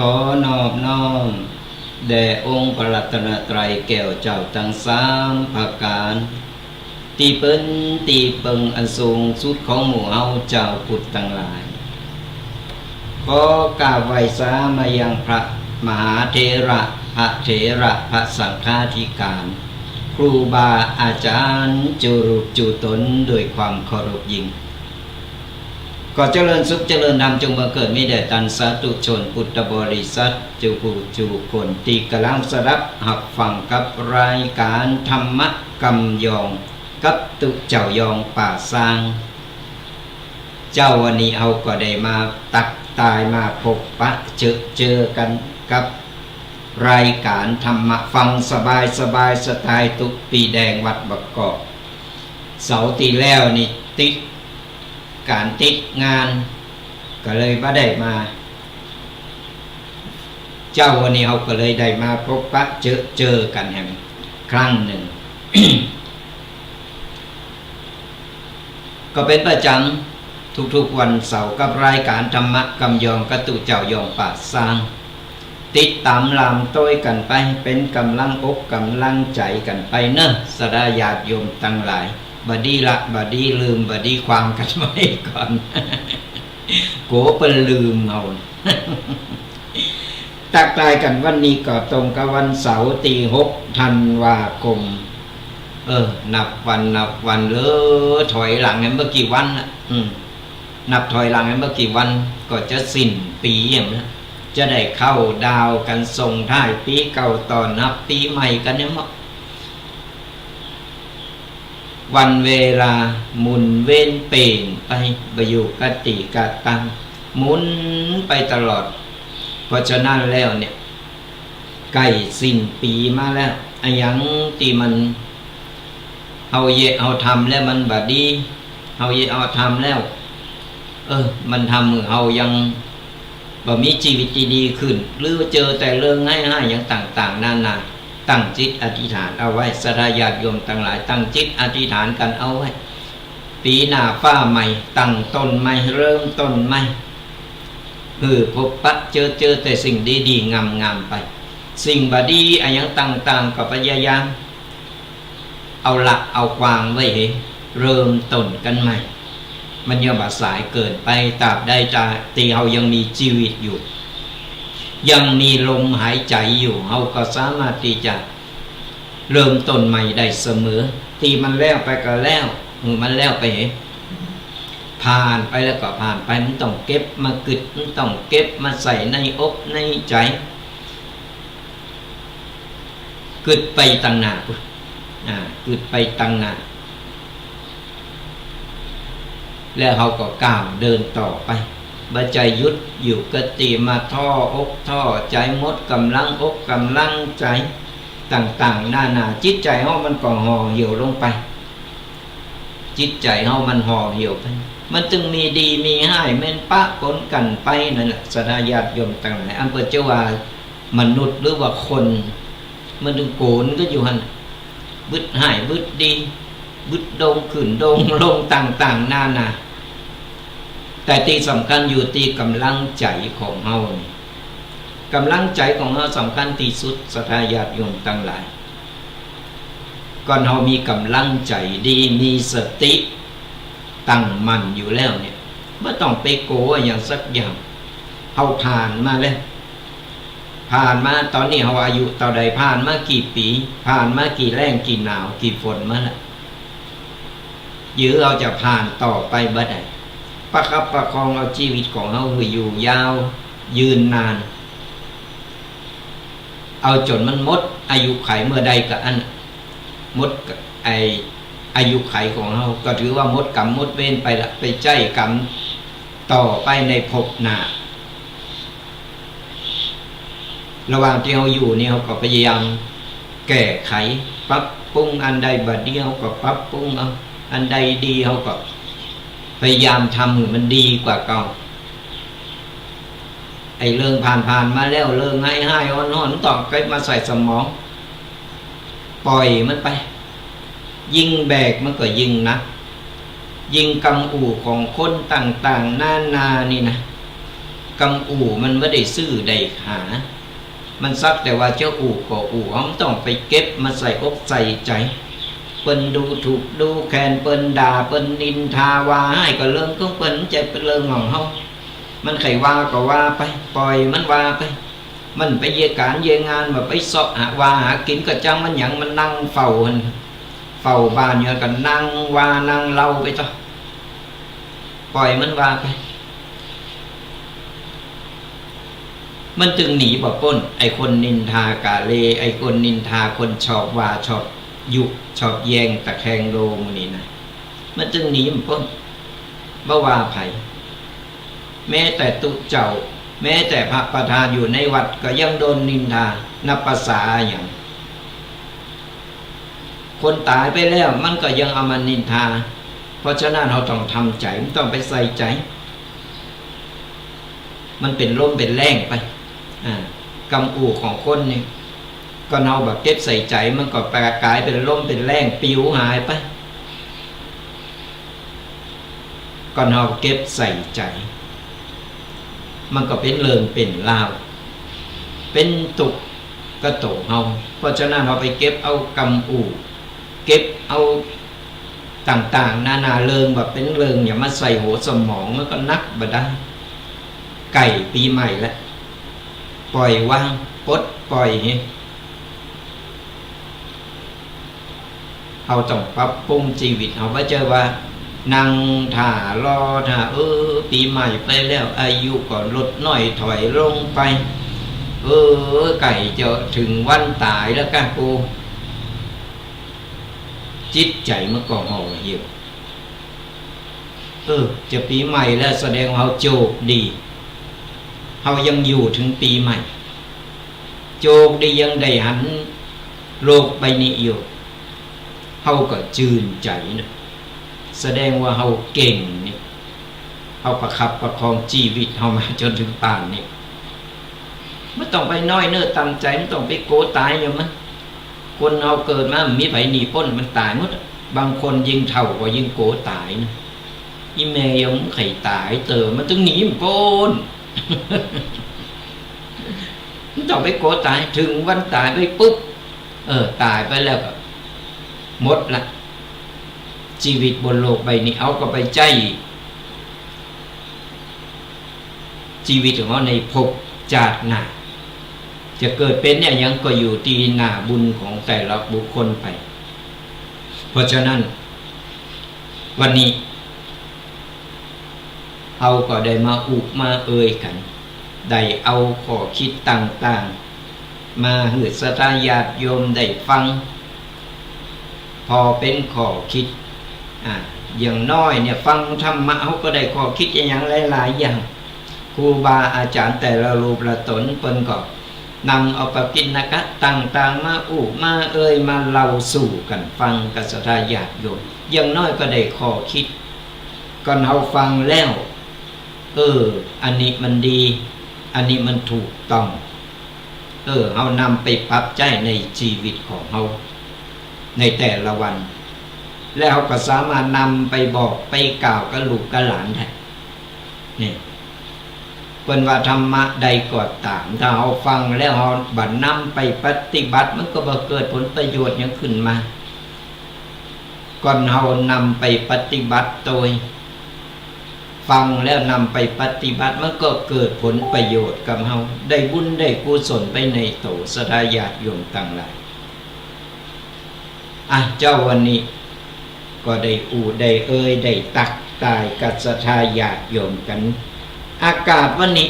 อนอบน้อมแด่องค์พระรัตนตรัยแก้วเจ้าทั้งสามประการที่เป็นที่เปิงอันสูงสุดของหมู่เฮาเจ้าพุทธทั้งหลายขอกราบไหว้สามายังพระมหาเถระพระเถระพระสังฆาธิการครูบาอาจารย์จุรุจุตนด้วยความเคารพยิ่งก็เจริญสุขเจริญธรรมจงบังเกิดมีแด่ท่านสาธุชนพุทธบริษัทจูผู้จูคนที่กำลังสดับหับฟังกับรายการธรรมกำยองกับตุเจ้ายองป่าสร้างเจ้าวันนี้เอาก็ได้มาตักตายมาพบปะเจอกันกับรายการธรรมะฟังสบายสไตล์ตุกปีแดงวัดบกกอกเสาร์ที่แล้วนี่ติดการติดงานก็เลยบ่ได้มาเจ้าวันนี้เขาก็เลยได้มาพบปะเจอกันแห่งครั้งหนึ่ง ก็เป็นประจำทุกๆวันเสาร์กับรายการธรรมะกำยองกระตุเจ้ายองป่าสร้างติดตามลามต้อยกันไปเป็นกำลังอกกำลังใจกันไปเนอะสดาญาติโยมตั้งหลายบดีละบดีลืมบดีความกันไว้ก่อน โกเป็นลืมเอา ตักตายกันวันนี้ก็ตรงกับวันเสาร์ที่6 ธันวาคมนับวันเลยถอยหลังให้เมื่อกี่วันละนับถอยหลังให้เมื่อกี่วันก็จะสิ้นปีอย่างนี้จะได้เข้าดาวกันส่งท้ายปีเก่าตอนรับปีใหม่กันเนี่ยมั้งวันเวลาหมุนเว้นเปลี่ยนไปอยู่กติกาตังหมุนไปตลอดเพราะฉะนั้นแล้วเนี่ยใกล้สิ้นปีมาแล้วไอ้ยังที่มันเอาทำแล้วมันบาดีเอาทำแล้วมันทำมือเอายังบ่มีชีวิตดีขึ้นหรือเจอแต่เรื่องง่ายๆอย่างต่างๆนานาตั้งจิตอธิษฐานเอาไว้สดาญาติโยมทั้งหลายตั้งจิตอธิษฐานกันเอาไว้ปีหน้าฟ้าใหม่ตั้งต้นใหม่เริ่มต้นใหม่พบปะเจอแต่สิ่งดีๆงามๆไปสิ่งบดีอะไรอย่างต่างๆก็พยายามเอาหลักเอาวางไว้ให้เริ่มต้นกันใหม่มันยังบ่สายเกินไปตราบใดตีเฮายังมีชีวิตอยู่ยังมีลมหายใจอยู่เฮาก็สามารถที่จะเริ่มต้นใหม่ได้เสมอที่มันแล้วไปก็แล้วมันแล้วไปผ่านไปแล้วก็ผ่านไปมันต้องเก็บมากึดมันต้องเก็บมาใส่ในอกในใจกึดไปตั้งหน้ากึดไปตั้งหน้าแล้วเขาก็ก้าวเดินต่อไปบ่ใจยุดอยู่กติมาท่ออกท่อใจหมดกำลังอกกำลังใจต่างๆนานาจิตใจเฮามันก็ห่อเหี่ยวลงไปจิตใจเฮามันห่อเหี่ยวไปมันจึงมีดีมีให้แม่นปะปนกันไปนั่นแหละสดาญาติโยมต่างหลายอันเปิดเจ้าว่ามนุษย์หรือว่าคนมันถึงโกนก็อยู่หั่นบึดหายบึดดีบึดดงขึ้นดงลงต่างๆนานาแต่ที่สำคัญอยู่ที่กำลังใจของเฮากำลังใจของเฮาสำคัญที่สุดศรัทธาญาติโยมทั้งหลายก่อนเฮามีกำลังใจดีมีสติตั้งมั่นอยู่แล้วเนี่ยไม่ต้องไปโกอย่างสักอย่างเฮาผ่านมาแล้วผ่านมาตอนนี้เฮาอายุเท่าใดผ่านมากี่ปีผ่านมากี่แรงกี่หนาวกี่ฝนมาแล้วยื้อเราจะผ่านต่อไปบ่ได้ประคับประคองเอาชีวิตของเราให้อยู่ยาวยืนนานเอาจนมันหมดอายุไขเมื่อใดก็อันหมดอายุไขของเราก็ถือว่าหมดกรรมหมดเวรไปละไปใจกรรมต่อไปในภพหน้าระหว่างที่เราอยู่นี่เราก็พยายามแก้ไขปรับปรุงอันใดบัดนี้เราก็ปรับปรุงเอาอันใดดีเราก็พยายามทำให้มันดีกว่าเก่าไอ้เรื่องผ่านมาแล้วเรื่องง่ายๆอ่อนๆต่อไปมาใส่สมองปล่อยมันไปยิ่งแบกมันก็ยิ่งนะยิ่งกำอู่ของคนต่างๆนานานี่นะ กำอู่มันไม่ได้ซื้อได้หามันซักแต่ว่าเจ้าอู่ก็อู่เขาต้องไปเก็บมาใส่อกใส่ใจเปิ้นดูถูกดูแคนเปิ้นด่าเปิ้นนินทาวาให้ก็เรื่องของเปิ้นใจเป็นเรื่องของเฮามันไขว่าก็ว่าไปปล่อยมันว่าไปมันไปเยการเยงานมาไปเสาะหาว่าหากินก็จังมันหยังมันนั่งเฝ้าบ้านอยู่กันนั่งว่านั่งเล่าไปต่อปล่อยมันว่าไปมันจึงหนีบ่พ้นไอ้คนนินทากาเลไอ้คนนินทาคนชอบว่าชอบยุชอบแยงตะแคงโลมนี่นะมันจึงหนีบ่พ้นบ่ว่าไผแม้แต่ตุเจ้าแม้แต่พระประธานอยู่ในวัดก็ยังโดนนินทานับภาษาอย่างคนตายไปแล้วมันก็ยังเอามานินทาเพราะฉะนั้นเราต้องทำใจมันต้องไปใส่ใจมันเป็นลมเป็นแรงไปกำอู่ของคนนี่ก็เอาแบบเก็บใส่ใจมันก็แปลกลายเป็นลมเป็นแรงปิวหายไปก็เอาเก็บใส่ใจมันก็เป็นเริงเป็นลาวเป็นตุกก็โตเฮาเพราะฉะนั้นเราไปเก็บเอากำอู่เก็บเอาต่างๆนานาเริงแบบเป็นเริงอย่ามาใส่หัวสมองมันก็นักบ่ได้ไก่ปีใหม่แล้วปล่อยวางปลดปล่อยเราต้องปรับปรุงชีวิตเราว่าเจอว่านั่งถ่ารอถ่าปีใหม่ไปแล้วอายุก็ลดน้อยถอยลงไปไก่จะถึงวันตายแล้วกันกูจิตใจมันก็ห่อเหี่ยวจะปีใหม่แล้วแสดงว่าเราโชคดีเรายังอยู่ถึงปีใหม่โชคดียังได้หันโลกใบนี้อยู่เราก็ชื่นใจนะแสดงว่าเราเก่งนี่เราประคับประคองชีวิตเรามาจนถึงป่านนี้ไม่ต้องไปน้อยเนื้อตามใจไม่ต้องไปโกตายอย่างมันคนเราเกิดมามีไผหนีพ้นมันตายหมดบางคนยิงเท่ากว่ายิงโกตายนะอีเมย์ยังไข่ตายเติมมันต้องหนีมันพ้นมันต้องไปโกตายถึงวันตายไปปุ๊บตายไปแล้วก็หมดละชีวิตบนโลกใบนี้เอาก็ไปใจชีวิตของเขาในภพชาติหน้าจะเกิดเป็นเนี่ยยังก็อยู่ที่หน้าบุญของแต่ละบุคคลไปเพราะฉะนั้นวันนี้เอาก็ได้มาอุมาเอ่ยกันได้เอาข้อคิดต่างๆมาให้ศรัทธาญาติโยมได้ฟังพอเป็นข้อคิดอย่างน้อยเนี่ยฟังธรรมะเขาก็ได้ข้อคิดอย่างหลายๆอย่างครูบาอาจารย์แต่ละรูปละตนเปิ้นก็นำเอาปกิณกะต่างๆมามาเอ่ยมาเล่าสู่กันฟังกับศรัทธาญาติโยมอย่างน้อยก็ได้ข้อคิดก่อนเราฟังแล้วอันนี้มันดีอันนี้มันถูกต้องเรานำไปปรับใช้ในชีวิตของเราในแต่ละวันแล้วเราก็สามารถนำไปบอกไปกล่าวกับลูกกับหลานได้นี่เป็นว่าธรรมะใดก็ตามถ้าเราฟังแล้วเราบัดนำไปปฏิบัติมันก็บ่เกิดผลประโยชน์ยังขึ้นมาก่อนเรานำไปปฏิบัติโดยฟังแล้วนำไปปฏิบัติมันก็เกิดผลประโยชน์กับเราได้บุญได้กุศลไปในโตศรัทธาญาติโยมต่างหลายเจ้าวันนี้ก็ได้ได้ได้ตักตายกับศรัทธาญาติโยมกันอากาศวันนี้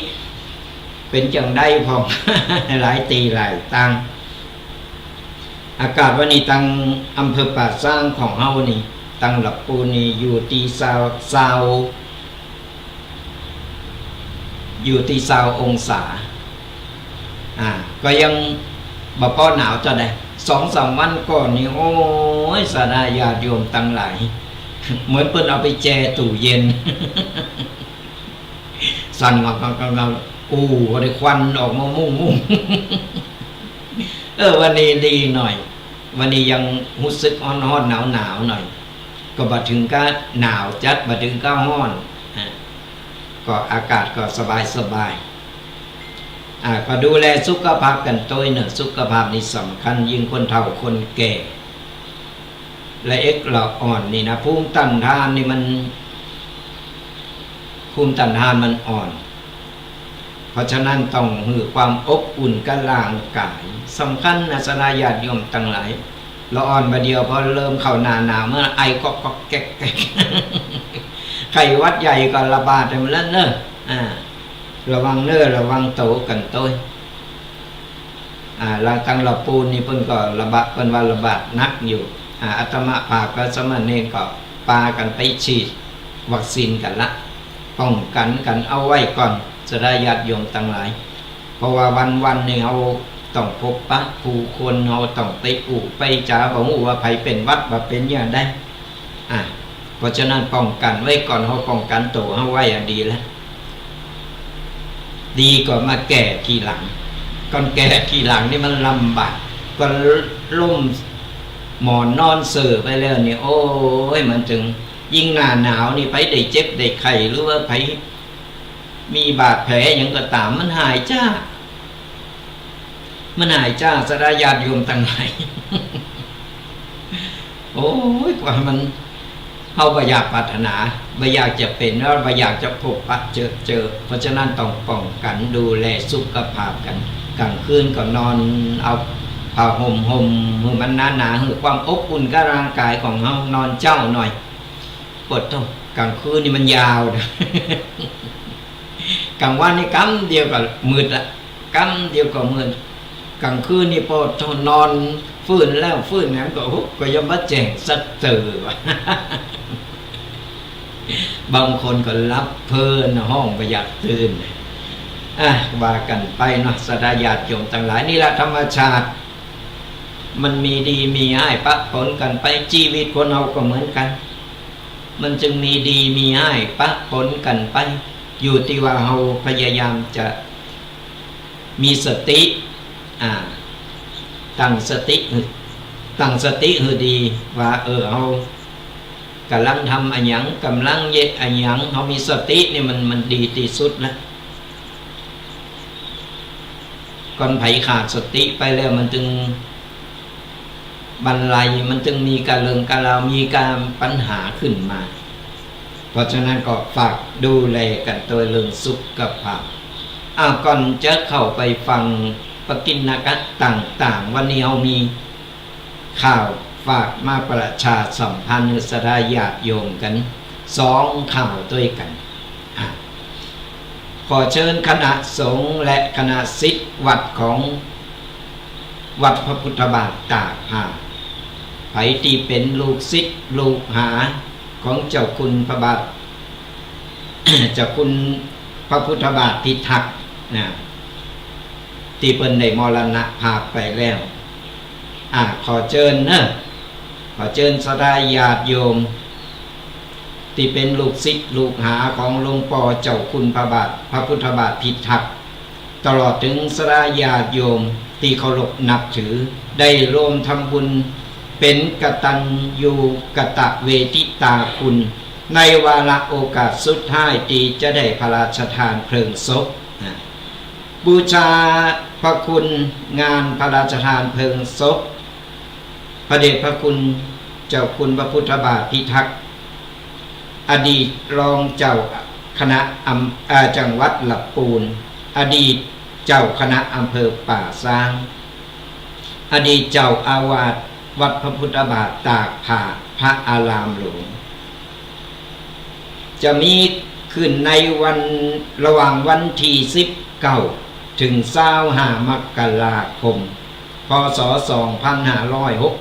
เป็นจังได้พอง หลายตีหลายตังอากาศวันนี้ตังอำเภอป่าสร้างของเฮานี่ตังหลับปูนี่อยู่ที่20 องศาก็ยังบ่พอหนาวจะได้ 2-3 วันก่อนนี่โอ้ยศรัทธาญาติโยมตั้งหลายเหมือนเพิ่นเอาไปแช่ตู้เย็น สั่นงอกก็ได้ควันออกมามุ่งวันนี้ดีหน่อยวันนี้ยังรู้สึกร้อนๆหนาวหน่อยก็บ่ถึงก็หนาวจัดบ่ถึงก็ร้อน ก็อากาศก็สบายก็ดูแลสุขภาพกันตัวเนอะสุขภาพนี่สำคัญยิ่งคนเฒ่าคนแก่และเราอ่อนนี่นะภูมิต้านทานนี่มันภูมิต้านทานมันอ่อนเพราะฉะนั้นต้องหือความอบอุ่นกับร่างกายสำคัญนะสลาญาติโยมทั้งหลายเราอ่อนมาเดียวพอเริ่มเข้าหนาเมื่อไอก็แก๊กไข้หวัดใหญ่ก็ระบาดไปหมดแล้วเนอะระวังเนอะระวังโตกันโต้ยเราตั้งเราปูนนี่เพิ่นก็ระบาดเพิ่นว่าระบาดนักอยู่อาตมาภาพก็สมณเณรก็ปากันไปฉีดวัคซีนกันละป้องกันกันเอาไว้ก่อนจะได้ญาติโยมทั้งหลายเพราะว่าวันๆนี่เราต้องพบปะผู้คนเราต้องไปไปจ๋าบอกว่าไผเป็นวัดว่าเป็นอย่างได้เพราะฉะนั้นป้องกันไว้ก่อนเราป้องกันตัวเราไว้ดีแล้วดีกว่ามาแก่ทีหลังก่อนแก่ทีหลังนี่มันลำบากก็ล่มหมอนนอนเสื่อไปแล้วนี่โอ้ยมันถึงยิ่งหนาวนี่ไปได้เจ็บได้ไข้หรือว่าไปมีบาดแผลอย่างก็ตามมันหายจ้าสดาญาติโยมทั้งหลาย โอ้ยกว่ามันเอาบ่อยากปรารถนาบ่อยากจะเป็นแล้วบ่อยากจะพบปะเจอเพราะฉะนั้นต้องป้องกันดูแลสุขภาพกันกลางคืนก็นอนเอาผ้าห่มมือมันหนาๆความอบอุ่นกับร่างกายของเรานอนเจ้าหน่อยปวดท้องกลางคืนนี่มันยาวนะ กลางวันนี่กำเดียวก็มืดละกำเดียวก็มืดกลางคืนนี่พอนอนฟื้นแล้วฟื้นนั้นก็ยังมาแจ้งสัตว์ตื่นวะ บางคนก็รับเพลินห้องประหยัดตื่นว่ากันไปเนาะสดาญาติโยมทั้งหลายนี่แหละธรรมชาติมันมีดีมีให้ปะปนกันไปชีวิตคนเราก็เหมือนกันมันจึงมีดีมีให้ปะปนกันไปอยู่ที่ว่าเราพยายามจะมีสติตั้งสติคือดีว่าเรากำลังทำอันยังกำลังเย็ดอันยังเรามีสตินี่มันดีที่สุดนะก่อนไผขาดสติไปแล้วมันจึงบรรลัยมันจึงมีการเรื่องการราวมีการปัญหาขึ้นมาเพราะฉะนั้นก็ฝากดูแลกันตัวเรื่องสุขภาพก่อนจะเข้าไปฟังปกิณกะต่างๆวันนี้เรามีข่าวฝากมาประชาสัมพันธ์สดาญาติโยมกัน2ข่าวด้วยกันขอเชิญคณะสงฆ์และคณะศิษย์วัดของวัดพระพุทธบาทตากผ้าไผที่เป็นลูกศิษย์ลูกหาของเจ้าคุณพระบาท เจ้าคุณพระพุทธบาทพิทักษ์ที่เพิ่นได้มรณภาพไปแล้วขอเชิญขอเชิญสดาญาติโยมที่เป็นลูกศิษย์ลูกหาของหลวงพ่อเจ้าคุณพระบาทพระพุทธบาทพิทักษ์ตลอดถึงสดาญาติโยมที่เคารพนับถือได้ร่วมทำบุญเป็นกตัญญูกตเวทิตาคุณในวาระโอกาสสุดท้ายที่จะได้พระราชทานเพลิงศพบูชาพระคุณงานพระราชทานเพลิงศพพระเดชพระคุณเจ้าคุณพระพุทธบาทพิทักษ์อดีตรองเจ้าคณะจังหวัดลำพูนอดีตเจ้าคณะอำเภอป่าซางอดีตเจ้าอาวาสวัดพระพุทธบาทตากผ้าพระอารามหลวงจะมีขึ้นในวันระหว่างวันที่19ถึง25มกราคมพ.ศ.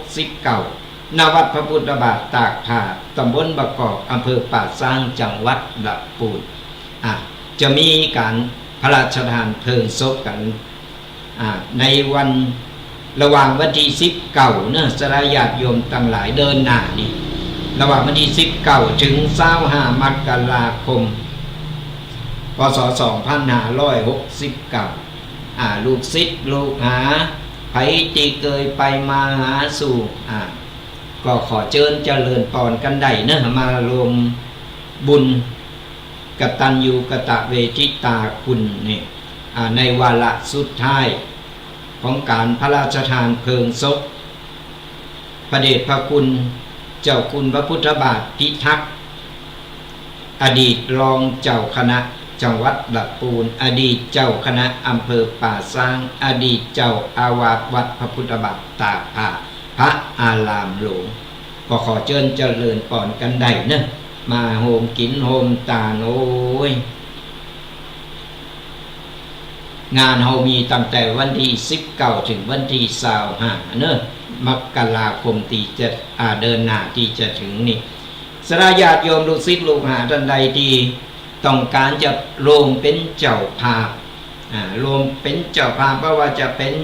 2569ณ วัดพระพุทธบาทตากผ้าตำบลบะกอกอำเภอป่าซางจังหวัดลำพูนจะมีการพระราชทานเพลิงศพกันในวันระหว่างวันที่19เนอะสลาญาติโยมทั้งหลายเดินหน้านี่ระหว่างวันที่19ถึง25มกราคมพ.ศ. 2569ลูกศิษย์ลูกหาไผที่เคยไปมาหาสู่ก็ขอเชิญเจริญพรกันได้เนอะมารวมบุญ กตัญญูกตเวทิตาคุณเนี่ยในวาระสุดท้ายของการพระราชทานเพลิงศพพระเดชพระคุณเจ้าคุณพระพุทธบาทพิทักษ์อดีตรองเจ้าคณะจังหวัดลำพูนอดีตเจ้าคณะอำเภอป่าซางอดีตเจ้าอาวาสวัดพระพุทธบาทตากผ้าพระอารามหลวงก็ขอเจริญก่อนกันได้เนอะมาโฮมกินโฮมตาโอ้ยงานเฮามีตั้งแต่วันที่19ถึงวันที่25เนอะมกราคมที่จะเดินหน้าที่จะถึงนี่สระญาติโยมลูกศิษย์ลูกหาท่านใดที่ต้องการจะรวมเป็นเจ้าภาพรวมเป็นเจ้าภาพเพราะว่าจะเป็น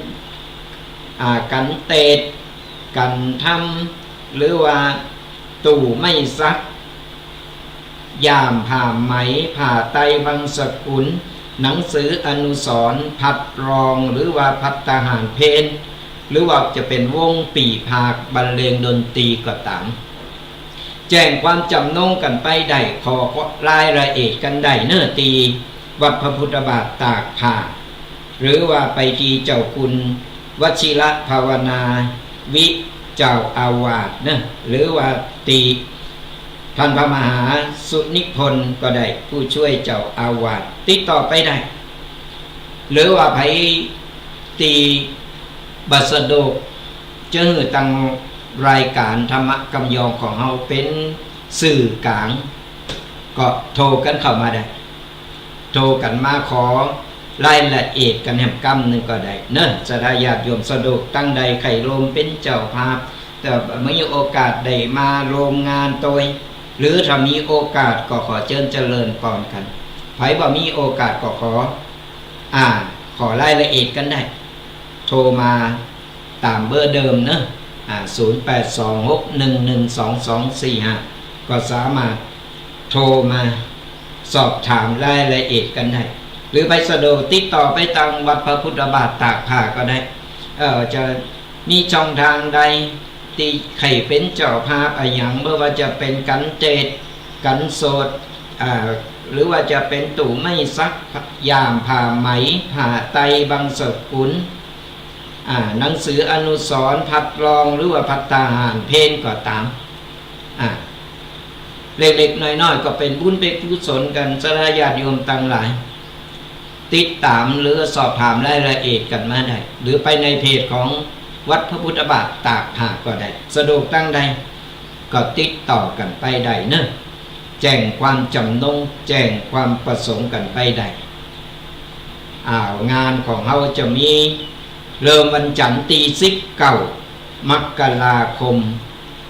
กันเตดกันทำหรือว่าตู่ไม่ซักยามผ่าไหมผ่าไตบังสกุลหนังสืออนุสรณ์พัดรองหรือว่าพัดทหารเพลหรือว่าจะเป็นวงปีภาคบรรเลงดนตรีก็ตามแจ้งความจำนงกันไปได้ขอรายละเอียดกันได้เนื้อตีวัดพระพุทธบาทตากผ้าหรือว่าไปที่เจ้าคุณวชิระภาวนาวิเจ้าอาวาสเนะหรือว่าตีท่านพระมหาสุนิพนธ์ก็ได้ผู้ช่วยเจ้าอาวาสติดต่อไปได้หรือว่าไปตีบัสโดกเจอตั้งรายการธรรมกำยองของเราเป็นสื่อกลางก็โทรกันเข้ามาได้โทรกันมาขอรายละเอียดกันแหมกำหนึ่งก็ได้เนอะสถาญาติโยมสะดวกตั้งใดไข่ลมเป็นเจ้าภาพแต่เมื่อมีโอกาสได้มาโรงงานตัวหรือถ้ามีโอกาสก็ขอเจริญก่อนกันไผบ่มีโอกาสก็ขอรายละเอียดกันได้โทรมาตามเบอร์เดิมเนอะ0826112245ก็สามารถโทรมาสอบถามรายละเอียดกันได้หรือไปสะดวกติดต่อไปทางวัดพระพุทธบาทตากผ้าก็ได้จะมีช่องทางใดที่ใครเป็นเจ้าภาพอย่างเมื่อว่าจะเป็นกันเจดกันโสดหรือว่าจะเป็นตู่ไม่ซักยามผ่าไหมผ่าไตบังสกุลหนังสืออนุสรณ์พัดรองหรือว่าพัดทหารเพลก็ตามเล็กๆน้อยๆก็เป็นบุญเป็นกุศลกันสระญาติโยมตั้งหลายติดตามหรือสอบถามรายละเอียดกันมาได้หรือไปในเพจของวัดพระพุทธบาทตากผ้าก็ได้สะดวกตั้งใดก็ติดต่อกันไปได้เนอะแจ้งความจำนงแจ้งความประสงค์กันไปได้งานของเราจะมีเริ่มวันจันทร์ที่19มกราคม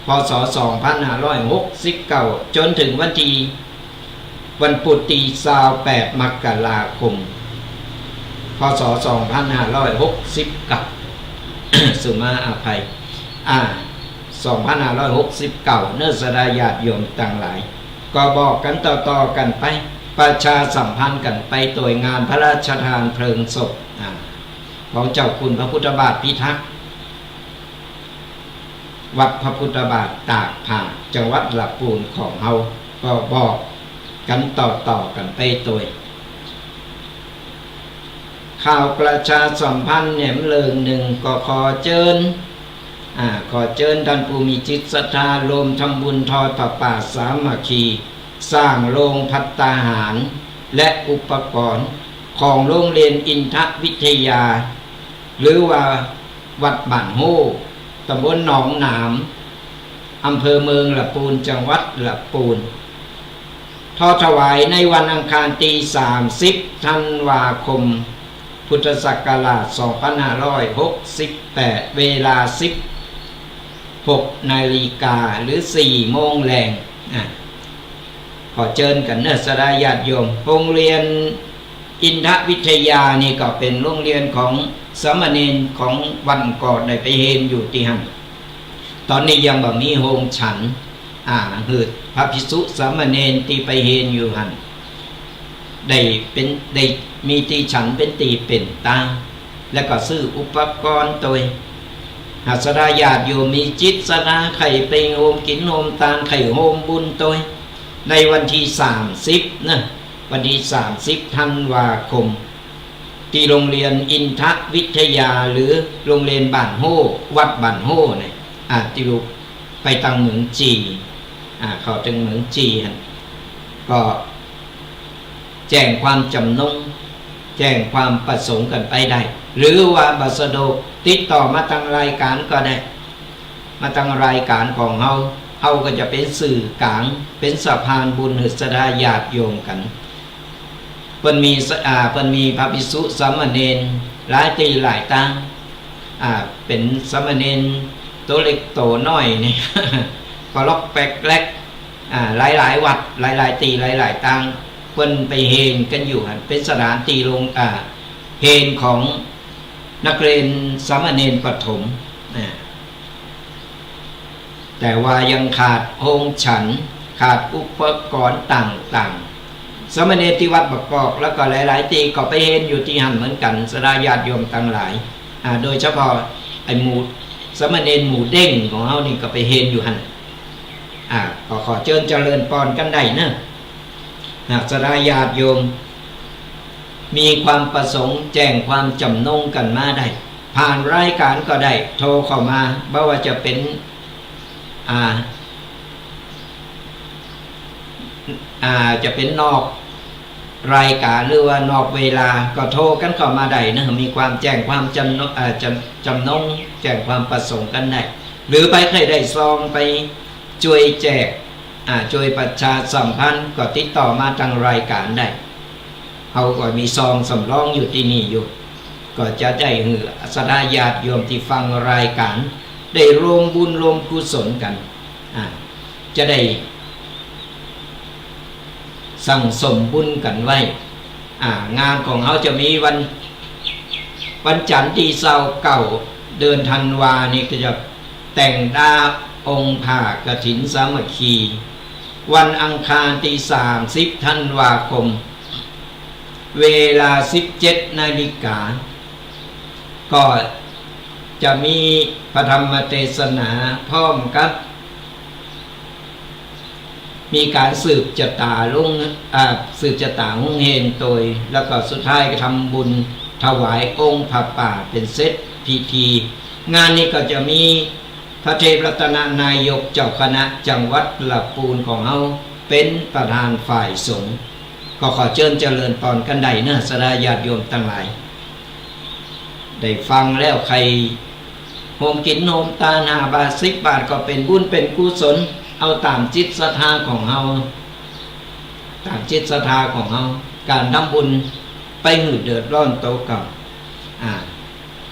พศ2569จนถึงวันพุธที่28มกราคมพศ2569สุมาอภัย2569เนื้อสดาญาติโยมต่างหลายก็บอกกันต่อๆกันไปประชาสัมพันธ์กันไปโดยงานพระราชทานเพลิงศพของเจ้าคุณพระพุทธบาทพิทักษ์วัดพระพุทธบาทตากผ้าจังหวัดลำพูนของเฮาก็บอกกันต่อกันไปโดยข่าวประชาสัมพันธ์แหนมเลิงหนึ่งก็ขอเชิญท่านผู้มีจิตศรัทธารวมทำบุญทอดผ้าป่าสามัคคีสร้างโรงภัตตาหารและอุปกรณ์ของโรงเรียนอินทวิทยาหรือว่าวัดบ้านโฮตำบลหนองหนามอำเภอเมืองลำพูนจังหวัดลำพูนทอดถวายในวันอังคารที่30ธันวาคมพุทธศักราช2568เวลา16 นาฬิกาหรือ4 โมงแรงขอเชิญกันเนสดาญาติโยมโรงเรียนอินทวิทยานี่ก็เป็นโรงเรียนของสามเณรของวันก่อนได้ไปเห็นอยู่ที่หันตอนนี้ยังบ่มีโฮงฉันหืดพระภิกษุสามเณรที่ไปเห็นอยู่หันได้มีตีฉันเป็นตีเป็นตาแล้วก็ซื้ออุปกรณ์ตัวหาสดาญาติโยมมีจิตสนาไข่ไปโฮมกินโฮมตาลไข่โฮมบุญตัวในวันที่30นะ วันที่30 ธันวาคมที่โรงเรียนอินทวิทยาหรือโรงเรียนบ้านโฮวัดบ้านโฮเนี่ยติลูกไปตังเหมืองจีเขาถึงเหมืองจีก็แจ้งความจำนงแจ้งความประสงค์กันไปได้หรือว่าบัสโดกติดต่อมาทางรายการก็ได้มาทางรายการของเฮาก็จะเป็นสื่อกลางเป็นสะพานบุญหรือสดาญาติโยมกันเพิ่นมีพระภิกษุสามเณรหลายตีหลายตางเป็นสามเณรตัวเล็กโตน้อยนี่ ก็ล็อกแปลกแรกหลายวัดหลายตีหลายตางเพิ่นไปเฮงกันอยู่เป็นสถานที่ลงเฮงของนักเรียนสามเณรประถมแต่ว่ายังขาดโฮงฉันขาดอุปกรณ์ต่างๆสามเณรที่วัดบักกอกแล้วก็หลายๆตีก็ไปเฮงอยู่ที่หันเหมือนกันสดาญาติโยมทั้งหลายโดยเฉพาะไอ้หมู่สามเณรหมู่เด้งของเฮานี่ก็ไปเฮงอยู่หันก็ขอเจริญพรกันได้เนอะหากสดาญาติโยมมีความประสงค์แจ้งความจำนงกันมาได้ผ่านรายการก็ได้โทรเข้ามาไม่ว่าจะเป็นจะเป็นนอกรายการหรือว่านอกเวลาก็โทรกันเข้ามาได้นะมีความแจ้งความจำนงแจ้งความประสงค์กันได้หรือไปใครได้ซองไปช่วยแจกช่วยประชาสัมพันธ์ก็ติดต่อมาทางรายการได้เขาก็มีซองสำรองอยู่ที่นี่อยู่ก็จะได้หือสดาญาติโยมที่ฟังรายการได้รวมบุญรวมกุศลกันจะได้สั่งสมบุญกันไว้งานของเขาจะมีวันจันทร์ที่29เดือนธันวานี่ก็จะแต่งดาองค์ผ้ากฐินสามัคคีวันอังคารที่30 ธันวาคมเวลา 17 นาฬิกาก็จะมีพระธรรมเทศนาพร้อมกับมีการสืบชะตาสืบชะตาหงเฮนโดยแล้วก็สุดท้ายก็ทำบุญถวายองค์พระป่าเป็นเซตพิธีงานนี้ก็จะมีพระเทพรัตนนายกเจ้าคณะจังหวัดลำพูนของเราเป็นประธานฝ่ายสงฆ์ก็ขอเจริญพรกันได้นะสดาญาติโยมทั้งหลายได้ฟังแล้วใครโฮมกินโฮมตา5 บาท10 บาทก็เป็นบุญเป็นกุศลเอาตามจิตศรัทธาของเราตามจิตศรัทธาของเราการทำบุญไปหืดเดือดร้อนโตกับ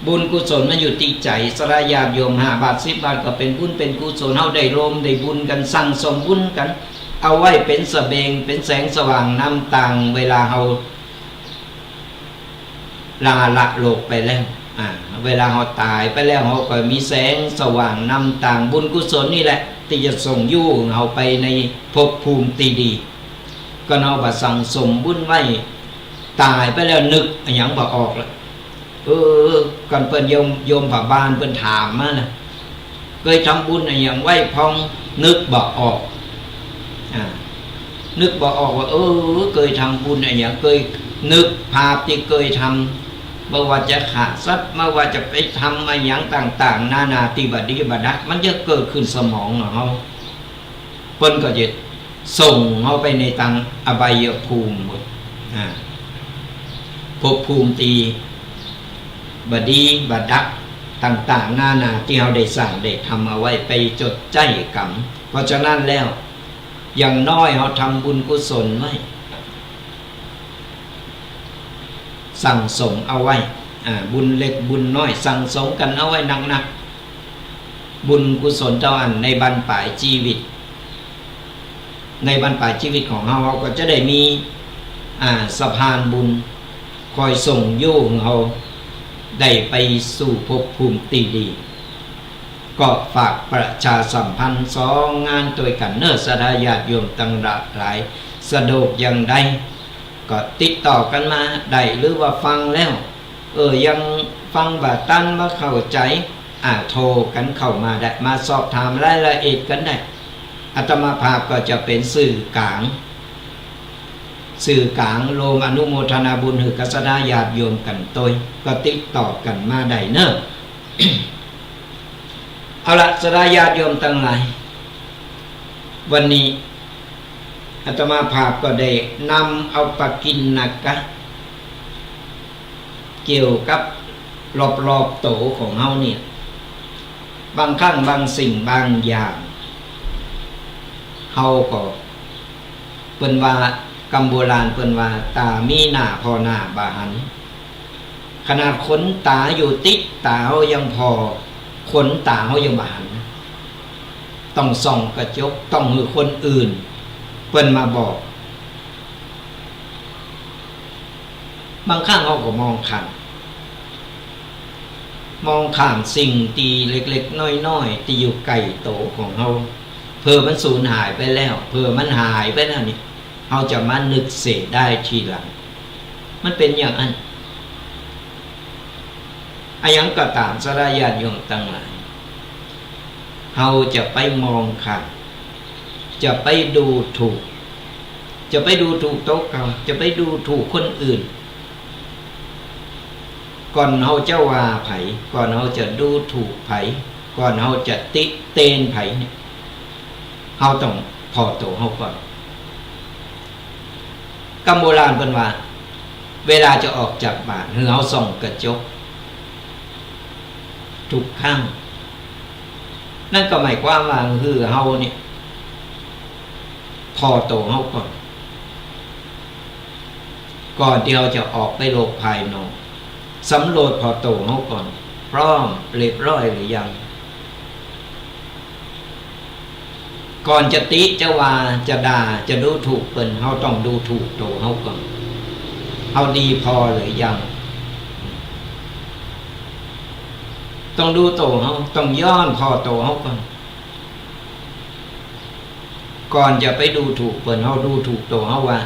บุญกุศลมันอยู่ที่ใจสดาญาติโยม5 บาท10 บาทก็เป็นบุญเป็นกุศลเฮาได้รวมได้บุญกันสั่งสมบุญกันเอาไว้เป็นสเบงเป็นแสงสว่างนำต่างเวลาเฮาละโลกไปแล้วเวลาเฮาตายไปแล้วเฮาก็มีแสงสว่างนำต่างบุญกุศลนี่แหละที่จะส่งยู่เฮาไปในภพภูมิที่ดีก็เฮาบ่สั่งสมบุญไว้ตายไปแล้วนึกหยังบ่ออกละก่อนเพิ่นโยมฝาบ้านเพิ่นถามมานะเคยทำบุญอะไรอย่างไว้พองนึกบ่ออกนึกบ่ออกว่าเคยทำบุญอะไรอย่างเคยนึกภาพที่เคยทำไม่ว่าจะขาดสัตว์ไม่ว่าจะไปทำอะไรอย่างต่างๆนานาที่บดีบดักมันจะเกิดขึ้นสมองของเราเพิ่นก็จะส่งเขาไปในทางอบายภูมิหมดภพภูมิตีบดีบดักต่างๆนานาที่เราได้สั่งได้ทำเอาไว้ไปจดใจกรรมเพราะฉะนั้นแล้วอย่างน้อยเราทำบุญกุศลไว้สั่งสมเอาไว้บุญเล็กบุญน้อยสั่งสมกันเอาไว้หนักๆบุญกุศลเจ้าอันในบรรปลายชีวิตในบรรปลายชีวิตของเราก็จะได้มีสะพานบุญคอยส่งโยงเราได้ไปสู่ภพภูมิที่ดีก็ฝากประชาสัมพันธ์2 งานตัวกันเนอสดาญาติโยมตั้งหลายสะดวกอย่างใดก็ติดต่อกันมาได้หรือว่าฟังแล้วยังฟังบ่ตันว่าเข้าใจโทรกันเข้ามาได้มาสอบถามรายละเอียดกันได้อาตมาภาพก็จะเป็นสื่อกลาง สื่อกลางโลมอนุโมทนาบุญหือกษดาญาติโยมกันโดยก็ติดต่อกันมาได้เนอะ เอาละสดาญาติโยมทั้งหลายวันนี้อาตมาภาพก็ได้นำเอาปกิณณกะเกี่ยวกับรอบๆโตของเฮาเนี่ยบางครั้งบางสิ่งบางอย่างเฮาก็เพิ่นว่ากำโบราณเพิ่นว่าตามีหน้าพอหน้าบาหันขนาดขนตาอยู่ติดตาเฮายังพอขนตาเฮายังบาหันต้องส่องกระจกต้องมือคนอื่นเพิ่นมาบอกบางครั้งเฮาก็มองข้ามสิ่งตีเล็กๆน้อยๆที่อยู่ไกลโตของเฮาเพื่อมันสูญหายไปแล้วเพื่อมันหายไปแล้วนี่เฮาจะมานึกเสียได้ทีหลังมันเป็นอย่างนั้นอายังก็ตามสระญาติโยมทั้งหลายเฮาจะไปมองข้ามจะไปดูถูกโต๊ะเขาจะไปดูถูกคนอื่นก่อนเฮาจะว่าไผก่อนเฮาจะดูถูกไผก่อนเฮาจะติเตียนไผเนี่ยเฮาต้องพอโตเฮาก่อนกำโบราณเพิ่นว่าเวลาจะออกจากบ้านเฮาส่องกระจกทุกครั้งนั่นก็หมายความว่าเฮาเนี่ยพอโตเฮาก่อนที่เราจะออกไปโลกภายนอกสำรวจพอโตเฮาก่อนพร้อมเรียบร้อยหรือยังก่อนจะติจะว่าจะด่าจะดูถูกเพิ่นเฮาต้องดูถูกโตเฮาก่อนเฮาดีพอหรือยังต้องดูโตเฮาต้องย้อนพอโตเฮาก่อนจะไปดูถูกเพิ่นเฮาดูถูกโตเฮาว่า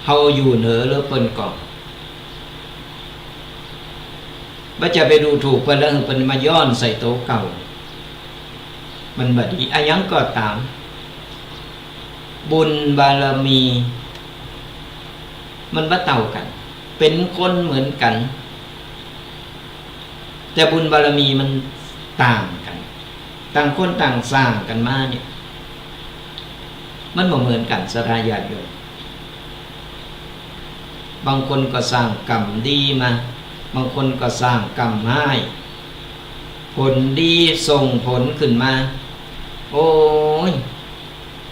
เฮาอยู่เหนือหรือเพิ่นก่อนว่าจะไปดูถูกเพิ่นแล้วเพิ่นมาย้อนใส่โตเก่ามันบ่ดีอายังก็ตามบุญบารมีมันบ่เท่ากันเป็นคนเหมือนกันแต่บุญบารมีมันต่างกันต่างคนต่างสร้างกันมาเนี่ยมันบ่เหมือนกันสระญาติโยมบางคนก็สร้างกรรมดีมาบางคนก็สร้างกรรมร้ายผลดีส่งผลขึ้นมาโอ้ย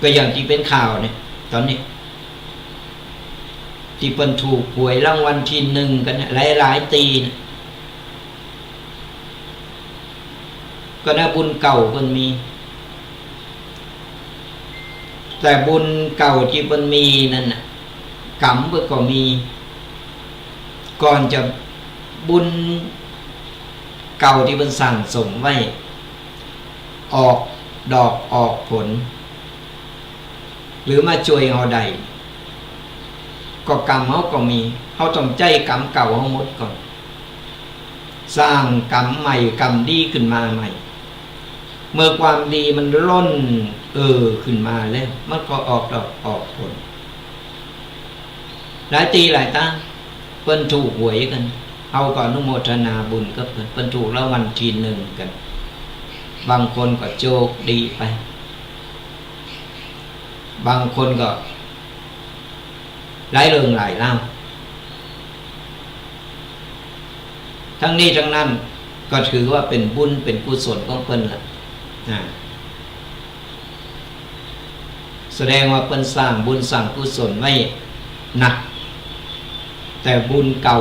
ก็อย่างที่เป็นข่าวเนี่ยตอนนี้ที่เพิ่นถูกหวยรางวัลที่ 1กันหลายๆตีนะก็น่าบุญเก่าเพิ่นมีแต่บุญเก่าที่เพิ่นมีนั่นน่ะกรรมเพิ่นก็มีก่อนจะบุญเก่าที่เพิ่นสั่งสมไว้ออกดอกออกผลหรือมาช่วยเฮาได้ก็กรรมเฮาก็มีเฮาต้องใจกรรมเก่าเฮาหมดก่อนสร้างกรรมใหม่กรรมดีขึ้นมาใหม่เมื่อความดีมันล้นขึ้นมาแล้วมันก็ออกดอกออกผลหลายตีหลายตาเพิ่นถูกหวยกันเฮาก็อนุโมทนาบุญกับเพิ่นถูกรางวัลที่ 1กันบางคนก็โชคดีไปบางคนก็หลายเรื่องหลายเล่าทั้งนี้ทั้งนั้นก็ถือว่าเป็นบุญเป็นกุศลของเพิ่นล่ะแสดงว่าเพิ่นสร้างบุญสร้างกุศลไว้หนักแต่บุญเก่า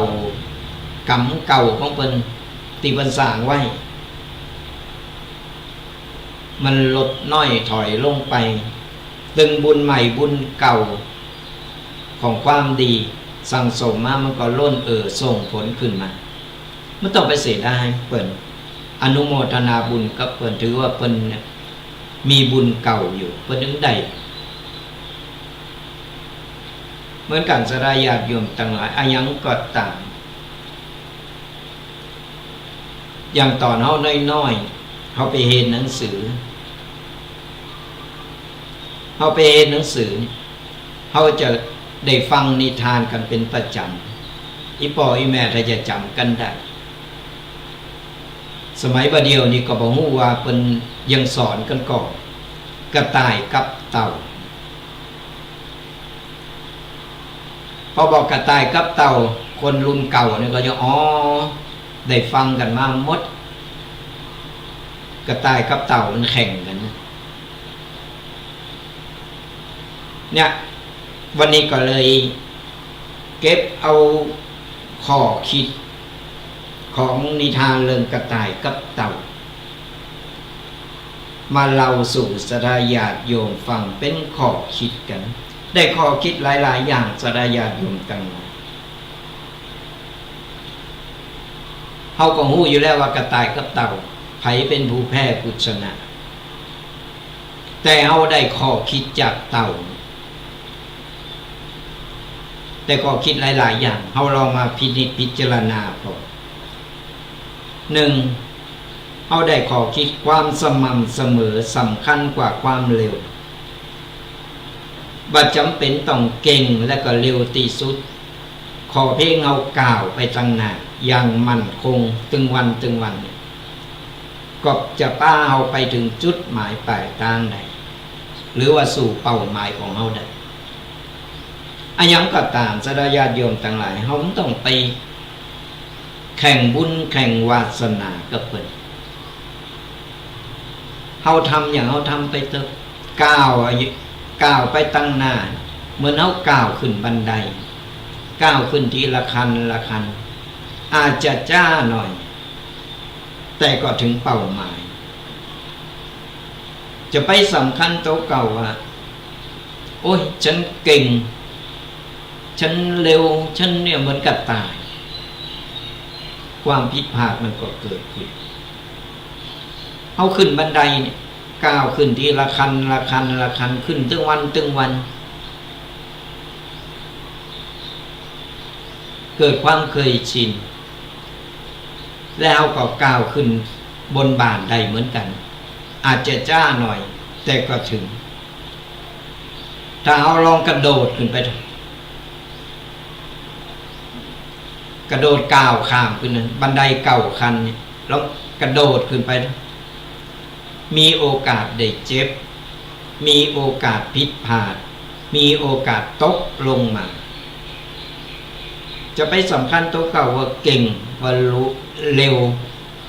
กรรมเก่าของเพิ่นที่เพิ่นสร้างไว้มันลดน้อยถอยลงไปตึงบุญใหม่บุญเก่าของความดีสั่งสมมามันก็ล้นส่งผลขึ้นมามันต้องไปเสียได้เพิ่นอนุโมทนาบุญกับเพิ่นถือว่าเพิ่นมีบุญเก่าอยู่เพิ่นถึงได้เหมือนกันสระญาติโยมทั้งหลายอายังก็ตามอย่างตอนเฮาน้อยๆเฮาไปเห็นหนังสือเฮา เขาจะได้ฟังนิทานกันเป็นประจำอีพ่ออีแม่ถ้าจะจำกันได้สมัยบัดเดียวนี่ก็บ่ฮู้ว่าเพิ่นยังสอนกันก่อนกระต่ายกับเต่าพอบอกกระต่ายกับเต่าคนรุ่นเก่านี่ก็จะได้ฟังกันมาหมดกระต่ายกับเต่ามันแข่งกันเนี่ยวันนี้ก็เลยเก็บเอาข้อคิดของนิทานเรื่องกระต่ายกับเต่ามาเล่าสู่สดาญาติโยมฟังเป็นข้อคิดกันได้ข้อคิดหลายๆอย่างสดาญาติโยมกันเฮาก็ฮู้อยู่แล้วว่ากระต่ายกับเต่าไผเป็นผู้แพ้ผู้ชนะแต่เฮาได้ข้อคิดจากเต่าแต่ข้อคิดหลายๆอย่างเฮาลองมาพินิจพิจารณาพอ1เอาได้ข้อคิดความสม่ำเสมอสำคัญกว่าความเร็วบ่จำเป็นต้องเก่งและก็เร็วที่สุดขอเพียงเอาก้าวไปทางหน้าอย่างมั่นคงตึงวันก็จะป้าเอาไปถึงจุดหมายปลายทางได้หรือว่าสู่เป้าหมายของเฮาได้อันยังก็ตามสดาญาติโยมทั้งหลายเฮาต้องไปแข่งบุญแข่งวาสนากับเพิ่นเฮาทำอย่างเฮาทำไปเถอะก้าวไปตั้งหน้าเหมือนเฮาก้าวขึ้นบันไดก้าวขึ้นทีละขั้นละขั้นอาจจะจ้าหน่อยแต่ก็ถึงเป้าหมายจะไปสำคัญโตเก่าว่าโอ้ยฉันเก่งฉันเร็วฉันเนี่ยเหมือนกับตายความผิดพลาดมันก็เกิดขึ้นเอาขึ้นบันไดเนี่ยก้าวขึ้นทีละขั้นละขั้นละขั้นขึ้นตึงวันเกิดความเคยชินแล้วก็ก้าวขึ้นบนบานได้เหมือนกันอาจจะจ้าหน่อยแต่ก็ถึงถ้าเอาลองกระโดดขึ้นไปกระโดดก้าวข้ามขึ้นนั้นบันไดเก่าคันเนี่ยแล้วกระโดดขึ้นไปมีโอกาสได้เจ็บมีโอกาสผิดพลาดมีโอกาสตกลงมาจะไปสำคัญตัวเก่าว่าเก่งว่ารู้เร็ว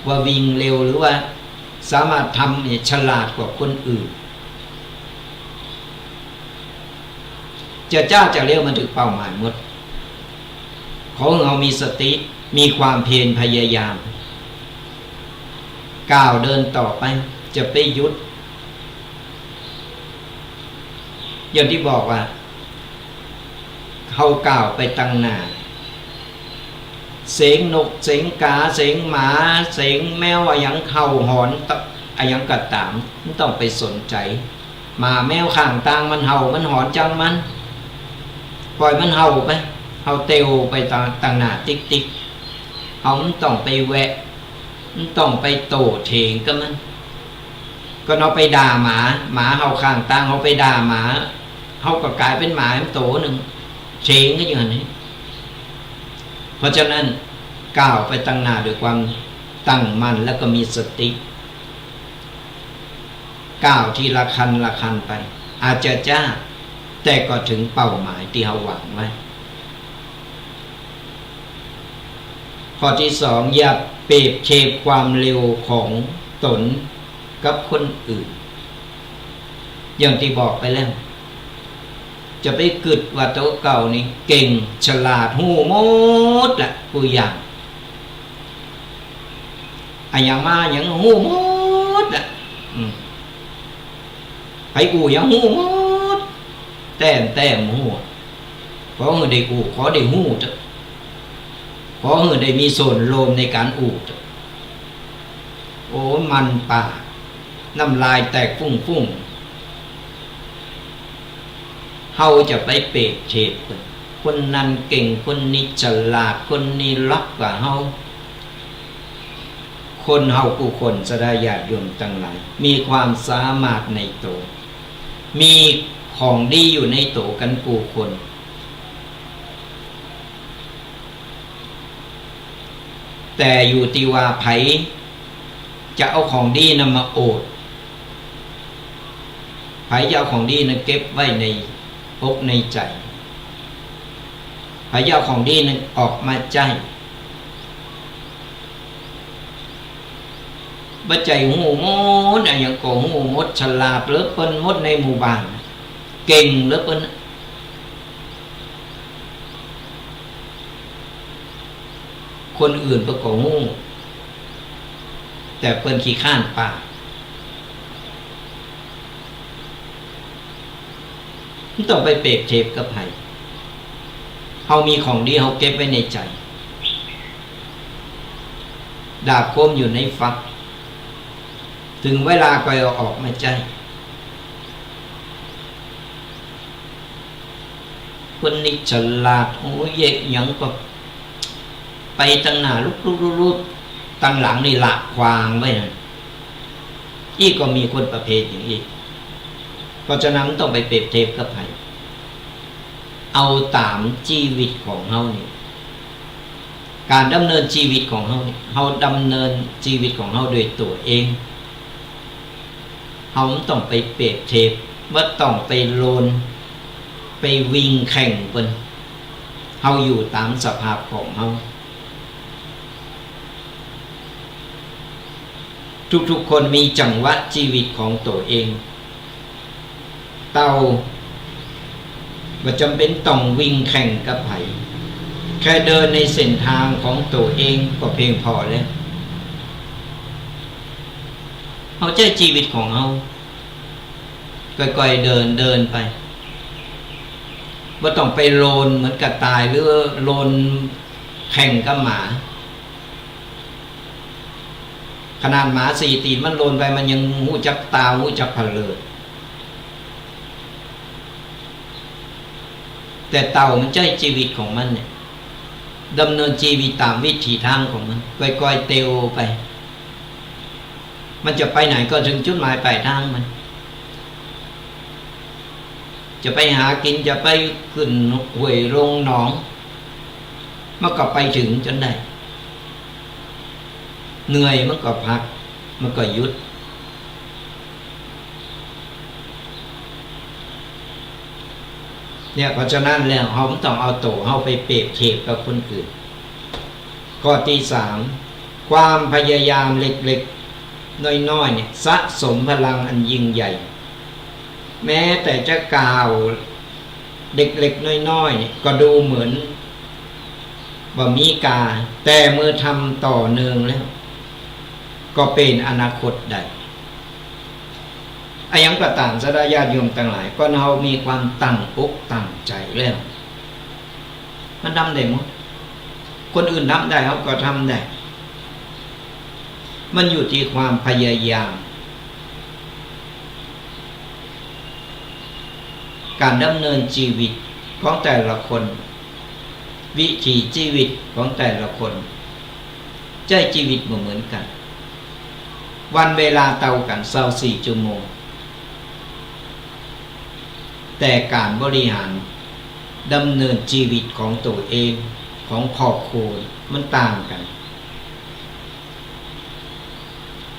ว่าวิ่งเร็วหรือว่าสามารถทำฉลาดกว่าคนอื่นจะจ้าจะเร็วมันถึงเป้าหมายหมดของเรามีสติมีความเพียรพยายามก้าวเดินต่อไปจะไปหยุดอย่างที่บอกว่าเขาก้าวไปตั้งหน้าเสียงนกเสียงกาเสียงหมาเสียงแมวอะไรยังเห่าหอนอะไรยังกัดตามไม่ต้องไปสนใจมาแมวข้างตางมันเห่ามันหอนจังมันปล่อยมันเห่าไปเห่าเตียวไปต่างหน้าติ๊กเขาไม่ต้องไปแวะไม่ต้องไปโตเถียงกับมันก็เอาไปด่าหมาเห่าข้างตางเขาไปด่าหมาเขาก็กลายเป็นหมาโตหนึ่งเถียงก็อย่างนี้เพราะฉะนั้นก้าวไปตั้งหน้าด้วยความตั้งมั่นแล้วก็มีสติก้าวทีละขั้นไปอาจจะจ้าแต่ก็ถึงเป้าหมายที่เราหวังไว้ข้อที่สองอย่าเปรียบเทียบความเร็วของตนกับคนอื่นอย่างที่บอกไปแล้วจะไปกึดว่าโตเก่านี่เก่งฉลาดหูหมดแหละผู้อย่างอย่างมาอย่างหูหมดอ่ะไปกูอย่างหูหมดแต้มหูขอเงินได้กูขอได้หูจ้ะขอเงินได้มีส่วนโลมในการอูจ้ะโอ้มันปากน้ำลายแตกฟุ้งเฮาจะไปเปรียบเทียบคนนั้นเก่งคนนี้ฉลาดคนนี้ลักกว่าเฮาคนเฮาผู้คนสดาญาติโยมทั้งหลายมีความสามารถในตัวมีค ของดีอยู่ในโตกันกูคนแต่อยู่ที่ว่าไผจะเอาของดีนำมาโอดไผจะเอาของดีนั้นเก็บไว้ในอกในใจไผจะเอาของดีนั้นออกมาใจบ่ใจหูมดอย่างก็หูมดฉลาดหรือเปิ้นมดในหมู่บ้านเก่งหรือเปิ้นคนอื่นเพิ่นก็ฮู้แต่เปิ้นขี้ข้านปากมันต้องไปเปรียบเทียบกับไผเฮามีของดีเฮาเก็บไว้ในใจดาบคมอยู่ในฝักถึงเวลาก็เอาออกมาใจคนนี้ฉลาดโอ้ยเยกหยังก็ไปตั้งหน้าลุกตั้งหลังนี่ละควางไว้นะอีกก็มีคนประเภทอย่างอีกเพราะฉะนั้นต้องไปเปรียบเทียบกับไผเอาตามชีวิตของเฮานี่การดำเนินชีวิตของเฮานี่เฮาดำเนินชีวิตของเฮาด้วยตัวเองเฮาต้องไปเปรียบเทียบว่าต้องไปโลนไปวิ่งแข่งเพิ่นเฮาอยู่ตามสภาพของเฮาทุกๆคนมีจังหวะชีวิตของตัวเองเต่าบ่จำเป็นต้องวิ่งแข่งกับไผแค่เดินในเส้นทางของตัวเองก็เพียงพอแล้วเฮาใช้ชีวิตของเฮาค่อยๆเดินไปบ่ต้องไปโลนเหมือนกระต่ายหรือโลนแข่งกับหมาขนาดหมา4 ตีนมันโลนไปมันยังหูจักตาหูจักผะเลิดแต่เต่ามันใช้ชีวิตของมันเนี่ยดำเนินชีวิตตามวิถีทางของมันค่อยๆเตวไปมันจะไปไหนก็ถึงจุดหมายปลายทางมันจะไปหากินจะไปขึ้นห้วยลงหนองมันก็ไปถึงจนได้เหนื่อยมันก็พักมันก็หยุดเนี่ยเพราะฉะนั้นแล้วเราต้องเอาตัวเราไปเปรียบเทียบกับคนอื่นข้อที่ 3ความพยายามเล็กๆน้อยๆเนี่ยสะสมพลังอันยิ่งใหญ่แม้แต่จะกล่าวเด็กๆน้อยๆเนี่ยก็ดูเหมือนบ่มีกาแต่เมื่อทำต่อเนื่องแล้วก็เป็นอนาคตได้อายังก็ตามสดาญาติโยมทั้งหลายก็เรามีความตั้งอกตั้งใจแล้วมันทำได้หมดคนอื่นทำได้เขาก็ทำได้มันอยู่ที่ความพยายามการดำเนินชีวิตของแต่ละคนวิถีชีวิตของแต่ละคนใจชีวิตบ่เหมือนกันวันเวลาเท่ากัน24 ชั่วโมงแต่การบริหารดำเนินชีวิตของตัวเองของครอบครัวมันต่างกัน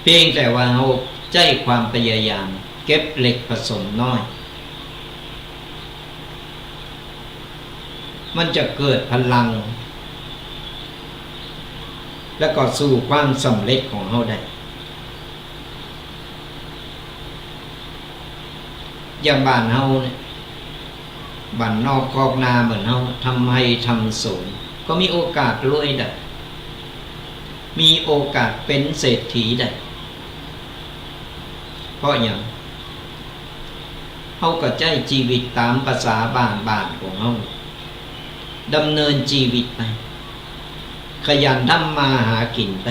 เพียงแต่ว่าเราใจความพยายามเก็บเล็กผสมน้อยมันจะเกิดพลังและก็สู่ความสำเร็จของเราได้อย่างบ้านเฮาเนี่ยบ้านนอกคอกนาเหมือนเฮาทำให้ทำสวนก็มีโอกาสรวยได้มีโอกาสเป็นเศรษฐีได้เพราะอย่างเฮาก็ใช้ชีวิตตามภาษาบ้านของเฮาดำเนินชีวิตไปขยันทำมาหากินไป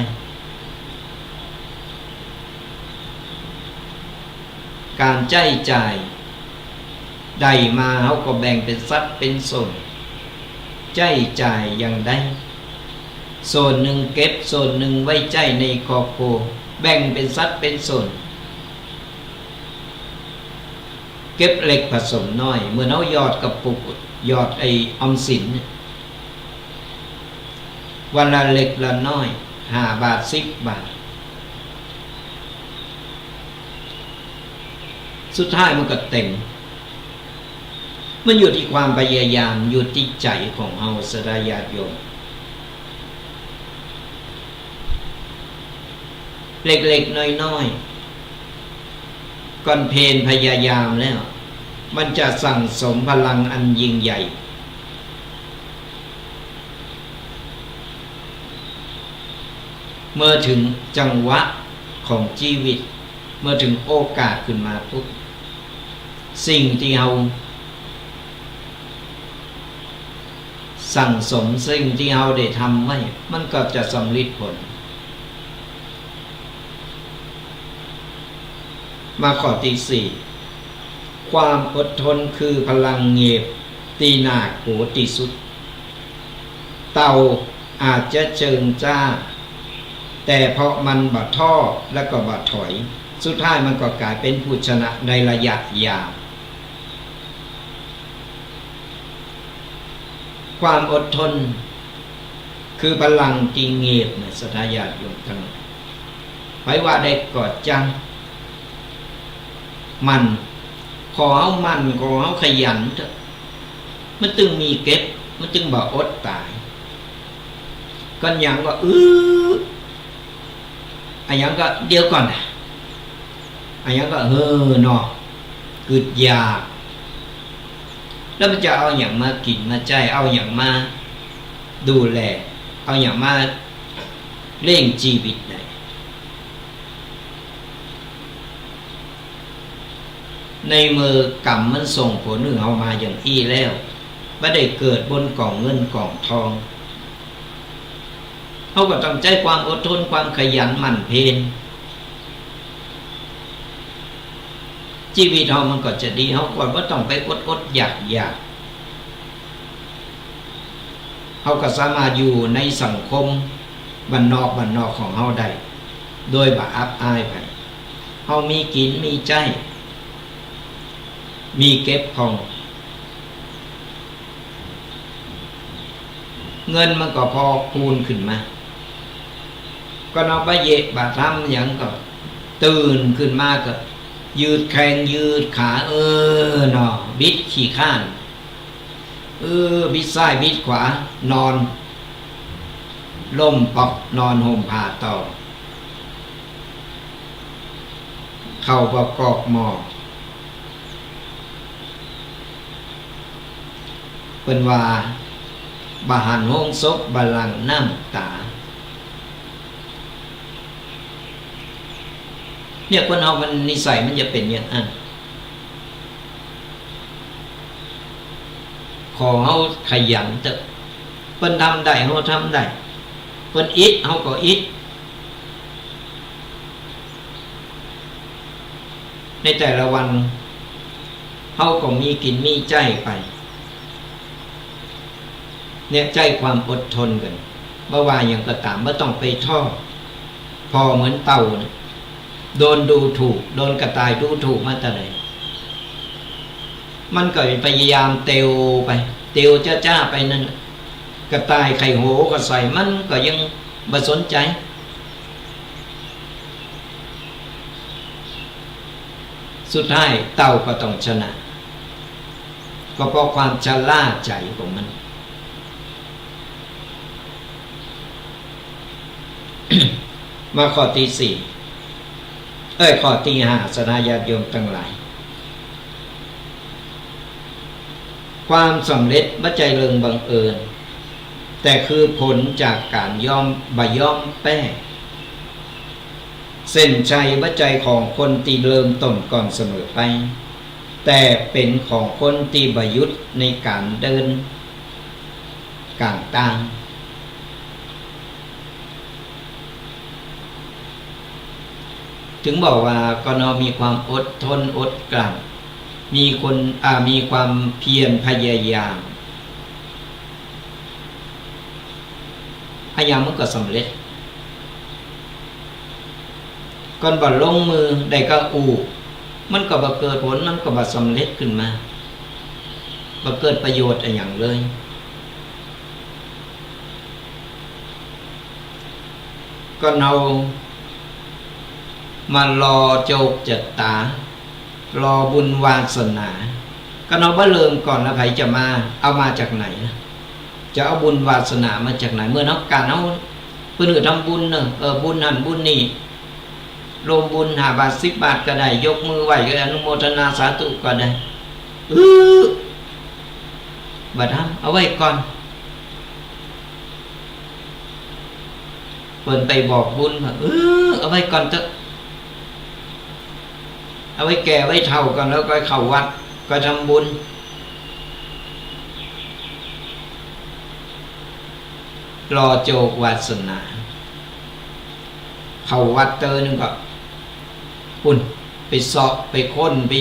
การใช้จ่ายได้มาเขาก็แบ่งเป็นสัดเป็นส่วนใช้จ่ายอย่างใดส่วนหนึ่งเก็บส่วนหนึ่งไว้ใช้ในครอบครัวแบ่งเป็นสัดเป็นส่วน เก็บเล็กผสมน้อยเมื่อเอายอดกระปุกยอดไอ้ออมสินวันละเล็กละน้อย5 บาท10 บาทสุดท้ายมันก็เต็มมันอยู่ที่ความพยายามอยู่ที่ใจของเฮาสดาญาติโยมเล็กๆน้อยๆก่อนเพลพยายามแล้วมันจะสั่งสมพลังอันยิ่งใหญ่เมื่อถึงจังหวะของชีวิตเมื่อถึงโอกาสขึ้นมาปุ๊บสิ่งที่เราสั่งสมสิ่งที่เราได้ทำไว้มันก็จะสำเร็จผลมาข้อที่4ความอดทนคือพลังเงียบตีหนาโหที่สุดเต่าอาจจะเจิงจ้าแต่เพราะมันบาดท่อและก็บาดถอยสุดท้ายมันก็กลายเป็นผู้ชนะในระยะยาวความอดทนคือพลังที่เงียบในสถาญาติโยมทั้งไว้ว่าได้กอดจังมันขอเอามันขอเอาขยันเถอะมันตึงมีเก็บมันตึงบ่อดตายก็ยังว่าอันยังก็เดี๋ยวก่อนอันยังก็เนาะกึดยากแล้วมันจะเอาอย่างมากินมาใจเอาอย่างมาดูแลเอาอย่างมาเร่งชีวิตได้ในมือกรรมมันส่งผลหนึ่งเอามาอย่างอี้แล้วไม่ได้เกิดบนกล่องเงินกล่องทองเขาก็ต้องใจความอดทนความขยันหมั่นเพียรชีวิตเรามันก็จะดีเขาก็ว่าต้องไปอดอยากเขาก็สามารถอยู่ในสังคมบ้านนอกของเขาได้โดยบ่อับอายไปเขามีกินมีใจมีเก็บของเงินมันก็พอคูณขึ้นมาก็เอาไปเยะบาทำอย่างก็ตื่นขึ้นมาก็ยืดแข้งยืดขาเนาะบิดขี้ข้านบิดซ้ายบิดขวานอนล่มปอกนอนห่มผ้าต่อเข้าประกอบหมอกเป็นว่าบาหันห้องศพบาลังน้ำตาเนี่ยคนเอามันนิสัยมันจะเป็นอย่างนั้นขอเขาขยันเถอะเพิ่นทำได้เขาทำได้เพิ่นอิดเขาก็อิดในแต่ละวันเขาก็มีกินมีใจไปเนี่ยใจความอดทนกันเมื่อว่าอย่างก็ตามไม่ต้องไปท่อพอเหมือนเต่านะโดนดูถูกโดนกระต่ายดูถูกมาแต่ไหนมันก็พยายามเตียวไปเตียวจ้าไปนั่นกระต่ายไข่โหก็ใส่มันก็ยังไม่สนใจสุดท้ายเต่าก็ต้องชนะก็เพราะความชราใจของมัน มาข้อที่4ข้อที่5สนาญาติโยมทั้งหลายความสำเร็จไม่ใจเริงบังเอิญแต่คือผลจากการยอมแป้เส้นชัยวัจใจของคนที่เริ่มต้นก่อนเสมอไปแต่เป็นของคนที่ประยุทธ์ในการเดินกลางตางถึงบอกว่าก็นอมีความอดทนอดกลั้นมีความเพียรพยายามมันก็สำเร็จก่อนบ่ลงมือได้ก็ มันก็บ่เกิดผลมันก็บ่สำเร็จขึ้นมาบ่เกิดประโยชน์อะไรอย่างเลยก็เรามารอโจกจัตตารอบุญวาสนาก็เราบ่เริ่มก่อนแล้วไผจะมาเอามาจากไหนจะเอาบุญวาสนามาจากไหนเมื่อนักการเอาเพิ่นทำบุญเนอะบุญนั่นบุญนี่ลงบุญ5 บาท10 บาทก็ได้ยกมือไหว้ก็อนุโมทนาสาธุก็ได้บัดทำเอาไว้ก่อนเพิ่นไปบอกบุญว่าเอาไว้ก่อนเถอะเอาไว้แก่ไว้เฒ่าก่อนแล้วก็เข้าวัดก็ทำบุญรอโจกวาสนาเข้าวัดเตอนึงก็ปุ่นไปสอบไปค้นไป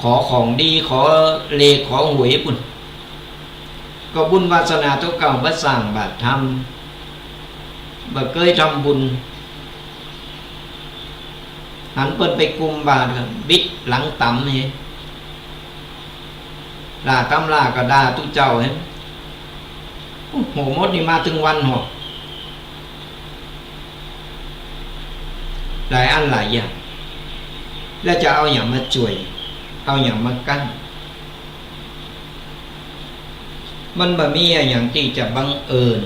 ขอของดีขอเลขขอหวยปุ่นก็บุญวาสนาตัวเก่าบ่สร้างบาตรทำบ่เคยทำบุญหันเปิ้นไปกุมบาตรบิดหลังต่ำนี่ด่าตำลาก็ด่าทุกเจ้าเห็นโอ้โหมดนี่มาถึงวันหอกหลายอันหลายอย่างแล้วจะเอาอย่างมาช่วยเอาอย่างมากั้นมันบ่มีอย่างที่จะบังเอิญ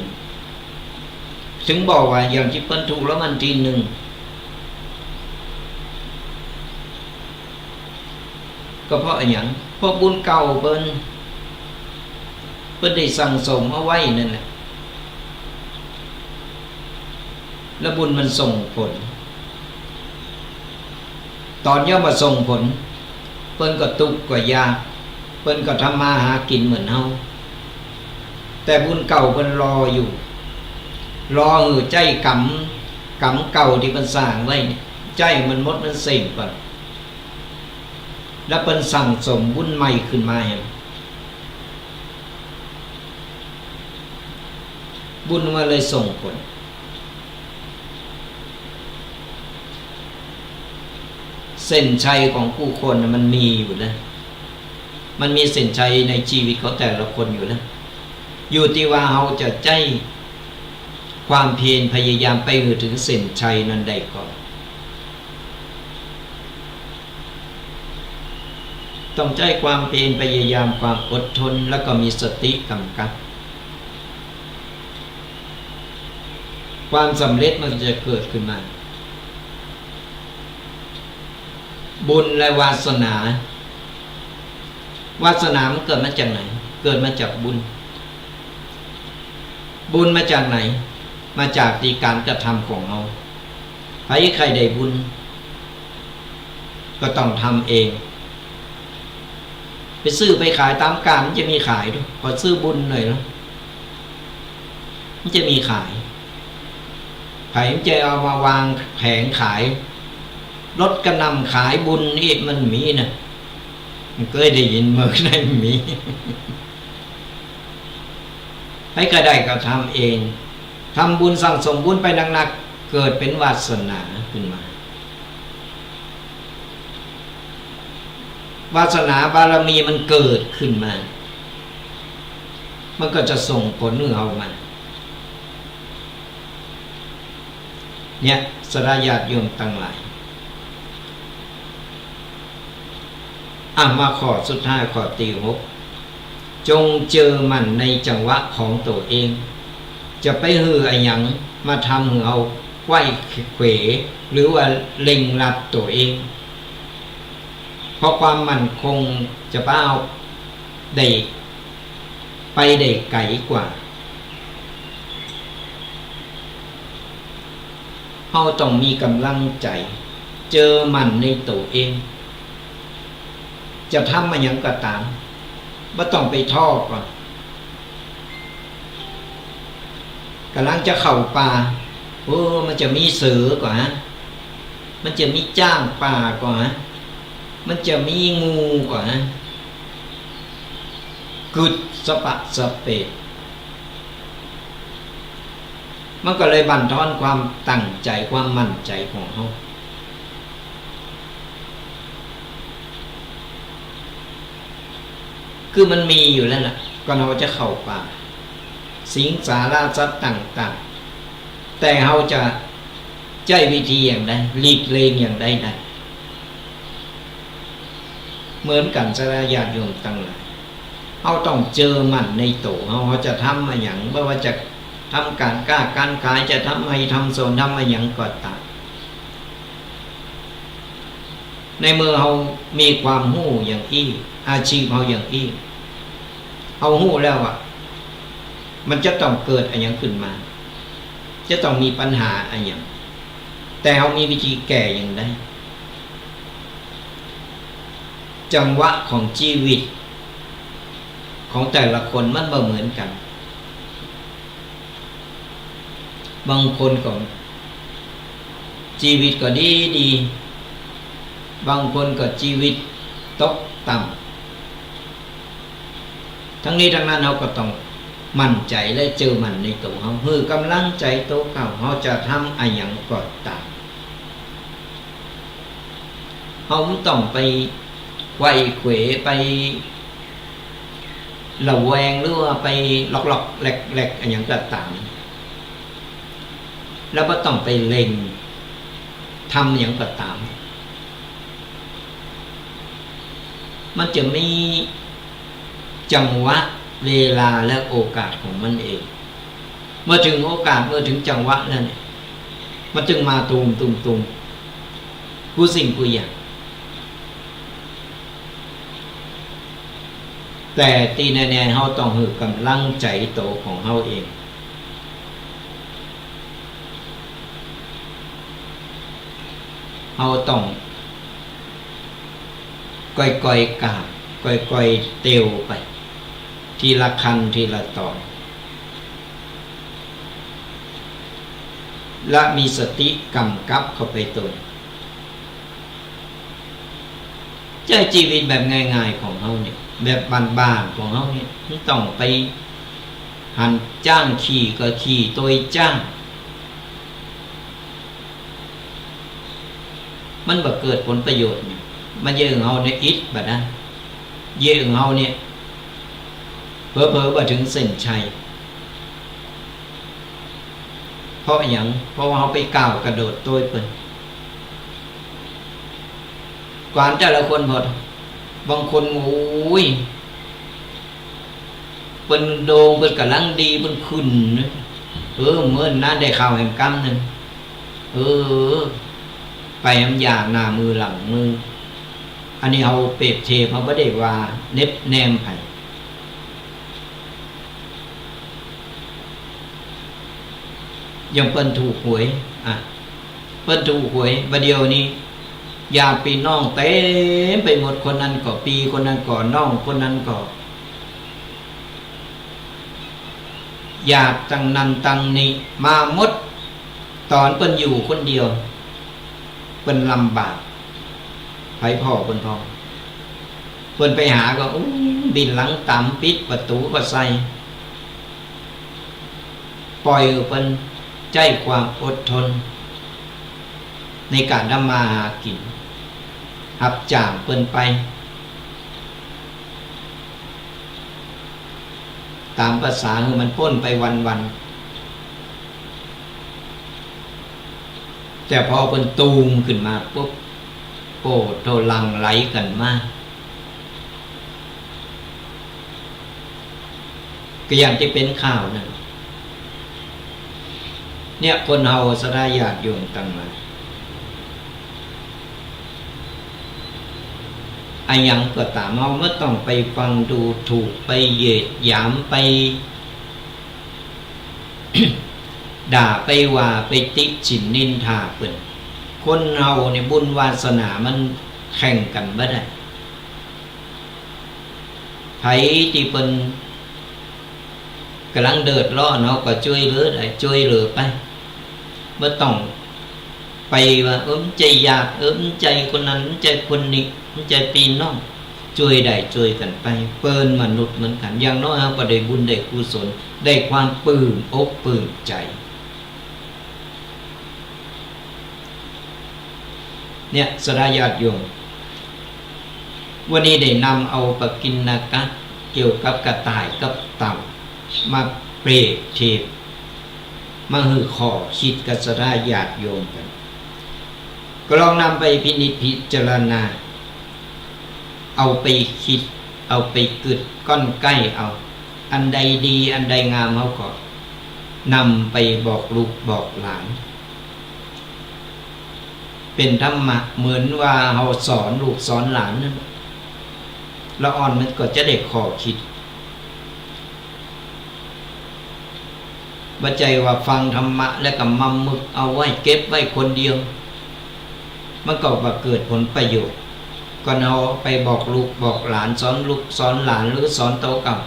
ถึงบอกว่าอย่างที่เปิ้นถูกแล้วมันทีหนึ่งก็เพราะอย่างเพราะบุญเก่าเปิ้นได้สั่งสมเอาไว้นั่นแหละแล้วบุญมันส่งผลตอนย่อมาส่งผลเปิ้นก็ทุกข์ก็ยากเปิ้นก็ทำมาหากินเหมือนเฮาแต่บุญเก่าเปิ้นรออยู่รอใจกรรมเก่าที่เปิ้นสร้างไว้ใจมันหมดมันเส็งก่อนแล้วเปิ้นสั่งสมบุญใหม่ขึ้นมาเห็นบุญมาเลยส่งผลเส้นชัยของผู้คนมันมีอยู่แล้วมันมีเส้นชัยในชีวิตของแต่ละคนอยู่แล้วอยู่ที่ว่าเราจะใจความเพียรพยายามไปถึงเส้นชัยนั้นได้ก่อนต้องใจความเพียรพยายามความอดทนแล้วก็มีสติกำกับความสำเร็จมันจะเกิดขึ้นมาบุญและวาสนาวาสนามันเกิดมาจากไหนเกิดมาจากบุญบุญมาจากไหนมาจากที่การกระทำของเราใครได้บุญก็ต้องทำเองไปซื้อไปขายตามการมันจะมีขายด้วยพอซื้อบุญหน่อยแล้วมันจะมีขายใครจะเอามาวางแผงขายรถกระนำขายบุญนี่มันมีนะมันเคยได้ยินเมื่อได้มีให้ก็ได้ก็ทำเองทำบุญสั่งสมบุญไปหนักๆเกิดเป็นวาสนาขึ้นมาวาสนาบารมีมันเกิดขึ้นมามันก็จะส่งผลเอามาเนี่ยสระญาติโยมตั้งหลายมาข้อสุดท้ายข้อที่ 6จงเจอมันในจังหวะของตัวเองจะไปหืออะไรอย่างมาทำหือเอาไหวเขวหรือว่าเล็งรับตัวเองเพราะความมั่นคงจะเป้าได้ไปได้ไกลกว่าเราต้องมีกำลังใจเจอมันในตัวเองจะทำมาอย่างก็ตามไม่ต้องไปท้อก่อนกำลังจะเข้าป่ามันจะมีเสือกว่ามันจะมีจ้างป่ากว่ามันจะมีงูกว่ากึดสะปะสะเปดมันก็เลยบั่นทอนความตั้งใจความมั่นใจของเขา คือมันมีอยู่แล้วล่ะก่อนเราจะเข้าป่าสิงสาราสัตว์ต่างๆแต่เราจะใช้วิธีอย่างใดหลีกเลี่ยงอย่างใดได้เหมือนกันสระญาติโยมตั้งหลายเราต้องเจอมันในโตเราจะทำมาอย่างไม่ว่าจะทำการค้าการขายจะทำให้ทำโซนทำมาอย่างก็ตามในเมื่อเรามีความหู้อย่างอี้อาชีพเราอย่างอี้เอาหู้แล้วอ่ะมันจะต้องเกิดอะไรอย่างขึ้นมาจะต้องมีปัญหาอะไรอย่างแต่เรามีวิธีแก้อย่างไรจังหวะของชีวิตของแต่ละคนมันไม่เหมือนกันบางคนก็ชีวิตก็ดีบางคนก็ชีวิตตกต่ำทั้งนี้ทั้งนั้นเราก็ต้องมั่นใจและเจอมันในตัวเราคือกำลังใจโตเก่าเราจะทำอะไรอย่างก็ตามเราไม่ต้องไปไขว้เขวไประแวงหรือว่าไปหลอกๆแหลกๆอะไรอย่างก็ตามแล้วก็ต้องไปเล็งทำอย่างก็ตามมันจะมีจังหวะเวลาและโอกาสของมันเองเมื่อถึงโอกาสเมื่อถึงจังหวะนั้นเนี่ยมันจึงมาตูมกูสิ่งกูอย่างแต่ตีแน่ๆเราต้องหือกำลังใจโตของเราเองเราต้องก่อยๆกาบก่อยๆเตียวไปทีละคันทีละตอนและมีสติกำกับเข้าไปตัวใจชีวิตแบบง่ายๆของเราเนี่ยแบบบ้านๆของเราเนี่ยต้องไปหันจ้างขี่ก็ขี่ตัวจ้างมันบ่เกิดผลประโยชน์เนี่ยมันเยอะของเราเนี่ยอิดแบบนั้นเยอะของเราเนี่ยเผลอๆมาถึงเส้นชัยเพราะอย่างเพราะว่าเขาไปก้าวกระโดดตัวเปิ่นกวานแต่ละคนพอบางคนโอ้ยเป็นโดงเป็นกำลังดีเป็นขึ้นเมื่อนั้นได้ข่าวแห่งกรรมหนึ่งไปน้ำยาหน้ามือหลังมืออันนี้เขาเปรียบเทียบเขาไม่ได้ว่าเน็บแนมไผ่ยังเปิ้นถูกหวยเปิ้นถูกหวยประเดี๋ยวนี้ญาติพี่น้องเต็มไปหมดคนนั้นก็ปีคนนั้นก็น้องคนนั้นก็ญาติตั้งนั้นตั้งนี้มาหมดตอนเปิ้นอยู่คนเดียวเปิ้นลำบากไผพ่อเปิ้นพ่อเปิ้นไปหาก็บินหลังตามปิดประตูก็ใส่ปล่อยเปิ้นใจความอดทนในการทำมาหากินรับจ้างเปิ้นไปตามภาษาคือมันพ้นไปวันๆแต่พอเปิ้นตูมขึ้นมาปุ๊บโอ้โทลังไหลกันมากก็อย่างที่เป็นข่าวนั่นเนี่ยคนเฮาสระญาติโยมตั้งมาอันยังก็ตามเฮาเมื่อต้องไปฟังดูถูกไปเหยียดหยามไป ด่าไปว่าไปติฉินนินทาเปิ้นคนเฮาเนี่ยบุญวาสนามันแข่งกันบ่ได้ไผที่เปิ้นกำลังเดือดร้อนเฮาก็ช่วยเหลือได้ช่วยเหลือไปบ่ต้องไปว่าใจอยากใจคนนั้นใจคนนี้ใจพี่น้องช่วยได้ช่วยกันไปเปิ้นมนุษย์เหมือนกันอย่างน้อยเฮาก็ได้บุญได้กุศลได้ความปลื้มอกปลื้มใจเนี่ยสระญาติโยมวันนี้ได้นำเอาปกิณกะ เกี่ยวกับกระต่ายกับเต่ามาเปรียบเทียบมาหือขอคิดกับสดาญาติโยมกันก็ลองนำไปพินิจพิจารณาเอาไปคิดเอาไปกึดก้อนใกล้เอาอันใดดีอันใดงามเขาก็นำไปบอกลูกบอกหลานเป็นธรรมะเหมือนว่าเขาสอนลูกสอนหลานนั่นละอ่อนมันก็จะได้ขอคิดบัจใจว่าฟังธรรมะแล้วก็มั่มมึกเอาไว้เก็บไว้คนเดียวมันก็บ่เกิดผลประโยชน์ก็เอาไปบอกลูกบอกหลานสอนลูกสอนหลานหรือสอนโตกับ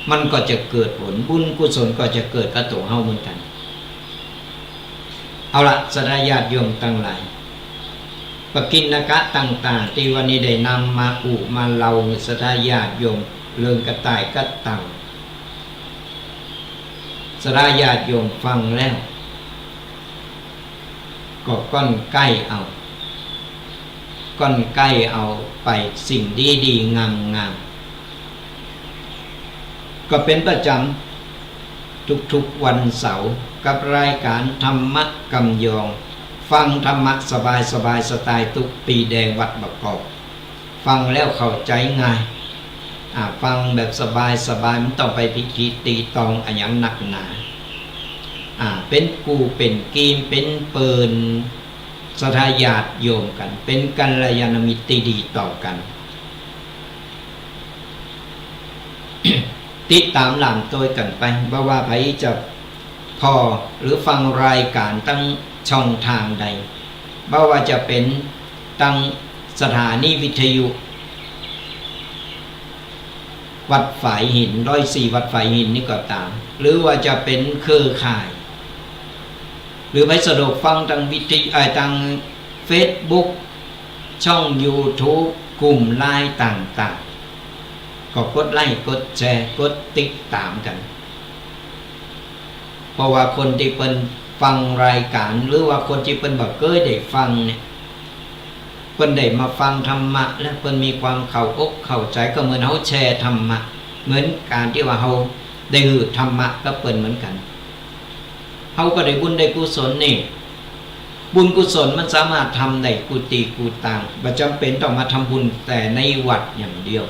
มันก็จะเกิดผลบุญกุศลก็จะเกิดกับตัวเฮาเหมือนกันเอาละสดาญาติโยมทั้งหลายปกิณกะต่างๆที่วันนี้ได้นำมาอุมาเล่าสดาญาติโยมเรื่องกระต่ายกระเต่าสดาญาติโยมฟังแล้วก็ก้อนใกล้เอาก้อนใกล้เอาไปสิ่งดีๆงามๆก็เป็นประจำทุกๆวันเสาร์กับรายการธรรมะกำยองฟังธรรมะสบายสไตล์ตุกปีแดงวัดบะกอกฟังแล้วเข้าใจง่ายฟังแบบสบายมันต้องไปพิธีตีตองอันยังหนักหนาเป็นกูเป็นกีมเป็นเปินสทาญาติโยมกันเป็นกัลยาณมิตรดีต่อกัน ติดตามหลามตัวกันไปบ่ว่าไผจะพอหรือฟังรายการตั้งช่องทางใดบ่ว่าจะเป็นตั้งสถานีวิทยุวัดฝายหิน104วัดฝายหินนี่ก็ตามหรือว่าจะเป็นเครือข่ายหรือไปสะดวกฟังทางวิทยุทาง Facebook ช่อง YouTube กลุ่มไลน์ต่างๆก็กดไลค์กดแชร์กดติดตามกันเพราะว่าคนที่เป็นฟังรายการหรือว่าคนที่เป็นบ่เคยได้ฟังเนี่ยเพิ่นได้มาฟังธรรมะและเพิ่นมีความเข้าอกเข้าใจก็เหมือนเฮาแชร์ธรรมะเหมือนการที่ว่าเฮาได้หือธรรมะก็เปิ้นเหมือนกันเฮาก็ได้บุญได้กุศลนี่บุญกุศลมันสามารถทำได้กุฏิกูตังบ่จำเป็นต้องมาทำบุญแต่ในวัดอย่างเดียว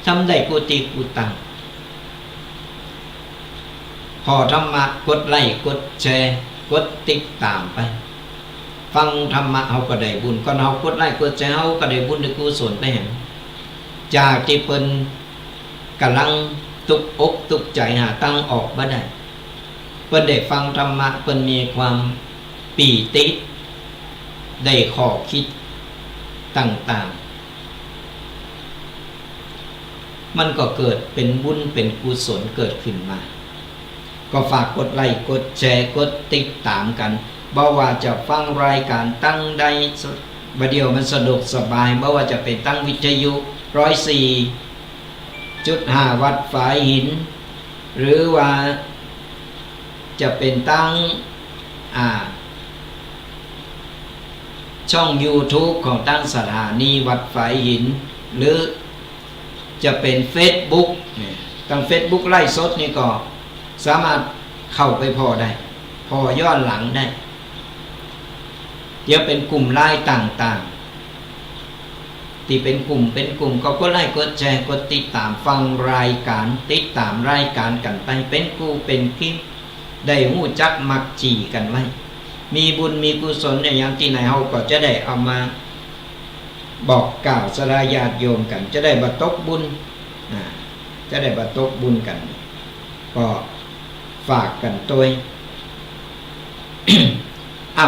ทำได้กุฏิกูตังพอธรรมะกดไลค์กดแชร์กดติดตามไปฟังธรรมะเฮาก็ได้บุญก่อนเฮากดไลค์กดแชร์เฮาก็ได้บุญได้กุศลไปแห่งจากที่เพิ่นกำลังตุกอกตุกใจหาตั้งออกบ่ได้เพิ่นได้ฟังธรรมะเพิ่นมีความปีติได้ข้อคิดต่างๆมันก็เกิดเป็นบุญเป็นกุศลเกิดขึ้นมาก็ฝากกดไลค์กดแชร์กดติดตามกันบ่ว่าจะฟังรายการตั้งใดบัดเดียวมันสะดวกสบายบ่ว่าจะเป็นตั้งวิทยุ104.5 วัดฝายหินหรือว่าจะเป็นตั้งช่อง YouTube ของตั้งสถานีวัดฝายหินหรือจะเป็น Facebook ตั้ง Facebook ไลฟ์สดนี่ก็สามารถเข้าไปพอได้พอย้อนหลังได้เดี๋ยวเป็นกลุ่มไลน์ต่างๆที่เป็นกลุ่มก็กดไลค์กดแชร์กดติดตามฟังรายการติดตามรายการกันไปเป็นกูเป็นกิ๊กได้ฮู้จักมักจีกันไว้มีบุญมีกุศลอย่างที่ไหนเฮาก็จะได้เอามาบอกกล่าวสลาญาติโยมกันจะได้บ่ตกบุญจะได้บ่ตกบุญกันก็ฝากกันตัว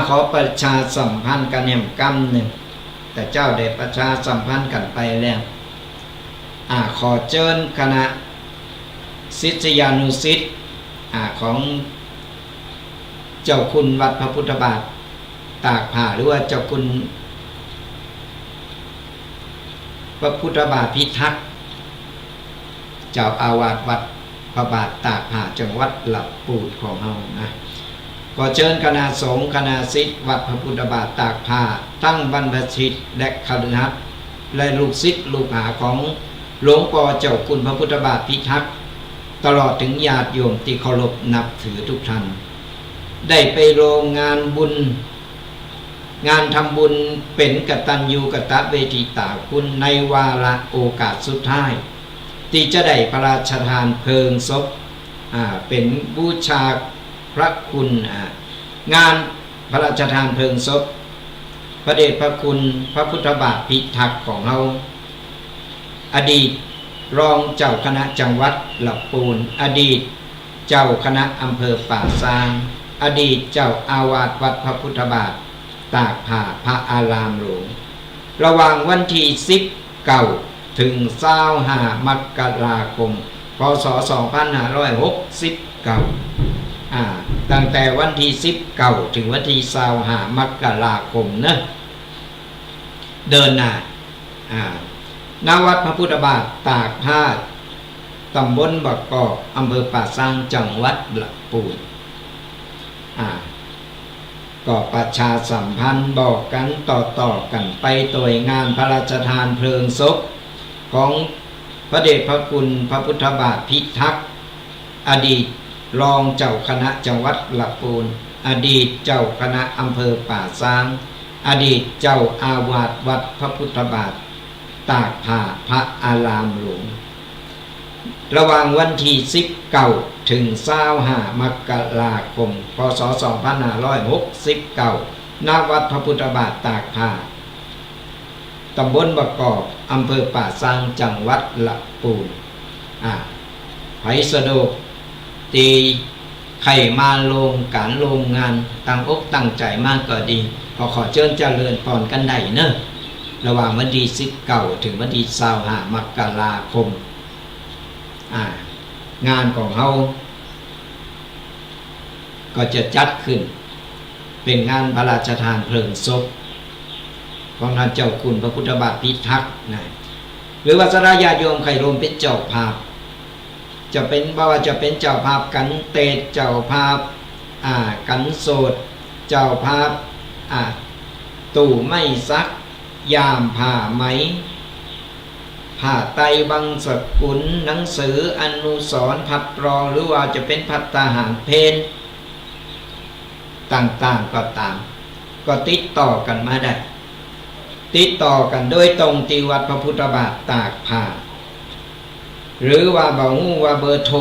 ขอประชาสัมพันธ์กันแห่งกรรมหนึ่งแต่เจ้าได้ประชาสัมพันธ์กันไปแล้วขอเชิญคณะศิษยานุศิษย์ของเจ้าคุณวัดพระพุทธบาทตากผ้าหรือว่าเจ้าคุณพระพุทธบาทพิทักษ์เจ้าอาวาสวัดพระบาทตากผ้าจังหวัดลำพูนของเรานะขอเชิญคณะสงฆ์คณะศิษย์วัดพระพุทธบาทตากผ้าตั้งบรรพชิตและคฤหัสถ์และลูกศิษย์ลูกหาของ หลวงปอเจ้าคุณพระพุทธบาทพิทักษ์ตลอดถึงญาติโยมที่เคารพนับถือทุกท่านได้ไปโรงงานบุญงานทำบุญเป็นกตัญญูกตเวทิตาคุณในวาระโอกาสสุดท้ายที่จะได้พระราชทานเพลิงศพเป็นบูชาพระคุณงานพระราชทานเพลิงศพพระเดชพระคุณพระพุทธบาทพิทักษ์ของเราอดีตรองเจ้าคณะจังหวัดลำพูนอดีตเจ้าคณะอำเภอป่าซางอดีตเจ้าอาวาสวัดพระพุทธบาทตากผ้าพระอารามหลวงระหว่างวันที่19ถึง25มกราคมพศ2569ตั้งแต่วันที่19ถึงวันที่25มกราคมนะเดินหน้าณวัดพระพุทธบาทตากผ้าตำบลบักกอกอำเภอป่าซางจังหวัดลำพูนก็ประชาสัมพันธ์บอกกันต่อกันไปโดยงานพระราชทานเพลิงศพของพระเดชพระคุณพระพุทธบาทพิทักษ์อดีตรองเจ้าคณะจังหวัดลำพูนอดีตเจ้าคณะอำเภอป่าซางอดีตเจ้าอาวาสวัดพระพุทธบาทตากผ้าพระอารามหลวงระหว่างวันที่19ถึง25มกราคมพศ2569ณวัดพระพุทธบาทตากผ้าตำบลบักกอกอำเภอป่าซางจังหวัดลำพูนไผสะดวกตีใครมาลงการลงงานตั้งอกตั้งใจมากก็ดีก็ขอเชิญเจริญพรกันได้เนอะระหว่างวันที่19ถึงวันที่25มกราคมงานของเขาก็จะจัดขึ้นเป็นงานพระราชทานเพลิงศพของท่านเจ้าคุณพระพุทธบาทพิทักษ์หรือว่าสราญาติโยมใครรวมเป็นเจ้าภาพจะเป็นว่าจะเป็นเจ้าภาพกันเตดเจ้าภาพกันโสดเจ้าภาพตู่ไม่ซักยามผ้าไหมผ้าไตรบังสกุลหนังสืออนุสรณ์พัดรองหรือว่าจะเป็นภัตตาหารเพลต่างๆก็ตามก็ติดต่อกันมาได้ติดต่อกันโดยตรงที่วัดพระพุทธบาทตากผ้าหรือว่าบอกว่าเบอร์โทร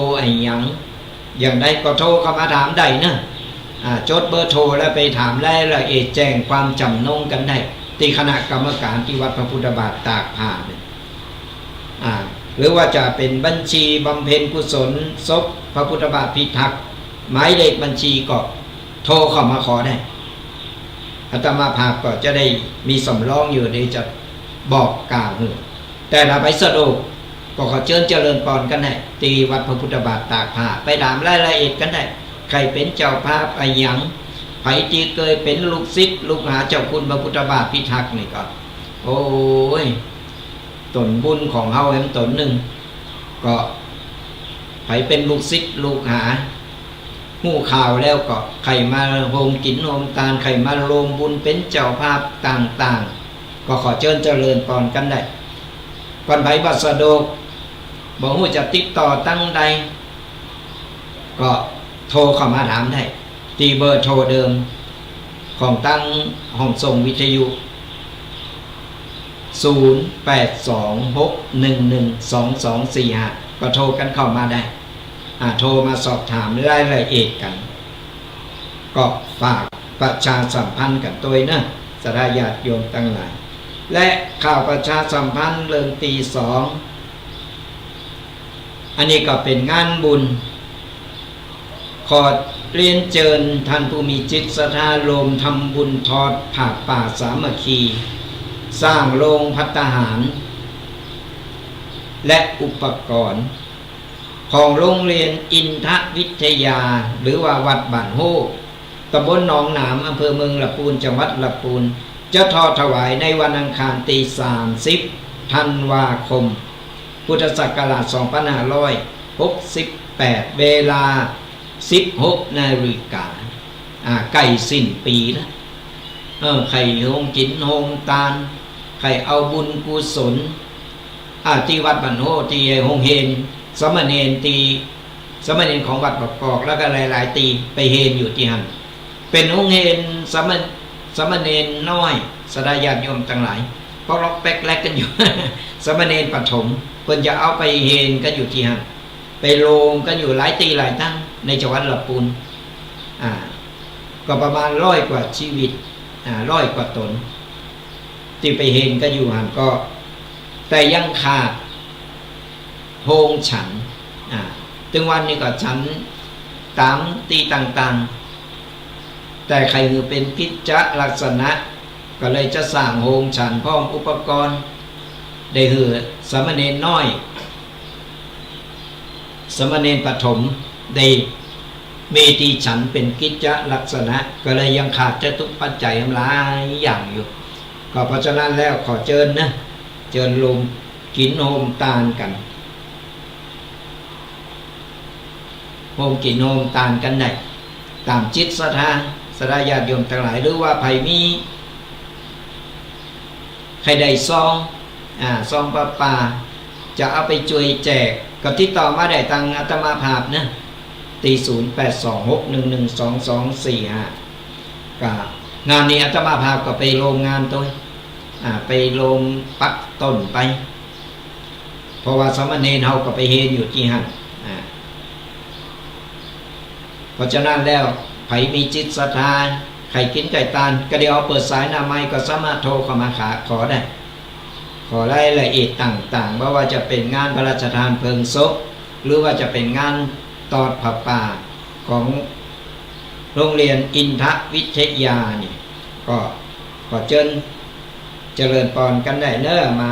อย่างใดก็โทรเข้ามาถามได้นะจดเบอร์โทรแล้วไปถามรายละเอียดแจ้งความจำนงกันได้ที่คณะกรรมการที่วัดพระพุทธบาทตากผ้าหรือว่าจะเป็นบัญชีบำเพ็ญกุศลศพพระพุทธบาทพิทักษ์หมายเลขบัญชีก็โทรเข้ามาขอได้อาตมาภาพก็จะได้มีสำรองอยู่ในจะบอกกล่าวแต่ถ้าไปสะดวกก็ขอเชิญเจริญพรกันได้ตีวัดพระพุทธบาทตากผ้าไปถามรายละเอียดกันได้ใครเป็นเจ้าภาพไผที่เคยเป็นลูกศิษย์ลูกหาเจ้าคุณพระพุทธบาทพิทักษ์นี่ก็โอ้ยตนบุญของเฮาเห็นตนหนึ่งก็ไผเป็นลูกศิษย์ลูกหาหู้ข่าวแล้วก็ใครมาโฮมกินโฮมทานใครมาลงบุญเป็นเจ้าภาพต่างๆก็ขอเชิญเจริญพรกันได้ก่อนไผบัสโดกบอกหูจะติดต่อตั้งใดก็โทรเข้ามาถามได้ที่เบอร์โทรเดิมของตั้งห้องส่งวิทยุ0826112245ก็โทรกันเข้ามาได้โทรมาสอบถามรายละเอียดกันก็ฝากประชาสัมพันธ์กันตัวนะสราญาติโยมทั้งหลายและข่าวประชาสัมพันธ์เริ่มตี 2อันนี้ก็เป็นงานบุญขอเรียนเชิญท่านผู้มีจิตศรัทธาโลมทำบุญทอดผ้าป่าสามัคคีสร้างโรงภัตตาหารและอุปกรณ์ของโรงเรียนอินทวิทยาหรือว่าวัดบ้านโฮตำบลหนองหนามอำเภอเมืองลำพูนจังหวัดลำพูนจะทอดถวายในวันอังคารที่30ธันวาคมพุทธศักราช2568เวลา16 นาฬิกาใกล้สิ้นปีแล้วใครโฮมกินโฮมทานใครเอาบุญกุศล ที่วัดบ้านโฮที่โรงเรียนสมณเณรที่สมณเณรของวัดประกอบแล้วก็หลายๆตีไปเฮนอยู่ที่หันเป็นโรงเรียนสมณเณรน้อยสดาญาติโยมทั้งหลายพวกล็อกแป๊กแลกกันอยู่ สมณเณรปฐมเพิ่นจะเอาไปเฮนกันอยู่ที่หันไปโรงกันอยู่หลายตีหลายตั้งในจังหวัดลำพูนก็ประมาณ100 กว่าชีวิต100 กว่าตนที่ไปเฮนก็อยู่หันก็แต่ยังขาดโฮงฉันถึงวันนี้ก็ฉันตามตีต่างๆแต่ใครคือเป็นกิจลักษณะก็เลยจะสร้างโฮงฉันพร้อมอุปกรณ์ได้หือสามเณรน้อยสามเณรปฐมได้เมตีฉันเป็นกิจลักษณะก็เลยยังขาดจตุปัจจัยหลายอย่างอยู่ก็เพราะฉะนั้นแล้วขอเชิญนะเชิญลงกินโฮมตาลกันโฮมกินโฮมตาลกันได้ตามจิตศรัทธาสดาญาติโยมทั้งหลายหรือว่าไผมีใครได้ซองป่าจะเอาไปช่วยแจกก็ติดต่อมาได้ทางอาตมาภาพนะตี0826112245ก็งานนี้อาตมาภาพก็ไปโรงงานตัวไปโรงปักต้นไปเพราะว่าสมณเณรเฮาก็ไปเฮนอยู่ที่หันเพราะฉะนั้นแล้วไผมีจิตศรัทธาใครกินไก่ตาลก็เดี๋ยวเปิดสายหน้าไม้ก็สามารถโทรเข้ามาขอได้ขอรายละเอียดต่างๆว่าจะเป็นงานพระราชทานเพลิงศพหรือว่าจะเป็นงานตอดผ้าป่าของโรงเรียนอินทวิทยาเนี่ยก็ขอเจริญพรกันได้เน้อมา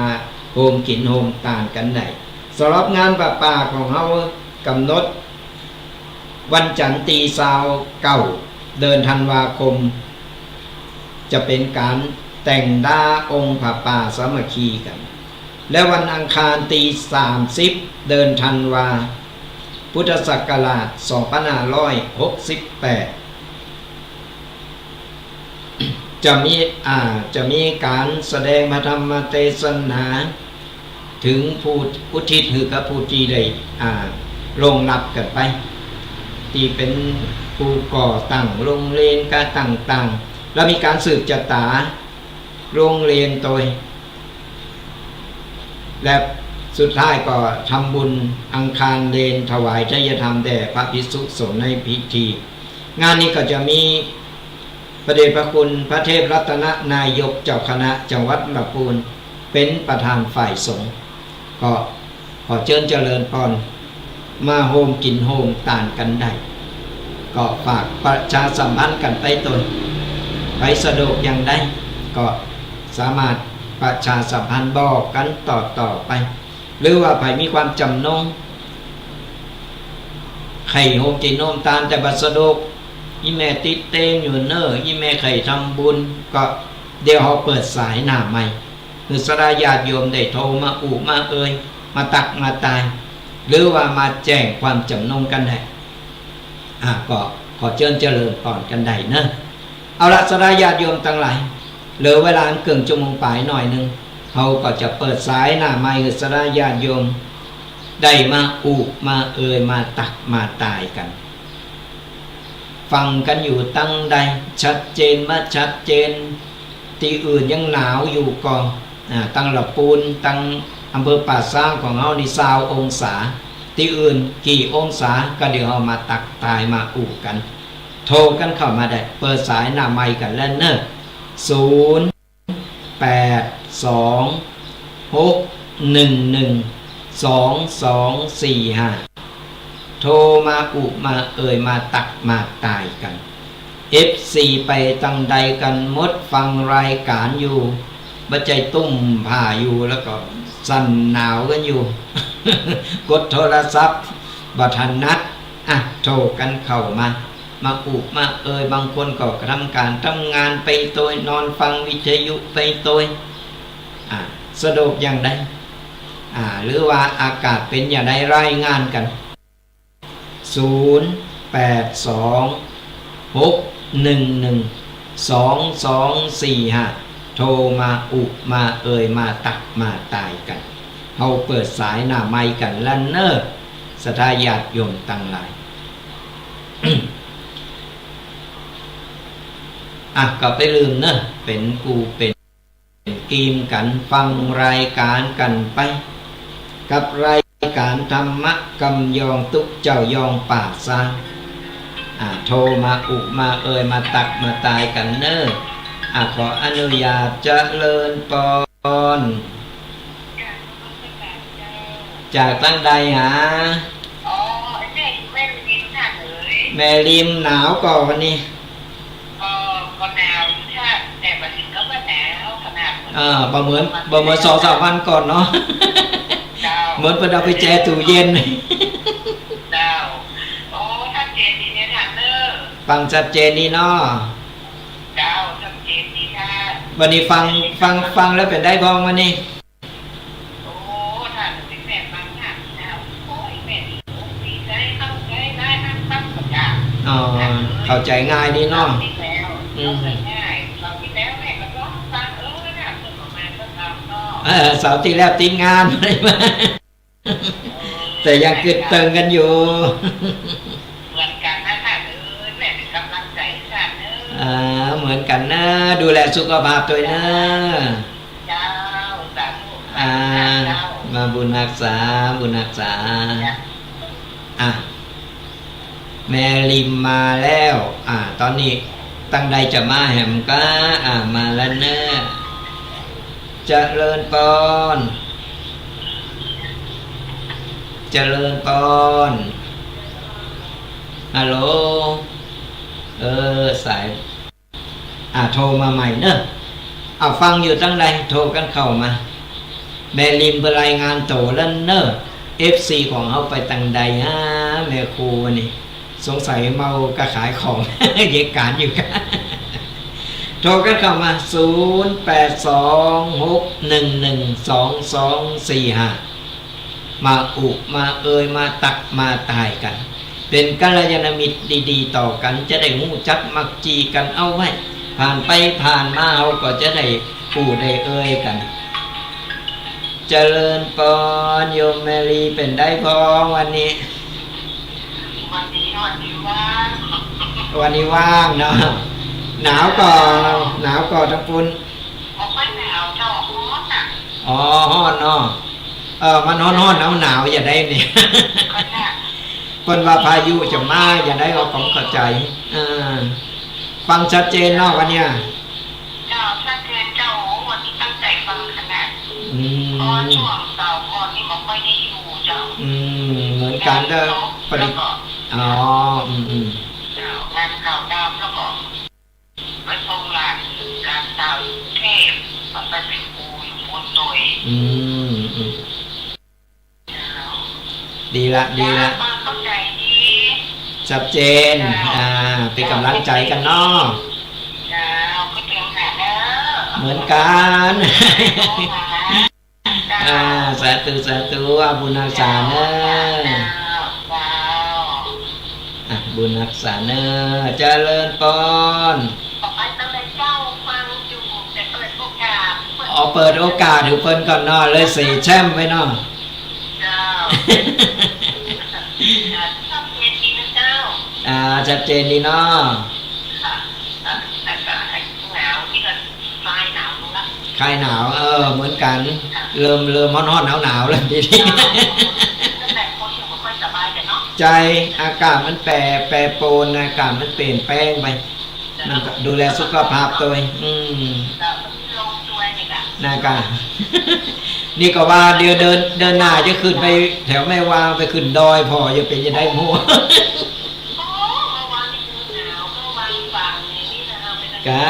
โฮมกินโฮมตาลกันได้สำหรับงานผ้าป่าของเฮากำหนดวันจันทร์ตี29เดินธันวาคมจะเป็นการแต่งด้าองค์ผ้าป่าสามัคคีกันและวันอังคารตี30เดินธันวาพุทธศักราช2568จะมีการแสดงพระธรรมเทศนาถึงผู้อุทิศคือกับผู้ที่ได้ลงรับกันไปที่เป็นผู้ก่อตั้งโรงเรียนการต่างๆแล้วมีการสืบชะตาโรงเรียนโดยและสุดท้ายก็ทำบุญอังคารเลนถวายทายธรรมแด่พระภิกษุสงฆ์ในพิธีงานนี้ก็จะมีพระเดชพระคุณพระเทพรัตนนายกเจ้าคณะจังหวัดลำพูนเป็นประธานฝ่ายสงฆ์ก็ขอเชิญเจริญพรมาโฮมกินโฮมตานกันได้ก็ฝากประชาสัมพันธ์กันไปตนไปสะดวกอย่างใดก็สามารถประชาสัมพันธ์บอกกันต่อไปหรือว่าใครมีความจำนงใครโฮมกินโฮมตานแต่บัดสะดวกอีแม่ติดเต็มอยู่เนออีแม่ใครทำบุญก็เดี๋ยวเขาเปิดสายหน้าใหม่คือสดาญาติโยมได้โทรมามามาตักมาตายหรือว่ามาแจ้งความจำนงกันได้ก็ขอเชิญเจริญพรกันได้เนอะเอาละสดาญาติโยมทั้งหลายเหลือเวลาเกินชั่วโมงปลายหน่อยนึงเขาก็จะเปิดสายหน้าไมค์คือสดาญาติโยมได้มามามาตักมาตายกันฟังกันอยู่ตั้งใดชัดเจนมาชัดเจนที่อื่นยังหนาวอยู่ก่อนตั้งลำพูนตั้งอำเภอป่าซางของเฮานี่20 องศาที่อื่นกี่องศาก็เดี๋ยวเอามาตักตายมากันโทรกันเข้ามาได้เปิดสายหน้าไมค์กันแล้วเนอะ0826112245โทรมามามาตักมาตายกัน FC ไปตั้งใดกันมดฟังรายการอยู่บัจใจตุ้มผ่าอยู่แล้วก็สั่นหนาวกันอยู่ กดโทรศัพท์บัทันนัดโทรกันเข้ามามาบางคนก็ทำการทำงานไปโดยนอนฟังวิทยุไปโดยสะดวกอย่างใดหรือว่าอากาศเป็นอย่างไรรายงานกัน0826112245โทรมามาตักมาตายกัน เฮาเปิดสายหน้าไม้กันแล้วเนอศรัทธาญาติโยมตั้งหลาย ก็ไปลืมเนอะเป็นกูเป็นกีมกันฟังรายการกันไปกับรายการธรรมะกำยองตุกเจ้ายองป่าซาโทรมาอุมามาตักมาตายกันเนอะขออนุญาตเจริญปอนจากตั้งใดหาแม่ริมหนาวก่อนวันนี้ก็หนาวค่ะแต่มาถึงก็ว่าหนาวขนาดบ่เหมือน2-3 วันก่อนเนาะเหมือนเพิ่นเอาไปแช่ตู้เย็นดาวโอ้ชัดเจนดีเนี่ยทางเนอฟังชัดเจนดีเนาะดาวชัดเจนดีค่ะวันนี้ฟังแล้วเป็นได้บ้างวันนี้โอ้ท่านเป็นแม่ฟังค่ะดาวโอ้ยแม่ดีใจเข้าใจได้ทั้งตั้งสัญญาเข้าใจง่ายดีเนาะเสาร์ที่แล้วติดงานอะไรมาแต่ยังกึดเติงกันอยู่เหมือนกันนะค่ะแม่เป็นกำลังใจค่ะเหมือนกันนะดูแลสุขภาพตัวนะเจ้าสาธุมาบุญรักษาแม่ริมมาแล้วตอนนี้ตั้งใดจะมาแหมก็มาแล้วเนอะเจริญปอนฮัลโหลสายโทรมาใหม่เนอะฟังอยู่ตั้งใดโทรกันเข้ามาแม่ริมไปรายงานโตแล้วเนอะ FC ของเขาไปตั้งใดแม่ครูนี่สงสัยเมากระขายของ เหตุการณ์อยู่กันโทรกันเข้ามา0826112245มาอุมามาตักมาตายกันเป็นกัลยาณมิตรดีๆต่อกันจะได้หูจักมักจีกันเอาไว้ผ่านไปผ่านมาเราก็จะได้พูดได้กันเจริญปอนโยมแมรีเป็นได้พ้องวันนี้วันนี้ว่างเนาะหนาวก่อนทั้งปุ้นไม่หนาวเจ้าฮ้อนฮ้อนเนาะมันฮ้อนหนาวอย่าได้เนี่ยคนว่าพายุจะมาอย่าได้เอาของเข้าใจฟังชัดเจนเนาะวันเนี้ยเจ้าชัดเจนเจ้าวันนี้ตั้งใจฟังขนาดเพราะช่วงเสาร์ก่อนนี่มันไม่ได้อยู่เจ้าเหมือนกันเด้อปฏิงานข่าวดาวแล้วก็ไปส่งหลานการดาวเทพมันไปเป็นครูอยู่บนตัวดีละเข้าใจดีชัดเจนเป็นกำลังใจกันเนาะเหมือนกันสาธุบุญรักษาเนอะบุญรักษาเนอะเจริญปอนเปิดโอกาสถือเพิ่นก่อนเนาะเลยสีแช่มไว้เนาะชัดเจนดีเนาะคลายหนาวเหมือนกันเริ่มฮ้อนหนาวแล้วทีนี้ใจอากาศมันแปรปรวนอากาศมันเปลี่ยนแปลงไปมันดูแลสุขภาพตัวนะครับนี่ก็ว่าเดินหน้าจะขึ้นไปแถวแม่วางไปขึ้นดอยพอจะเป็นจะได้มั่วกะ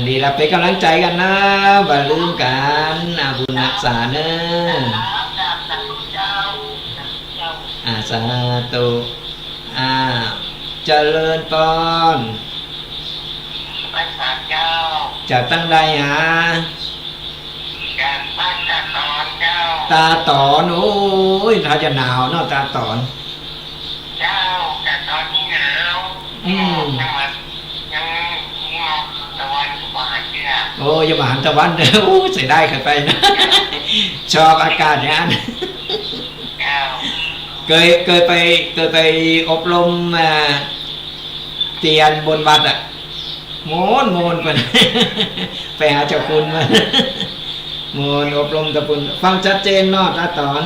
ดีละเป็นกำลังใจกันนะบ่ลืมกันบุญรักษาเนอะสาธุเจริญปอนจากตั้งใดจากบ้านตาตอนเจ้าตาตอนโอ้ยถ้าจะหนาวเนาะตาตอนเจ้าแต่ตอนนี้หนาวยังมีหมอกตะวันกว่าเชื่อ โอ้ยมาหันตะวันเด้อโอ้เสียได้กันไปนะชอบอากาศอย่างนั้นเคยไปอบรมเตียนบนวัดอ่ะโมนไปไปหาเจ้าคุณมาโมนอบรมตะคุณฟังชัดเจนเนาะตาตอน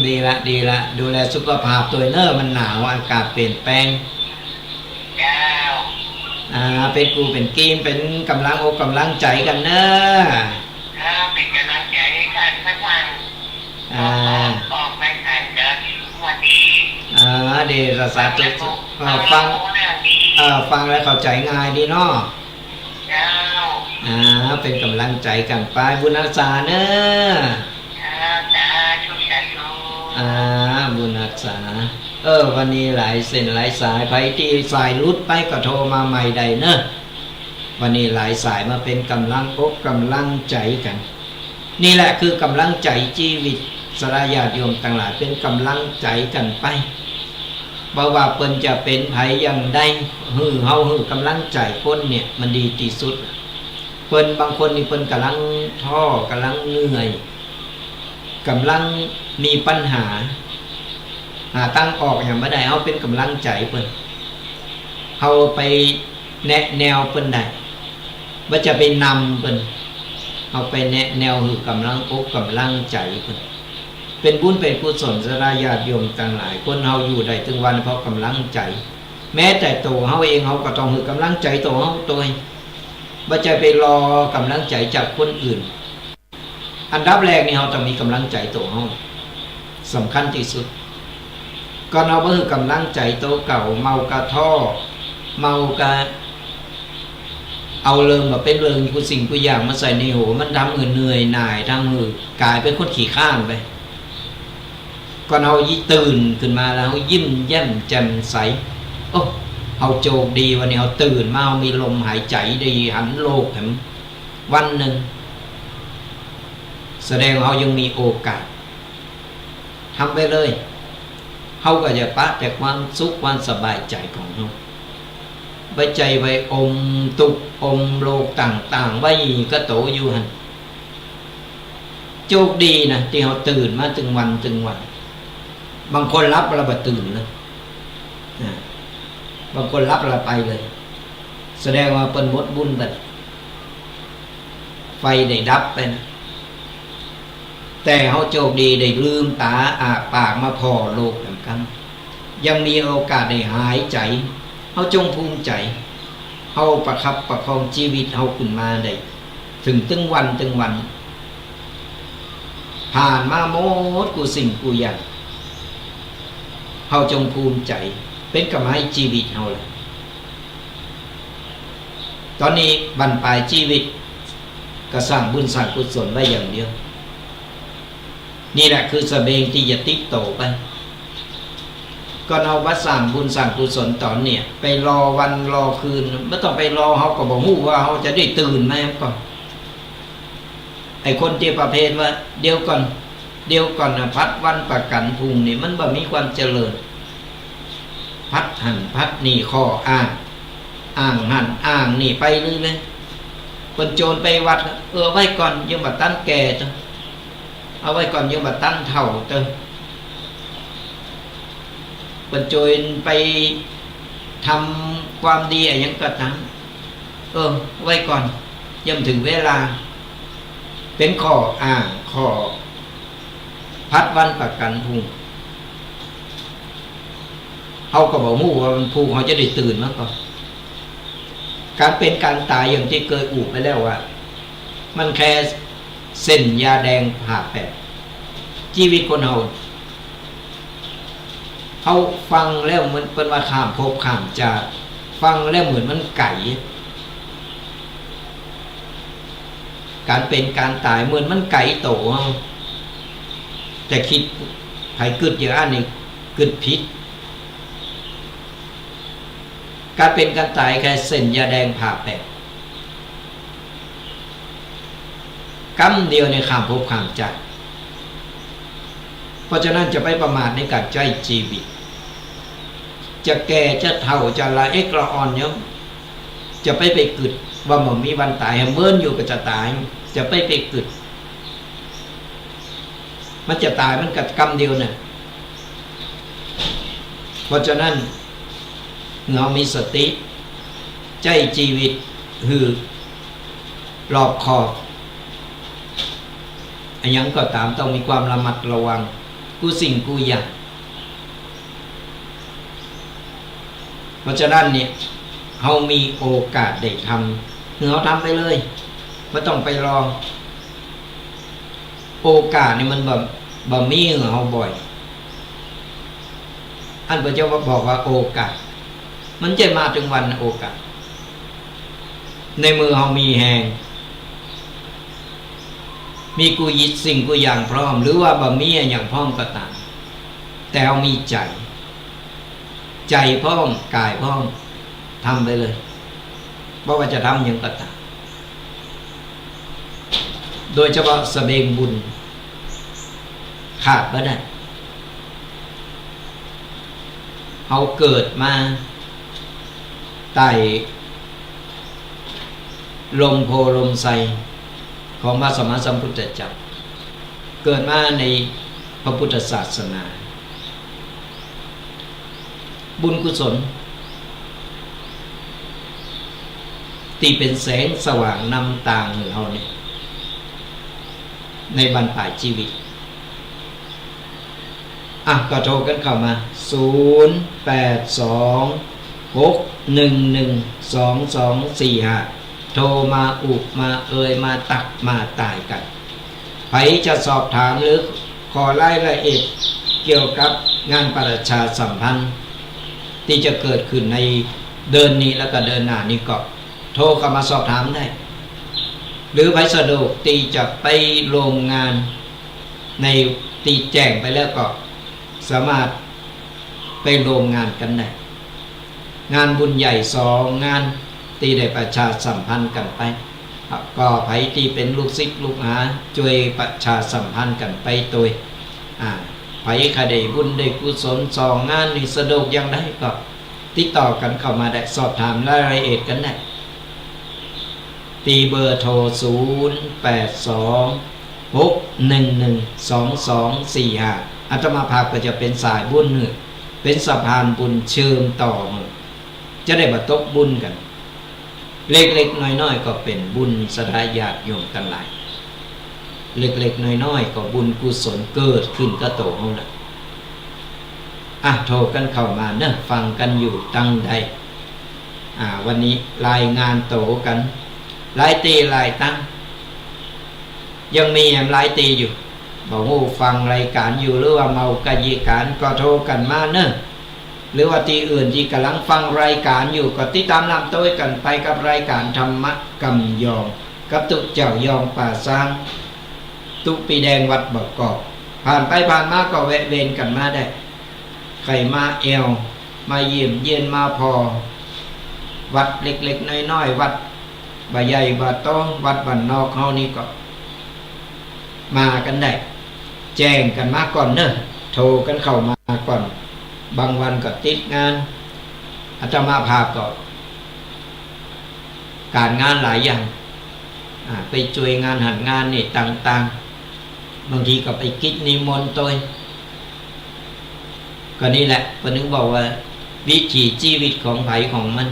ดีละดูแลสุขภาพตัวเนอร์มันหนาวอากาศเปลี่ยนแปลงเป็นกูเป็นกีมเป็นกำลังอกกำลังใจกันเนอะเป็นกำลังใจให้กันท่านออกไปขายกันวันนี้ดีรักษาตัวฟังแล้วเข้าใจง่ายดีเนาะเป็นกำลังใจกันไปบุญรักษาเนอะบุญรักษาวันนี้หลายเส้นหลายสายไปที่สายรุดไปก็โทรมาใหม่ใดเนอะวันนี้หลายสายมาเป็นกำลังอกกำลังใจกันนี่แหละคือกำลังใจชีวิตสลายญาติโยมต่างหลายเป็นกำลังใจกันไปบ่ว่าเปิ้นจะเป็นไผอย่างใดเฮากำลังใจคนเนี่ยมันดีที่สุดเปิ้นบางคนนี่เปิ้นกำลังท้อกำลังเหนื่อยกำลังมีปัญหาตั้งออกอย่างบ่ได้เฮาเป็นกำลังใจเปิ้นเฮาไปแนะแนวเปิ้นได้บ่จะไปนำเปิ้นเฮาไปแนะแนวคือกำลังอกกำลังใจเพิ่นเป็นบุญเป็นกุศลสลายญาติโยมต่างหลายคนเฮาอยู่ได้ถึงวันเพราะกำลังใจแม้แต่ตัวเฮาเองเฮาก็ต้องคือกำลังใจตัวเฮาตัวบ่จะไปรอกำลังใจจากคนอื่นอันดับแรกนี่เฮาต้องมีกำลังใจตัวเฮาสำคัญที่สุดก่อนเฮาบ่คือกำลังใจตัวเก่าเมากะท่อเมากะเอาเริงมาเป็นเริงกูสิ่งกูอย่างมาใส่ในหัวมันทำเหนื่อยหน่ายทำกลายเป็นคนขี้ข้านไปก่อนเอาตื่นขึ้นมาแล้วยิ้มแย้มแจ่มใสโอ้เอาโจกดีวันนี้เอาตื่นมาเอามีลมหายใจดีหันโลกเห็นวันหนึ่งแสดงเขายังมีโอกาสทำไปเลยเขาก็จะปะแต่ความสุขความสบายใจของเขาไว้ใจไว้อมตุกอมโลกต่างๆไว้ก็โตอยู่หันโชคดีนะที่เขาตื่นมาถึงวันบางคนรับเราไปตื่นนะบางคนรับเราไปเลยแสดงว่าเป็นมดบุญแบบไฟได้ดับไปนะแต่เขาโชคดีได้ลืมตาปากมาพอโลกเหมือนกันยังมีโอกาสได้หายใจเขาจงภูมิใจเขาประคับประคองชีวิตเขาขึ้นมาได้ถึงตึงวันผ่านมาหมดกูสิ่งกูอย่างเขาจงภูมิใจเป็นกำไรชีวิตเขาเลยตอนนี้บรรปลายชีวิตก็สร้างบุญสร้างกุศลไว้อย่างเดียวนี่แหละคือสเสบียงที่จะติ๊กโตไปก็เอาวัดสร้างบุญสร้างกุศลตอนเนี่ยไปรอวันรอคืนไม่ต้องไปรอเขาก็บอกฮู้ว่าเขาจะได้ตื่นไหมก่อนไอ้คนที่ประเภทว่าเดี๋ยวก่อนนะพัดวันประกันพรุ่งนี่มันบ่มีความเจริญพัดหันพัดนี่ข้ออ้างหันอ้างนี่ไปเรื่อยคนโจรไปวัดไว้ก่อนยังบัดตั้นแก่จ้ะเอาไว้ก่อนยังบัดตั้นเฒ่าเติบรรจยไปทำความดีอะไรยังกระทั่งไว้ก่อนยังถึงเวลาเป็นข้ออ้างข้อพัดวันประกันพรุ่งเขาก็บอกมู่ว่าพรุ่งเขาจะได้ตื่นมาก่อนการเป็นการตายอย่างที่เคยอู่ไปแล้วว่ามันแค่เส้นยาแดงผ่าแปดชีวิตคนเขาฟังแล้วมันเป็นว่าข้ามภพข้ามจะฟังแล้วเหมือนมันไก่การเป็นการตายเหมือนมันไก่โตแต่คิดไผกึดอย่างอันนี้กึดพิษการเป็นการตายแค่เส้นยาแดงผ่าแปดกำเดียวในข้ามภพข้ามชาติเพราะฉะนั้นจะไปประมาทในการใช้ชีวิตจะแก่จะเฒ่าจะละเอกละอ่อนเนี่ย จะไปกึดว่าบ่มีวันตายเมื่อนอยู่ก็จะตายจะไปกึดมันจะตายมันกัดกรรมเดียวเนี่ยเพราะฉะนั้นเรามีสติใจชีวิตคือรอบคอบอันยังก็ตามต้องมีความระมัดระวังกูสิ่งกูอย่างเพราะฉะนั้นเนี่ยเรามีโอกาสได้ทำเราทำไปเลยไม่ต้องไปรอโอกาสนี่มันบ่มีเราบ่อยอันพระเจ้าบอกว่าโอกาสมันจะมาถึงวันโอกาสในมือเรามีแหงมีกูยิดสิ่งกูอย่างพร้อมหรือว่าบ่มีอย่างพร้อมก็ตามแต่เรามีใจพร้อมกายพร้อมทำไปเลยเพราะว่าจะทำอย่างก็ตามโดยเฉพาะสเบงบุญขาดไม่ได้เอาเกิดมาไต่ลมโพลมไทรของพระสัมมาสัมพุทธเจ้าเกิดมาในพระพุทธศาสนาบุญกุศลที่เป็นแสงสว่างนำทางเราเนี่ยในบรรปลายชีวิตก็โทรกันเข้ามา0826112245โทรมาอุบมาเอ่ยมาตักมาตายกันใครจะสอบถามหรือขอรายละเอียดเกี่ยวกับงานประชาสัมพันธ์ที่จะเกิดขึ้นในเดือนนี้แล้วก็เดือนหน้านี้ก็โทรเข้ามาสอบถามได้หรือใครสะดวกที่จะไปโรงงานในตีแจ้งไปแล้วก็สามารถไปโรงงานกันได้งานบุญใหญ่2งานที่ได้ประชาสัมพันธ์กันไปก็ไผที่เป็นลูกศิษย์ลูกหาช่วยประชาสัมพันธ์กันไปโดยไผใครได้บุญได้กุศล2งานนี่สะดวกอย่างไรก็ติดต่อกันเข้ามาได้สอบถามรายละเอียดกันได้ตีเบอร์โทร0826112245อาตมาภาพก็จะเป็นสายบุญเป็นสะพานบุญเชื่อมต่อจะได้มาตกบุญกันเล็กๆน้อยๆก็เป็นบุญสดาญาติโยมกันหลายเล็กๆน้อยๆก็บุญกุศลเกิดขึ้นก็โตเฮาละโทรกันเข้ามาเนอะฟังกันอยู่ตั้งใดวันนี้รายงานโตกันหลายตีหลายตั้งยังมีหลายตีอยู่บอกว่าฟังรายการอยู่หรือว่าเมากะยีการก็โทรกันมาเนอะหรือว่าที่อื่นที่กำลังฟังรายการอยู่ก็ติดตามนำตัวกันไปกับรายการธรรมะกำยองกับตุเจ้ายองป่าซางตุปีแดงวัดบ่อกอกผ่านไปผ่านมาก็แวะเวียนกันมาได้ใครมาเอวมาเยี่ยมเยียนมาพอวัดเล็กๆน้อยๆวัดบ่ใหญ่บ่โตวัดบ้านนอกเฮานี่ก็มากันได้แจ้งกันมาก่อนเนอะโทรกันเข้ามาก่อนบางวันก็ติดงานอาตมาภาพก็การงานหลายอย่างไปช่วยงานหัดงานนี่ต่างๆบางทีก็ไปกิจนิมนต์ตัวก็นี่แหละเพิ่นถึงบอกว่าวิถีชีวิตของไผของมัน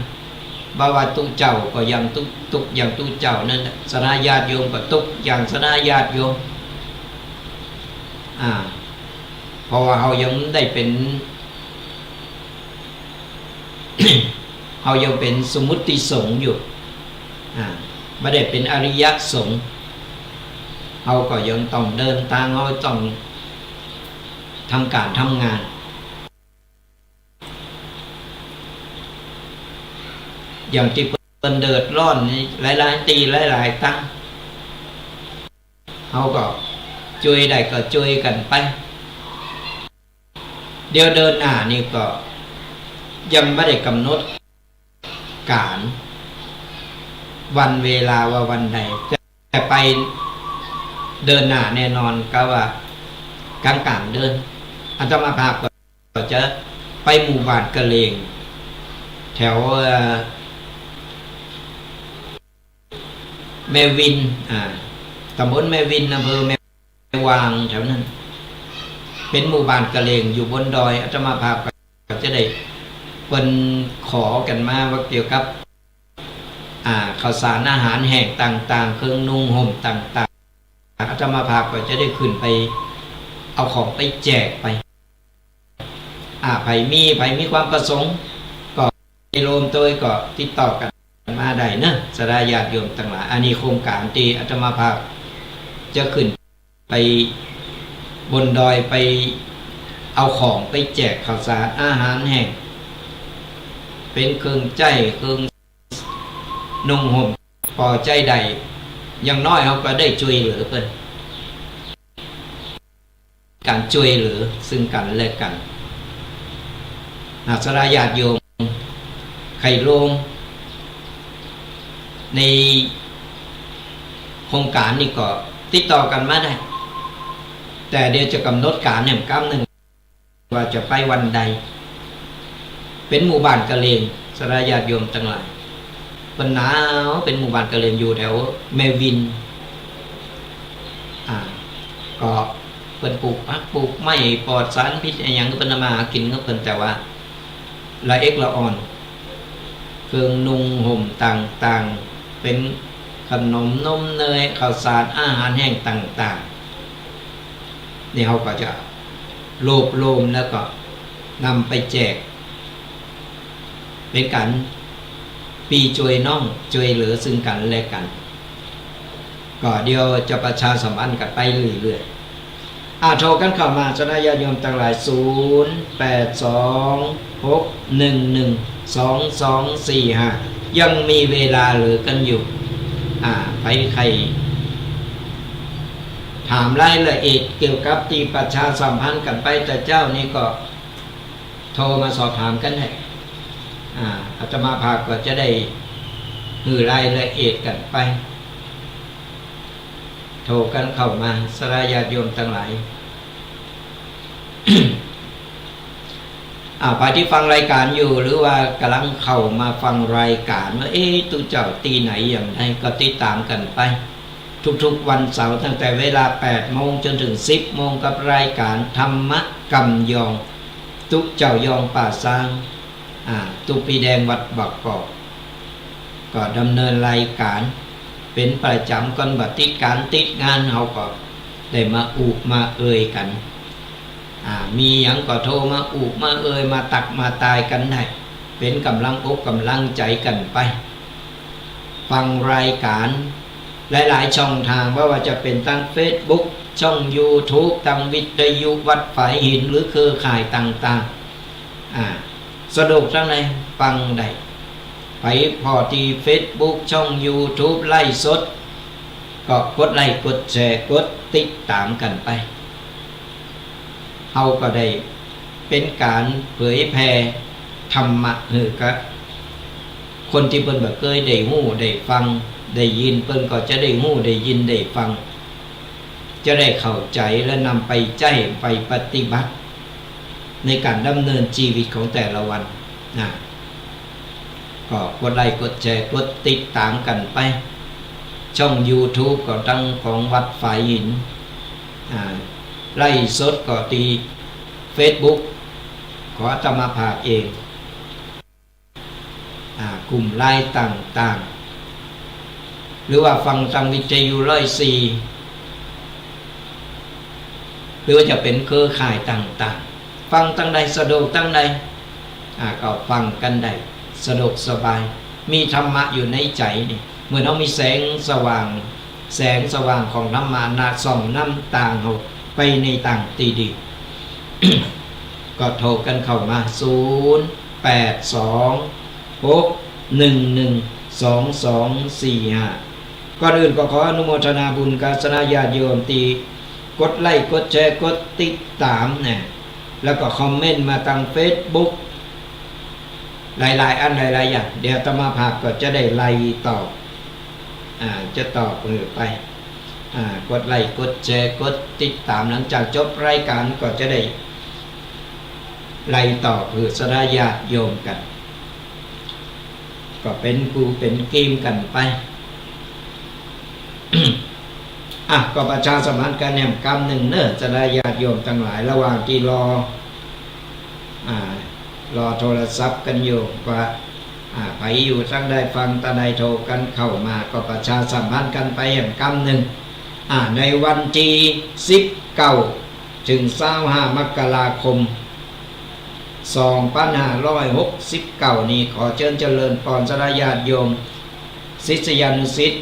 บ่ว่าตุเจ้าก็อย่างตุอย่างตุเจ้านั่นสนาญาติโยมก็ตุอย่างสนาญาติโยมเพราะว่าเรายังได้เป็น เรายังเป็นสมุติสงฆ์อยู่ไม่ได้เป็นอริยสงฆ์เราก็ยังต้องเดินทางเราต้องทำการทำงานอย่างที่เป็นเดือดร้อนหลายๆตีหลายๆตั้งเราก็ช่วยได้ก็ช่วยกันไปเดี๋ยวเดินหน้านี่ก็ยังไม่ได้กำหนดการวันเวลาว่าวันใดแต่ไปเดินหน้าแน่นอนก็ว่ากลางเดินอาตมาภาพก็จะไปหมู่บ้านกะเลงแถว แม่วินตำบลแม่วินอำเภอแม่วางแถวนั้นเป็นหมู่บ้านกะเหรี่ยงอยู่บนดอยอาตมาภาพก็จะได้เพิ่นขอกันมาว่าเกี่ยวกับข้าวสารอาหารแห้งต่างๆเครื่องนุ่งห่มต่างๆอาตมาภาพก็จะได้ขึ้นไปเอาของไปแจกไปไผมีความประสงค์ก็โยมตัวก็ติดต่อกันมาได้นะสดาญาติโยมทั้งหลายอันนี้โครงการที่อาตมาภาพจะขึ้นไปบนดอยไปเอาของไปแจกข้าวสารอาหารแห้งเป็นเครื่องใจเครื่องนุ่งห่มพอใจใดอย่างน้อยเขาก็ได้ช่วยเหลือเพิ่นการช่วยเหลือซึ่งกันและกันสดาญาติโยมไข่โลมในโครงการนี้ก็ติดต่อกันมาได้แต่เดี๋ยวจะกำหนดการแห่งกำหนึ่งว่าจะไปวันใดเป็นหมู่บ้านกะเหรี่ยงสดาญาติโยมทั้งหลายเป็นหนาวเป็นหมู่บ้านกะเหรี่ยงอยู่แถวแม่วินก็เป็นปลูกผักปลูกไม้ปลอดสารพิษอะไรอย่างก็เป็นมาหากินก็เป็นแต่ว่าละเอ็กละอ่อนเครื่องนุ่งห่มต่างๆเป็นขนมนมเนยข้าวสารอาหารแห้งต่างๆนี่เขาก็จะโลบโลมแล้วก็นำไปแจกเป็นการปีช่วยน้องช่วยเหลือซึ่งกันและกันก็เดี๋ยวจะประชาสัมพันธ์กันไปเรื่อยๆโทรกันเข้ามาสดาญาติโยมทั้งหลาย0826112245ยังมีเวลาเหลือกันอยู่ใครถามรายละเอียดเกี่ยวกับที่ประชาสัมพันธ์กันไปแต่เจ้านี่ก็โทรมาสอบถามกันได้อาตมาภาพก็จะได้หือรายละเอียดกันไปโทรกันเข้ามาสดาญาติโยมทั้งหลาย ไปที่ฟังรายการอยู่หรือว่ากำลังเข้ามาฟังรายการว่าตุเจ้าตีไหนอย่างไรก็ติดตามกันไปทุกๆวันเสาร์ตั้งแต่เวลา 8 โมงจนถึง 10 โมงกับรายการธรรมะกำยองตุเจ้ายองป่าซางตุปีแดงวัดบักกอกก็ดำเนินรายการเป็นประจำก่อนบัดติดการติดงานเฮาก็ได้มามาเอ่ยกันมีหยังก็โทรมามาเอ่ยมาตักมาตายกันได้เป็นกำลังอกกำลังใจกันไปฟังรายการหลายๆช่องทางว่าจะเป็นตั้ง Facebook ช่อง YouTube ตั้งวิทยุวัดฝายหินหรือเครือข่ายต่างๆสะดวกทั้งไหนฟังได้ไปพอที่ Facebook ช่อง YouTube ไล่สดก็กดไลค์กดแชร์กดติดตามกันไปเอาก็ได้เป็นการเผยแผ่ธรรมะกับคนที่เพิ่นบ่เคยได้ฮู้ได้ฟังได้ยินเพิ่นก็จะได้ฮู้ได้ยินได้ฟังจะได้เข้าใจและนำไปใช้ไปปฏิบัติในการดำเนินชีวิตของแต่ละวันก็กดไลค์กดแชร์กดติดตามกันไปช่อง YouTube ก็ตั้งของวัดฝายหินไล่สดก็ตี Facebook ขออาตมาภาพเองกลุ่มไลน์ต่างๆหรือว่าฟังทางวิทยุ104หรือว่าจะเป็นเครือข่ายต่างๆฟังตั้งใดสะดวกตั้งใดก็ฟังกันได้สะดวกสบายมีธรรมะอยู่ในใจนี่เมื่อเรามีแสงสว่างของธรรมะส่องน้ำต่างไปในต่างตีดี ก็โทรกันเข้ามา0826112245ก่อนอื่นก็ขออนุโมทนาบุญกับคณะญาติโยมที่กดไลค์กดแชร์กดติดตามแล้วก็คอมเมนต์มาทาง Facebook หลายๆอันหลายๆอย่างเดี๋ยวอาตมาภาพก็จะได้ไล่ตอบจะตอบไปกดไลค์กดแชร์กดติดตามหลังจากจบรายการก็จะได้ไล่ตอบสดาญาติโยมกันก็เป็นกูเป็นกีมกันไป ก็ประชาสัมพันธ์กันแนมกรรมหนึ่งเนอะจะได้ญาติโยมทั้งหลายระหว่างที่รอโทรศัพท์กันอยู่ว่าไปอยู่ทั้งได้ฟังตาใดโทรกันเข้ามาก็ประชาสัมพันธ์กันไปแห่งกรรมหนึ่งในวันที่19ถึง25มกราคม2569นี้ขอเชิญเจริญพรสดาญาติโยมศิษยานุศิษย์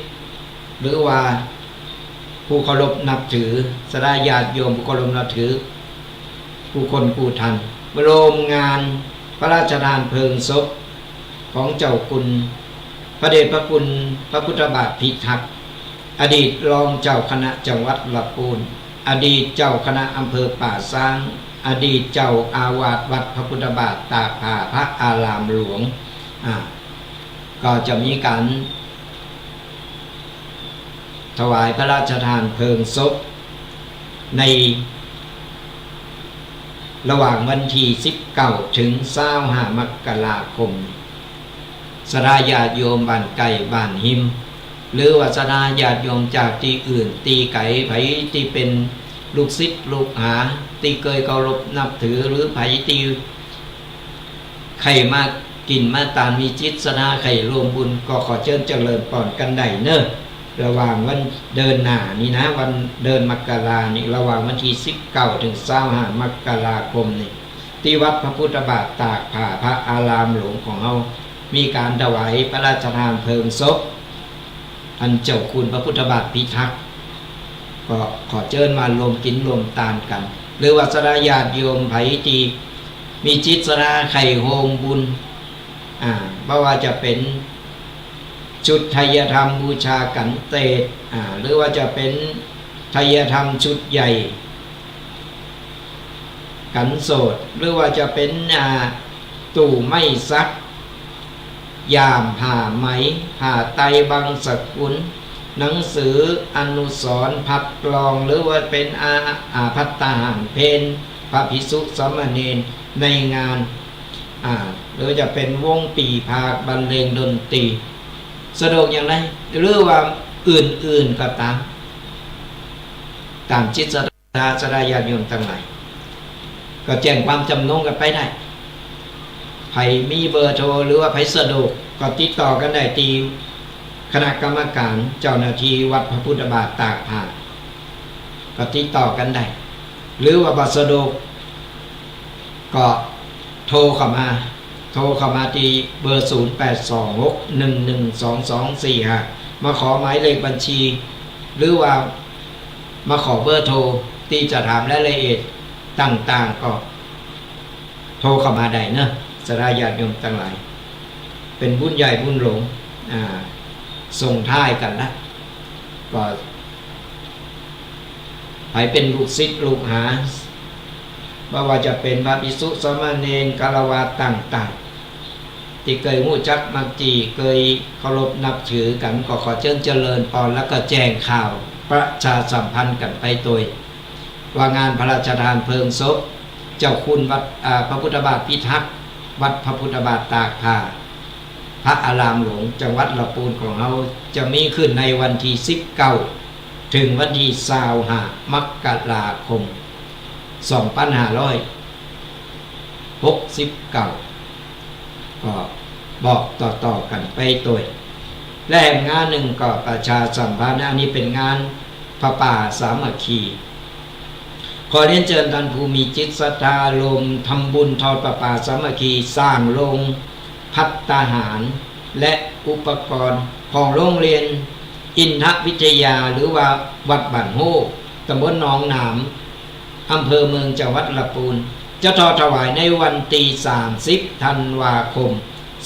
หรือว่าผู้เคารพนับถือสดาญาติโยมผู้เคารพนับถือผู้คนผู้ทันโรงงานพระราชทานเพลิงศพของเจ้าคุณพระเดชพระคุณพระพุทธบาทพิทักษ์อดีตรองเจ้าคณะจังหวัดลำพูนอดีตเจ้าคณะอำเภอป่าซางอดีตเจ้าอาวาสวัดพระพุทธบาทตากผ้าพระอารามหลวงก็จะมีการถวายพระราชทานเพลิงศพในระหว่างวันที่19ถึง25มกราคมสดาญาติโยมบ้านไก่บ้านหิมหรือว่าสดาญาติโยมจากที่อื่นตีไก่ไผที่เป็นลูกศิษย์ลูกหาที่เคยเคารพนับถือหรือไผที่ใครมากินมาตามมีจิตสนาใครรวมบุญก็ขอเชิญเจริญพรกันได้เนอะระหว่างวันเดินหน้านี่นะวันเดินมกรานี่ระหว่างวันที่19ถึง25มกราคมนี่ที่วัดพระพุทธบาทตากผ้าพระอารามหลวงของเรามีการถวายพระราชทานเพลิงศพอันเจ้าคุณพระพุทธบาทพิทักษ์ก็ขอเชิญมารวมกินรวมทานกันหรือว่าสดาญาติโยมไผที่มีจิตสนาไข่โฮมบุญเพราะว่าจะเป็นชุดไทยธรรมบูชากันเตศหรือว่าจะเป็นไทยธรรมชุดใหญ่กันโสดหรือว่าจะเป็นตู่ไม่ซักยามผ่าไหมผ่าไตบางสกุลหนังสืออนุสรณ์พัดกลองหรือว่าเป็นภัตตาหารเพนพระภิกษุสามเณรในงานหรือจะเป็นวงปีพาบรรเลงดนตรีสะดวกอย่างไรหรือว่าอื่นๆก็ตามจิตศรัทธาสดาญาติโยมทั้งหลายก็แจ้งความจำนงกันไปได้ใครมีเบอร์โทรหรือว่าใครสะดวกก็ติดต่อกันได้ที่คณะกรรมการเจ้าหน้าที่วัดพระพุทธบาทตากผ้าก็ติดต่อกันได้หรือว่าบัสะดวกก็โทรเข้ามาที่เบอร์0826112245มาขอหมายเลขบัญชีหรือว่ามาขอเบอร์โทรที่จะถามรายละเอียดต่างๆก็โทรเข้ามาได้เนอะสดาญาติโยมทั้งหลายเป็นบุญใหญ่บุญหลงส่งท้ายกันนะก็ให้เป็นลูกศิษย์ลูกหาว่าจะเป็นพระภิกษุสามเณรฆราวาสต่างๆที่เคยรู้จักมักจีเคยเคารพนับถือกันก็ขอเชิญเจริญพรแล้วก็แจ้งข่าวประชาสัมพันธ์กันไปโดยว่างานพระราชทานเพลิงศพเจ้าคุณวัดพระพุทธบาทพิทักษ์วัดพระพุทธบาทตากผ้าพระอารามหลวงจังหวัดลำพูนของเราจะมีขึ้นในวันที่19ถึงวันที่25มกราคม2569ก็บอกต่อๆกันไปตัวและงานหนึ่งก็ประชาสัมพันธ์อันนี้เป็นงานพระป่าสามัคคีขอเรียนเชิญท่านผู้มีจิตศรัทธาลงทำบุญทอดพระป่าสามัคคีสร้างโรงภัตตาหารและอุปกรณ์ของโรงเรียนอินทวิทยาหรือว่าวัดบ้านโฮตำบลหนองหนามอำเภอเมืองจังหวัดลำพูนจะทอดถวายในวันที่30ธันวาคม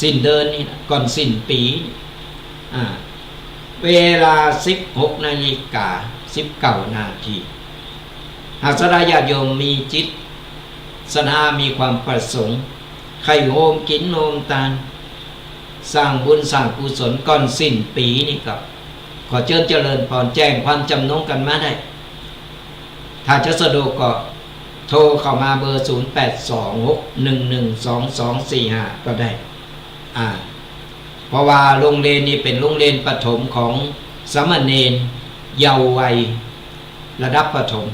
สิ้นเดือนนี้ก่อนสิ้นปีเวลา 16:19 น.หากสดาญาติโยมมีจิตศรัทธามีความประสงค์ใครโฮมกินโฮมทานสร้างบุญสร้างกุศลก่อนสิ้นปีนี่ก็ขอเชิญเจริญพรแจ้งความจำนงกันมาได้ถ้าจะสะดวกก็โทรเข้ามาเบอร์0826112245ก็ได้เพราะว่าโรงเรียนนี้เป็นโรงเรียนประถมของสามเณร เยาว์วัยระดับประถม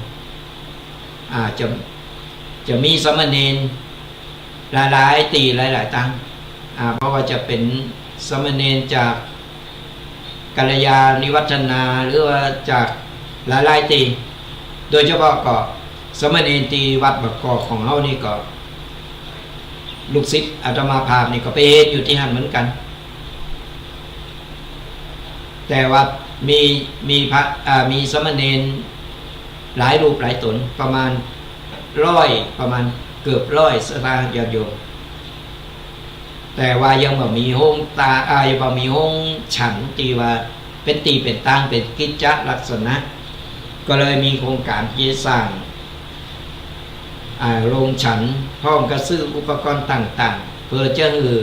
จะมีสมณเณรหลายๆตีหลายๆตั้งเพราะว่าจะเป็นสมณเณรจากกัลยาณิวัฒนาหรือว่าจากหลายๆตีโดยเฉพาะก็สมณเณรตีวัดบักกอกของเฮานี่ก็ลูกศิษย์อาตมาภาพนี่ก็ไปเฮ็ดอยู่ที่หั่นเหมือนกันแต่ว่ามีพระมีสมณเณรหลายรูปหลายตนประมาณประมาณเกือบ100สตางค์ญาติโยมแต่ว่ายังบ่มีห้องยังบ่มีห้องฉันที่ว่าเป็นตีเป็นตั้งเป็นกิจจลักษณะก็เลยมีโครงการที่สร้างโรงฉันพร้อมกับซื้ออุปกรณ์ต่างๆเพื่อจะให้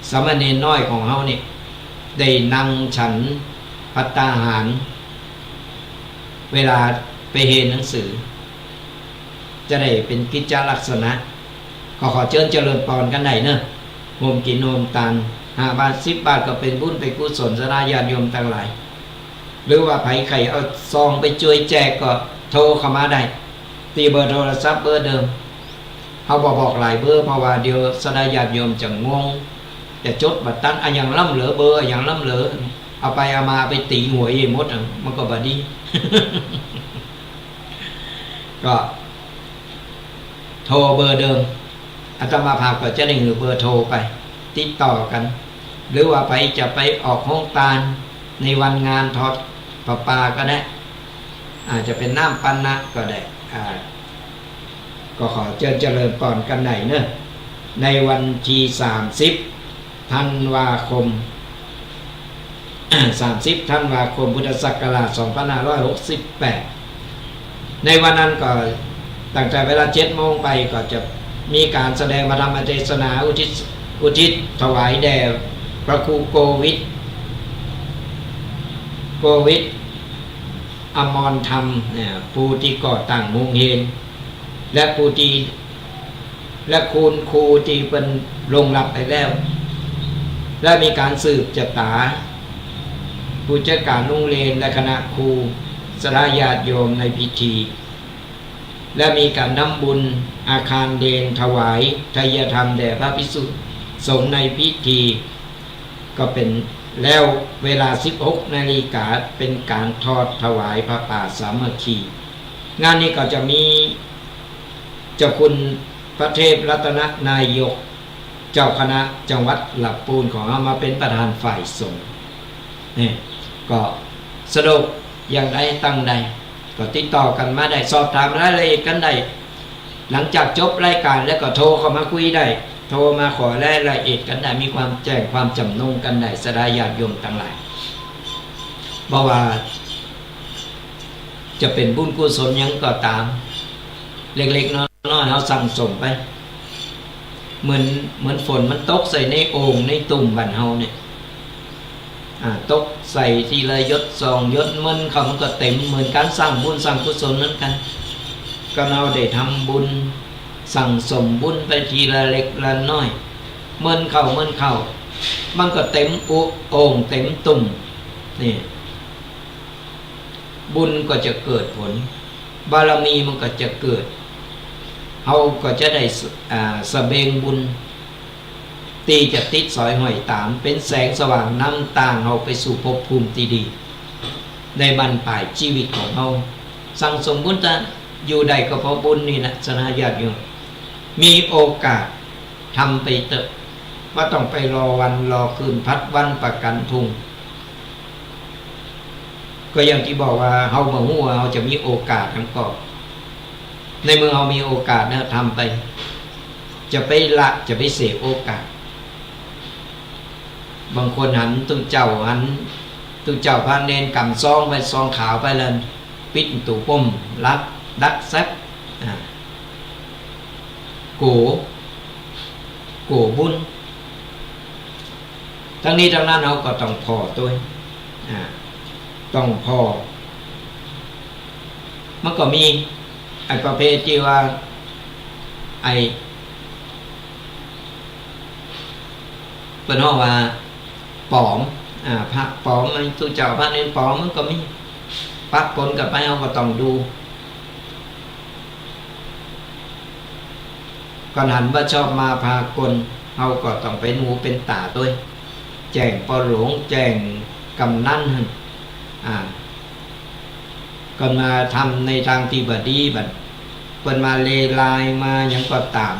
สามเณรน้อยของเฮานี่ได้นั่งฉันภัตตาหารเวลาไปเรียนหนังสือจะได้เป็นกิจจลักษณะขอเชิญเจริญพรกันได้เนอะโฮมกินโฮมทาน5 บาท10 บาทก็เป็นบุญไปกุศลสนาญาติโยมทั้งหลายหรือว่าไผใครเอาซองไปช่วยแจกก็โทรเข้ามาได้ตีเบอร์โทรศัพท์เบอร์เดิมเขาบอกหลายเบอร์เพราะว่าเดี๋ยวสนาญาติโยมจะงงแต่จดบัตรตั้งอย่างล้ำเหลือเบอร์อย่างล้ำเหลือเอาไปเอามาไปตีหวยหมดมันก็บดี ก็โทรเบอร์เดิมอาตมาภาพก็จะได้เบอร์โทรไปติดต่อกันหรือว่าจะไปออกห้องตาลในวันงานทอดประปาก็ได้อาจจะเป็นน้ำปันนะก็ได้ก็ขอเจริญพรกันไหนเนอะในวันที่30 ธันวาคม 30 ธันวาคมพุทธศักราช 2568ในวันนั้นก็ตั้งแต่เวลา 7 โมงไปก็จะมีการแสดงพระธรรมเทศนาอุทิศถวายแด่พระครูโกวิทอมรธรรมผู้ที่ก่อตั้งมุงเฮนและผู้ที่และคุณครูที่เป็นลงรับไปแล้วและมีการสืบชะตาผู้จัดการโรงเรียนและคณะครูสลาญาติโยมในพิธีและมีการนำบุญอาคารเดนถวายทายธรรมแด่พระภิกษุสงฆ์ในพิธีก็เป็นแล้วเวลา 16 นาฬิกาเป็นการทอดถวายพระป่าสามัคคีงานนี้ก็จะมีเจ้าคุณพระเทพรัตนนายกเจ้าคณะจังหวัดลำพูนของเรามาเป็นประธานฝ่ายสงฆ์นี่ก็สะดวกอย่างใดตั้งใดก็ติดต่อกันมาได้สอบถามรายละเอียดกันได้หลังจากจบรายการแล้วก็โทรเข้ามาคุยได้โทรมาขอรายละเอียดกันได้มีความแจ้งความจำนงกันได้สดาญาติโยมทั้งหลายเพราะว่าจะเป็นบุญกุศลยังก็ตามเล็กๆน้อยๆเราสั่งสมไปเหมือนฝนมันตกใส่ในโอ่งในตุ่มบ้านเฮาเนี่ยตกใส่ทีละยศ2 ยศมันเขามันก็เต็มเหมือนการสร้างบุญสร้างกุศลนั้นกันก็เราได้ทำบุญสั่งสมบุญไปทีละเล็กละน้อยเมินเข้ามันก็เต็มโอ่งเต็มตุ่มนี่บุญก็จะเกิดผลบารมีมันก็จะเกิดเฮาก็จะได้สะเบงบุญตีจะติดสอยห้อยตามเป็นแสงสว่างนำต่างเฮาไปสู่ภพภูมิที่ดีในบรรปลายชีวิตของเฮาสั่งสมบุญจะอยู่ใดก็เพราะบุญนี่แหละสนาญาติโยมมีโอกาสทำไปเถอะว่าต้องไปรอวันรอคืนพัดวันประกันทุงก็อย่างที่บอกว่าเฮาบ่ฮู้ว่าเฮาจะมีโอกาสกันก็ในเมื่อเฮามีโอกาสนะทำไปจะไปเสียโอกาสบางคนหันตุเจ้าพระเนนกำซองไปซองขาวไปเลยปิดตู้ป้มดักแซ่บโกบุญทั้งนี้ทั้งนั้นเราก็ต้องพอตัวต้องพอมันก็มีไอ้ประเภทที่ว่าไอ้เป็นห้องว่าปลอมพระปลอมมันตุเจ้าพระเนนปลอมมันก็มี ปะปนกันไปเราก็ต้องดูก่อนหันว่าชอบมาพากลเราก็ต้องเป็นหูเป็นตาด้วยแจ้งปอหลวงแจ้งกำนันก็มาทำในทางที่บดีบัดคนมาเลลายมาอย่างก็ตาม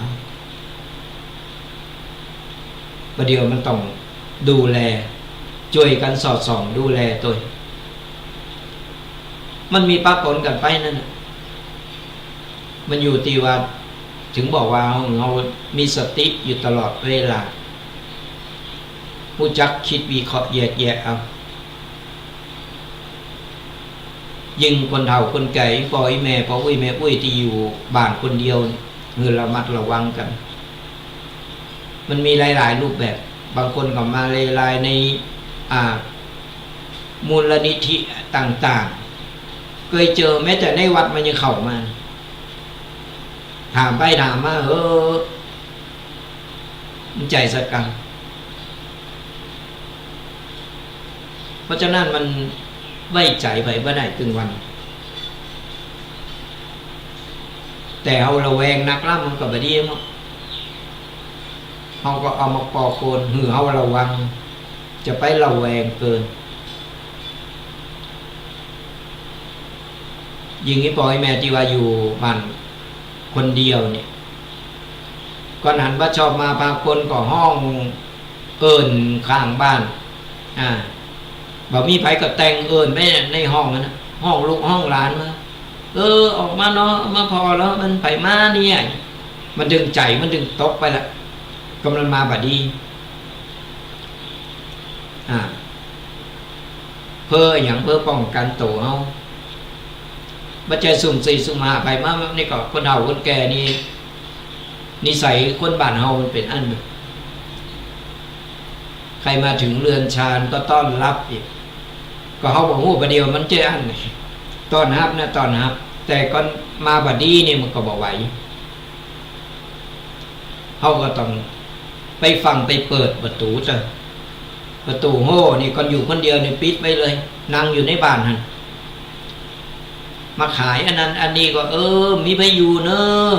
ประเดี๋ยวมันต้องดูแลช่วยกันสอดส่องดูแลตัวมันมีปะปนกันไปนั่นมันอยู่ที่ว่าถึงบอกว่าเรามีสติอยู่ตลอดเวลาผู้จักคิดวิเคราะห์แยกแยะเอายิ่งคนเฒ่าคนแก่พ่อแม่พ่ออุ้ยแม่อุ้ยที่อยู่บ้านคนเดียวเงินระมัดระวังกันมันมีหลายๆรูปแบบบางคนก็มาลายในมูลนิธิต่างๆเคยเจอแม้แต่ในวัดมันยังเข้ามาถามไปถามมามันใจสกังเพราะฉะนั้นมันไว้ใจไปบ่ได้ตึงวันแต่เอาระแวงนักล่ำมันก็บ่ดีมั้งเขาก็เอามาปอโคนหือเขาระวังจะไประแวงเกินยิงนี้ปล่อยแม่ที่ว่าอยู่บ้านคนเดียวเนี่ยก่อนหันว่าชอบมาพาคนก็ห้องเอิญข้างบ้านบอกมีไผก็แต่งเอิญไม่ในห้องนะห้องลูกห้องหลานมาออกมาเนาะมาพอแล้วมันไผมาเนี่ยมันดึงใจมันดึงตกไปละกำลังมาบัดดีเพื่ออย่างเพื่อป้องกันตัวเฮาบัจจัยสุ่มสี่สุ่มห้าไปมานี่ก็คนเฒ่าคนแก่นี่นิสัยคนบ้านเฮามันเป็นอันใครมาถึงเรือนชานก็ต้อนรับอีกก็เฮาบอกฮู้ประเดี๋ยวมันเจออันต้อนรับนะต้อนรับแต่ก่อนมาบัดดีนี่มันก็บ่ไหวเฮาก็ต้องไปฟังไปเปิดประตูจ้ะประตูโห่นี่ก่อนอยู่คนเดียวนี่ปิดไว้เลยนั่งอยู่ในบ้านหั่นมาขายอันนั้นอันนี้ก็มีไปอยู่เนอะ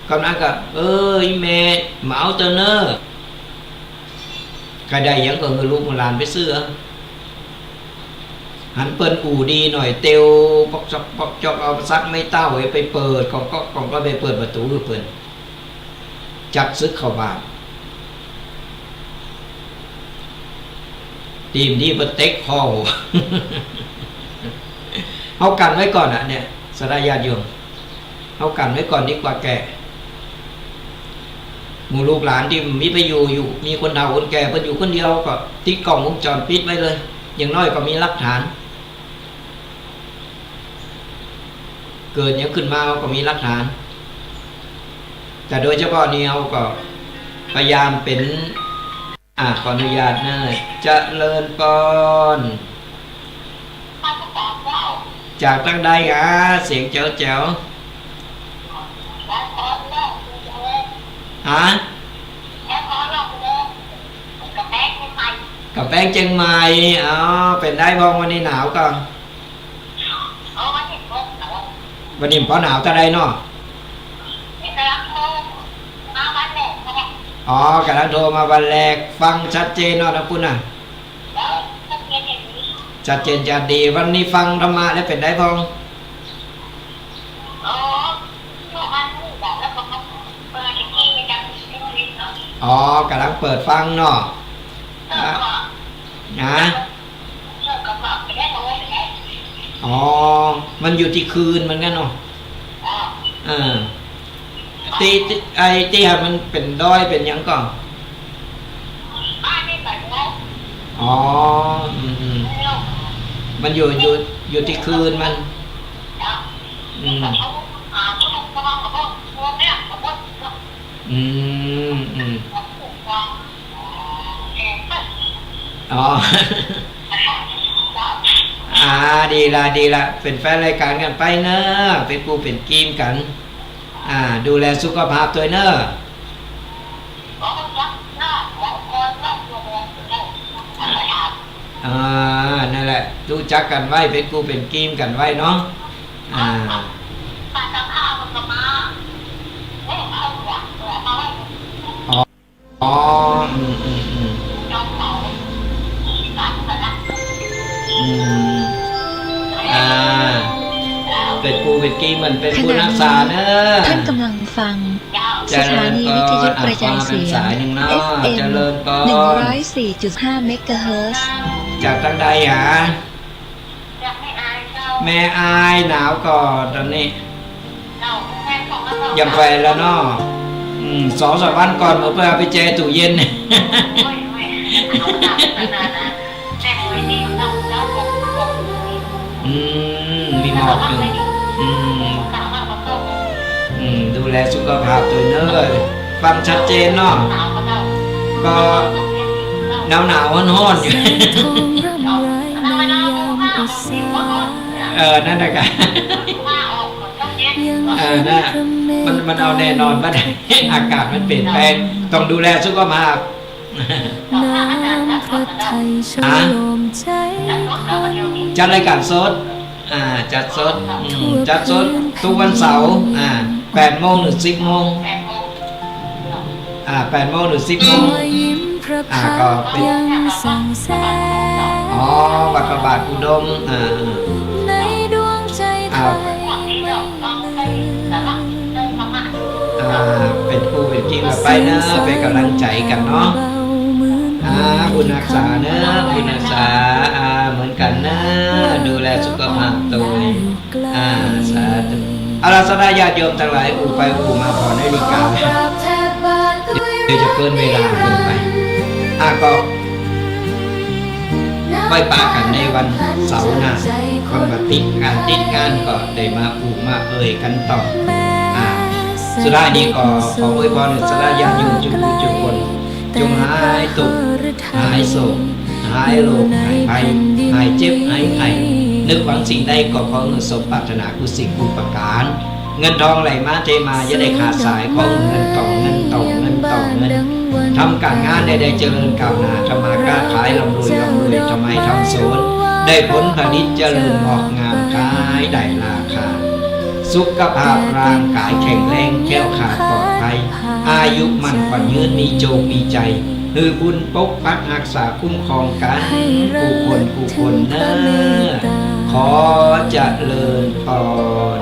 กำนันก็แม่เหมาเตอเนอะก็ได้ยังก็เงินลูกมาลานไปซื้อหันเปิ้นอู่ดีหน่อยเตียวปอกจอกเอาซักไม่เต้าไปเปิดก็ไปเปิดประตูเปิ้นจับซึกเข้าบ้านทีมนี้มันเต็กคอเอากันไว้ก่อนเนี่ยสลายญาติโยมเอากันไว้ก่อนดีกว่าแก่หมู่ลูกหลานที่มีไปอยู่มีคนเฒ่าคนแก่เพิ่นอยู่คนเดียวก็ติดกล้องวงจรปิดไว้เลยอย่างน้อยก็มีหลักฐานเกิดอย่างขึ้นมาก็มีหลักฐานแต่โดยเฉพาะนี้เราก็พยายามเป็นขออนุญาตนะเจริญพรจากทางใดเสียงแจ๋วกับแป้งเชียงใหม่เป็นได้บ้างวันนี้หนาวก่อนวันนี้พอหนาวเท่าใดเนาะกำลังโทรมาวันแรกฟังชัดเจนเนาะนะคุณชัดเจนจะดีวันนี้ฟังธรรมะแล้วเป็นได้บ้างกำลังเปิดฟังเนาะมันอยู่ที่คืนมันกันเนาะที่มันเป็นด้อยเป็นยังก่อนมันอยู่ที่คืนมันดีละเป็นแฟนรายการกันไปเนอะเป็นปูเป็นกีมกันดูแลสุขภาพตัวเนอะนั่นแหละ รู้จักกันไว้เป็นกูเป็นกีมกันไว้เนาะปาตะข้าวมันก็มาเอาหัวมาไว้อ๋อจอมเขาตัดไปละเป็นกูเป็นกีมันเป็นผู้รักษาเนอะท่านกำลังฟังสถานีวิทยุกระจายเสียง FM 104.5 เมกะเฮิรตซ์จากทางใดหะแม่อายหนาวก่อนตอนนี้ยังไปแล้วเนาะ2-3 วันก่อนเมื่อไปเอาไปแช่ตู้เย็นมีหมอกอยู่ดูแลสุขภาพตัวเนอะฟังชัดเจนเนาะก็หนาวร้อนๆอยู่นั่นแหละกันน่ะมันเอาแน่นอนว่าอากาศมันเปลี่ยนแปลงต้องดูแลสุขภาพจัดรายการสดจัดสดทุกวันเสาร์8 โมงถึง 10 โมง8 โมงถึง 10 โมงก็เป็นวัดพระบาทอุดมเป็นครูเป็นกิ้งไปนะเป็นกำลังใจกันเนาะบุญรักษาเนอะบุญรักษาเหมือนกันนะดูแลสุขภาพตัวสาธุอาราธนาญาติโยมทั้งหลายอูไปอูมาพอได้ดีกันเดี๋ยวจะเกินเวลาเกินไปก็ไปปากันในวันเสาร์หน้าคนมาติดงานก็ได้มาอูมาเอ่ยกันต่อสุดท้ายนี้ก็ขออวยพรสละญาติโยมทุกคนจงหายทุกข์หายโศกหายโรคหายภัยหายเจ็บหายไข้นึกหวังสิ่งใดก็ขอเงินสมปรารถนากุศลกุประการเงินทองไหลมาเทมาอย่าได้ขาดสายของเงินต่อเงินทำการงานได้เจริญก้าวหน้าทำมาค้าขายร่ำรวยทำให้ทำสวนได้ผลผลิตเจริญงอกงามขายได้ราคาสุขภาพร่างกายแข็งแรงแข็งขาดปลอดภัยอายุมั่นขวัญยืนมีโชคมีใจคือบุญปกปักรักษาคุ้มครองกันผู้คนเนอขอเจริญพร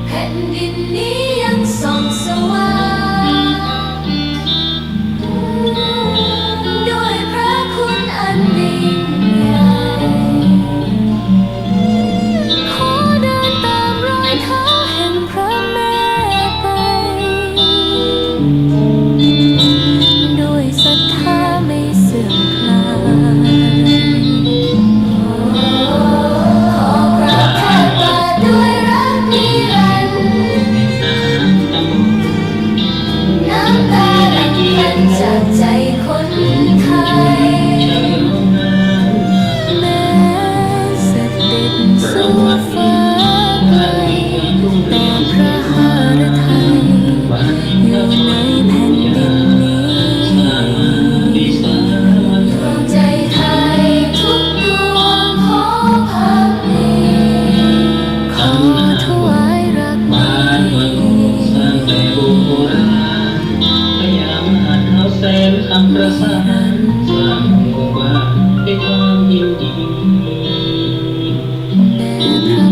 แผ่นดินนี้ยังส่องสว่างด้วยพระคุณอันยิ่งใหญ่ขอเดินตามรอยเท้าแห่งพระแม่ไปด้วยศรัทธาไม่เสื่อมคลายขอพระแผ่บาทด้วยรักนิรันดร์น้ำตาหลั่งพันจากใจคนไทยแม้เสด็จสู่ฟ้าไกลแต่พระหฤทัยอยู่ในแผ่นดินนี้ดวงใจไทยทุกดวงขอพักดีขอถวายรักนี้คำประสานสร้างหมู่บ้านด้วยความยินดี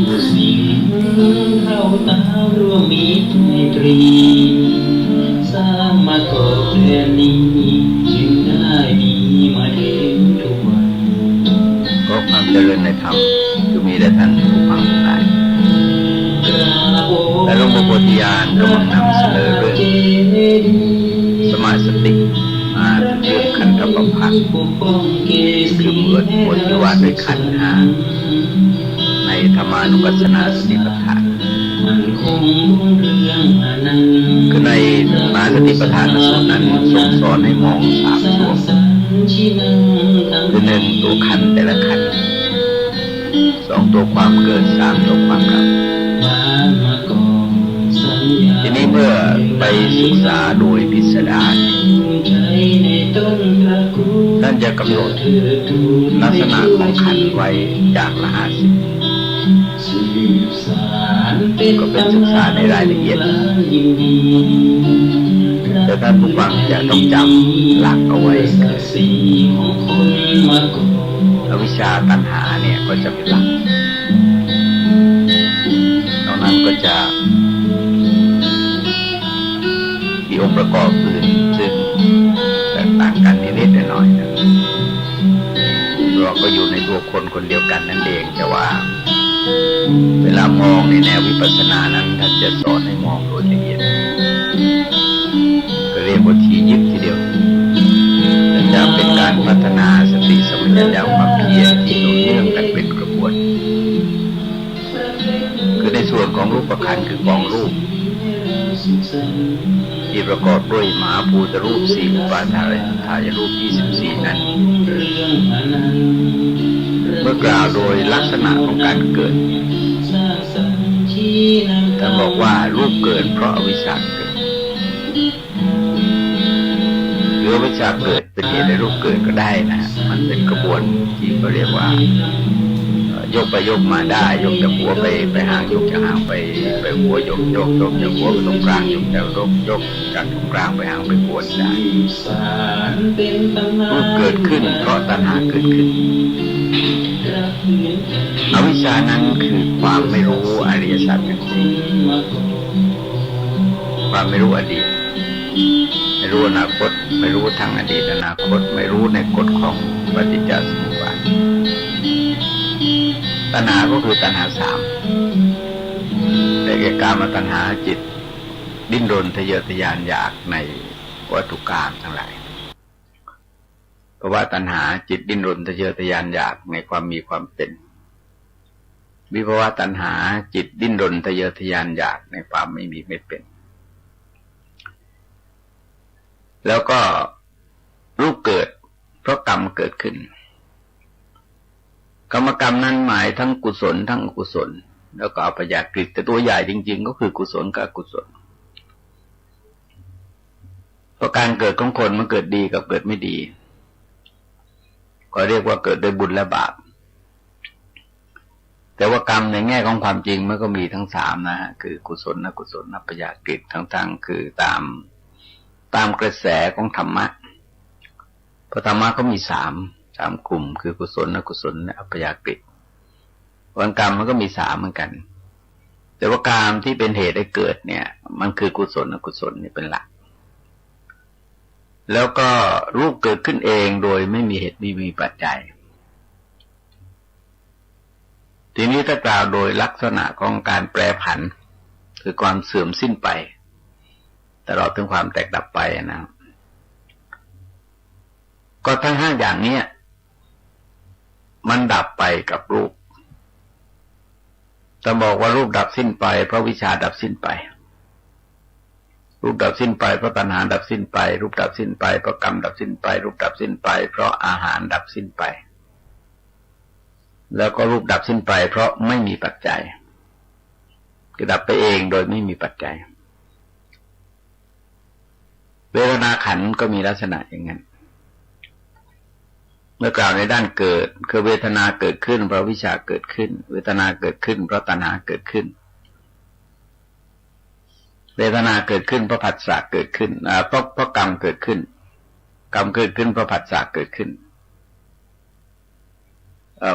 ทุกสิ่งเข้าตามร่วมมิตรไมตรีสร้างมาก่อแผ่นนี้จึงได้มีมาเห็นทุกวันก็ความเจริญในธรรมจะมีแด่ท่านผู้ฟังทั้งหลายและหลวงพ่อโพธิญาณกำลังนำเสนอเรื่องสมาสติเรื่องขันธปภัทรคือบทที่ว่าด้วยขันธ์ห้าในธรรมานุปัสสนาสติปัฏฐานคือในมหาสติปัฏฐานสูตรนั้นทรงสอนให้มอง3 ช่วงคือ 1 ตัวขันธ์แต่ละขันธ์ 2 ตัวความเกิด 3 ตัวความดับทีนี้เมื่อไปศึกษาโดยพิสดารท่าน จะกำหนดลักษณะของขันธ์ไว้อย่างละ50ก็เป็นศึกษาในรายละเอียดแต่ท่านผู้ฟังจะต้องจำหลักเอาไว้อวิชชาตัณหาเนี่ยก็จะเป็นหลักตรงนั้นก็จะมีองค์ประกอบอื่นซึ่งแตกต่างกันนิดๆหน่อยๆนะเราก็อยู่ในตัวคนคนเดียวกันนั่นเองแต่ว่าเวลามองในแนววิปัสสนานั้นท่านจะสอนให้มองโดยละเอียดก็เรียกว่าทียิบทีเดียวแต่จะเป็นการพัฒนาสติสัมปชัญญะความเพียรที่ต่อเนื่องกันเป็นกระบวนคือในส่วนของรูปขันธ์คือกองรูปที่ประกอบด้วยมหาภูตรูป4อุปาทายรูป24นั้นเมื่อกล่าวโดยลักษณะของการเกิดท่านบอกว่ารูปเกิดเพราะอวิชชาเกิดหรืออวิชชาเกิดเป็นเหตุให้รูปเกิดก็ได้นะมันเป็นกระบวนที่เขาเรียกว่ายกไปยกมาได้ยกจากหัวไปหางยกจากหางไปหัวยกจากหัวไปตรงกลางยกจากตรงกลางไปหางไปหัวได้รูปเกิดขึ้นเพราะตัณหาเกิดขึ้นอวิชชานั้นคือความไม่รู้อริยสัจจริงความไม่รู้อดีตไม่รู้อนาคตไม่รู้ทั้งอดีตอนาคตไม่รู้ในกฎของปฏิจจสมุปบาทตัณหาก็คือตัณหา3ได้แก่กามตัณหาจิตดิ้นรนทะเยอทะยานอยากในวัตถุกรรมทั้งหลายเพราะว่าตัณหาจิตดิ้นรนทะเยอทะยานอยากในความมีความเป็นวิภวะตัณหาจิตดิ้นรนทะเยอทะยานอยากในความไม่มีไม่เป็นแล้วก็รูปเกิดเพราะกรรมเกิดขึ้นกรรมนั้นหมายทั้งกุศลทั้งอกุศลแล้วก็อัปยากฤิแต่ตัวใหญ่จริงๆก็คือกุศลกับอกุศลเพราะการเกิดของคนมันเกิดดีกับเกิดไม่ดีก็เรียกว่าเกิดโดยบุญและบาปแต่ว่ากรรมในแง่ของความจริงมันก็มีทั้ง3นะฮะคือกุศลอกุศลอัปยากฤิทั้งคือตามกระแสของธรรมะเพราะธรรมะก็มี3กลุ่มคือกุศลอกุศลและอัปยากฤิวันกรรมมันก็มี3เหมือนกันแต่ว่ากรรมที่เป็นเหตุให้เกิดเนี่ยมันคือกุศลอกุศลนี่เป็นหลักแล้วก็รูปเกิดขึ้นเองโดยไม่มีเหตุไม่มีปัจจัยทีนี้ถ้ากล่าวโดยลักษณะของการแปรผันคือความเสื่อมสิ้นไปตลอดถึงความแตกดับไปนะก็ทั้ง5อย่างนี้มันดับไปกับรูปแต่บอกว่ารูปดับสิ้นไปเพราะวิชชาดับสิ้นไปรูปดับสิ้นไปเพราะตัณหาดับสิ้นไปรูปดับสิ้นไปเพราะกรรมดับสิ้นไปรูปดับสิ้นไปเพราะอาหารดับสิ้นไปแล้วก็รูปดับสิ้นไปเพราะไม่มีปัจจัยคือดับไปเองโดยไม่มีปัจจัยเวทนาขันธ์ก็มีลักษณะอย่างนั้นเมื่อกล่าวในด้านเกิดคือเวทนาเกิดขึ้นเพราะวิชชาเกิดขึ้นเวทนาเกิดขึ้นเพราะตัณหาเกิดขึ้นเวทนาเกิดขึ้นเพราะผัสสะเกิดขึ้นเพราะกรรมเกิดขึ้นกรรมเกิดขึ้นเพราะผัสสะเกิดขึ้น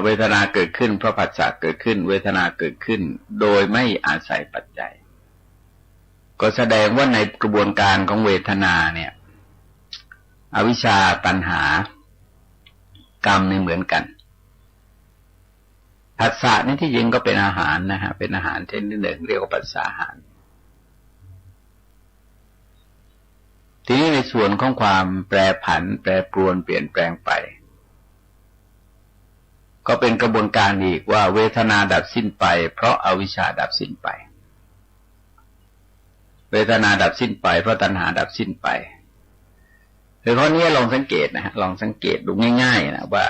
เวทนาเกิดขึ้นเพราะผัสสะเกิดขึ้นเวทนาเกิดขึ้นโดยไม่อาศัยปัจจัยก็แสดงว่าในกระบวนการของเวทนาเนี่ยอวิชชาตัณหากรรมนี่เหมือนกันผัสสะนี่ที่จริงก็เป็นอาหารนะฮะเป็นอาหารชนิดหนึ่งเรียกว่าผัสสะอาหารทีนี้ในส่วนของความแปรผันแปรปรวนเปลี่ยนแปลงไปก็เป็นกระบวนการอีกว่าเวทนาดับสิ้นไปเพราะอวิชชาดับสิ้นไปเวทนาดับสิ้นไปเพราะตัณหาดับสิ้นไปคือข้อนี้ลองสังเกตนะฮะลองสังเกตดูง่ายๆนะว่า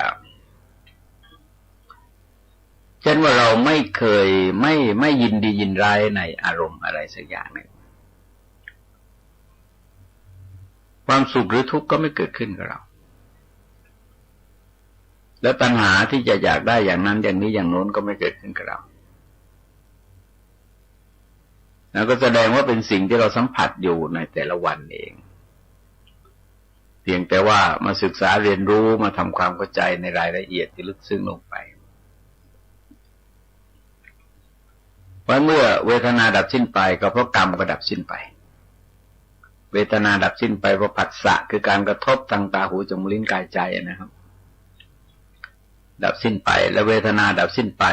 เช่นว่าเราไม่เคยไม่ยินดียินร้ายในอารมณ์อะไรสักอย่างหนึ่งความสุขหรือทุกข์ก็ไม่เกิดขึ้นกับเรา แล้วตัณหาที่จะอยากได้อย่างนั้นอย่างนี้อย่างโน้นก็ไม่เกิดขึ้นกับเราแล้วก็แสดงว่าเป็นสิ่งที่เราสัมผัสอยู่ในแต่ละวันเองเพียงแต่ว่ามาศึกษาเรียนรู้มาทำความเข้าใจในรายละเอียดที่ลึกซึ้งลงไปเพราะเมื่อเวทนาดับสิ้นไปก็เพราะกรรมก็ดับสิ้นไปเวทนาดับสิ้นไปเพราะผัสสะคือการกระทบทางตาหูจมูกลิ้นกายใจนะครับดับสิ้นไปและเวทนาดับสิ้นไป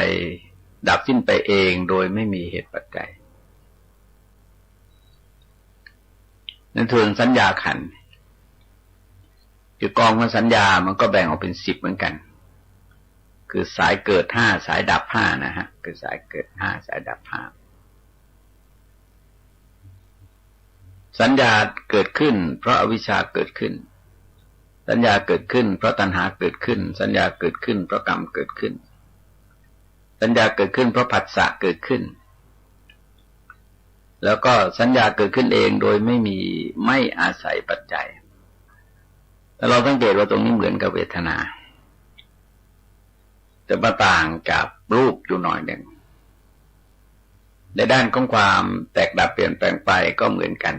ดับสิ้นไปเองโดยไม่มีเหตุปัจจัยนั่นคือสัญญาขันธ์คือกองของสัญญามันก็แบ่งออกเป็น10เหมือนกันคือสายเกิด5สายดับ5นะฮะคือสายเกิด5สายดับ5สัญญาเกิดขึ้นเพราะอวิชชาเกิดขึ้นสัญญาเกิดขึ้นเพราะตัณหาเกิดขึ้นสัญญาเกิดขึ้นเพราะกรรมเกิดขึ้นสัญญาเกิดขึ้นเพราะผัสสะเกิดขึ้นแล้วก็สัญญาเกิดขึ้นเองโดยไม่อาศัยปัจจัยแต่เราสังเกตว่าตรงนี้เหมือนกับเวทนาแต่มาต่างจากรูปอยู่หน่อยหนึ่งในด้านของความแตกดับเปลี่ยนแปลงไปก็เหมือนกัน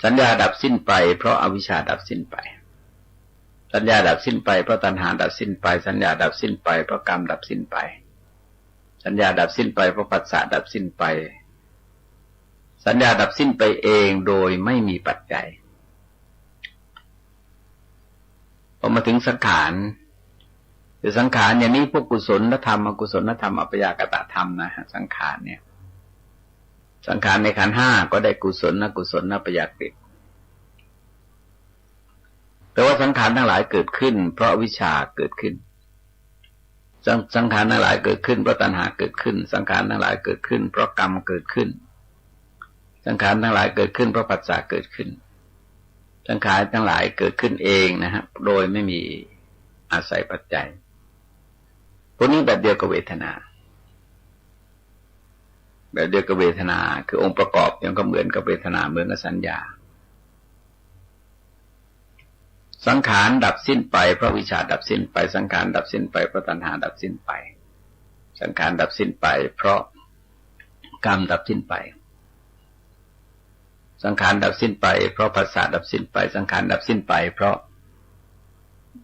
สัญญาดับสิ้นไปเพราะอวิชชาดับสิ้นไปสัญญาดับสิ้นไปเพราะตัณหาดับสิ้นไปสัญญาดับสิ้นไปเพราะกรรมดับสิ้นไปสัญญาดับสิ้นไปเพราะผัสสะดับสิ้นไปสัญญาดับสิ้นไปเองโดยไม่มีปัจจัยพอมาถึงสังขารคือสังขารอย่างนี้พวกกุศลธรรมอกุศลธรรมอัปยากตธรรมนะฮะสังขารเนี่ยสังขารในขันธ์5ก็ได้กุศลอกุศลอัปยากฤตแต่ว่าสังขารทั้งหลายเกิดขึ้นเพราะอวิชชาเกิดขึ้นสังขารทั้งหลายเกิดขึ้นเพราะตัณหาเกิดขึ้นสังขารทั้งหลายเกิดขึ้นเพราะกรรมเกิดขึ้นสังขารทั้งหลายเกิดขึ้นเพราะปัจจัยเกิดขึ้นสังขารทั้งหลายเกิดขึ้นเองนะฮะโดยไม่มีอาศัยปัจจัยพวกนี้แบบเดียวกับเวทนาแบบเดียวกับเวทนาคือองค์ประกอบยังก็เหมือนกับเวทนาเหมือนกับสัญญาสังขารดับสิ้นไปเพราะวิชชาดับสิ้นไปสังขารดับสิ้นไปเพราะตัณหาดับสิ้นไปสังขารดับสิ้นไปเพราะกรรมดับสิ้นไปสังขารดับสิ้นไปเพราะผัสสะดับสิ้นไปสังขารดับสิ้นไปเพราะ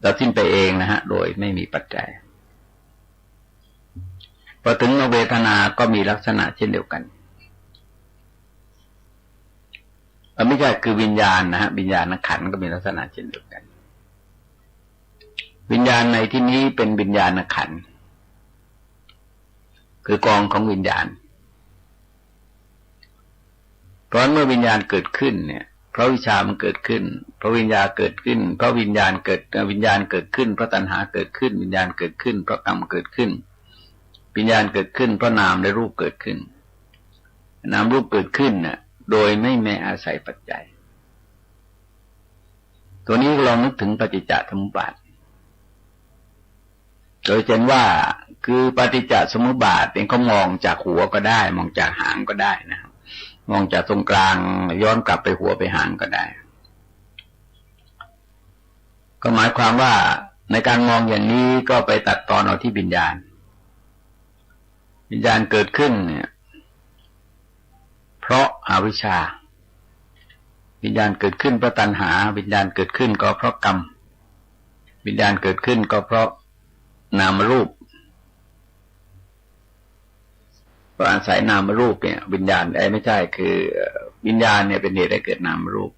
ดับสิ้นไปเองนะฮะโดยไม่มีปัจจัยพอถึงเวทนาก็มีลักษณะเช่นเดียวกันไม่ใช่คือวิญญาณนะฮะวิญญาณขันธ์ก็มีลักษณะเช่นเดียวกันวิญญาณในที่นี้เป็นวิญญาณขันธ์คือกองของวิญญาณเพราะเมื่อวิญญาณเกิดขึ้นเนี่ยเพราะวิชามันเกิดขึ้นเพราะวิญญาณเกิดขึ้นเพราะวิญญาณเกิดขึ้นเพราะตัณหาเกิดขึ้นวิญญาณเกิดขึ้นเพราะกรรมเกิดขึ้นวิญญาณเกิดขึ้นเพราะนามและรูปเกิดขึ้นนามรูปเกิดขึ้นน่ะโดยไม่แม้อาศัยปัจจัยตัวนี้ลองนึกถึงปฏิจจสมุปบาทโดยเช่นว่าคือปฏิจจสมุปบาทเองก็มองจากหัวก็ได้มองจากหางก็ได้นะครับมองจากตรงกลางย้อนกลับไปหัวไปหางก็ได้ก็หมายความว่าในการมองอย่างนี้ก็ไปตัดตอนเอาที่วิญญาณเกิดขึ้นเนี่ยเพราะอวิชชาวิญญาณเกิดขึ้นเพราะตัณหาวิญญาณเกิดขึ้นก็เพราะกรรมวิญญาณเกิดขึ้นก็เพราะนามรูปเพราะอาศัยนามรูปเนี่ยวิญญาณไม่ใช่คือวิญญาณเนี่ยเป็นเหตุให้เกิดนามรูป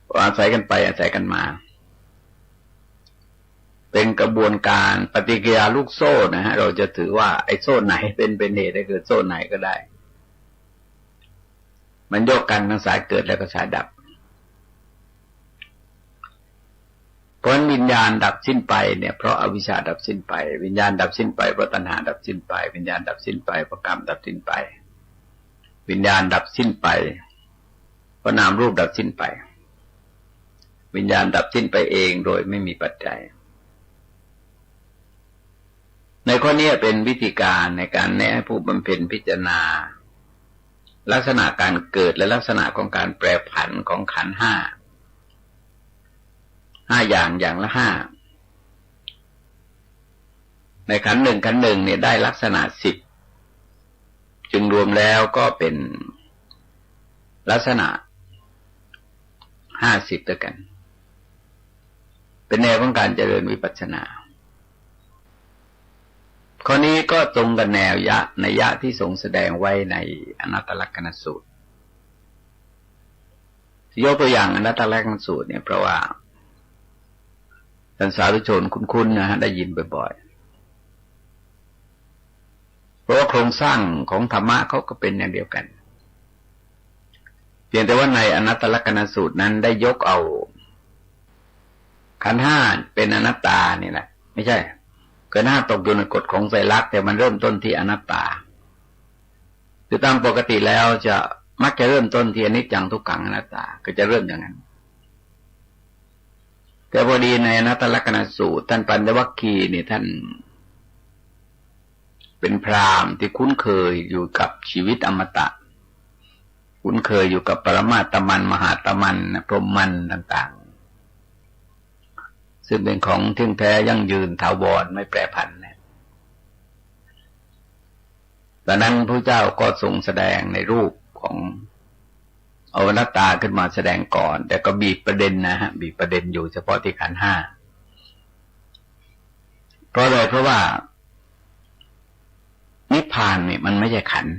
เพราะอาศัยกันไปอาศัยกันมาเป็นกระบวนการปฏิกิริยาลูกโซ่นะฮะเราจะถือว่าไอ้โซ่ไหนเป็นเหตุให้เกิดโซ่ไหนก็ได้มันโยกกันทั้งสายเกิดแล้วก็สายดับเพราะวิญญาณดับสิ้นไปเนี่ยเพราะอวิชชาดับสิ้นไปวิญญาณดับสิ้นไปเพราะตัณหาดับสิ้นไปวิญญาณดับสิ้นไปเพราะกรรมดับสิ้นไปวิญญาณดับสิ้นไปเพราะนามรูปดับสิ้นไปวิญญาณดับสิ้นไปเองโดยไม่มีปัจจัยในข้อนี้เป็นวิธีการในการแนะให้ผู้บำเพ็ญพิจารณาลักษณะการเกิดและลักษณะของการแปรผันของขันธ์ 5 อย่างอย่างละ 5ในขันธ์หนึ่งเนี่ยได้ลักษณะ10จึงรวมแล้วก็เป็นลักษณะ50ด้วยกันเป็นแนวของการเจริญวิปัสสนาข้อนี้ก็ตรงกับแนวยะในยะที่ทรงแสดงไว้ในอนัตตลักษณสูตรยกตัวอย่างอนัตตลักษณสูตรเนี่ยเพราะว่าท่านสาธุชนคุ้นๆนะฮะได้ยินบ่อยๆเพราะว่าโครงสร้างของธรรมะเขาก็เป็นอย่างเดียวกันเพียงแต่ว่าในอนัตตลักษณสูตรนั้นได้ยกเอาขันธ์ห้าเป็นอนัตตานี่แหละไม่ใช่ขันธ์ห้าตกอยู่ในกฎของไตรลักษณ์แต่มันเริ่มต้นที่อนัตตาคือตามปกติแล้วจะมักจะเริ่มต้นที่อนิจจังทุกขังอนัตตาก็จะเริ่มอย่างนั้นแต่พอดีในอนัตตลักษณสูตรท่านปัญจวัคคีย์นี่ท่านเป็นพราหมณ์ที่คุ้นเคยอยู่กับชีวิตอมตะคุ้นเคยอยู่กับปรมาตมันมหาตมันพรหมมันต่างๆซึ่งเป็นของเที่ยงแท้ยั่งยืนถาวรไม่แปรผันเนี่ยดังนั้นพระเจ้าก็ทรงแสดงในรูปของอนัตตาขึ้นมาแสดงก่อนแต่ก็บีบประเด็นนะฮะบีบประเด็นอยู่เฉพาะที่ขันธ์ห้าเพราะอะไรเพราะว่านิพพานเนี่ยมันไม่ใช่ขันธ์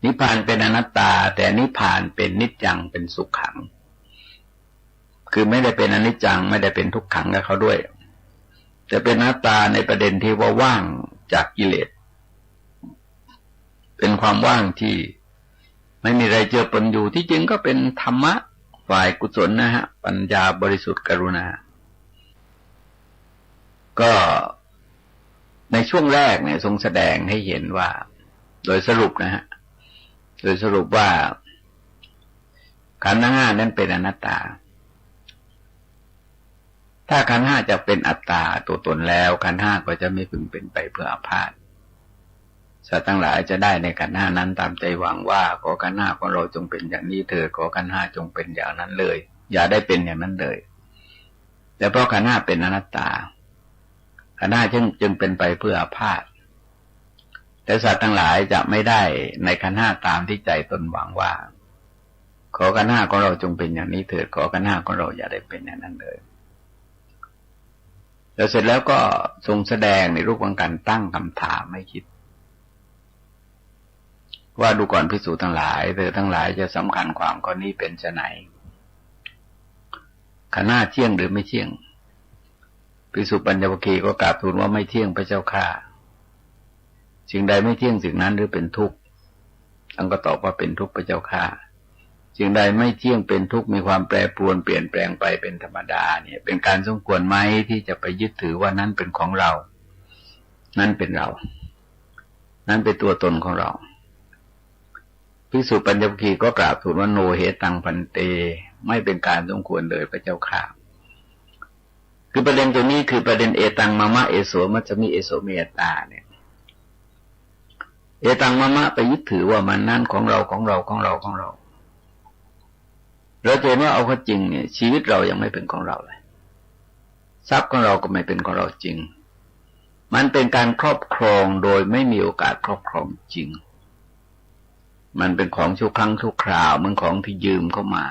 นิพพานเป็นอนัตตาแต่นิพพานเป็นนิจจังเป็นสุขขังคือไม่ได้เป็นอนิจจังไม่ได้เป็นทุกขังกับเขาด้วยแต่เป็นอนัตตาในประเด็นที่ว่าว่างจากกิเลสเป็นความว่างที่ไม่มีอะไรเจือปนอยู่ที่จริงก็เป็นธรรมะฝ่ายกุศลนะฮะปัญญาบริสุทธิ์กรุณาก็ในช่วงแรกเนี่ยทรงแสดงให้เห็นว่าโดยสรุปนะฮะโดยสรุปว่าขันธ์ห้านั้นเป็นอนัตตาถ้าขันธ์ห้าจะเป็นอัตตาตัวตนแล้วขันธ์ห้าก็จะไม่พึงเป็นไปเพื่ออาพาธสัตว์ทั้งหลายจะได้ในขันธ์ห้านั้นตามใจหวังว่าขอขันธ์ห้าของเราจงเป็นอย่างนี้เถิดขอขันธ์ห้าจงเป็นอย่างนั้นเลยอย่าได้เป็นอย่างนั้นเลยแต่เพราะขันธ์ห้าเป็นอนัตตาขันธ์ห้าจึงเป็นไปเพื่ออาพาธแต่สัตว์ทั้งหลายจะไม่ได้ในขันธ์ห้าตามที่ใจตนหวังว่าขอขันธ์ห้าของเราจงเป็นอย่างนี้เถิดขอขันธ์ห้าของเราอย่าได้เป็นอย่างนั้นเลยแล้วเสร็จแล้วก็ทรงแสดงในรูปของการตั้งคำถามให้คิดว่าดูก่อนภิกษุทั้งหลายเธอทั้งหลายจะสำคัญความข้อนี้เป็นไฉนขันธ์ห้าเที่ยงหรือไม่เที่ยงภิกษุปัญจวัคคีย์ก็กราบทูลว่าไม่เที่ยงพระเจ้าข้าสิ่งใดไม่เที่ยงสิ่งนั้นหรือเป็นทุกข์ท่านก็ตอบว่าเป็นทุกข์พระเจ้าข้าสิ่งใดไม่เที่ยงเป็นทุกข์มีความแปรปรวนเปลี่ยนแปลงไปเป็นธรรมดาเนี่ยเป็นการสมควรไหมที่จะไปยึดถือว่านั้นเป็นของเรานั่นเป็นเรานั้นเป็นตัวตนของเราภิกษุปัญจวัคคีย์ก็กราบทูลว่าโนเหตังพันเตไม่เป็นการสมควรเลยพระเจ้าข้าคือประเด็นตรงนี้คือประเด็นเอตังมะมะเอโสมัจจมิเอโสเมตตาเนี่ยเอตังมะมะไปยึดถือว่ามันนั่นของเราของเราของเราของเราเราเห็นว่าเอาเข้าจริงเนี่ยชีวิตเรายังไม่เป็นของเราเลยทรัพย์ของเราก็ไม่เป็นของเราจริงมันเป็นการครอบครองโดยไม่มีโอกาสครอบครองจริงมันเป็นของชั่วครั้งชั่วคราวเหมือนของที่ยืมเข้ามา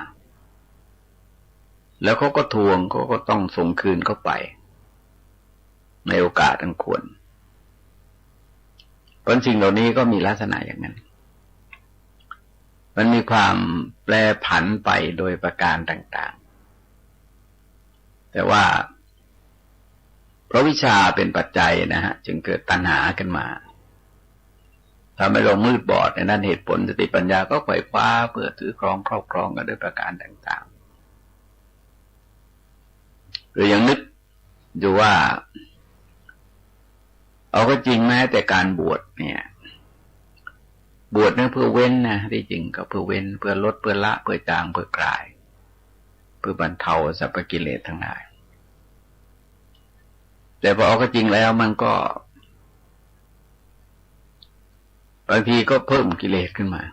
แล้วเขาก็ทวงเขาก็ต้องส่งคืนเข้าไปในโอกาสอันควรเพราะสิ่งเหล่านี้ก็มีลักษณะอย่างนั้นมันมีความแปรผันไปโดยประการต่างๆแต่ว่าเพราะวิชาเป็นปัจจัยนะฮะจึงเกิดตัณหาขึ้นมาทำให้เรามืดบอดในนั้นเหตุผลสติปัญญาก็ไขว่คว้าเพื่อถือครองครอบครองกันด้วยประการต่างๆหรือยังนึกอยู่ว่าเอาก็จริงแม้แต่การบวชเนี่ยบวชเนี่ยเพื่อเว้นนะที่จริงก็เพื่อเว้นเพื่อลดเพื่อละเพื่อจางเพื่อกลายเพื่อบรรเทาสรรพกิเลสทั้งหลายแต่พอเอาก็จริงแล้วมันก็บางทีก็เพิ่มกิเลสขึ้นมา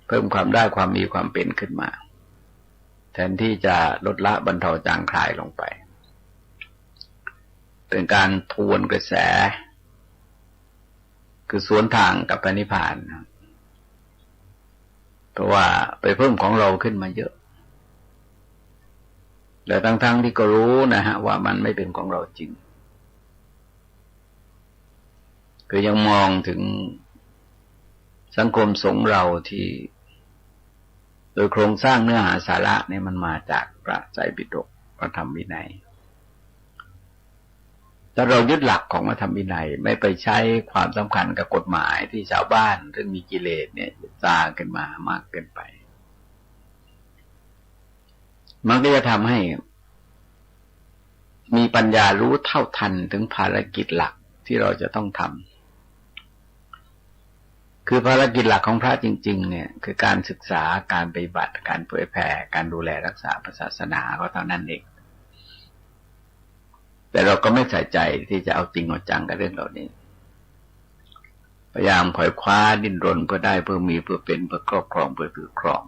เพิ่มความได้ความมีความเป็นขึ้นมา แทนที่จะลดละบรรเทาจางคลายลงไปเป็นการทวนกระแสคือสวนทางกับพระนิพพานเพราะว่าไปเพิ่มของเราขึ้นมาเยอะแต่ทั้งที่ก็รู้นะฮะว่ามันไม่เป็นของเราจริงคือยังมองถึงสังคมสงฆ์เราที่โดยโครงสร้างเนื้อหาสาระเนี่ยมันมาจากพระไตรปิฎกพระธรรมวินัยถ้าเรายึดหลักของพระธรรมวินัยไม่ไปใช้ความสำคัญกับกฎหมายที่ชาวบ้านซึ่งมีกิเลสเนี่ยสร้างขึ้นมามากเกินไปมันก็จะทำให้มีปัญญารู้เท่าทันถึงภารกิจหลักที่เราจะต้องทำคือภารกิจหลักของพระจริงๆเนี่ยคือการศึกษาการปฏิบัติการเผยแผ่การดูแลรักษาศาสนาก็เท่านั้นเองแต่เราก็ไม่ใส่ใจที่จะเอาจริงเอาจังกับเรื่องเหล่านี้พยายามขวายคว้าดิ้นรนเพื่อได้เพื่อมีเพื่อเป็นเพื่อครอบครองเพื่อถือครอง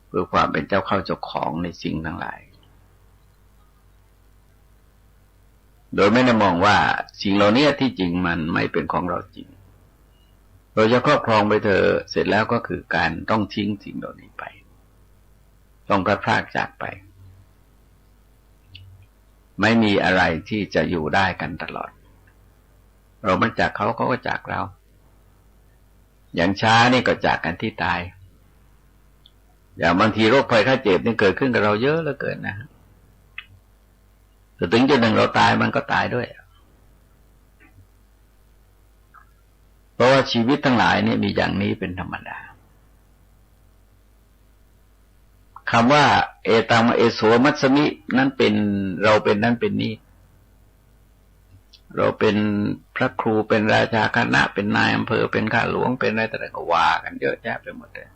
เพื่อความเป็นเจ้าเข้าเจ้าของในสิ่งทั้งหลายโดยไม่ได้มองว่าสิ่งเหล่านี้ที่จริงมันไม่เป็นของเราจริงเราจะครอบครองไปเถอะเสร็จแล้วก็คือการต้องทิ้งสิ่งเหล่านี้ไปต้องพลัดพรากจากไปไม่มีอะไรที่จะอยู่ได้กันตลอดเราไม่จากเขาเขาก็จากเราอย่างช้านี่ก็จากกันที่ตายอย่างบางทีโรคภัยไข้เจ็บนี่เกิดขึ้นกับเราเยอะเหลือเกินนะแต่ถึงจุดหนึ่งเราตายมันก็ตายด้วยเพราะว่าชีวิตทั้งหลายนี่มีอย่างนี้เป็นธรรมดาคำว่าเอตังเอโสมัสสมินั้นเป็นเราเป็นนั้นเป็นนี่เราเป็นพระครูเป็นราชาคณะเป็นนายอำเภอเป็นข้าหลวงเป็นอะไรต่างๆก็ว่ากันเยอะแยะไปหมดเลย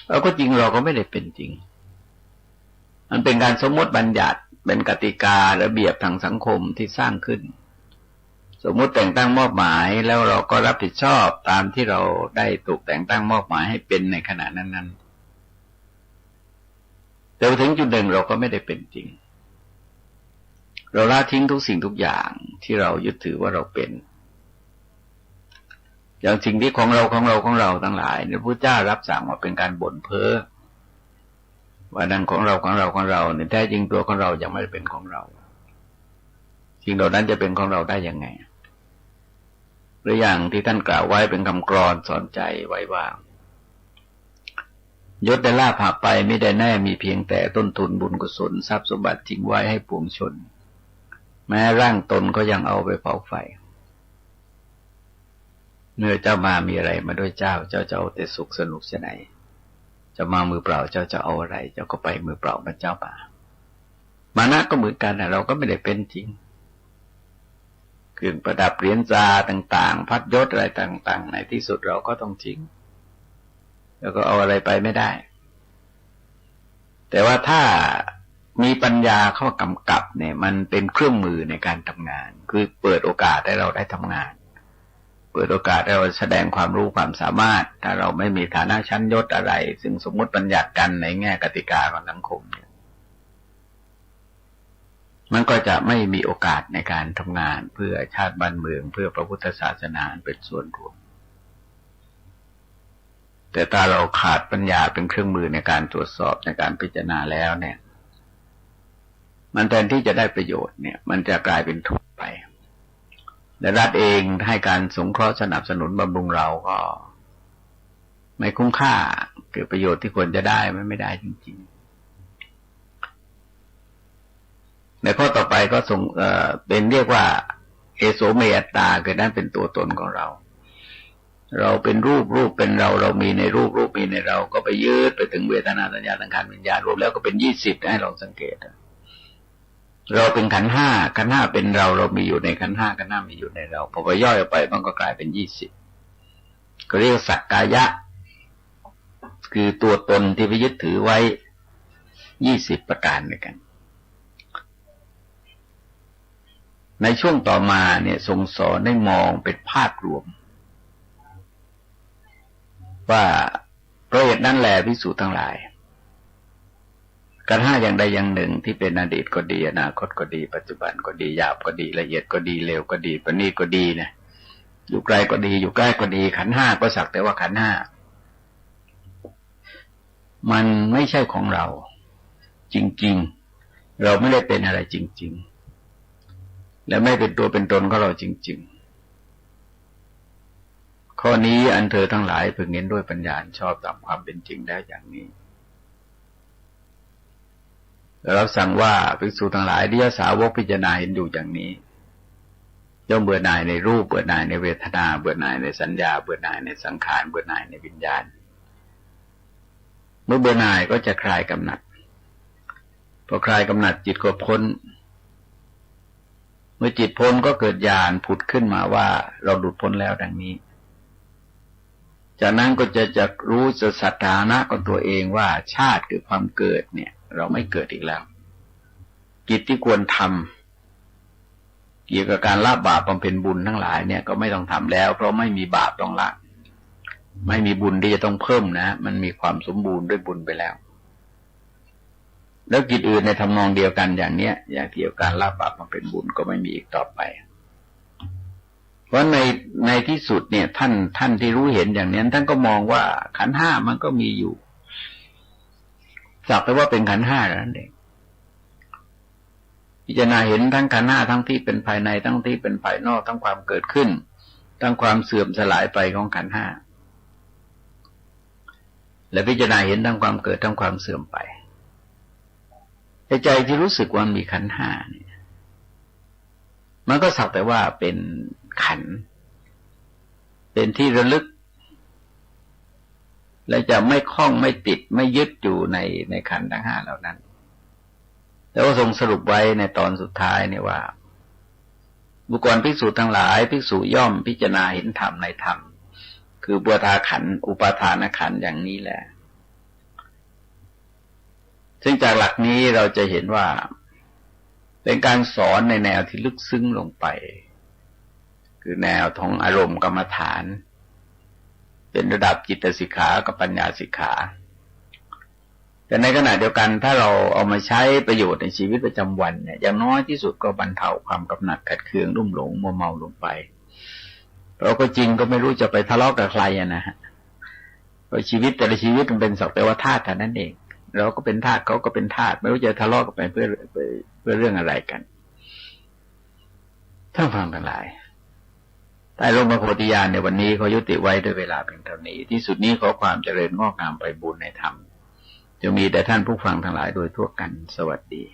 แล้วก็จริงเราก็ไม่ได้เป็นจริงมันเป็นการสมมติบัญญัติเป็นกติการะเบียบทางสังคมที่สร้างขึ้นสมมติแต่งตั้งมอบหมายแล้วเราก็รับผิดชอบตามที่เราได้ถูกแต่งตั้งมอบหมายให้เป็นในขณะนั้นๆแต่ถึงจุดหนึ่งเราก็ไม่ได้เป็นจริงเราละทิ้งทุกสิ่งทุกอย่างที่เรายึดถือว่าเราเป็นอย่างสิ่งที่ของเราทั้งหลายเนี่ยพระเจ้ารับสั่งมาเป็นการบ่นเพ้อว่านั่นของเราเนี่ยแท้จริงตัวของเรายังไม่ได้เป็นของเราสิ่งเหล่านั้นจะเป็นของเราได้ยังไงหรืออย่างที่ท่านกล่าวไว้เป็นคำกลอนสอนใจไว้ว่ายศได้ลาภไปไม่ได้แน่มีเพียงแต่ต้นทุนบุญกุศลทรัพย์สมบัติทิ้งไว้ให้ปวงชนแม้ร่างตนก็ยังเอาไปเผาไฟเมื่อเจ้ามามีอะไรมาด้วยเจ้าจะเอาแต่สุขสนุกเสียไหนจะมามือเปล่าเจ้าจะเอาอะไรเจ้าก็ไปมือเปล่ามาเจ้ามามานะก็เหมือนกันนะเราก็ไม่ได้เป็นจริงเครื่องประดับเหรียญตราต่างๆพัดยศอะไรต่างๆในที่สุดเราก็ต้องทิ้งแล้วก็เอาอะไรไปไม่ได้แต่ว่าถ้ามีปัญญาเข้ากำกับเนี่ยมันเป็นเครื่องมือในการทำงานคือเปิดโอกาสให้เราได้ทำงานเปิดโอกาสให้เราแสดงความรู้ความสามารถถ้าเราไม่มีฐานะชั้นยศอะไรซึ่งสมมติบัญญัติกันในแง่กติกาของสังคมเนี่ยมันก็จะไม่มีโอกาสในการทำงานเพื่อชาติบ้านเมืองเพื่อพระพุทธศาสนาเป็นส่วนรวมแต่ถ้าเราขาดปัญญาเป็นเครื่องมือในการตรวจสอบในการพิจารณาแล้วเนี่ยมันแทนที่จะได้ประโยชน์เนี่ยมันจะกลายเป็นทุกข์ไปและรัฐเองให้การสงเคราะห์สนับสนุนบำรุงเราก็ไม่คุ้มค่าเกิดประโยชน์ที่ควรจะได้ไม่ได้จริงๆในข้อต่อไปก็ส่งเป็นเรียกว่าเอโสเมอัตตาคือนั่นเป็นตัวตนของเราเราเป็นรูปเป็นเรามีในรูปมีในเราก็ไปยึดไปถึงเวทนาสัญญาสังขารวิญญาณรวมแล้วก็เป็น20ให้เราสังเกตเราเป็นขันธ์ห้าเป็นเรามีอยู่ในขันธ์ห้าขันธ์ห้ามีอยู่ในเราพอไปย่อยออกไปมันก็กลายเป็น20ก็เรียกสักกายะคือตัวตนที่ไปยึดถือไว้20ประการด้วยกันในช่วงต่อมาเนี่ยทรงสอนได้มองเป็นภาพรวมว่าพ ราะเหตุนั้นแหละภิกษุทั้งหลายขันธ์ห้าอย่างใดอย่างหนึ่งที่เป็นอดีตก็ดีอนาคตก็ดีปัจจุบันก็ดีหยาบก็ดีละเอียดก็ดีเลวก็ดีประณีตก็ดีนะอยู่ไกลก็ดีอยู่ใกล้ก็ดีขันธ์ห้าก็สักแต่ว่าขันธ์ห้ามันไม่ใช่ของเราจริงๆเราไม่ได้เป็นอะไรจริงๆและไม่เป็นตัวเป็นตนของเราจริงๆข้อนี้อันเธอทั้งหลายพึงเห็นด้วยปัญญาชอบตามความเป็นจริงได้อย่างนี้เราสั่งว่าภิกษุทั้งหลายอริยสาวกพิจารณาเห็นอยู่อย่างนี้ย่อมเบื่อหน่ายในรูปเบื่อหน่ายในเวทนาเบื่อหน่ายในสัญญาเบื่อหน่ายในสังขารเบื่อหน่ายในวิญญาณเมื่อเบื่อหน่ายก็จะคลายกำหนัดพอคลายกำหนัดจิตก็พ้นเมื่อจิตพ้นก็เกิดญาณผุดขึ้นมาว่าเราหลุดพ้นแล้วดังนี้จากนั้นก็จะรู้สถานะของตัวเองว่าชาติคือความเกิดเนี่ยเราไม่เกิดอีกแล้วกิจที่ควรทำเกี่ยวกับการละบาปบำเพ็ญบุญทั้งหลายเนี่ยก็ไม่ต้องทำแล้วเพราะไม่มีบาปต้องละไม่มีบุญที่จะต้องเพิ่มนะมันมีความสมบูรณ์ด้วยบุญไปแล้วแล้วกิจอื่นในทำนองเดียวกันอย่างเนี้ยอย่างเกี่ยวกับการละบาปบำเพ็ญบุญก็ไม่มีอีกต่อไปเพราะในที่สุดเนี่ยท่านที่รู้เห็นอย่างนี้ท่านก็มองว่าขันธ์ห้ามันก็มีอยู่สักแต่ว่าเป็นขันธ์ห้านั่นเองพิจารณาเห็นทั้งขันธ์ห้าทั้งที่เป็นภายในทั้งที่เป็นภายนอกทั้งความเกิดขึ้นทั้งความเสื่อมสลายไปของขันธ์ห้าและพิจารณาเห็นทั้งความเกิดทั้งความเสื่อมไปใจที่รู้สึกว่ามีขันธ์ห้าเนี่ยมันก็สักแต่ว่าเป็นขันธ์เป็นที่ระลึกและจะไม่คล้องไม่ติดไม่ยึดอยู่ในขันธ์ทั้งห้าเหล่านั้นแต่ว่าทรงสรุปไว้ในตอนสุดท้ายเนี่ยว่าบุคคลภิกษุทั้งหลายภิกษุย่อมพิจารณาเห็นธรรมในธรรมคืออุปาทานขันธ์อุปาทานขันธ์อย่างนี้แหละซึ่งจากหลักนี้เราจะเห็นว่าเป็นการสอนในแนวที่ลึกซึ้งลงไปคือแนวของอารมณ์กรรมฐานเป็นระดับจิตสิกขากับปัญญาสิกขาแต่ในขณะเดียวกันถ้าเราเอามาใช้ประโยชน์ในชีวิตประจำวันเนี่ยอย่างน้อยที่สุดก็บรรเทาความกำหนัดขัดเคืองรุ่มหลงมัวเมาลงไปเราก็จริงก็ไม่รู้จะไปทะเลาะกับใครนะฮะเพราะชีวิตแต่ละชีวิตมันเป็นสักแต่ว่าธาตุเท่านั้นเองเราก็เป็นธาตุเขาก็เป็นธาตุไม่รู้จะทะเลาะกันไปเพื่อเรื่องอะไรกันท่านฟังทั้งหลายใต้ร่มพระโพธิญาณในวันนี้เขายุติไว้ด้วยเวลาเพียงเท่านี้ที่สุดนี้ขอความเจริญงอกงามไปบูรณนธรรมจะมีแต่ท่านผู้ฟังทั้งหลายโดยทั่วกันสวัสดี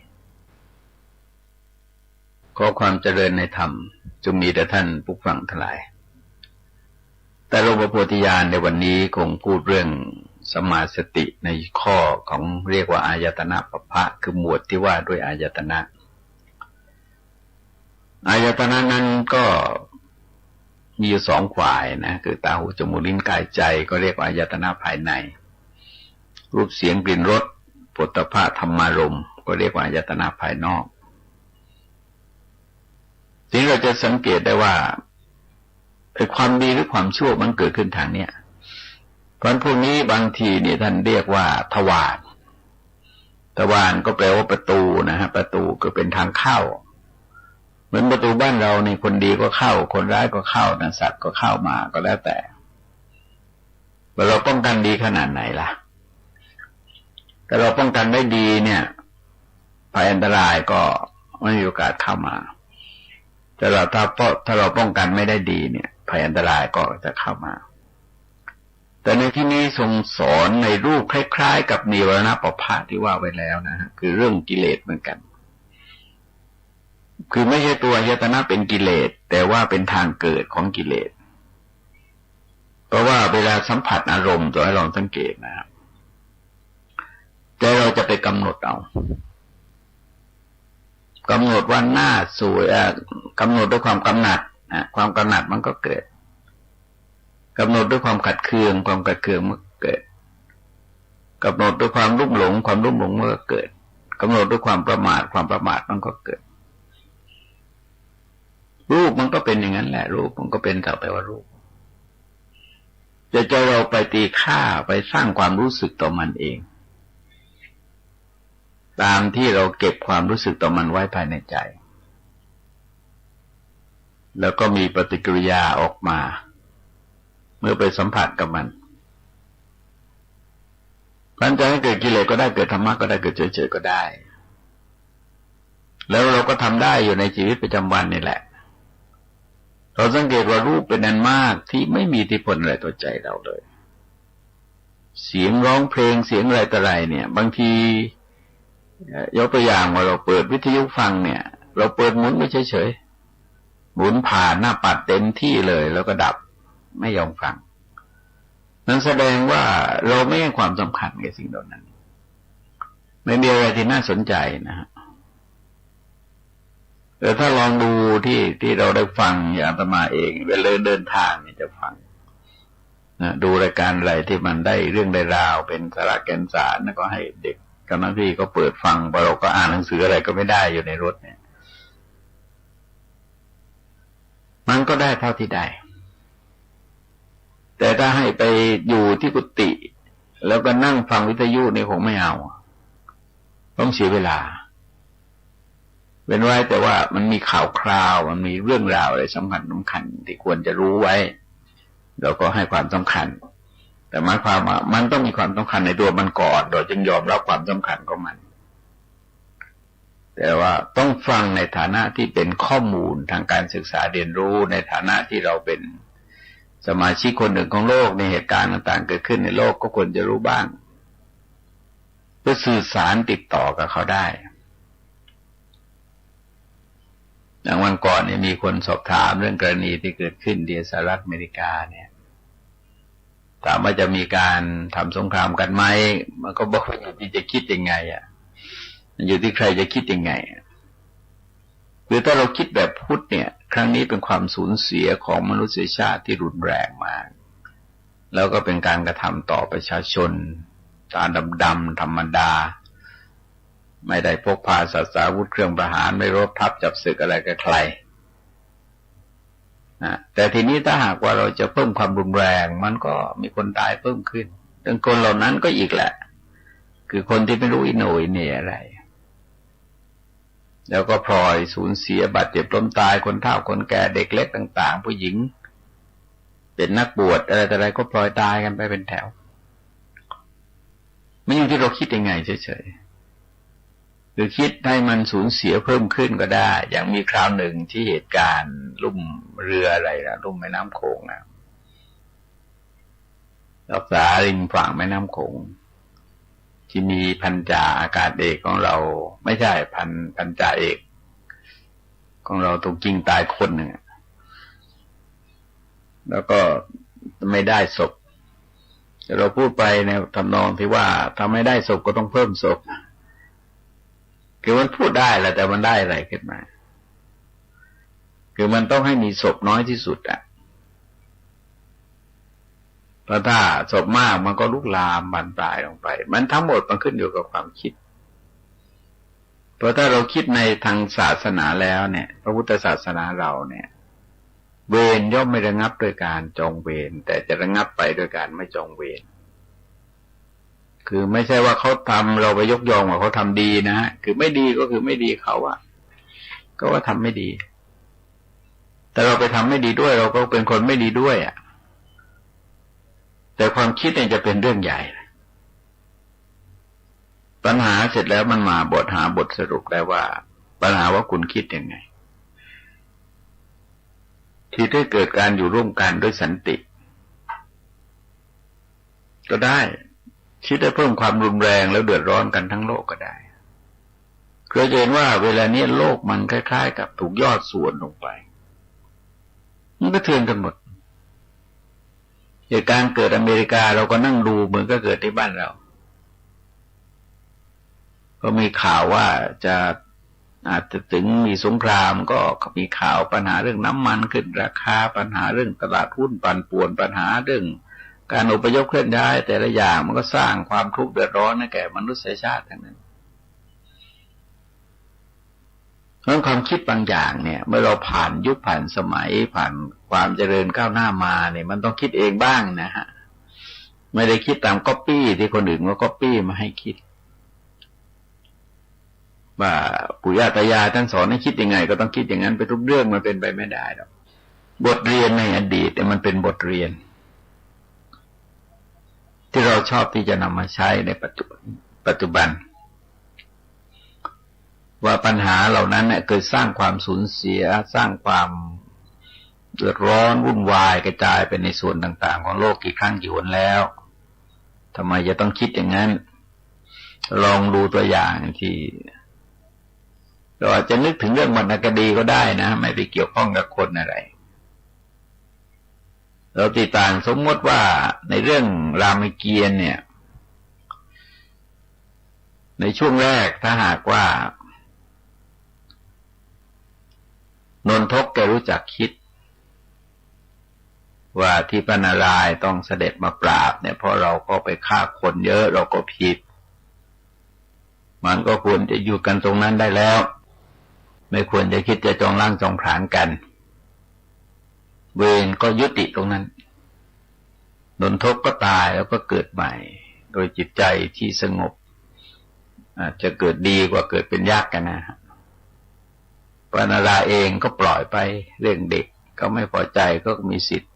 ขอความเจริญในธรรมจงมีแต่ท่านผู้ฟังทั้งหลายแต่ร่มพระโพธิญาณในวันนี้คงพูดเรื่องสมาสติในข้อของเรียกว่าอายตนะปัปพะคือหมวดที่ว่าด้วยอายตนะอายตนะนั้นก็มีอยู่สองฝ่ายนะคือตาหูจมูกลิ้นกายใจก็เรียกว่าอายตนะภายในรูปเสียงกลิ่นรสโผฏฐัพพะธรรมารมณ์ก็เรียกว่าอายตนะภายนอกทีนี้เราจะสังเกตได้ว่าความดีหรือความชั่วมันเกิดขึ้นทางเนี้ยเพราะพวกนี้บางทีเนี่ยท่านเรียกว่าทวารทวารก็แปลว่าประตูนะฮะประตูก็เป็นทางเข้าเหมือนประตูบ้านเราในคนดีก็เข้าคนร้ายก็เข้านะสัตว์ก็เข้ามาก็แล้วแต่เราป้องกันดีขนาดไหนล่ะแต่เราป้องกันไม่ดีเนี่ยภัยอันตรายก็ไม่มีโอกาสเข้ามาแต่ถ้าเราป้องกันไม่ได้ดีเนี่ยภัยอันตรายก็จะเข้ามาแต่ในที่นี้ทรงสอนในรูปคล้ายๆกับนิวรณปัปพะที่ว่าไว้แล้วนะฮะคือเรื่องกิเลสเหมือนกันคือไม่ใช่ตัวอายตนะเป็นกิเลสแต่ว่าเป็นทางเกิดของกิเลสเพราะว่าเวลาสัมผัสอารมณ์ตัวให้ลองสังเกตนะครับแต่เราจะไปกำหนดเอากำหนดว่าหน้าสวยกำหนดด้วยความกำหนัดความกำหนัดมันก็เกิดกำหนดด้วยความขัดเคืองความขัดเคืองมันก็เกิดกำหนดด้วยความรุ่มหลงความรุ่มหลงมันก็เกิดกำหนดด้วยความประมาทความประมาทมันก็เกิดรูปมันก็เป็นอย่างนั้นแหละรูปมันก็เป็นแต่ว่ารูป แต่ใจเราไปตีค่าไปสร้างความรู้สึกต่อมันเองตามที่เราเก็บความรู้สึกต่อมันไว้ภายในใจแล้วก็มีปฏิกิริยาออกมาเมื่อไปสัมผัสกับมันมันจะให้เกิดกิเลสก็ได้เกิดธรรมะก็ได้เกิดเฉยๆก็ได้แล้วเราก็ทำได้อยู่ในชีวิตประจำวันนี่แหละเราสังเกตว่ารูปเป็นอันมากที่ไม่มีอิทธิพลอะไรต่อใจเราเลยเสียงร้องเพลงเสียงอะไรต่ออะไรเนี่ยบางทียกตัวอย่างว่าเราเปิดวิทยุฟังเนี่ยเราเปิดหมุนไม่เฉยๆหมุนผ่านหน้าปัดเต็มที่เลยแล้วก็ดับไม่ยอมฟังนั้นแสดงว่าเราไม่ให้ความสำคัญกับสิ่งเหล่านั้นไม่มีอะไรที่น่าสนใจนะฮะถ้าลองดูที่เราได้ฟังอย่างอาตมาเองเวลาเดินทางเนี่ยจะฟังนะดูรายการอะไรที่มันได้เรื่องได้ราวเป็นสาระแก่นสารแล้วก็ให้เด็กกับนักพี่ก็เปิดฟังพอเราก็อ่านหนังสืออะไรก็ไม่ได้อยู่ในรถเนี่ยมันก็ได้เท่าที่ได้แต่ถ้าให้ไปอยู่ที่กุฏิแล้วก็นั่งฟังวิทยุนี่คงไม่เอาต้องเสียเวลาเป็นไว้แต่ว่ามันมีข่าวคราวมันมีเรื่องราวอะไรสำคัญที่ควรจะรู้ไว้เราก็ให้ความสำคัญแต่หมายความว่ามันต้องมีความสำคัญในตัวมันก่อนโดยจึงยอมรับความสำคัญของมันแต่ว่าต้องฟังในฐานะที่เป็นข้อมูลทางการศึกษาเรียนรู้ในฐานะที่เราเป็นสมาชิกคนหนึ่งของโลกในเหตุการณ์ต่างๆเกิดขึ้นในโลกก็ควรจะรู้บ้างเพื่อสื่อสารติดต่อกับเขาได้อย่างวันก่อนเนี่ยมีคนสอบถามเรื่องกรณีที่เกิดขึ้นที่สหรัฐอเมริกาเนี่ยถามว่าจะมีการทำสงครามกันไหมมันก็บอกว่าอยู่ที่จะคิดยังไงอยู่ที่ใครจะคิดยังไงคือถ้าเราคิดแบบพุทธเนี่ยครั้งนี้เป็นความสูญเสียของมนุษยชาติที่รุนแรงมากแล้วก็เป็นการกระทำต่อประชาชนตาดำๆธรรมดาไม่ได้พกพาศาสนาวุธเครื่องประหารไม่รบทับจับศึกอะไรกับใครนะแต่ทีนี้ถ้าหากว่าเราจะเพิ่มความรุนแรงมันก็มีคนตายเพิ่มขึ้นดังคนเหล่านั้นก็อีกแหละคือคนที่ไม่รู้อิโหนอิเหน่อะไรแล้วก็พลอยสูญเสียบาดเจ็บล้มตายคนเฒ่าคนแก่เด็กเล็กต่างๆผู้หญิงเป็นนักบวชอะไรก็พลอยตายกันไปเป็นแถวไม่อยู่ที่เราคิดยังไงเฉยๆหรือคิดให้มันสูญเสียเพิ่มขึ้นก็ได้อย่างมีคราวหนึ่งที่เหตุการณ์ลุ่มเรืออะไรนะลุ่มแม่น้ำโขงนะรักษาริมฝั่งแม่น้ำโขงที่มีพันจ่าอากาศเอกของเราไม่ใช่พันจ่าเอกของเราถูกยิงตายคนหนึ่งแล้วก็ไม่ได้ศพแต่เราพูดไปในทำนองที่ว่าถ้าไม่ได้ศพก็ต้องเพิ่มศพคือมันพูดได้แหละแต่มันได้อะไรขึ้นมาคือมันต้องให้มีศพน้อยที่สุดเพราะถ้าศพมากมันก็ลุกลามบานปลายลงไปมันทั้งหมดมันขึ้นอยู่กับความคิดเพราะถ้าเราคิดในทางศาสนาแล้วเนี่ยพระพุทธศาสนาเราเนี่ยเวรย่อมไม่ระงับโดยการจองเวรแต่จะระงับไปโดยการไม่จองเวรคือไม่ใช่ว่าเขาทำเราไปยกย่องว่าเขาทำดีนะฮะคือไม่ดีก็คือไม่ดีเขาก็ว่าทำไม่ดีแต่เราไปทำไม่ดีด้วยเราก็เป็นคนไม่ดีด้วยแต่ความคิดเนี่ยจะเป็นเรื่องใหญ่ปัญหาเสร็จแล้วมันมาหาบทสรุปได้ว่าปัญหาว่าคุณคิดยังไงที่ได้เกิดการอยู่ร่วมกันด้วยสันติก็ได้คิดได้เพิ่มความรุนแรงแล้วเดือดร้อนกันทั้งโลกก็ได้เราจะเห็นว่าเวลานี้โลกมันคล้ายๆกับถูกยอดส่วนลงไปมันก็เทือนกันหมดเหตุการณ์เกิดอเมริกาเราก็นั่งดูเหมือนก็เกิดที่บ้านเราก็มีข่าวว่าอาจจะถึงมีสงครามก็มีข่าวปัญหาเรื่องน้ำมันขึ้นราคาปัญหาเรื่องตลาดหุ้นปั่นป่วนปัญหาเรื่องการอพยพเคลื่อนย้ายแต่ละอย่างมันก็สร้างความทุกข์เดือดร้อนให้แก่มนุษยชาติทั้งนั้นเพราะความคิดบางอย่างเนี่ยเมื่อเราผ่านยุคผ่านสมัยผ่านความเจริญก้าวหน้ามาเนี่ยมันต้องคิดเองบ้างนะฮะ ไม่ได้คิดตามก๊อปปี้ที่คนอื่นก็ก๊อปปี้มาให้คิดว่าปู่ย่าตายายท่านสอนให้คิดยังไงก็ต้องคิดอย่างนั้นไปทุกเรื่องมันเป็นไปไม่ได้หรอกบทเรียนในอดีตเนี่ยมันเป็นบทเรียนที่เราชอบที่จะนำมาใช้ในปัจจุบันว่าปัญหาเหล่านั้นเนี่ยเกิดสร้างความสูญเสียสร้างความเดือดร้อนวุ่นวายกระจายไปในส่วนต่างๆของโลกกี่ครั้งกี่หนแล้วทำไมจะต้องคิดอย่างนั้นลองดูตัวอย่างที่เราอาจจะนึกถึงเรื่องวรรณคดีก็ได้นะไม่ไปเกี่ยวข้องกับคนอะไรเราติดต่างสมมติว่าในเรื่องรามเกียรติ์เนี่ยในช่วงแรกถ้าหากว่านนทกแกรู้จักคิดว่าที่พระนารายณ์ต้องเสด็จมาปราบเนี่ยเพราะเราก็ไปฆ่าคนเยอะเราก็ผิดมันก็ควรจะอยู่กันตรงนั้นได้แล้วไม่ควรจะคิดจะจองล้างจองผลาญกันเวรก็ยุติตรงนั้นนนทกก็ตายแล้วก็เกิดใหม่โดยจิตใจที่สงบอาจจะเกิดดีกว่าเกิดเป็นยากกันนะพระนารายณ์เองก็ปล่อยไปเรื่องเด็กก็ไม่พอใจก็มีสิทธิ์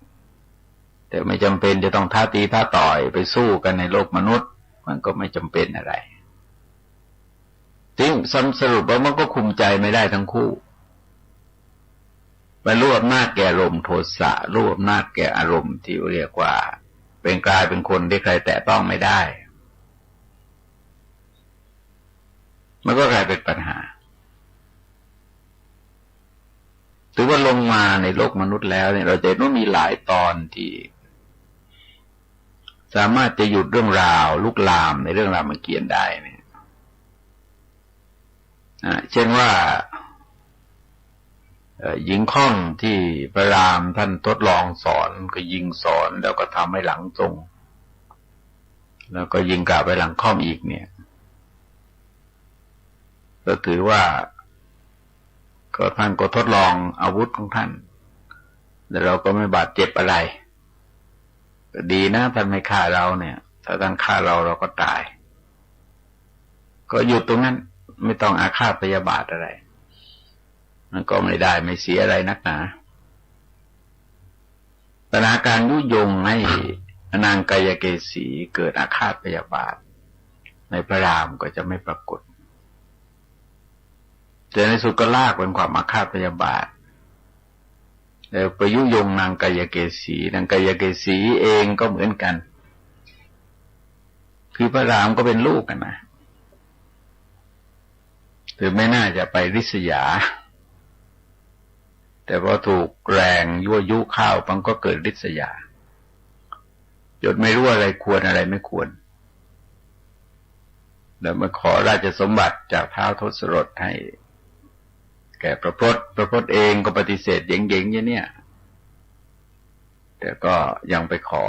แต่ไม่จำเป็นจะต้องท้าตีท้าต่อยไปสู้กันในโลกมนุษย์มันก็ไม่จำเป็นอะไรซึ่งสรุปว่ามันก็คุมใจไม่ได้ทั้งคู่ไปรู้อำนาจแก่อารมณ์โทสะรู้อำนาจแก่อารมณ์ที่เรียกว่าเป็นกลายเป็นคนที่ใครแตะต้องไม่ได้มันก็กลายเป็นปัญหาถือว่าลงมาในโลกมนุษย์แล้วเนี่ยเราจะเห็นว่ามีหลายตอนที่สามารถจะหยุดเรื่องราวลุกลามในเรื่องรามเกียรติ์ได้เนี่ยเช่นว่าหญิงค่อมที่พระรามท่านทดลองสอนก็ยิงสอนแล้วก็ทำให้หลังตรงแล้วก็ยิงกลับไปหลังค่อมอีกเนี่ยก็ถือว่าก็ท่านก็ทดลองอาวุธของท่านแต่เราก็ไม่บาดเจ็บอะไรก็ดีนะท่านไม่ฆ่าเราเนี่ยถ้าท่านฆ่าเราก็ตายก็หยุดตรงนั้นไม่ต้องอาฆาตพยาบาทอะไรมันก็ไม่ได้ไม่เสียอะไรนักหนาปัญหาการยุยงให้นางกายเกษีเกิดอาฆาตพยาบาทในพระรามก็จะไม่ปรากฏแต่ในสุดก็ลากเป็นความอาฆาตพยาบาทแล้วประยุยงนางกายเกษีนางกายเกษีเองก็เหมือนกันคือพระรามก็เป็นลูกกันนะคือไม่น่าจะไปริษยาแต่พอถูกแรงยั่วยุเข้ามันก็เกิดริษยาจนไม่รู้อะไรควรอะไรไม่ควรแล้วมาขอราชสมบัติจากท้าวทศรถให้แก่พระพจน์เองก็ปฏิเสธเย่งๆอย่างเนี้ยแต่ก็ยังไปขอ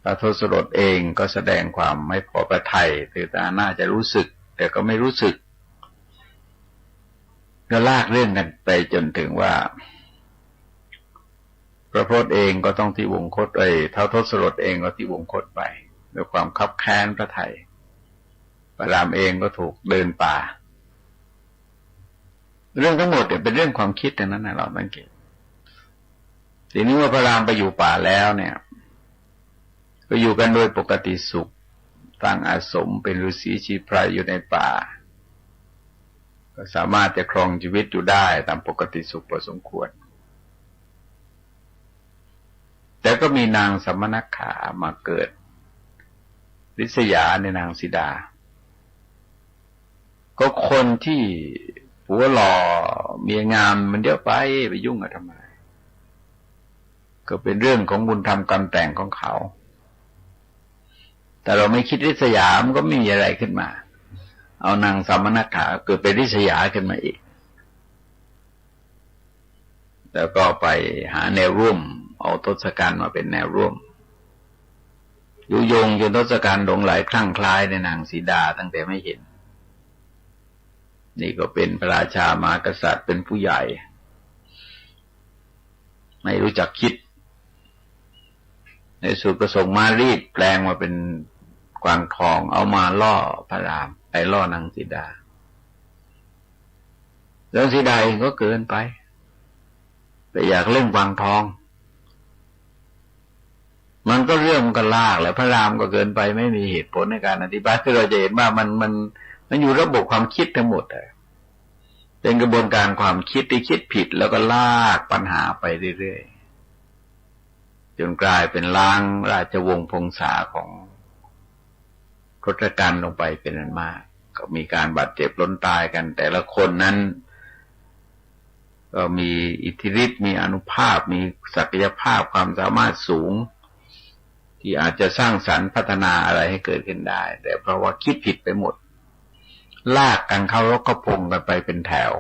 พระทศรถเองก็แสดงความไม่พอพระทัยคือตาน่าจะรู้สึกแต่ก็ไม่รู้สึกก็ลากเรื่องกันไปจนถึงว่าพระพจน์เองก็ต้องที่วงคตท้าวทศรถเองก็ที่วงคตไปด้วยความคับแค้นพระทัยพระรามเองก็ถูกเดินป่าเรื่องทั้งหมดเนี่ยเป็นเรื่องความคิดแต่นั้นนะเราสังเกตทีนี้ว่าพระรามไปอยู่ป่าแล้วเนี่ยก็อยู่กันโดยปกติสุขตั้งอาสมเป็นฤาษีชีไพรอยู่ในป่าก็สามารถจะครองชีวิตอยู่ได้ตามปกติสุขพอสมควรแต่ก็มีนางสมณขามาเกิดริษยาในนางสีดาก็คนที่ผัวหล่อเมียงามมันเดี๋ยวไปยุ่งกับทำไมก็เป็นเรื่องของบุญธรรมกรรมแต่งของเขาแต่เราไม่คิดริษยามันก็ไม่มีอะไรขึ้นมาเอานางสมณขาเกิดเป็นริษยาขึ้นมาอีกแล้วก็ไปหาแนวร่วมเอาทศกัณฐ์มาเป็นแนวร่วมยุยงจนทศกัณฐ์หลงไหลคลั่งคล้ายในนางสีดาตั้งแต่ไม่เห็นนี่ก็เป็นพระราชามหากษัตริย์เป็นผู้ใหญ่ไม่รู้จักคิด ในสุดก็ส่งมารีดแปลงมาเป็นกวางทองเอามาล่อพระรามไปล่อนางสีดาแล้วสีดาเองก็เกินไปแต่อยากเล่นกวางทองมันก็เรื่องมันก็ลากแล้วพระรามก็เกินไปไม่มีเหตุผลในการอธิบายคือเราจะเห็นว่ามันอยู่ระบบความคิดทั้งหมดเลยเป็นกระบวนการความคิดที่คิดผิดแล้วก็ลากปัญหาไปเรื่อยๆจนกลายเป็นล้างราชวงศ์พงศาของทศกัณฐ์ลงไปเป็นอันมากก็มีการบาดเจ็บล้นตายกันแต่ละคนนั้นก็มีอิทธิฤทธิ์มีอานุภาพมีศักยภาพความสามารถสูงที่อาจจะสร้างสรรค์พัฒนาอะไรให้เกิดขึ้นได้แต่เพราะว่าคิดผิดไปหมดลากกันเข้ารกกระพงกันไปเป็นแถว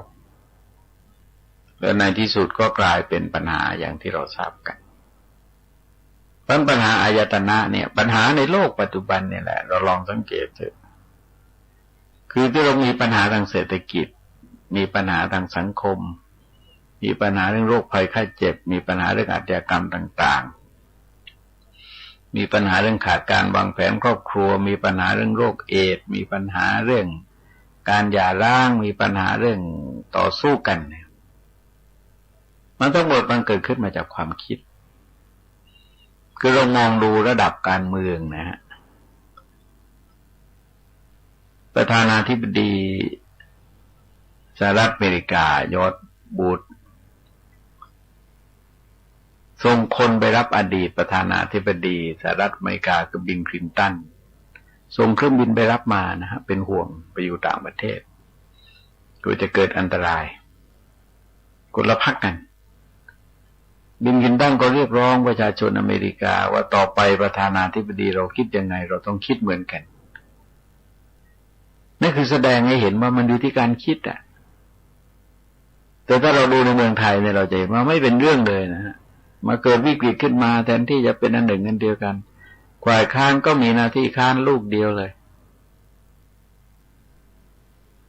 แล้วในที่สุดก็กลายเป็นปัญหาอย่างที่เราทราบกันปัญหาอายตนะเนี่ยปัญหาในโลกปัจจุบันเนี่ยแหละเราลองสังเกตเถอะคือที่เรามีปัญหาทางเศรษฐกิจมีปัญหาทางสังคมมีปัญหาเรื่องโรคภัยไข้เจ็บมีปัญหาเรื่องอาชญากรรมต่างๆมีปัญหาเรื่องขาดการวางแผนครอบครัวมีปัญหาเรื่องโรคเอดส์มีปัญหาเรื่องการหย่าร้างมีปัญหาเรื่องต่อสู้กันเนี่ยมันทั้งหมดมันเกิดขึ้นมาจากความคิดคือเรามองดูระดับการเมืองนะฮะประธานาธิบดีสหรัฐอเมริกายอร์จบุชส่งคนไปรับอดีตประธานาธิบดีสหรัฐอเมริกาคือบิลคลินตันส่งเครื่องบินไปรับมานะฮะเป็นห่วงไปอยู่ต่างประเทศกลัวจะเกิดอันตรายคนละพรรคกันบิลคลินตันก็เรียกร้องประชาชนอเมริกาว่าต่อไปประธานาธิบดีเราคิดยังไงเราต้องคิดเหมือนกันนั่นคือแสดงให้เห็นว่ามันอยู่ที่การคิดอ่ะแต่ถ้าเราดูในเมืองไทยเนี่ยเราจะเห็นว่าไม่เป็นเรื่องเลยนะฮะมาเกิดวิกฤตขึ้นมาแทนที่จะเป็นอันหนึ่งอันเดียวกันฝ่ายค้านก็มีหน้าที่ค้านลูกเดียวเลย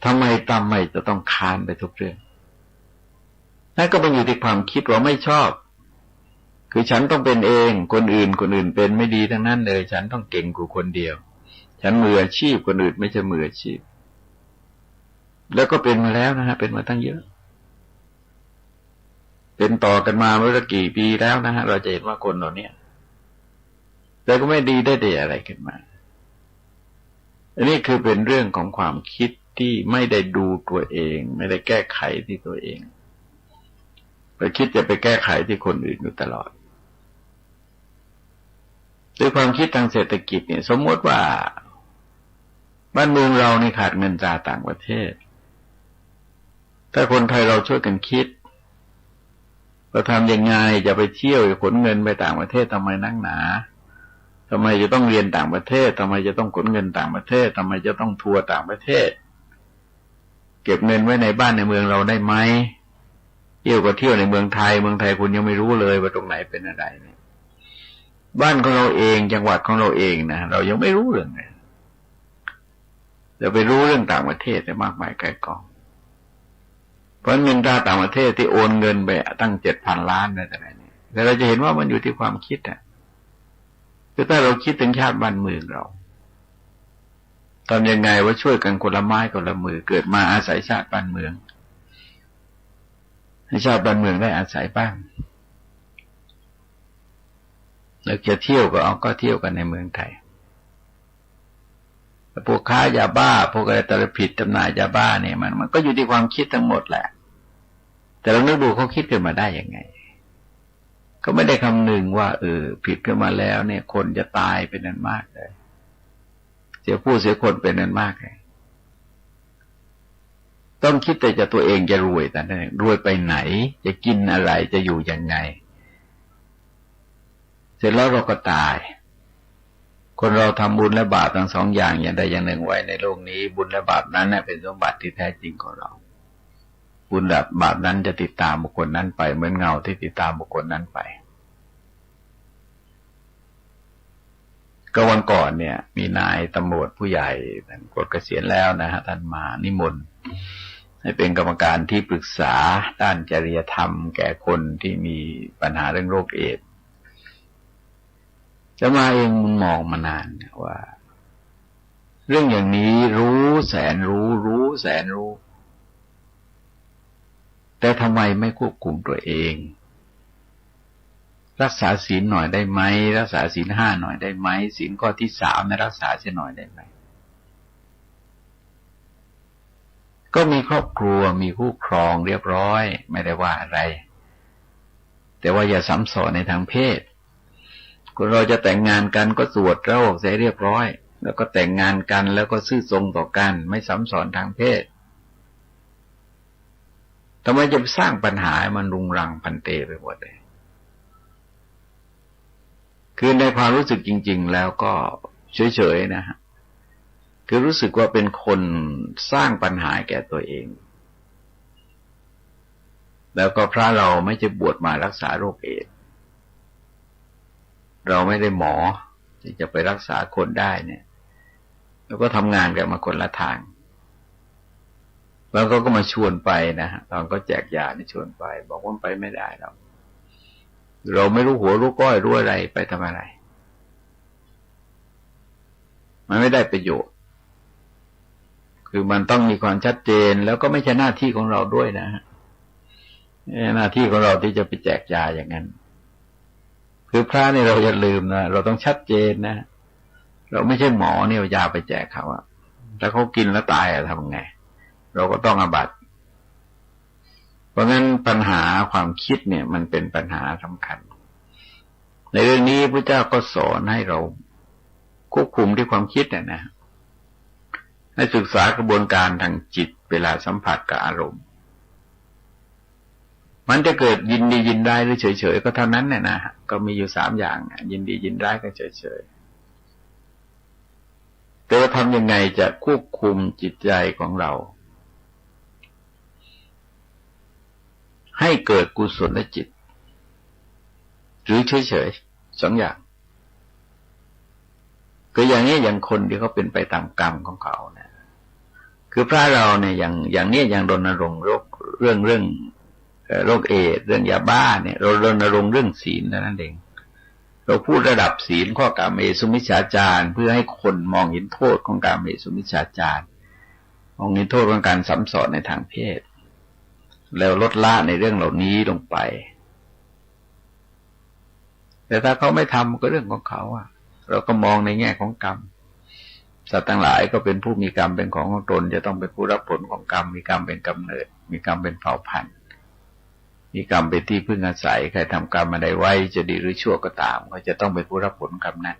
ทำไมจะต้องค้านไปทุกเรื่องนั่นก็เป็นอยู่ที่ความคิดว่าไม่ชอบคือฉันต้องเป็นเองคนอื่นเป็นไม่ดีทั้งนั้นเลยฉันต้องเก่งกว่าคนเดียวฉันมืออาชีพคนอื่นไม่ใช่มืออาชีพแล้วก็เป็นมาแล้วนะฮะเป็นมาตั้งเยอะเป็นต่อกันมาเมื่อกี่ปีแล้วนะฮะเราจะเห็นว่าคนเหล่านี้แต่ก็ไม่ดีได้อะไรขึ้นมาอันนี้คือเป็นเรื่องของความคิดที่ไม่ได้ดูตัวเองไม่ได้แก้ไขที่ตัวเองไปคิดจะไปแก้ไขที่คนอื่นอยู่ตลอดด้วยความคิดทางเศรษฐกิจเนี่ยสมมติว่าบ้านเมืองเรานี่ขาดเงินตราต่างประเทศถ้าคนไทยเราช่วยกันคิดเราทำยังไงจะไปเที่ยวขนเงินไปต่างประเทศทำไมนักหนาทำไมจะต้องเรียนต่างประเทศทำไมจะต้องขนเงินต่างประเทศทำไมจะต้องทัวร์ต่างประเทศเก็บเงินไว้ในบ้านในเมืองเราได้ไหมเที่ยวก็เที่ยวในเมืองไทยคุณยังไม่รู้เลยว่าตรงไหนเป็นอะไรเนี่ยบ้านของเราเองจังหวัดของเราเองนะเรายังไม่รู้เรื่องเลยจะไปรู้เรื่องต่างประเทศได้มากมายไกลกองเพราะเงินตราต่างประเทศที่โอนเงินไปตั้ง 7,000 ล้านอะไรเนี่ยแต่เราจะเห็นว่ามันอยู่ที่ความคิดอ่ะคือถ้าเราคิดถึงชาติบ้านเมืองเราทำยังไงว่าช่วยกันคนละไม้คนละมือเกิดมาอาศัยชาติบ้านเมืองให้ชาติบ้านเมืองได้อาศัยบ้างแล้วจะเที่ยวก็เที่ยวกันในเมืองไทยพวกค้ายาบ้าพวกอะไรตระผิดจำหน่ายยาบ้าเนี่ยมันก็อยู่ที่ความคิดทั้งหมดแหละแต่เรานึกดูเขาคิดขึ้นมาได้ยังไงเขาไม่ได้คำนึงว่าผิดขึ้นมาแล้วเนี่ยคนจะตายเป็นนั้นมากเลยเสียผู้เสียคนเป็นนั้นมากเลยต้องคิดแต่จะตัวเองจะรวยแต่นั่นเองรวยไปไหนจะกินอะไรจะอยู่ยังไงเสร็จแล้วเราก็ตายคนเราทำบุญและบาปทั้งสองอย่างอย่างใดอย่างหนึ่งไว้ในโลกนี้บุญและบาปนั้นเป็นสมบัติที่แท้จริงของเราบุญและบาปนั้นจะติดตามบุคคลนั้นไปเหมือนเงาที่ติดตามบุคคลนั้นไปก็วันก่อนเนี่ยมีนายตำรวจผู้ใหญ่ท่านปลดเกษียณแล้วนะฮะท่านมานิมนต์ให้เป็นกรรมการที่ปรึกษาด้านจริยธรรมแก่คนที่มีปัญหาเรื่องโรคเอดส์ จะมาเองมองมานานว่าเรื่องอย่างนี้รู้แสนรู้แสนรู้แต่ทำไมไม่ควบคุมตัวเองรักษาศีลหน่อยได้ไหมรักษาศีล5หน่อยได้ไหมศีลข้อที่3เนี่ยรักษาเสียหน่อยได้ไหมก็มีครอบครัวมีคู่ครองเรียบร้อยไม่ได้ว่าอะไรแต่ว่าอย่าซ้ำซ้อนในทางเพศคนเราจะแต่งงานกันก็สวดแล้วเสร็จเรียบร้อยแล้วก็แต่งงานกันแล้วก็ซื่อตรงต่อกันไม่ซ้ำซ้อนทางเพศทำไมจะสร้างปัญหามันรุงรังพันเตไปหมดเลยคือในความรู้สึกจริงๆแล้วก็เฉยๆนะฮะคือรู้สึกว่าเป็นคนสร้างปัญหาแก่ตัวเองแล้วก็พระเราไม่จะบวชมารักษาโรคเอดส์เราไม่ได้หมอที่จะไปรักษาคนได้เนี่ยแล้วก็ทำงานกันมาคนละทางแล้วก็มาชวนไปนะฮะตอนก็แจกยานี่ชวนไปบอกว่าไปไม่ได้เราไม่รู้หัวรู้ก้อยรู้อะไรไปทำอะไรมันไม่ได้ประโยชน์คือมันต้องมีความชัดเจนแล้วก็ไม่ใช่หน้าที่ของเราด้วยนะฮะหน้าที่ของเราที่จะไปแจกยาอย่างนั้นคือพระนี่เราอย่าลืมนะเราต้องชัดเจนนะเราไม่ใช่หมอเนี่ยยาไปแจกเขาอะถ้าเขากินแล้วตายอะทำไงเราก็ต้องอาบัติเพราะงั้นปัญหาความคิดเนี่ยมันเป็นปัญหาสำคัญในเรื่องนี้พระเจ้าก็สอนให้เราควบคุมที่ความคิดนะให้ศึกษากระบวนการทางจิตเวลาสัมผัสกับอารมณ์มันจะเกิดยินดียินร้ายหรือเฉยๆก็เท่านั้นเนี่ยนะก็มีอยู่3อย่างยินดียินร้ายก็เฉยๆแต่ว่าทำยังไงจะควบคุมจิตใจของเราให้เกิดกุศลจิตหรือเฉยๆ2อย่างคืออย่างนี้อย่างคนที่เขาเป็นไปตามกรรมของเขาเนี่ยคือพระเราเนี่ยอย่างนี้อย่างรณรงค์เรื่องโรคเอดส์เรื่องยาบ้าเนี่ยเรารณรงค์เรื่องศีลนั่นเองเราพูดระดับศีลข้อกามเมสุมิจฉาจารเพื่อให้คนมองเห็นโทษของกามเมสุมิจฉาจารมองเห็นโทษของการซ้ำซ้อนในทางเพศแล้วลดละในเรื่องเหล่านี้ลงไปแต่ถ้าเขาไม่ทำก็เรื่องของเขาอะเราก็มองในแง่ของกรรมสัตว์ทั้งหลายก็เป็นผู้มีกรรมเป็นของตนจะต้องเป็นผู้รับผลของกรรมมีกรรมเป็นกำเนิดมีกรรมเป็นเผ่าพันธุ์มีกรรมเป็นที่พึ่งอาศัยใครทำกรรมอะไรไว้จะดีหรือชั่วก็ตามก็จะต้องเป็นผู้รับผลกรรมนั้น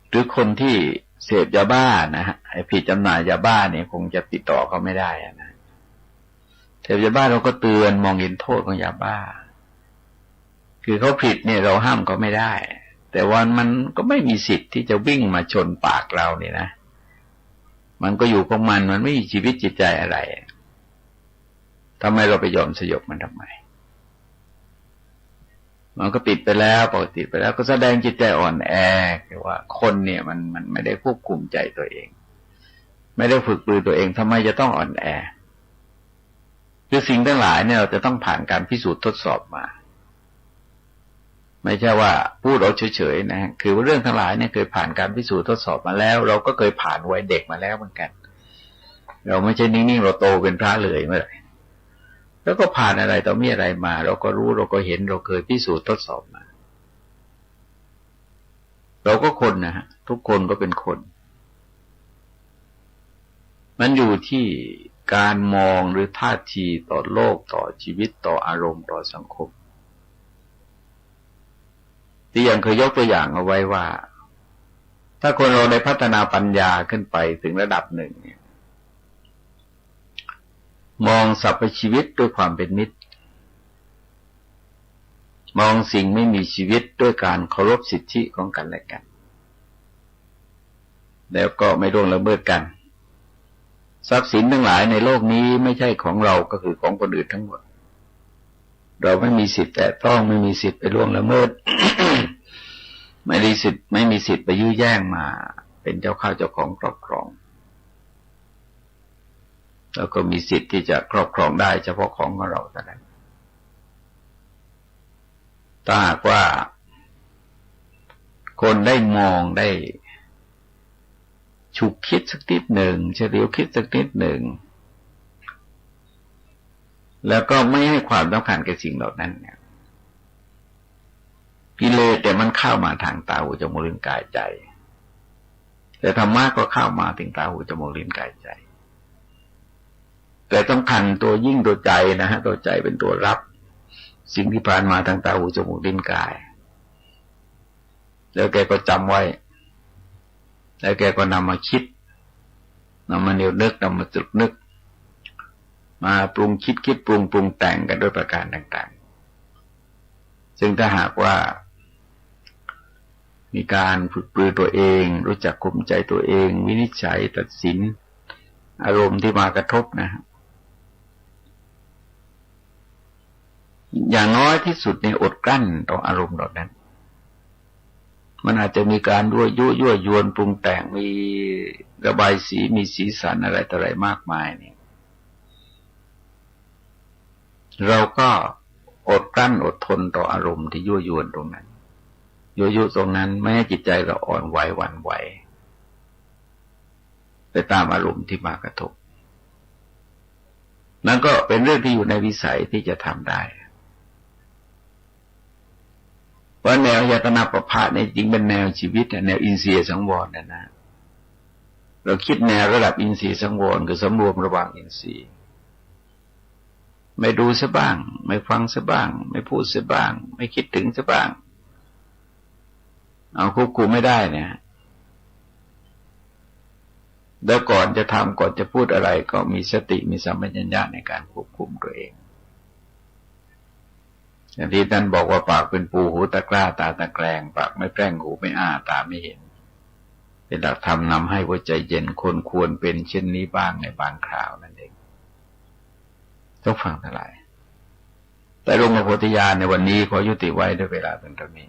หรือคนที่เสพยาบ้านะฮะไอ้ผิดจำหน่ายยาบ้าเนี่ยคงจะติดต่อเขาไม่ได้นะเสพยาบ้าเราก็เตือนมองเห็นโทษของยาบ้าคือเขาผิดเนี่ยเราห้ามเขาไม่ได้แต่ว่ามันก็ไม่มีสิทธิ์ที่จะวิ่งมาชนปากเราเนี่ยนะมันก็อยู่ของมันไม่มีชีวิตจิตใจอะไรทำไมเราไปยอมสยบมันทำไมมันก็ติดไปแล้วปกติไปแล้วก็แสดงจิตใจอ่อนแอคือว่าคนเนี่ยมันไม่ได้ควบคุมใจตัวเองไม่ได้ฝึกปรือตัวเองทำไมจะต้องอ่อนแอคือสิ่งทั้งหลายเนี่ยเราจะต้องผ่านการพิสูจน์ทดสอบมาไม่ใช่ว่าพูดเอาเฉยๆนะคือว่าเรื่องทั้งหลายเนี่ยเคยผ่านการพิสูจน์ทดสอบมาแล้วเราก็เคยผ่านวัยเด็กมาแล้วเหมือนกันเราไม่ใช่นิ่งๆเราโตเป็นพระเลยเมื่อไหร่แล้วก็ผ่านอะไรต่อมีอะไรมาเราก็รู้เราก็เห็นเราเคยพิสูจน์ทดสอบมาเราก็คนนะฮะทุกคนก็เป็นคนมันอยู่ที่การมองหรือท่าทีต่อโลกต่อชีวิตต่ออารมณ์ต่อสังคมที่ยังเคยยกตัวอย่างเอาไว้ว่าถ้าคนเราได้พัฒนาปัญญาขึ้นไปถึงระดับหนึ่งเนี่ยมองสรรพชีวิตด้วยความเป็นมิตรมองสิ่งไม่มีชีวิตด้วยการเคารพสิทธิของกันและกันแล้วก็ไม่ล่วงละเมิดกันทรัพย์สินทั้งหลายในโลกนี้ไม่ใช่ของเราก็คือของคนอื่นทั้งหมดเราไม่มีสิทธิ์แต่ต้องไม่มีสิทธิ์ไปล่วงละเมิด ไม่มีสิทธิ์ไปยื้อแย่งมาเป็นเจ้าข้าวเจ้าของครอบครองแล้วก็มีสิทธิ์ที่จะครอบครองได้เฉพาะของเราเท่านั้นถ้าหากว่า คนได้มองได้ฉุกคิดสักนิดหนึ่งเฉลียวคิดสักนิดหนึ่งแล้วก็ไม่ให้ความสำคัญกับสิ่งเหล่านั้นเนี่ยกิเลสแต่มันเข้ามาทางตาหูจมูกลิ้นกายใจแต่ธรรมะก็เข้ามาถึงตาหูจมูกลิ้นกายใจแต่ต้องคันตัวยิ่งตัวใจนะฮะตัวใจเป็นตัวรับสิ่งที่ผ่านมาทางตาหูจมูกลิ้นกายแล้วแกก็จำไว้แล้วแกก็นำมาคิดนำมาเนียวนึกนำมาตรึกนึกมาปรุงคิดปรุงแต่งกันด้วยประการต่างๆซึ่งถ้าหากว่ามีการฝึกปรือตัวเองรู้จักข่มใจตัวเองวินิจฉัยตัดสินอารมณ์ที่มากระทบนะอย่างน้อยที่สุดในอดกลั้นต่ออารมณ์เหล่านั้นมันอาจจะมีการยั่วยวนปรุงแต่งมีระบายสีมีสีสันอะไรต่ออะไรมากมายเนี่ยเราก็อดกลั้นอดทนต่ออารมณ์ที่ยั่วยวนตรงนั้นยั่วตรงนั้นไม่ให้จิตใจเราอ่อนไหวหวั่นไหวไปตามอารมณ์ที่มากระทบนั่นก็เป็นเรื่องที่อยู่ในวิสัยที่จะทำได้ว่าแนวยตนาประภาสเนี่ยจริงเป็นแนวชีวิตแนวอินทรีย์สังวรนะเราคิดแนวระดับอินทรีย์สังวรคือสำรวมระวังอินทรีย์ไม่ดูซะบ้างไม่ฟังซะบ้างไม่พูดซะบ้างไม่คิดถึงซะบ้างเอาควบคุมไม่ได้เนี่ยแล้วก่อนจะทำก่อนจะพูดอะไรก็มีสติมีสัมปชัญญะในการควบคุมตัวเองอย่างที่ท่านบอกว่าปากเป็นปูหูตะกร้าตาตะแกรงปากไม่แพร่งหูไม่อ้าตาไม่เห็นเป็นหลักธรรมนำให้หัวใจเย็นคนควรเป็นเช่นนี้บ้างในบางคราวนั่นเองต้องฟังทั้งหลายแต่ลงมาโพธิญาณในวันนี้ขอยุติไว้ด้วยเวลาเพียงเท่านี้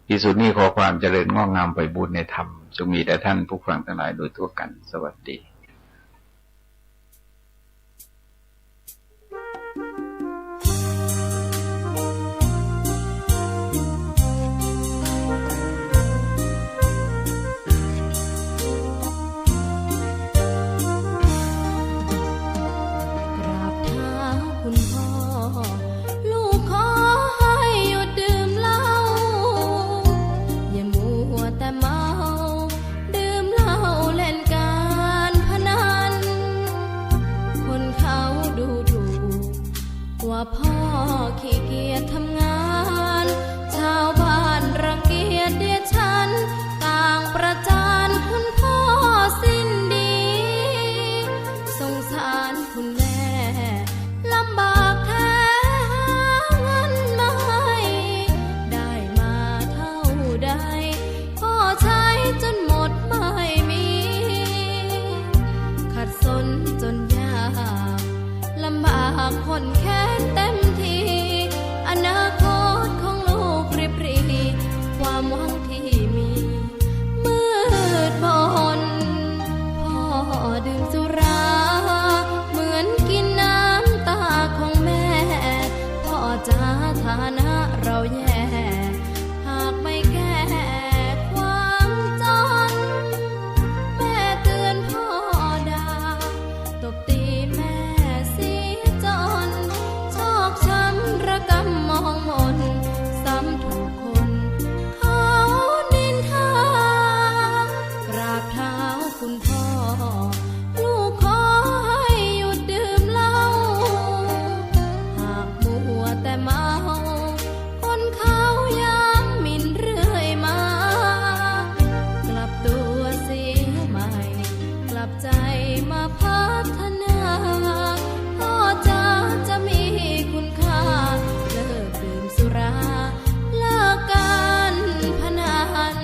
ที่สุดนี้ขอความเจริญงอกงามไปบูรณนธรรมจงมีแด่ท่านผู้ฟังทั้งหลายโดยทั่วกันสวัสดีพ่อขี้เกียจทำงานชาวบ้านรังเกียจเดียดฉันต่างประจานคุณพ่อสิ้นดีสงสารคุณแม่ลำบากแท้หาเงินมาให้ได้มาเท่าใดพ่อใช้จนหมดไม่มีขัดสนจนยากลำบากคนแค้นเต็มทีอนาคตของลูกริบหรี่ความหวังที่มีมืดมนพ่อดื่มสุราเหมือนกินน้ำตาของแม่พ่อจ๋าฐานะเราแย่หากไม่แก้ความจนแม่เตือนพ่อด่าตบตีแม่จนชอกช้ำระกำมองมนซ้ำถูกคนเขานินทากราบเท้าคุณพ่อลูกขอให้หยุดดื่มเหล้าหากมัวแต่เมาคนเขาย้ำหมิ่นเรื่อยมากลับตัวเสียใหม่กลับใจมาพัฒนาจะมีคุณค่าเลิกดื่มสุราเลิกการพนัน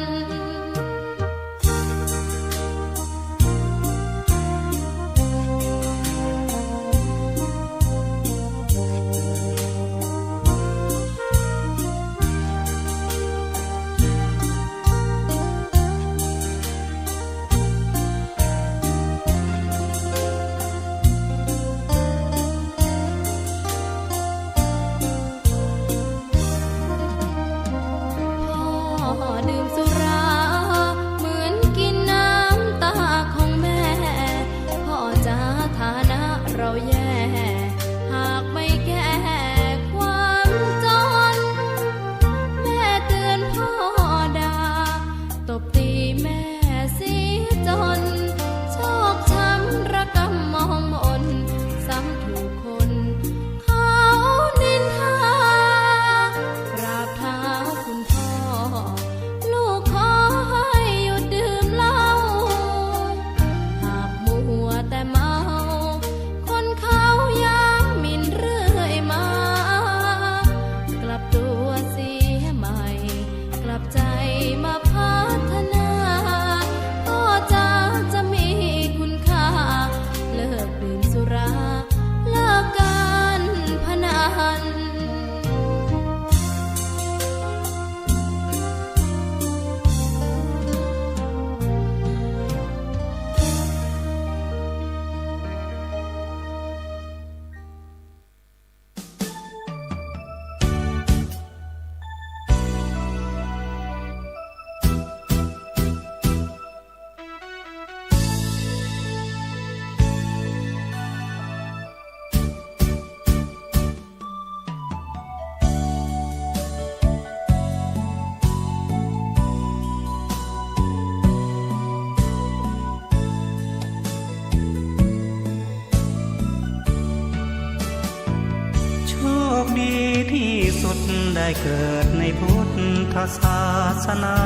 ที่สุดได้เกิดในพุทธศาสนา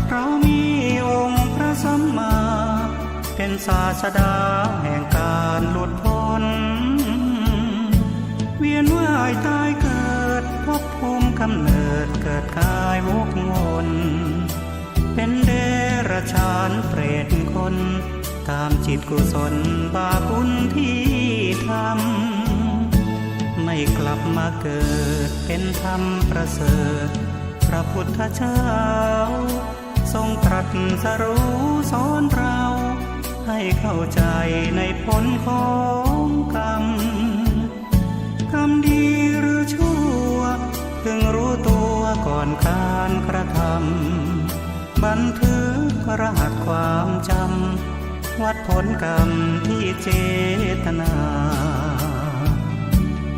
เรามีองค์พระสัมมาเป็นศาสดาแห่งการหลุดพ้นเวียนว่ายตายเกิดภพภูมิกำเนิดเกิดกายวกวนเป็นเดรัจฉานเปรตคนตามจิตกุศลบาปบุญที่ทำไม่กลับมาเกิดเป็นธรรมประเสริฐพระพุทธเจ้าทรงตรัสรู้สอนเราให้เข้าใจในผลของกรรมกรรมดีหรือชั่วพึงรู้ตัวก่อนการกระทำบันทึกรหัสความจำวัดผลกรรมที่เจตนา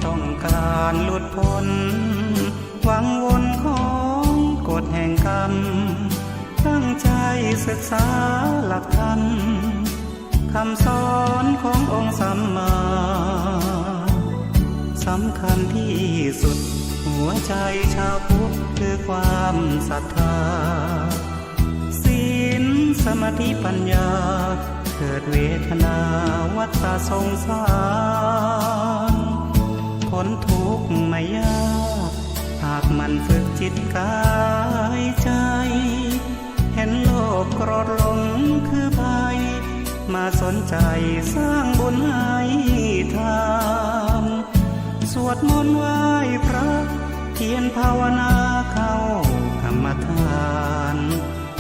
ต้องการหลุดพ้นหวังวนของกฎแห่งกรรมตั้งใจศึกษาหลักธรรมคำสอนขององค์สัมมาสำคัญที่สุดหัวใจชาวพุทธคือความศรัทธาศีลสมาธิปัญญาเกิดเวทนาวัฏสงสารพ้นทุกข์ไม่ยากหากมันฝึกจิตกายใจเห็นโลกโกรธหลงคือภัยมาสนใจสร้างบุญให้ทำสวดมนต์ไหว้พระเพียรภาวนาเข้ากรรมฐาน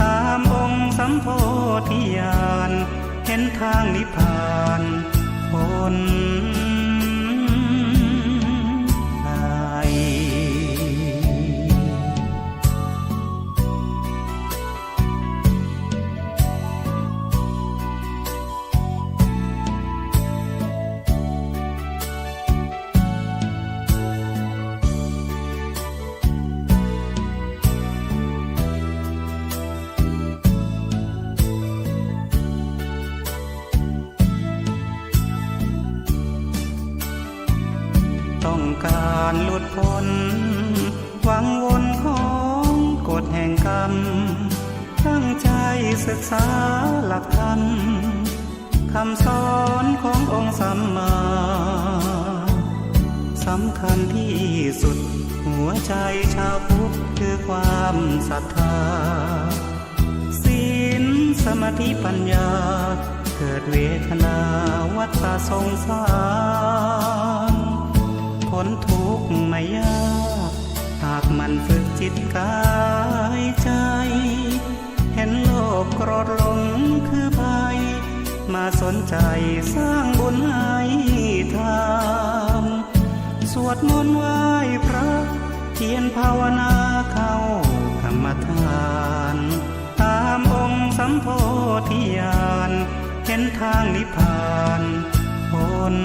ตามองค์สัมโพธิญาณเห็นทางนิพพานพ้นภัยต้องการหลุดพ้นหวังวนของกฎแห่งกรรมตั้งใจศึกษาหลักธรรมคำสอนขององค์สัมมาสำคัญที่สุดหัวใจชาวพุทธคือความศรัทธาศีลสมาธิปัญญาเกิดเวทนาวัฏสงสารพ้นทุกข์ไม่ยากหากมันฝึกจิตกายใจเห็นโลกโกรธหลงคือภัยมาสนใจสร้างบุญให้ทำสวดมนต์ไหว้พระเพียรภาวนาเข้ากรรมฐานตามองค์สัมโพธิญาณเห็นทางนิพพานพ้น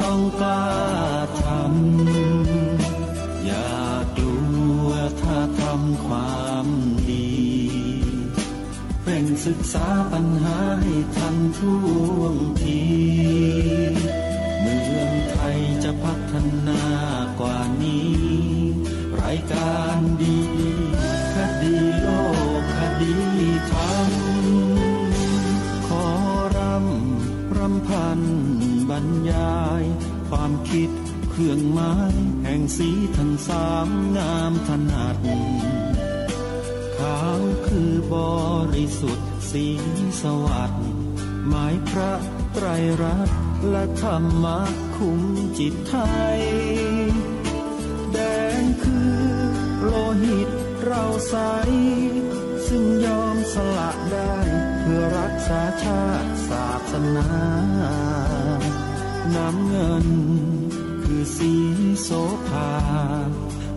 ต้องกล้าทำอย่ากลัวถ้าทำความดีเร่งศึกษาปัญหาให้ทันท่วงทีเมืองไทยจะพัฒนากว่านี้รายการดีคดีโลกคดีธรรมขอรำพันบรรยายความคิดเครื่องหมายแห่งสีทั้งสามงามถนัดขาวคือบริสุทธิ์สีสวัสดิ์หมายพระไตรรัตน์และธรรมะคุ้มจิตไทย คือโลหิตเราใสซึ่งยอมสละได้เพื่อรักษาชาติศาสนาน้ำเงินคือสีโสภา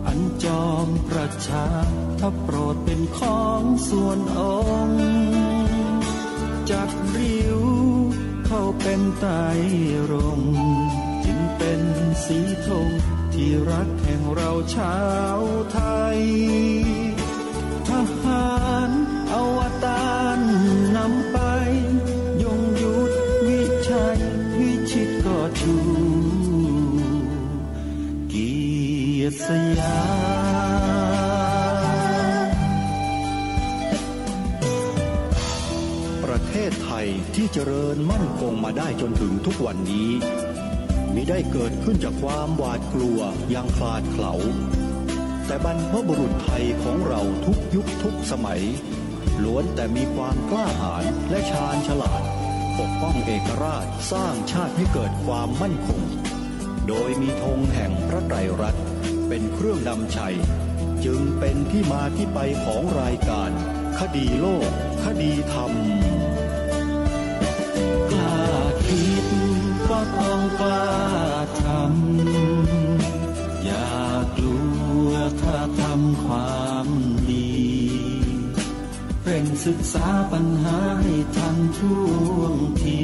อันจอมประชาถ้าโปรดเป็นของส่วนองค์จัดริ้วเข้าเป็นไตรรงค์จึงเป็นสีธงที่รักแห่งเราชาวไทยทหารอวตารนำไปยงยุทธวิชัยวิชิตก็ชูเกียรติสยามประเทศไทยที่เจริญมั่นคงมาได้จนถึงทุกวันนี้มิได้เกิดขึ้นจากความหวาดกลัวอย่างคลาดเขลาแต่บรรพบุรุษไทยของเราทุกยุคทุกสมัยล้วนแต่มีความกล้าหาญและชาญฉลาดปกป้องเอกราชสร้างชาติให้เกิดความมั่นคงโดยมีธงแห่งพระไตรรัตน์เป็นเครื่องนำชัยจึงเป็นที่มาที่ไปของรายการคดีโลกคดีธรรมกล้าคิดก็ต้องกล้าทำอย่ากลัวถ้าทำความดีเร่งศึกษาปัญหาให้ทันท่วงที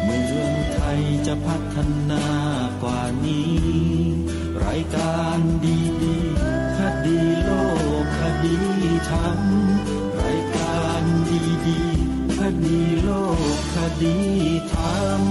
เมืองไทยจะพัฒนากว่านี้รายการดีๆคดีโลกคดีธรรมรายการดีๆคดีโลกคดีธรรม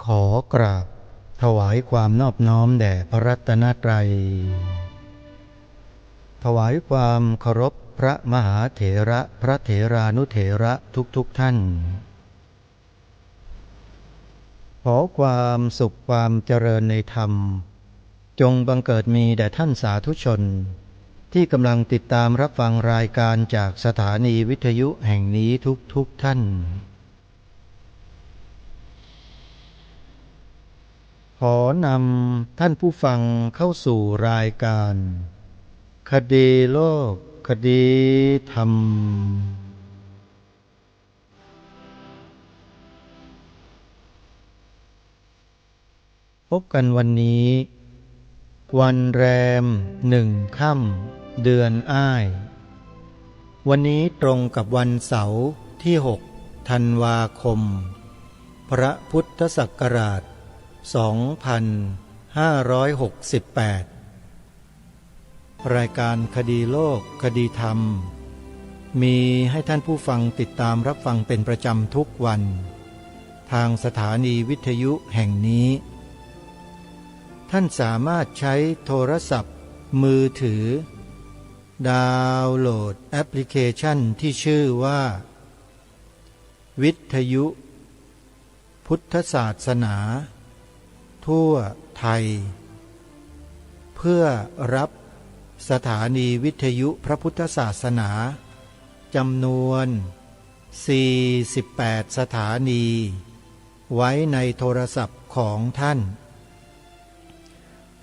ขอกราบถวายความนอบน้อมแด่พระรัตนตรัยถวายความเคารพพระมหาเถระพระเถรานุเถระทุกท่านขอความสุขความเจริญในธรรมจงบังเกิดมีแด่ท่านสาธุชนที่กำลังติดตามรับฟังรายการจากสถานีวิทยุแห่งนี้ทุกท่านขอนำท่านผู้ฟังเข้าสู่รายการคดีโลกคดีธรรมพบกันวันนี้วันแรม1 ค่ำเดือนอ้ายวันนี้ตรงกับวันเสาร์ที่6 ธันวาคมพระพุทธศักราช2568รายการคดีโลกคดีธรรมมีให้ท่านผู้ฟังติดตามรับฟังเป็นประจำทุกวันทางสถานีวิทยุแห่งนี้ท่านสามารถใช้โทรศัพท์มือถือดาวน์โหลดแอปพลิเคชันที่ชื่อว่าวิทยุพุทธศาสนาทั่วไทยเพื่อรับสถานีวิทยุพระพุทธศาสนาจำนวน48สถานีไว้ในโทรศัพท์ของท่าน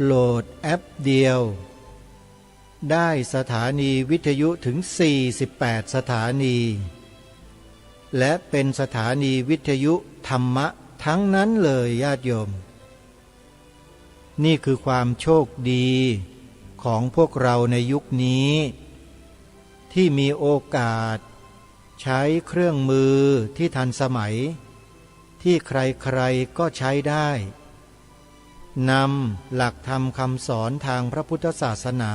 โหลดแอปเดียวได้สถานีวิทยุถึง48สถานีและเป็นสถานีวิทยุธรรมะทั้งนั้นเลยญาติโยมนี่คือความโชคดีของพวกเราในยุคนี้ที่มีโอกาสใช้เครื่องมือที่ทันสมัยที่ใครๆก็ใช้ได้นำหลักธรรมคำสอนทางพระพุทธศาสนา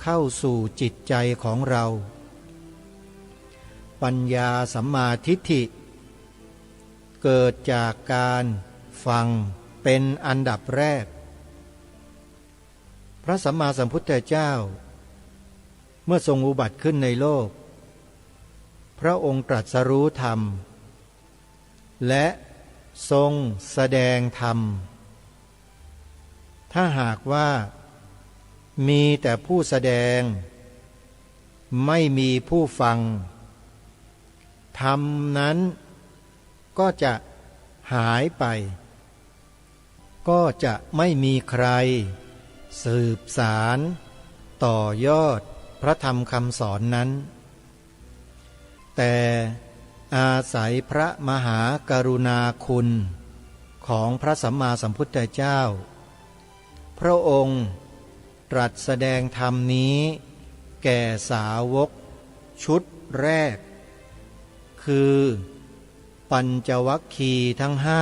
เข้าสู่จิตใจของเราปัญญาสัมมาทิฏฐิเกิดจากการฟังเป็นอันดับแรกพระสัมมาสัมพุทธเจ้า มื่อทรงอุบัติขึ้นในโลกพระองค์ตรัสรู้ธรรมและทรงแสดงธรรมถ้าหากว่ามีแต่ผู้แสดงไม่มีผู้ฟังธรรมนั้นก็จะหายไปก็จะไม่มีใครสืบสารต่อยอดพระธรรมคำสอนนั้นแต่อาศัยพระมหากรุณาคุณของพระสัมมาสัมพุทธเจ้าพระองค์ตรัสแสดงธรรมนี้แก่สาวกชุดแรกคือปัญจวัคคีย์ทั้งห้า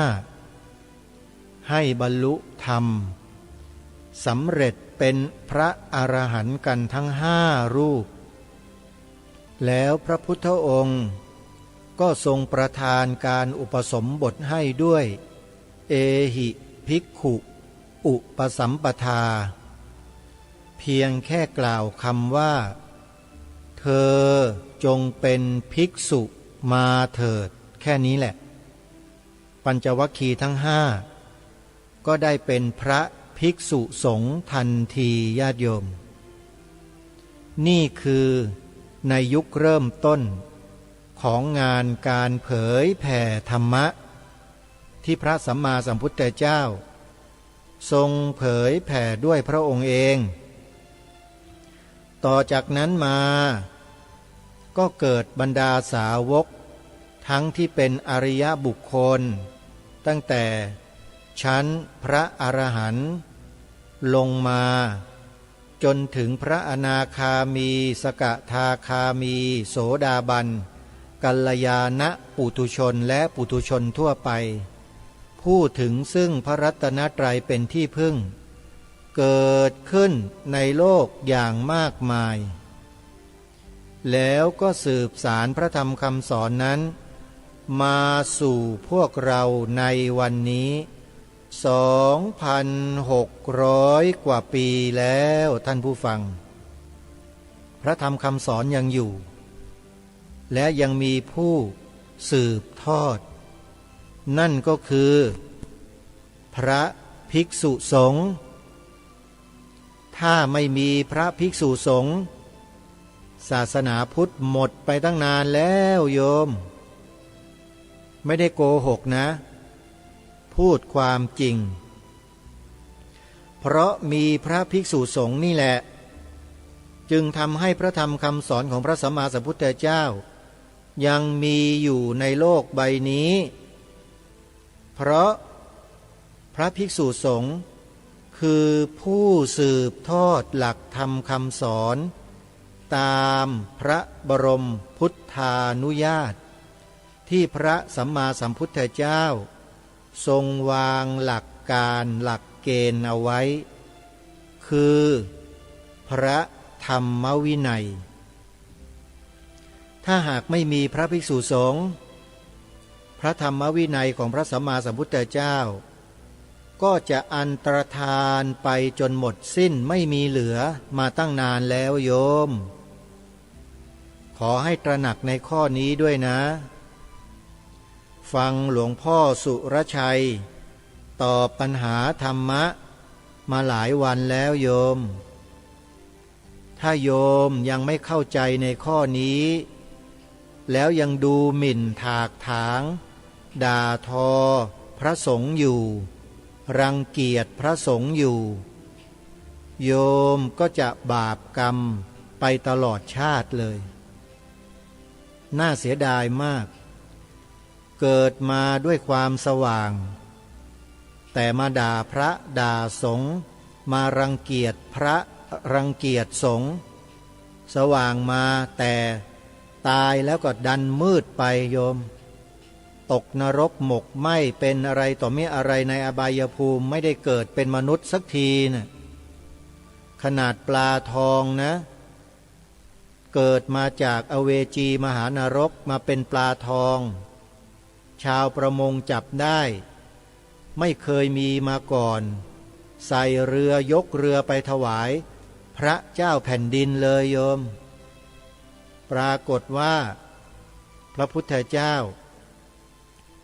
ให้บรรลุธรรมสำเร็จเป็นพระอรหันต์กันทั้งห้ารูปแล้วพระพุทธองค์ก็ทรงประทานการอุปสมบทให้ด้วยเอหิภิกขุอุปสัมปทาเพียงแค่กล่าวคำว่าเธอจงเป็นภิกษุมาเถิดแค่นี้แหละปัญจวัคคีย์ทั้งห้าก็ได้เป็นพระภิกษุสงฆ์ทันทีญาติโยมนี่คือในยุคเริ่มต้นของงานการเผยแผ่ธรรมะที่พระสัมมาสัมพุทธเจ้าทรงเผยแผ่ด้วยพระองค์เองต่อจากนั้นมาก็เกิดบรรดาสาวกทั้งที่เป็นอริยบุคคลตั้งแต่ชั้นพระอรหันต์ลงมาจนถึงพระอนาคามีสกทาคามีโสดาบันกัลยาณปุถุชนและปุถุชนทั่วไปผู้ถึงซึ่งพระรัตนตรัยเป็นที่พึ่งเกิดขึ้นในโลกอย่างมากมายแล้วก็สืบสารพระธรรมคำสอนนั้นมาสู่พวกเราในวันนี้2,600 กว่าปีแล้วท่านผู้ฟังพระธรรมคำสอนยังอยู่และยังมีผู้สืบทอดนั่นก็คือพระภิกษุสงฆ์ถ้าไม่มีพระภิกษุสงฆ์ศาสนาพุทธหมดไปตั้งนานแล้วโยมไม่ได้โกหกนะพูดความจริงเพราะมีพระภิกษุสงฆ์นี่แหละจึงทำให้พระธรรมคำสอนของพระสัมมาสัมพุทธเจ้ายังมีอยู่ในโลกใบนี้เพราะพระภิกษุสงฆ์คือผู้สืบทอดหลักธรรมคำสอนตามพระบรมพุทธานุญาตที่พระสัมมาสัมพุทธเจ้าทรงวางหลักการหลักเกณฑ์เอาไว้คือพระธรรมวินัยถ้าหากไม่มีพระภิกษุสงฆ์พระธรรมวินัยของพระสัมมาสัมพุทธเจ้าก็จะอันตรธานไปจนหมดสิ้นไม่มีเหลือมาตั้งนานแล้วโยมขอให้ตระหนักในข้อนี้ด้วยนะฟังหลวงพ่อสุรชัยตอบปัญหาธรรมะมาหลายวันแล้วโยมถ้าโยมยังไม่เข้าใจในข้อนี้แล้วยังดูหมิ่นถากถางด่าทอพระสงฆ์อยู่รังเกียจพระสงฆ์อยู่โยมก็จะบาปกรรมไปตลอดชาติเลยน่าเสียดายมากเกิดมาด้วยความสว่างแต่มาด่าพระด่าสงฆ์มารังเกียจพระรังเกียจสงฆ์สว่างมาแต่ตายแล้วก็ดันมืดไปโยมตกนรกหมกไหม้เป็นอะไรต่อไม่อะไรในอบายภูมิไม่ได้เกิดเป็นมนุษย์สักทีนะขนาดปลาทองนะเกิดมาจากอเวจีมหานรกมาเป็นปลาทองชาวประมงจับได้ไม่เคยมีมาก่อนใส่เรือยกเรือไปถวายพระเจ้าแผ่นดินเลยโยม ปรากฏว่าพระพุทธเจ้า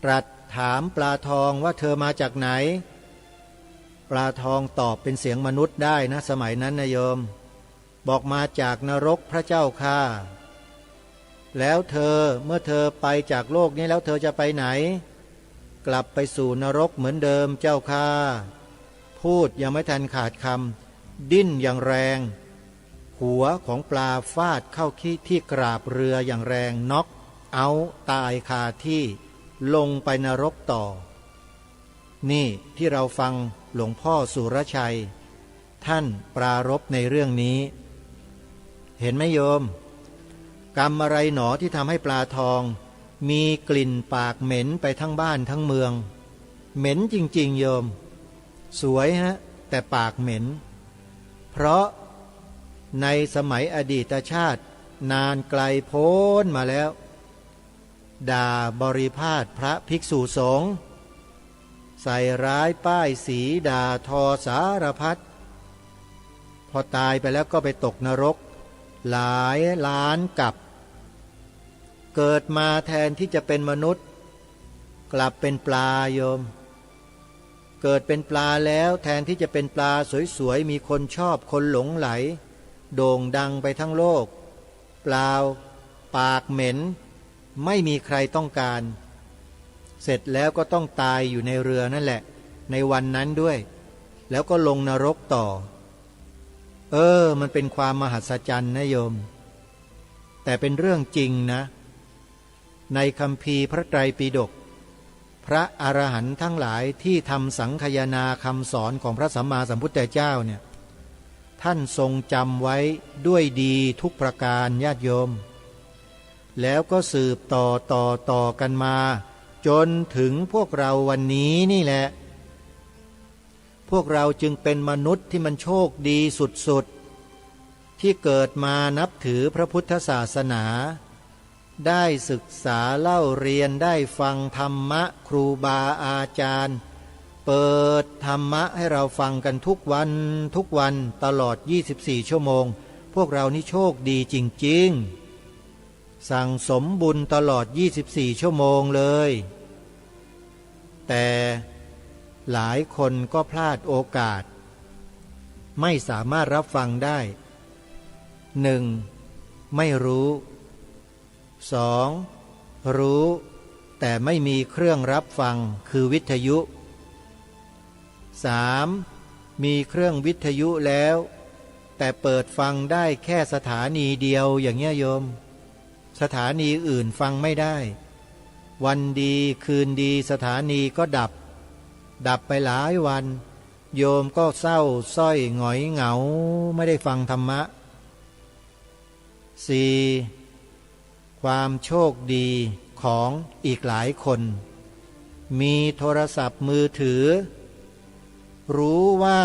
ตรัสถามปลาทองว่าเธอมาจากไหนปลาทองตอบเป็นเสียงมนุษย์ได้นะสมัยนั้นนะโยมบอกมาจากนรกพระเจ้าค่ะแล้วเมื่อเธอไปจากโลกนี้แล้วเธอจะไปไหนกลับไปสู่นรกเหมือนเดิมเจ้าค่ะพูดยังไม่ทันขาดคำดิ้นอย่างแรงหัวของปลาฟาดเข้าที่กราบเรืออย่างแรงน็อกเอาตายคาที่ลงไปนรกต่อนี่ที่เราฟังหลวงพ่อสุรชัยท่านปรารภในเรื่องนี้เห็นไหมโยมกรรมอะไรหนอที่ทำให้ปลาทองมีกลิ่นปากเหม็นไปทั้งบ้านทั้งเมืองเหม็นจริงๆโยมสวยฮะแต่ปากเหม็นเพราะในสมัยอดีตชาตินานไกลโพ้นมาแล้วด่าบริพาทพระภิกษุสงฆ์ใส่ร้ายป้ายสีด่าทอสารพัดพอตายไปแล้วก็ไปตกนรกหลายล้านกับเกิดมาแทนที่จะเป็นมนุษย์กลับเป็นปลาโยมเกิดเป็นปลาแล้วแทนที่จะเป็นปลาสวยๆมีคนชอบคนหลงไหลโด่งดังไปทั้งโลกเปล่าปากเหม็นไม่มีใครต้องการเสร็จแล้วก็ต้องตายอยู่ในเรือนั่นแหละในวันนั้นด้วยแล้วก็ลงนรกต่อมันเป็นความมหัศจรรย์นะโยมแต่เป็นเรื่องจริงนะในคัมภีร์พระไตรปิฎกพระอรหันต์ทั้งหลายที่ทำสังคายนาคำสอนของพระสัมมาสัมพุทธเจ้าเนี่ยท่านทรงจำไว้ด้วยดีทุกประการญาติโยมแล้วก็สืบต่อกันมาจนถึงพวกเราวันนี้นี่แหละพวกเราจึงเป็นมนุษย์ที่มันโชคดีสุดๆที่เกิดมานับถือพระพุทธศาสนาได้ศึกษาเล่าเรียนได้ฟังธรรมะครูบาอาจารย์เปิดธรรมะให้เราฟังกันทุกวันตลอด24ชั่วโมงพวกเรานี่โชคดีจริงๆสั่งสมบุญตลอด24ชั่วโมงเลยแต่หลายคนก็พลาดโอกาสไม่สามารถรับฟังได้ 1. ไม่รู้ 2. รู้แต่ไม่มีเครื่องรับฟังคือวิทยุ 3. มีเครื่องวิทยุแล้วแต่เปิดฟังได้แค่สถานีเดียวอย่างเงี้ยโยมสถานีอื่นฟังไม่ได้วันดีคืนดีสถานีก็ดับไปหลายวันโยมก็เศร้าส้อยหงอยเหงาไม่ได้ฟังธรรมะ 4. ความโชคดีของอีกหลายคนมีโทรศัพท์มือถือรู้ว่า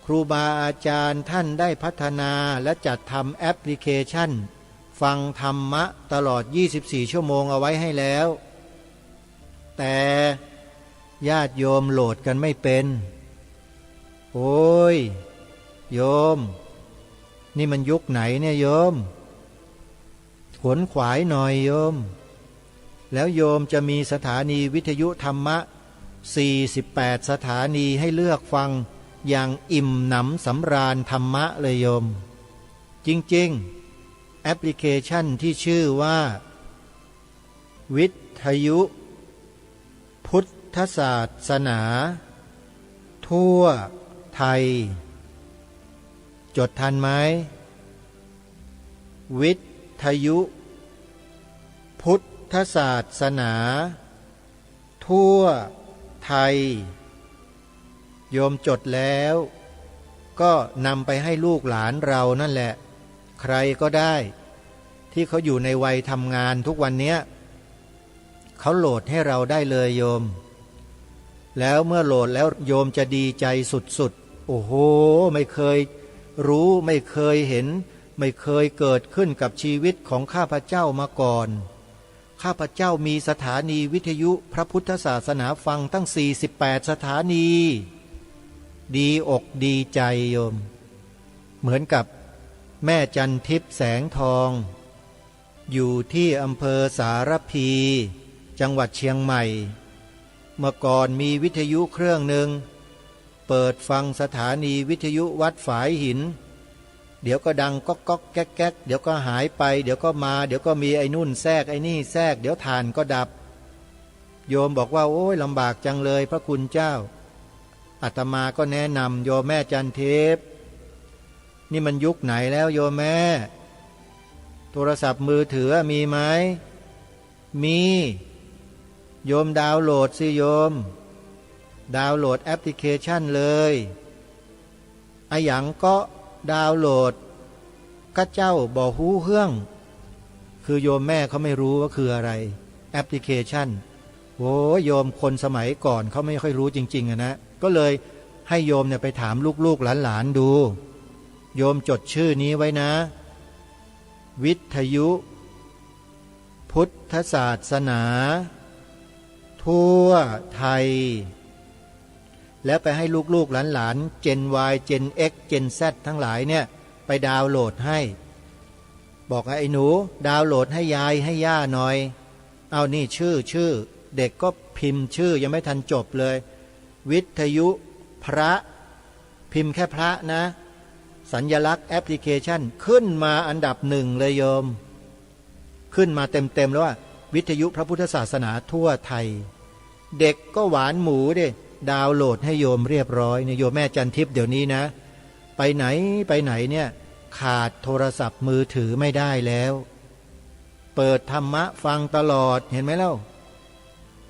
ครูบาอาจารย์ท่านได้พัฒนาและจัดทำแอปพลิเคชันฟังธรรมะตลอด24ชั่วโมงเอาไว้ให้แล้วแต่ญาติโยมโหลดกันไม่เป็นโอ้ยโยมนี่มันยุคไหนเนี่ยโยมขวนขวายหน่อยโยมแล้วโยมจะมีสถานีวิทยุธรรมะ48สถานีให้เลือกฟังอย่างอิ่มหนำสำราญธรรมะเลยโยมจริงๆแอปพลิเคชันที่ชื่อว่าวิทยุพุทธศาสนาทั่วไทยจดทันไหมวิทยุพุทธศาสนาทั่วไทยโยมจดแล้วก็นำไปให้ลูกหลานเรานั่นแหละใครก็ได้ที่เขาอยู่ในวัยทำงานทุกวันนี้เขาโหลดให้เราได้เลยโยมแล้วเมื่อโหลดแล้วโยมจะดีใจสุดๆโอ้โหไม่เคยรู้ไม่เคยเห็นไม่เคยเกิดขึ้นกับชีวิตของข้าพเจ้ามาก่อนข้าพเจ้ามีสถานีวิทยุพระพุทธศาสนาฟังตั้ง48สถานีดีอกดีใจโยมเหมือนกับแม่จันทิพย์แสงทอง อยู่ที่อำเภอสารพี จังหวัดเชียงใหม่ เมื่อก่อนมีวิทยุเครื่องหนึ่งเปิดฟังสถานีวิทยุวัดฝายหินเดี๋ยวก็ดังก๊อกก๊อกแก๊กแก๊กเดี๋ยวก็หายไปเดี๋ยวก็มาเดี๋ยวก็มีไอ้นู่นแทรกไอ้นี่แทรกเดี๋ยวถ่านก็ดับโยมบอกว่าโอ้ยลำบากจังเลยพระคุณเจ้าอาตมาก็แนะนำโยมแม่จันเทพนี่มันยุคไหนแล้วโยมแม่โทรศัพท์มือถือมีไหมมีโยมดาวน์โหลดสิโยมดาวน์โหลดแอปพลิเคชันเลยไอ้หยังก็ดาวน์โหลดก็เจ้าบ่ฮู้เฮื่องคือโยมแม่เขาไม่รู้ว่าคืออะไรแอปพลิเคชันโอ้โยมคนสมัยก่อนเขาไม่ค่อยรู้จริงๆนะก็เลยให้โยมเนี่ยไปถามลูกๆหลานๆดูโยมจดชื่อนี้ไว้นะวิทยุพุทธศาสนาทั่วไทยแล้วไปให้ลูกๆหลานๆ Gen Y Gen X Gen Z ทั้งหลายเนี่ยไปดาวน์โหลดให้บอกไอ้หนูดาวน์โหลดให้ยายให้ย่าหน่อยเอานี่ชื่อเด็กก็พิมพ์ชื่อยังไม่ทันจบเลยวิทยุพระพิมพ์แค่พระนะสัญลักษณ์แอปพลิเคชันขึ้นมาอันดับหนึ่งเลยโยมขึ้นมาเต็มแล้วว่าวิทยุพระพุทธศาสนาทั่วไทยเด็กก็หวานหมูดิดาวน์โหลดให้โยมเรียบร้อยเนี่ยโยมแม่จันทิพย์เดี๋ยวนี้นะไปไหนเนี่ยขาดโทรศัพท์มือถือไม่ได้แล้วเปิดธรรมะฟังตลอดเห็นไหมเล่า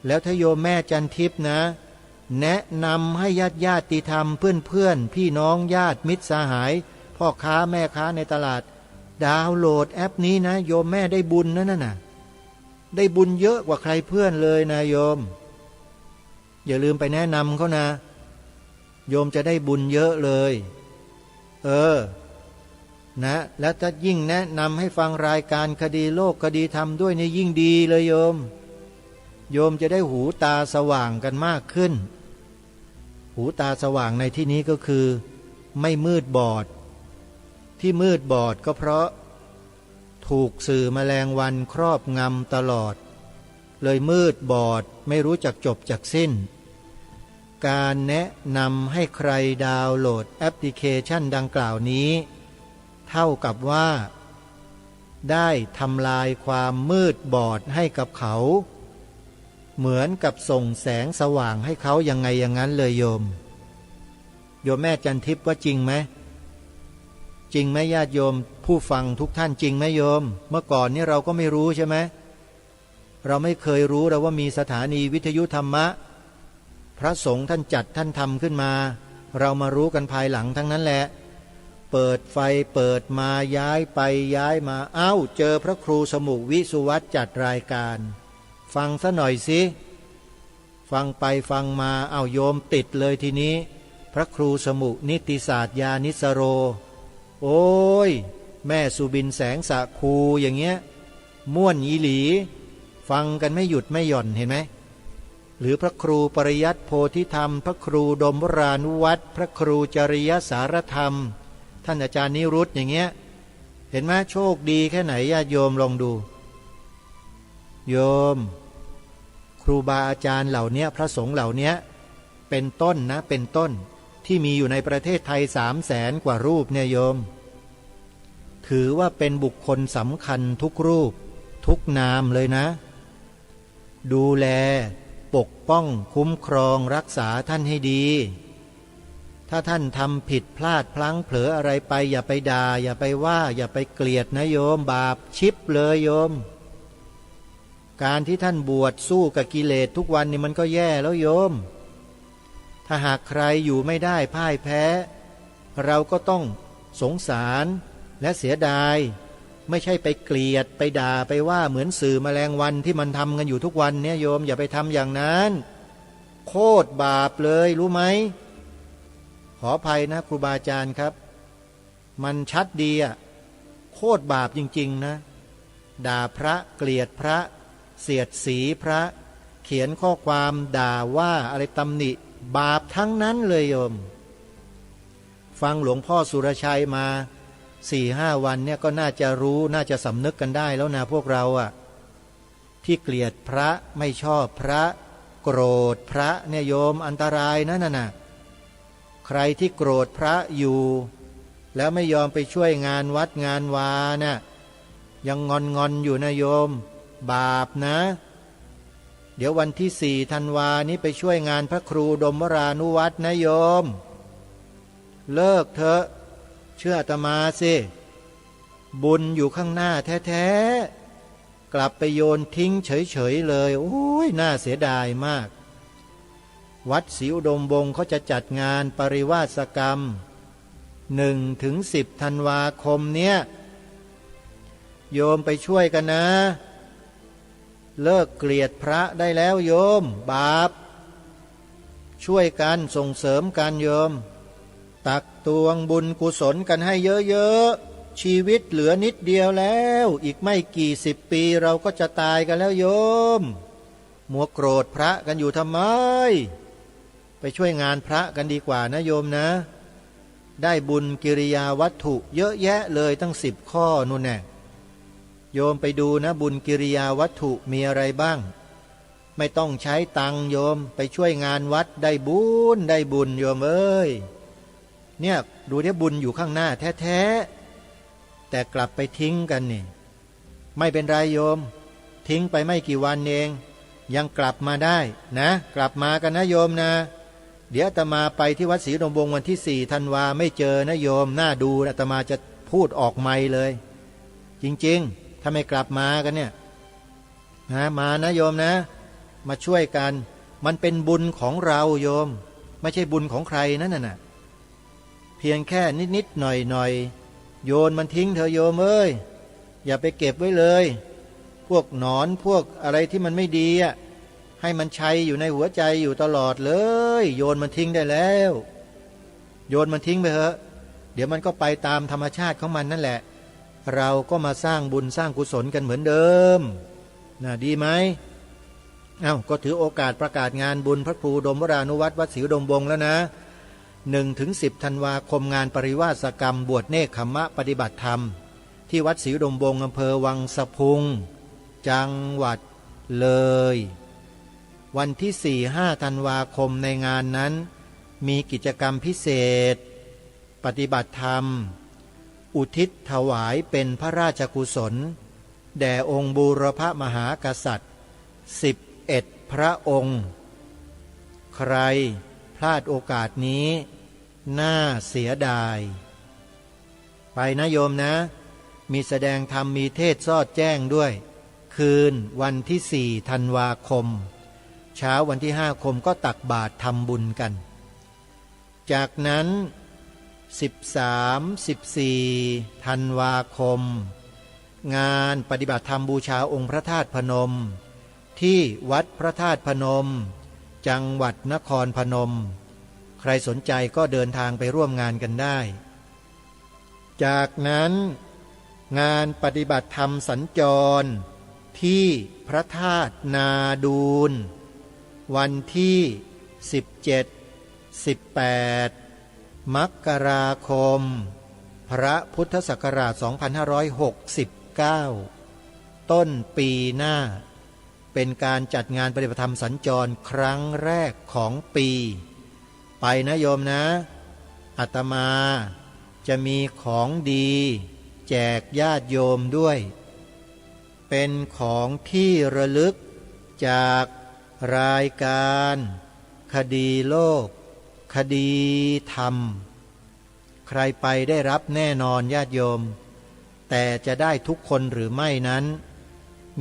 แล้วถ้าโยมแม่จันทิพย์นะแนะนำให้ญาติธรรมเพื่อนพี่น้องญาติมิตรสหายพ่อค้าแม่ค้าในตลาดดาวน์โหลดแอปนี้นะโยมแม่ได้บุญนั่นน่ะได้บุญเยอะกว่าใครเพื่อนเลยนะโยมอย่าลืมไปแนะนำเขานะโยมจะได้บุญเยอะเลยนะแล้วถ้ายิ่งแนะนำให้ฟังรายการคดีโลกคดีธรรมด้วยนี่ยิ่งดีเลยโยมจะได้หูตาสว่างกันมากขึ้นหูตาสว่างในที่นี้ก็คือไม่มืดบอดที่มืดบอดก็เพราะถูกสื่อแมลงวันครอบงำตลอดเลยมืดบอดไม่รู้จักจบจักสิ้นการแนะนำให้ใครดาวน์โหลดแอปพลิเคชันดังกล่าวนี้เท่ากับว่าได้ทำลายความมืดบอดให้กับเขาเหมือนกับส่งแสงสว่างให้เขายังไงอย่างนั้นเลยโยมแม่จันทิพย์ว่าจริงไหมจริงไหมญาติโยมผู้ฟังทุกท่านจริงไหมโยมเมื่อก่อนนี้เราก็ไม่รู้ใช่ไหมเราไม่เคยรู้เราว่ามีสถานีวิทยุธรรมะพระสงฆ์ท่านจัดท่านทำขึ้นมาเรามารู้กันภายหลังทั้งนั้นแหละเปิดไฟเปิดมาย้ายไปย้ายมาเจอพระครูสมุวิสุวัตจัดรายการฟังซะหน่อยสิฟังไปฟังมาโยมติดเลยทีนี้พระครูสมุนิติศาสตร์ญาณิสโรโอ้ยแม่สุบินแสงสะคูอย่างเงี้ยม่วนอีหลีฟังกันไม่หยุดไม่หย่อนเห็นไหมหรือพระครูปริยัติโพธิธรรมพระครูดมวรานุวัตรพระครูจริยสารธรรมท่านอาจารย์นิรุตอย่างเงี้ยเห็นไหมโชคดีแค่ไหนญาติโยมลองดูโยมครูบาอาจารย์เหล่านี้พระสงฆ์เหล่านี้เป็นต้นนะเป็นต้นที่มีอยู่ในประเทศไทย300,000 กว่ารูปเนี่ยโยมถือว่าเป็นบุคคลสำคัญทุกรูปทุกนามเลยนะดูแลปกป้องคุ้มครองรักษาท่านให้ดีถ้าท่านทำผิดพลาดพลั้งเผลออะไรไปอย่าไปด่าอย่าไปว่าอย่าไปเกลียดนะโยมบาปชิบเลยโยมการที่ท่านบวชสู้กับกิเลสทุกวันนี่มันก็แย่แล้วโยมถ้าหากใครอยู่ไม่ได้พ่ายแพ้เราก็ต้องสงสารและเสียดายไม่ใช่ไปเกลียดไปด่าไปว่าเหมือนสื่อแมลงวันที่มันทำกันอยู่ทุกวันเนี่ยโยมอย่าไปทำอย่างนั้นโคตรบาปเลยรู้ไหมขออภัยนะครูบาอาจารย์ครับมันชัดดีโคตรบาปจริงๆนะด่าพระเกลียดพระเสียดสีพระเขียนข้อความด่าว่าอะไรตำหนิบาปทั้งนั้นเลยโยมฟังหลวงพ่อสุรชัยมา 4-5 วันเนี่ยก็น่าจะรู้น่าจะสำนึกกันได้แล้วนะพวกเราอ่ะที่เกลียดพระไม่ชอบพระโกรธพระเนี่ยโยมอันตรายนะน่ะใครที่โกรธพระอยู่แล้วไม่ยอมไปช่วยงานวัดงานวาน่ะยังงอนอยู่นะโยมบาปนะเดี๋ยววันที่4 ธันวานี้ไปช่วยงานพระครูดมวรานุวัฒน์นะโยมเลิกเถอะเชื่ออาตมาสิบุญอยู่ข้างหน้าแท้ๆกลับไปโยนทิ้งเฉยๆเลยโอ้ยน่าเสียดายมากวัดศรีอุดมวงศ์เขาจะจัดงานปริวาสกรรม1-10 ธันวาคมเนี้ยโยมไปช่วยกันนะเลิกเกลียดพระได้แล้วโยมบาปช่วยกันส่งเสริมกันโยมตักตวงบุญกุศลกันให้เยอะๆชีวิตเหลือนิดเดียวแล้วอีกไม่กี่10 ปีเราก็จะตายกันแล้วโยมมัวโกรธพระกันอยู่ทำไมไปช่วยงานพระกันดีกว่านะโยมนะได้บุญกิริยาวัตถุเยอะแยะเลยตั้ง10 ข้อนู่นแน่โยมไปดูนะบุญกิริยาวัตถุมีอะไรบ้างไม่ต้องใช้ตังค์โยมไปช่วยงานวัดได้บุญโยมเอ้ยเนี่ยดูที่บุญอยู่ข้างหน้าแท้ๆแต่กลับไปทิ้งกันนี่ไม่เป็นไรโยมทิ้งไปไม่กี่วันเองยังกลับมาได้นะกลับมากันนะโยมนะเดี๋ยวอาตมาไปที่วัดศรีอุดมวงศ์วันที่4 ธันวาไม่เจอนะโยมน่าดูอาตมาจะพูดออกไมค์เลยจริงๆถ้าไม่กลับมากันเนี่ยนะมานะโยมนะมาช่วยกันมันเป็นบุญของเราโยมไม่ใช่บุญของใครนั่นน่ะเพียงแค่นิดๆหน่อยๆโยนมันทิ้งเถอะโยมเอ้ยอย่าไปเก็บไว้เลยพวกหนอนพวกอะไรที่มันไม่ดีอ่ะให้มันชัยอยู่ในหัวใจอยู่ตลอดเลยโยนมันทิ้งได้แล้วโยนมันทิ้งไปเถอะเดี๋ยวมันก็ไปตามธรรมชาติของมันนั่นแหละเราก็มาสร้างบุญสร้างกุศลกันเหมือนเดิมน่ะดีไหมก็ถือโอกาสประกาศงานบุญพระครูดมวรานุวัฒน์วัดศรีอุดมวงศ์แล้วนะ1-10 ธันวาคมงานปริวาสกรรมบวชเนกขัมมะปฏิบัติธรรมที่วัดศรีอุดมวงศ์อำเภอวังสะพุงจังหวัดเลยวันที่ 4-5 ธันวาคมในงานนั้นมีกิจกรรมพิเศษปฏิบัติธรรมอุทิศถวายเป็นพระราชกุศลแด่องค์บูรพมหากษัตริย์11 พระองค์ใครพลาดโอกาสนี้น่าเสียดายไปนะโยมนะมีแสดงธรรมมีเทศน์สอดแจ้งด้วยคืนวันที่ 4 ธันวาคมเช้าวันที่ 5 คมก็ตักบาตรทำบุญกันจากนั้น13-14 ธันวาคมงานปฏิบัติธรรมบูชาองค์พระธาตุพนมที่วัดพระธาตุพนมจังหวัดนครพนมใครสนใจก็เดินทางไปร่วมงานกันได้จากนั้นงานปฏิบัติธรรมสัญจรที่พระธาตุนาดูลวันที่17-18 มกราคมพระพุทธศักราช 2569 ต้นปีหน้าเป็นการจัดงานปฏิบัติธรรมสัญจรครั้งแรกของปีไปนะโยมนะอาตมาจะมีของดีแจกญาติโยมด้วยเป็นของที่ระลึกจากรายการคดีโลกคดีธรรมใครไปได้รับแน่นอนญาติโยมแต่จะได้ทุกคนหรือไม่นั้น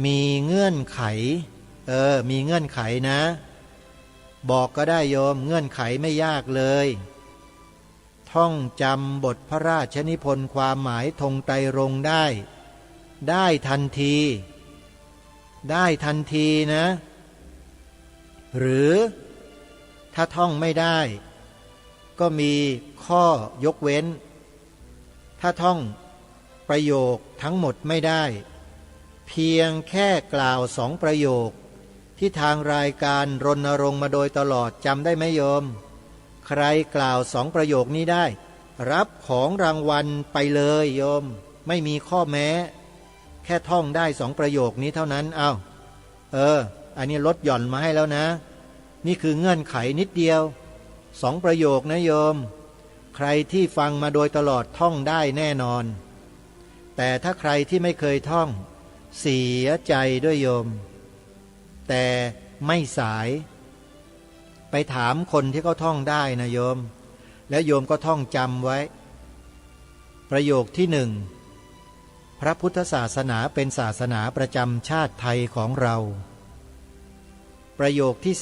มีเงื่อนไขมีเงื่อนไขนะบอกก็ได้โยมเงื่อนไขไม่ยากเลยท่องจำบทพระราชนิพนธ์ความหมายธงไตรรงค์ได้ทันทีนะหรือถ้าท่องไม่ได้ก็มีข้อยกเว้นถ้าท่องประโยคทั้งหมดไม่ได้เพียงแค่กล่าว2 ประโยคที่ทางรายการรณรงค์มาโดยตลอดจำได้ไหมโยมใครกล่าว2 ประโยคนี้ได้ รับของรางวัลไปเลยโยมไม่มีข้อแม้แค่ท่องได้2 ประโยคนี้เท่านั้นอันนี้ลดหย่อนมาให้แล้วนะนี่คือเงื่อนไขนิดเดียว2 ประโยคนะโยมใครที่ฟังมาโดยตลอดท่องได้แน่นอนแต่ถ้าใครที่ไม่เคยท่องเสียใจด้วยโยมแต่ไม่สายไปถามคนที่เขาท่องได้นะโยมแล้วโยมก็ท่องจำไว้ประโยคที่1พระพุทธศาสนาเป็นศาสนาประจำชาติไทยของเราประโยคที่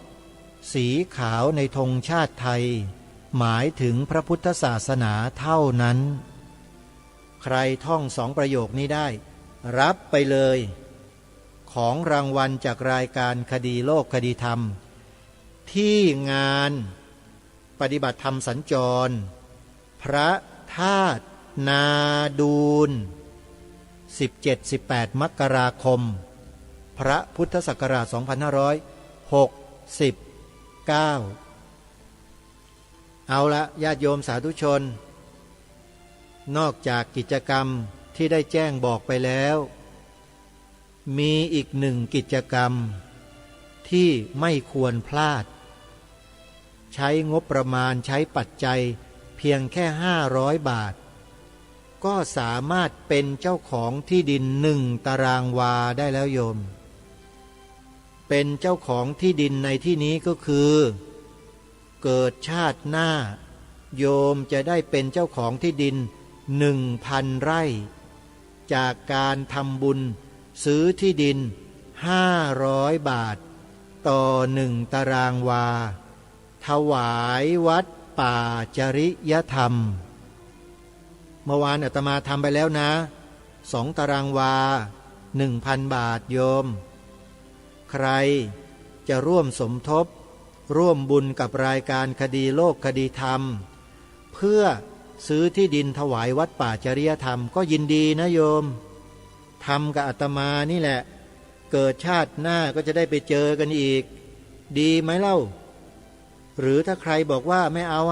2สีขาวในธงชาติไทยหมายถึงพระพุทธศาสนาเท่านั้นใครท่อง2 ประโยคนี้ได้รับไปเลยของรางวัลจากรายการคดีโลกคดีธรรมที่งานปฏิบัติธรรมสัญจรพระธาตุนาดูล 17-18 มกราคมพระพุทธศักราช 2569 เอาละญาติโยมสาธุชนนอกจากกิจกรรมที่ได้แจ้งบอกไปแล้วมีอีก1 กิจกรรมที่ไม่ควรพลาดใช้งบประมาณใช้ปัจจัยเพียงแค่500 บาทก็สามารถเป็นเจ้าของที่ดิน1 ตารางวาได้แล้วโยมเป็นเจ้าของที่ดินในที่นี้ก็คือเกิดชาติหน้าโยมจะได้เป็นเจ้าของที่ดิน1,000 ไร่จากการทำบุญซื้อที่ดิน500 บาทต่อ1 ตารางวาถวายวัดป่าจริยธรรมเมื่อวานอาตมาทำไปแล้วนะ2 ตารางวา 1,000 บาทโยมใครจะร่วมสมทบร่วมบุญกับรายการคดีโลกคดีธรรมเพื่อซื้อที่ดินถวายวัดป่าจริยธรรมก็ยินดีนะโยมทำกับอาตมานี่แหละเกิดชาติหน้าก็จะได้ไปเจอกันอีกดีไหมเล่าหรือถ้าใครบอกว่าไม่เอา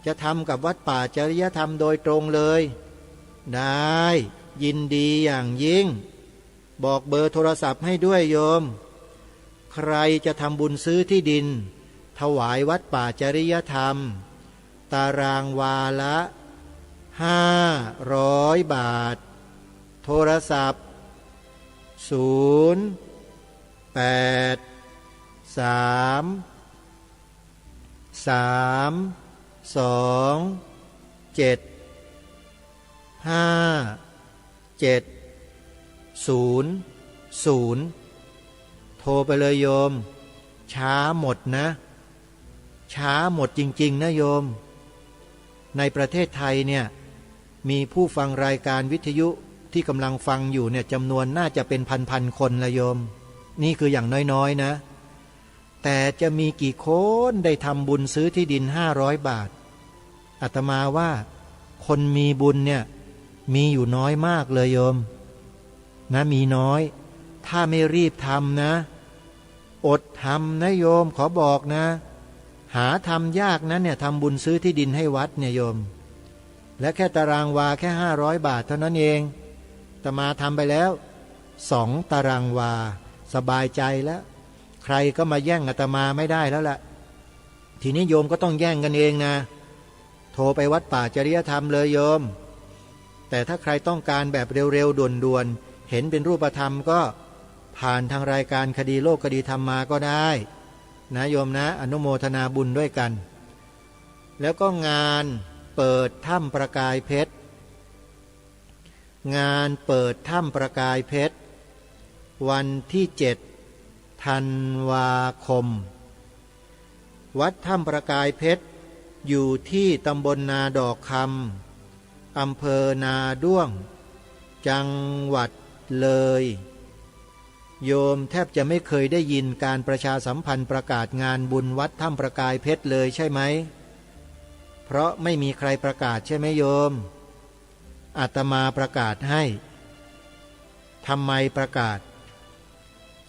จะทำกับวัดป่าจริยธรรมโดยตรงเลยได้ยินดีอย่างยิ่งบอกเบอร์โทรศัพท์ให้ด้วยโยมใครจะทำบุญซื้อที่ดินถวายวัดป่าจริยธรรมตารางวาละ500 บาทโทรศัพท์082-327-5700โทรไปเลยโยมช้าหมดนะช้าหมดจริงๆนะโยมในประเทศไทยเนี่ยมีผู้ฟังรายการวิทยุที่กำลังฟังอยู่เนี่ยจำนวนน่าจะเป็นพันคนละโยมนี่คืออย่างน้อยๆนะแต่จะมีกี่คนได้ทำบุญซื้อที่ดิน500 บาทอาตมาว่าคนมีบุญเนี่ยมีอยู่น้อยมากเลยโยมนะมีน้อยถ้าไม่รีบทำนะอดทำนะโยมขอบอกนะหาทำยากนะเนี่ยทำบุญซื้อที่ดินให้วัดเนี่ยโยมและแค่ตารางวาแค่500 บาทเท่านั้นเองอาตมาทำไปแล้ว2 ตารางวาสบายใจแล้วใครก็มาแย่งอาตมาไม่ได้แล้วล่ะทีนี้โยมก็ต้องแย่งกันเองนะโทรไปวัดป่าจริยธรรมเลยโยมแต่ถ้าใครต้องการแบบเร็วๆด่วนๆเห็นเป็นรูปธรรมก็ผ่านทางรายการคดีโลกคดีธรรมมาก็ได้นะโยมนะอนุโมทนาบุญด้วยกันแล้วก็งานเปิดถ้ำประกายเพชรงานเปิดถ้ำประกายเพชรวันที่7 ธันวาคมวัดถ้ำประกายเพชรอยู่ที่ตำบลนาดอกคำอำเภอนาด้วงจังหวัดเลยโยมแทบจะไม่เคยได้ยินการประชาสัมพันธ์ประกาศงานบุญวัดถ้ำประกายเพชรเลยใช่ไหมเพราะไม่มีใครประกาศใช่ไหมโยมอาตมาประกาศให้ทำไมประกาศ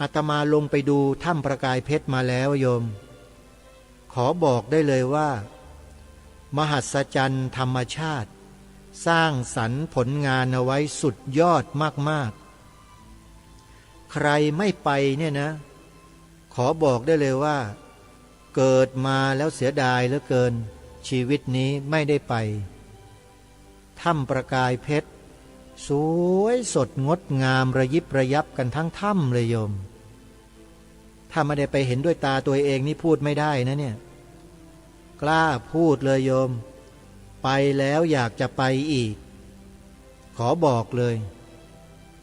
อาตมาลงไปดูถ้ำประกายเพชรมาแล้วโยมขอบอกได้เลยว่า มหัศจรรย์ธรรมชาติสร้างสรรค์ผลงานเอาไว้สุดยอดมากๆใครไม่ไปเนี่ยนะขอบอกได้เลยว่าเกิดมาแล้วเสียดายเหลือเกินชีวิตนี้ไม่ได้ไปถ้ำประกายเพชรสวยสดงดงามระยิบระยับกันทั้งถ้ำเลยโยมถ้าไม่ได้ไปเห็นด้วยตาตัวเองนี่พูดไม่ได้นะเนี่ยกล้าพูดเลยโยมไปแล้วอยากจะไปอีกขอบอกเลย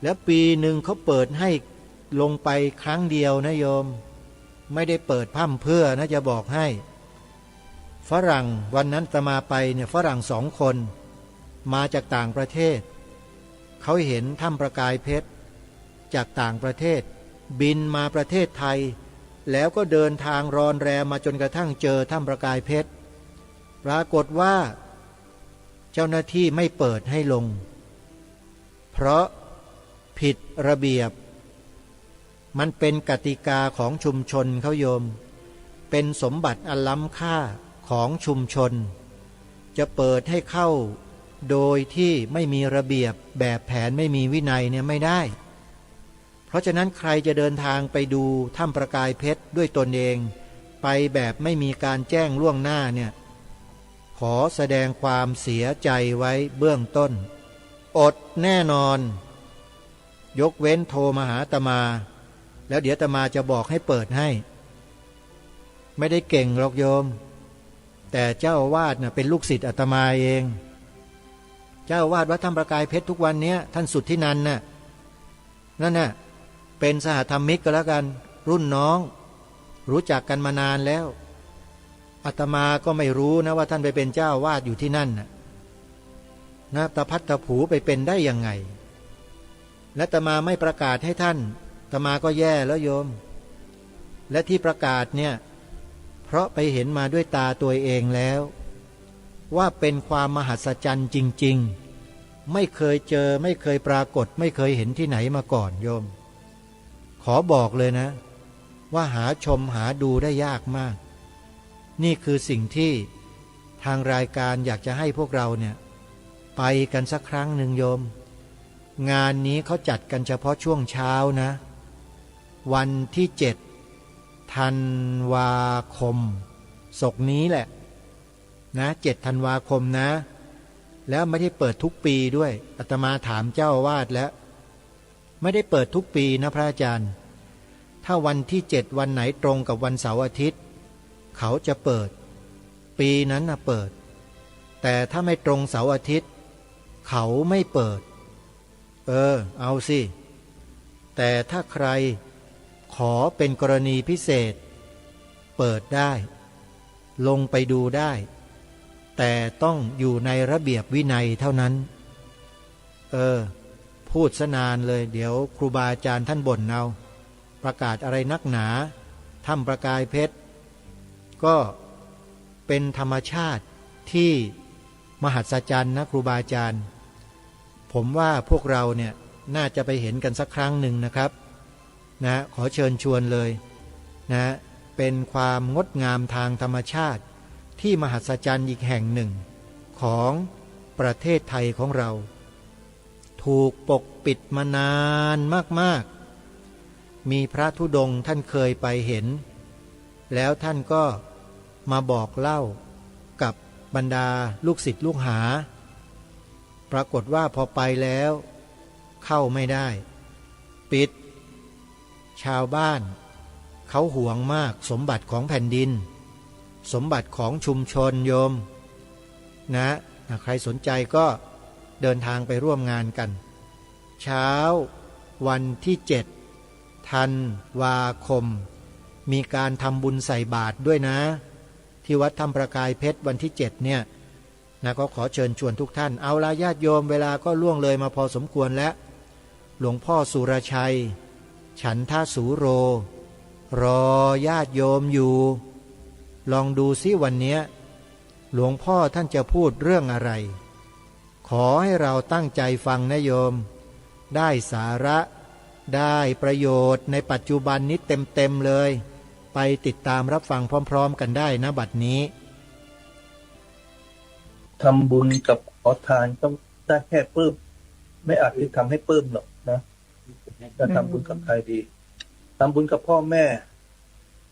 แล้วปีหนึ่งเขาเปิดให้ลงไปครั้งเดียวนะโยมไม่ได้เปิดพร่ำเพื่อนะจะบอกให้ฝรั่งวันนั้นอาตมาไปเนี่ยฝรั่ง2 คนมาจากต่างประเทศเขาเห็นถ้ำประกายเพชรจากต่างประเทศบินมาประเทศไทยแล้วก็เดินทางรอนแรมมาจนกระทั่งเจอถ้ำประกายเพชรปรากฏว่าเจ้าหน้าที่ไม่เปิดให้ลงเพราะผิดระเบียบมันเป็นกติกาของชุมชนเขาโยมเป็นสมบัติอันล้ำค่าของชุมชนจะเปิดให้เข้าโดยที่ไม่มีระเบียบแบบแผนไม่มีวินัยเนี่ยไม่ได้เพราะฉะนั้นใครจะเดินทางไปดูถ้ำประกายเพชรด้วยตนเองไปแบบไม่มีการแจ้งล่วงหน้าเนี่ยขอแสดงความเสียใจไว้เบื้องต้นอดแน่นอนยกเว้นโทรมาหาอาตมาแล้วเดี๋ยวอาตมาจะบอกให้เปิดให้ไม่ได้เก่งหรอกโยมแต่เจ้าอาวาสน่ะเป็นลูกศิษย์อาตมาเองเจ้าอาวาสวัดถ้ำประกายเพชรทุกวันนี้ท่านสุทธินันท์น่ะนั่นน่ะเป็นสหธรรมิกก็แล้วกันรุ่นน้องรู้จักกันมานานแล้วอาตมาก็ไม่รู้นะว่าท่านไปเป็นเจ้าอาวาสอยู่ที่นั่นนะตะพัดตะผูไปเป็นได้ยังไงและอาตมาไม่ประกาศให้ท่านอาตมาก็แย่แล้วโยมและที่ประกาศเนี่ยเพราะไปเห็นมาด้วยตาตัวเองแล้วว่าเป็นความมหัศจรรย์จริงๆไม่เคยเจอไม่เคยปรากฏไม่เคยเห็นที่ไหนมาก่อนโยมขอบอกเลยนะว่าหาชมหาดูได้ยากมากนี่คือสิ่งที่ทางรายการอยากจะให้พวกเราเนี่ยไปกันสักครั้งหนึ่งโยมงานนี้เขาจัดกันเฉพาะช่วงเช้านะวันที่7 ธันวาคมศกนี้แหละนะ7 ธันวาคมนะแล้วไม่ได้เปิดทุกปีด้วยอาตมาถามเจ้าอาวาสแล้วไม่ได้เปิดทุกปีนะพระอาจารย์ถ้าวันที่7วันไหนตรงกับวันเสาร์อาทิตย์เขาจะเปิดปีนั้นนะเปิดแต่ถ้าไม่ตรงเสาร์อาทิตย์เขาไม่เปิดเอาสิแต่ถ้าใครขอเป็นกรณีพิเศษเปิดได้ลงไปดูได้แต่ต้องอยู่ในระเบียบวินัยเท่านั้นพูดซะนานเลยเดี๋ยวครูบาอาจารย์ท่านบ่นเอาประกาศอะไรนักหนาถ้ำประกายเพชรก็เป็นธรรมชาติที่มหัศจรรย์นะครูบาอาจารย์ผมว่าพวกเราเนี่ยน่าจะไปเห็นกันสักครั้งหนึ่งนะครับนะขอเชิญชวนเลยนะเป็นความงดงามทางธรรมชาติที่มหัศจรรย์อีกแห่งหนึ่งของประเทศไทยของเราถูกปกปิดมานานมากๆมีพระธุดงค์ท่านเคยไปเห็นแล้วท่านก็มาบอกเล่ากับบรรดาลูกศิษย์ลูกหาปรากฏว่าพอไปแล้วเข้าไม่ได้ปิดชาวบ้านเขาหวงมากสมบัติของแผ่นดินสมบัติของชุมชนโยมนะใครสนใจก็เดินทางไปร่วมงานกันเช้าวันที่7 ธันวาคมมีการทำบุญใส่บาตรด้วยนะที่วัดถ้ำประกายเพชรวันที่7เนี่ยนะก็ขอเชิญชวนทุกท่านเอาละญาติโยมเวลาก็ล่วงเลยมาพอสมควรแล้วหลวงพ่อสุรชัยฉันทสูโรรอญาติโยมอยู่ลองดูซิวันนี้หลวงพ่อท่านจะพูดเรื่องอะไรขอให้เราตั้งใจฟังนะโยมได้สาระได้ประโยชน์ในปัจจุบันนี้เต็มเลยไปติดตามรับฟังพร้อมๆกันได้นะบัดนี้ ทำบุญกับขอทานต้องได้แค่ปลื้มไม่อาจที่ทำให้ปลื้มหรอกนะจะทำบุญกับใครดีทำบุญกับพ่อแม่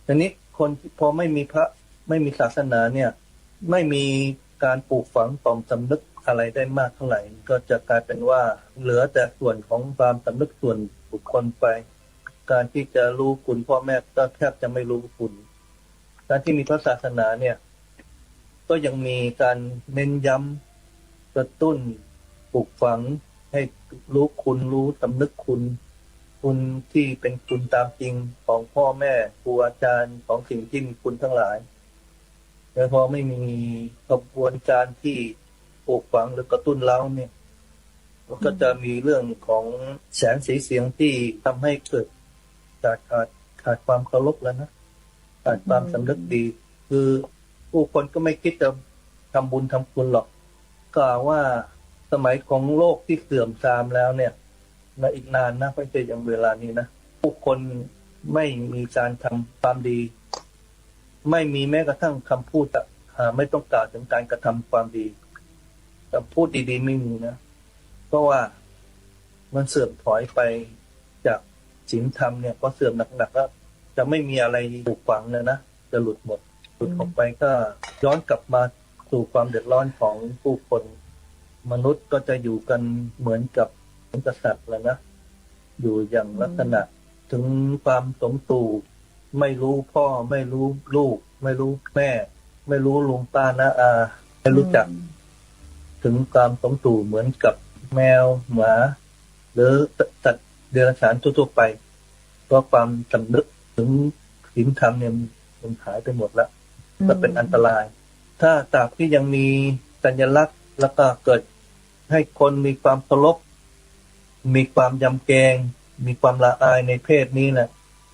ทีนี้คนพอไม่มีพระไม่มีศาสนาเนี่ยไม่มีการปลูกฝังต่อมสำนึกอะไรได้มากเท่าไหร่ก็จะกลายเป็นว่าเหลือแต่ส่วนของความสำนึกส่วนบุคคลไปการที่จะรู้คุณพ่อแม่ก็แทบจะไม่รู้คุณการที่มีพระศาสนาเนี่ยก็ยังมีการเน้นย้ำกระตุ้นปลูกฝังให้รู้คุณรู้สำนึกคุณที่เป็นคุณตามจริงของพ่อแม่ครูอาจารย์ของสิ่งที่มีคุณทั้งหลายแต่พอไม่มีกระบวนการที่ปลูกฝังหรือกระตุ้นเร้าเนี่ยมันก็จะมีเรื่องของแสงสีเสียงที่ทำให้เกิดขาดความเคารพแล้วนะขาดความสำนึกดีคือผู้คนก็ไม่คิดจะทำบุญทำคุณหรอกกล่าวว่าสมัยของโลกที่เสื่อมทรามแล้วเนี่ยในอีกนานนะไม่ใช่อย่างเวลานี้นะผู้คนไม่มีการทำความดีไม่มีแม้กระทั่งคำพูดไม่ต้องกล่าวถึงการกระทำความดีคำพูดดีๆไม่มีนะเพราะว่ามันเสื่อมถอยไปจากศีลธรรมเนี่ยก็เสื่อมหนักๆแล้วจะไม่มีอะไรปลูกฝังเลยนะจะหลุดหมดหลุดออกไปก็ย้อนกลับมาสู่ความเดือดร้อนของผู้คนมนุษย์ก็จะอยู่กันเหมือนกับกษัตริย์แล้วนะอยู่อย่างลักษณะถึงความสมตู่ไม่รู้พ่อไม่รู้ลูกไม่รู้แม่ไม่รู้ลุงป้าน้าอาไม่รู้จักถึงความสมตู่เหมือนกับแมวหมาหรือสัตว์เดรัจฉานทั่วๆไปเพราะความสำนึกถึงศีลธรรมเนี่ยมันหายไปหมดแล้วก็เป็นอันตรายถ้าตราบที่ยังมีสัญลักษณ์แล้วก็เกิดให้คนมีความเคารพมีความยำเกรงมีความละอายในเพศนี้นะ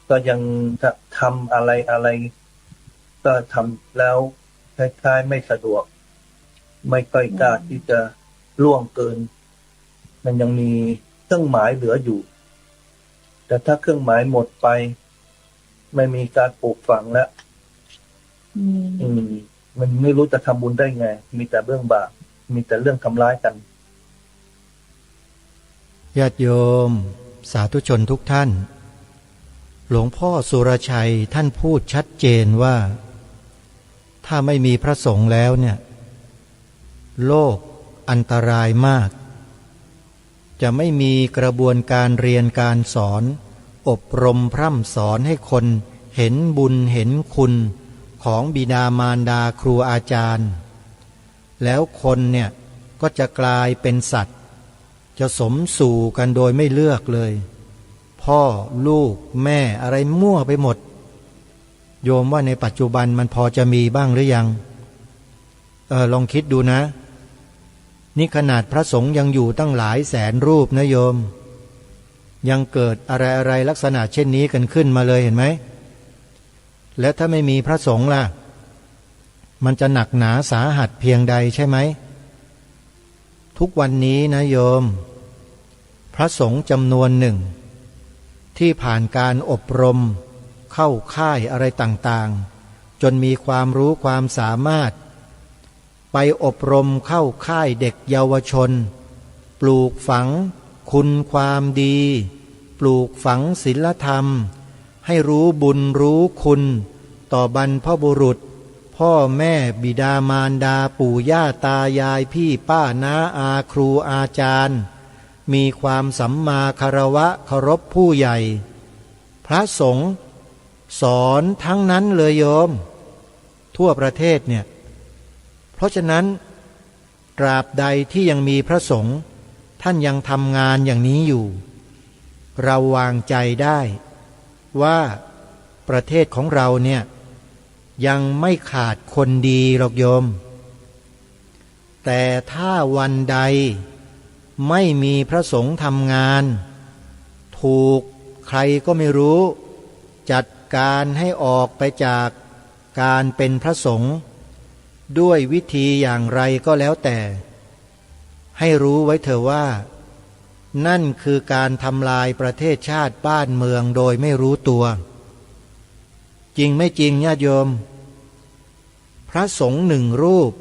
ก็ยังจะทำอะไรก็ทำแล้วคล้ายๆไม่สะดวกไม่ค่อยกล้าที่จะล่วงเกินมันยังมีเครื่องหมายเหลืออยู่แต่ถ้าเครื่องหมายหมดไปไม่มีการปลูกฝังแล้วมันไม่รู้จะทำบุญได้ไงมีแต่เรื่องบาปมีแต่เรื่องทำร้ายกันญาติโยมสาธุชนทุกท่านหลวงพ่อสุรชัยท่านพูดชัดเจนว่าถ้าไม่มีพระสงฆ์แล้วเนี่ยโลกอันตรายมากจะไม่มีกระบวนการเรียนการสอนอบรมพร่ำสอนให้คนเห็นบุญเห็นคุณของบิดามารดาครูอาจารย์แล้วคนเนี่ยก็จะกลายเป็นสัตว์จะสมสู่กันโดยไม่เลือกเลยพ่อลูกแม่อะไรมั่วไปหมดโยมว่าในปัจจุบันมันพอจะมีบ้างหรือยังลองคิดดูนะนี่ขนาดพระสงฆ์ยังอยู่ตั้งหลายแสนรูปนะโยมยังเกิดอะไรลักษณะเช่นนี้กันขึ้นมาเลยเห็นไหมและถ้าไม่มีพระสงฆ์ล่ะมันจะหนักหนาสาหัสเพียงใดใช่ไหมทุกวันนี้นะโยมพระสงฆ์จำนวนหนึ่งที่ผ่านการอบรมเข้าค่ายอะไรต่างๆจนมีความรู้ความสามารถไปอบรมเข้าค่ายเด็กเยาวชนปลูกฝังคุณความดีปลูกฝังศีลธรรมให้รู้บุญรู้คุณต่อบรรพบุรุษพ่อแม่บิดามารดาปู่ย่าตายายพี่ป้าน้าอาครูอาจารย์มีความสัมมาคารวะเคารพผู้ใหญ่พระสงฆ์สอนทั้งนั้นเลยโยมทั่วประเทศเนี่ยเพราะฉะนั้นตราบใดที่ยังมีพระสงฆ์ท่านยังทำงานอย่างนี้อยู่เราวางใจได้ว่าประเทศของเราเนี่ยยังไม่ขาดคนดีหรอกโยมแต่ถ้าวันใดไม่มีพระสงฆ์ทำงานถูกใครก็ไม่รู้จัดการให้ออกไปจากการเป็นพระสงฆ์ด้วยวิธีอย่างไรก็แล้วแต่ให้รู้ไว้เถอะว่านั่นคือการทำลายประเทศชาติบ้านเมืองโดยไม่รู้ตัวจริงไม่จริงญาติโยมพระสงฆ์หนึ่งรูป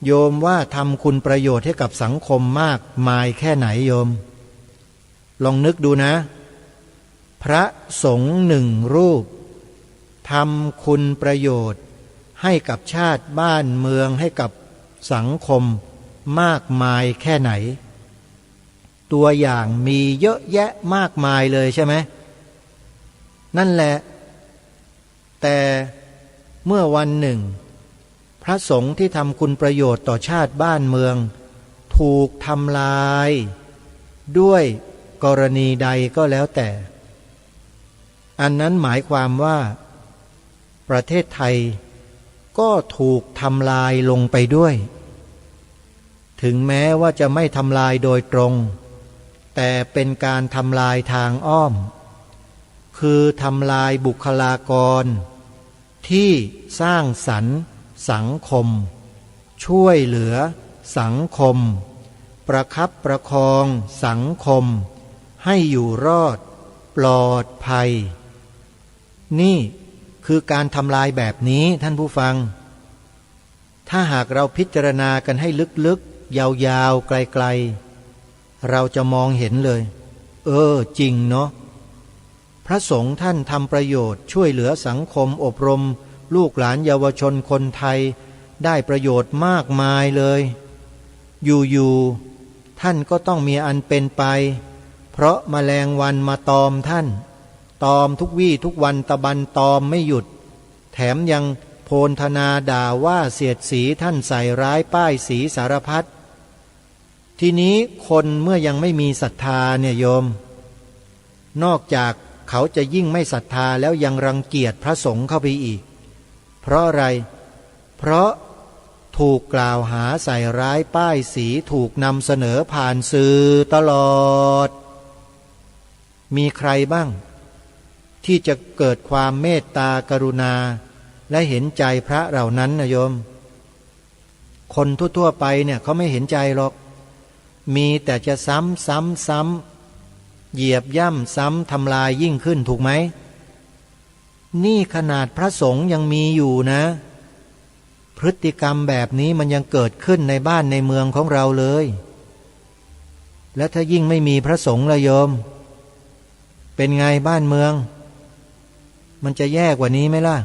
โยมว่าทำคุณประโยชน์ให้กับสังคมมากมายแค่ไหนโยมลองนึกดูนะพระสงฆ์หนึ่งรูปทำคุณประโยชน์ให้กับชาติบ้านเมืองให้กับสังคมมากมายแค่ไหนตัวอย่างมีเยอะแยะมากมายเลยใช่ไหมนั่นแหละแต่เมื่อวันหนึ่งพระสงฆ์ที่ทำคุณประโยชน์ต่อชาติบ้านเมืองถูกทำลายด้วยกรณีใดก็แล้วแต่อันนั้นหมายความว่าประเทศไทยก็ถูกทำลายลงไปด้วยถึงแม้ว่าจะไม่ทำลายโดยตรงแต่เป็นการทำลายทางอ้อมคือทำลายบุคลากรที่สร้างสรรค์สังคมช่วยเหลือสังคมประคับประคองสังคมให้อยู่รอดปลอดภัยนี่คือการทำลายแบบนี้ท่านผู้ฟังถ้าหากเราพิจารณากันให้ลึกๆยาวๆไกลๆเราจะมองเห็นเลยจริงเนาะพระสงฆ์ท่านทำประโยชน์ช่วยเหลือสังคมอบรมลูกหลานเยาวชนคนไทยได้ประโยชน์มากมายเลยอยู่ๆท่านก็ต้องมีอันเป็นไปเพราะแมลงวันมาตอมท่านตอมทุกวี่ทุกวันตะบันตอมไม่หยุดแถมยังโพลธนาด่าว่าเสียดสีท่านใส่ร้ายป้ายสีสารพัดทีนี้คนเมื่อยังไม่มีศรัทธาเนี่ยโยมนอกจากเขาจะยิ่งไม่ศรัทธาแล้วยังรังเกียจพระสงฆ์เข้าไปอีกเพราะอะไรเพราะถูกกล่าวหาใส่ร้ายป้ายสีถูกนำเสนอผ่านสื่อตลอดมีใครบ้างที่จะเกิดความเมตตากรุณาและเห็นใจพระเหล่านั้นนะโยมคนทั่วๆไปเนี่ยเขาไม่เห็นใจหรอกมีแต่จะซ้ำเหยียบย่ำซ้ำทำลายยิ่งขึ้นถูกไหมนี่ขนาดพระสงฆ์ยังมีอยู่นะพฤติกรรมแบบนี้มันยังเกิดขึ้นในบ้านในเมืองของเราเลยและถ้ายิ่งไม่มีพระสงฆ์ละโยมเป็นไงบ้านเมืองมันจะแย่กว่านี้ไหมล่ะ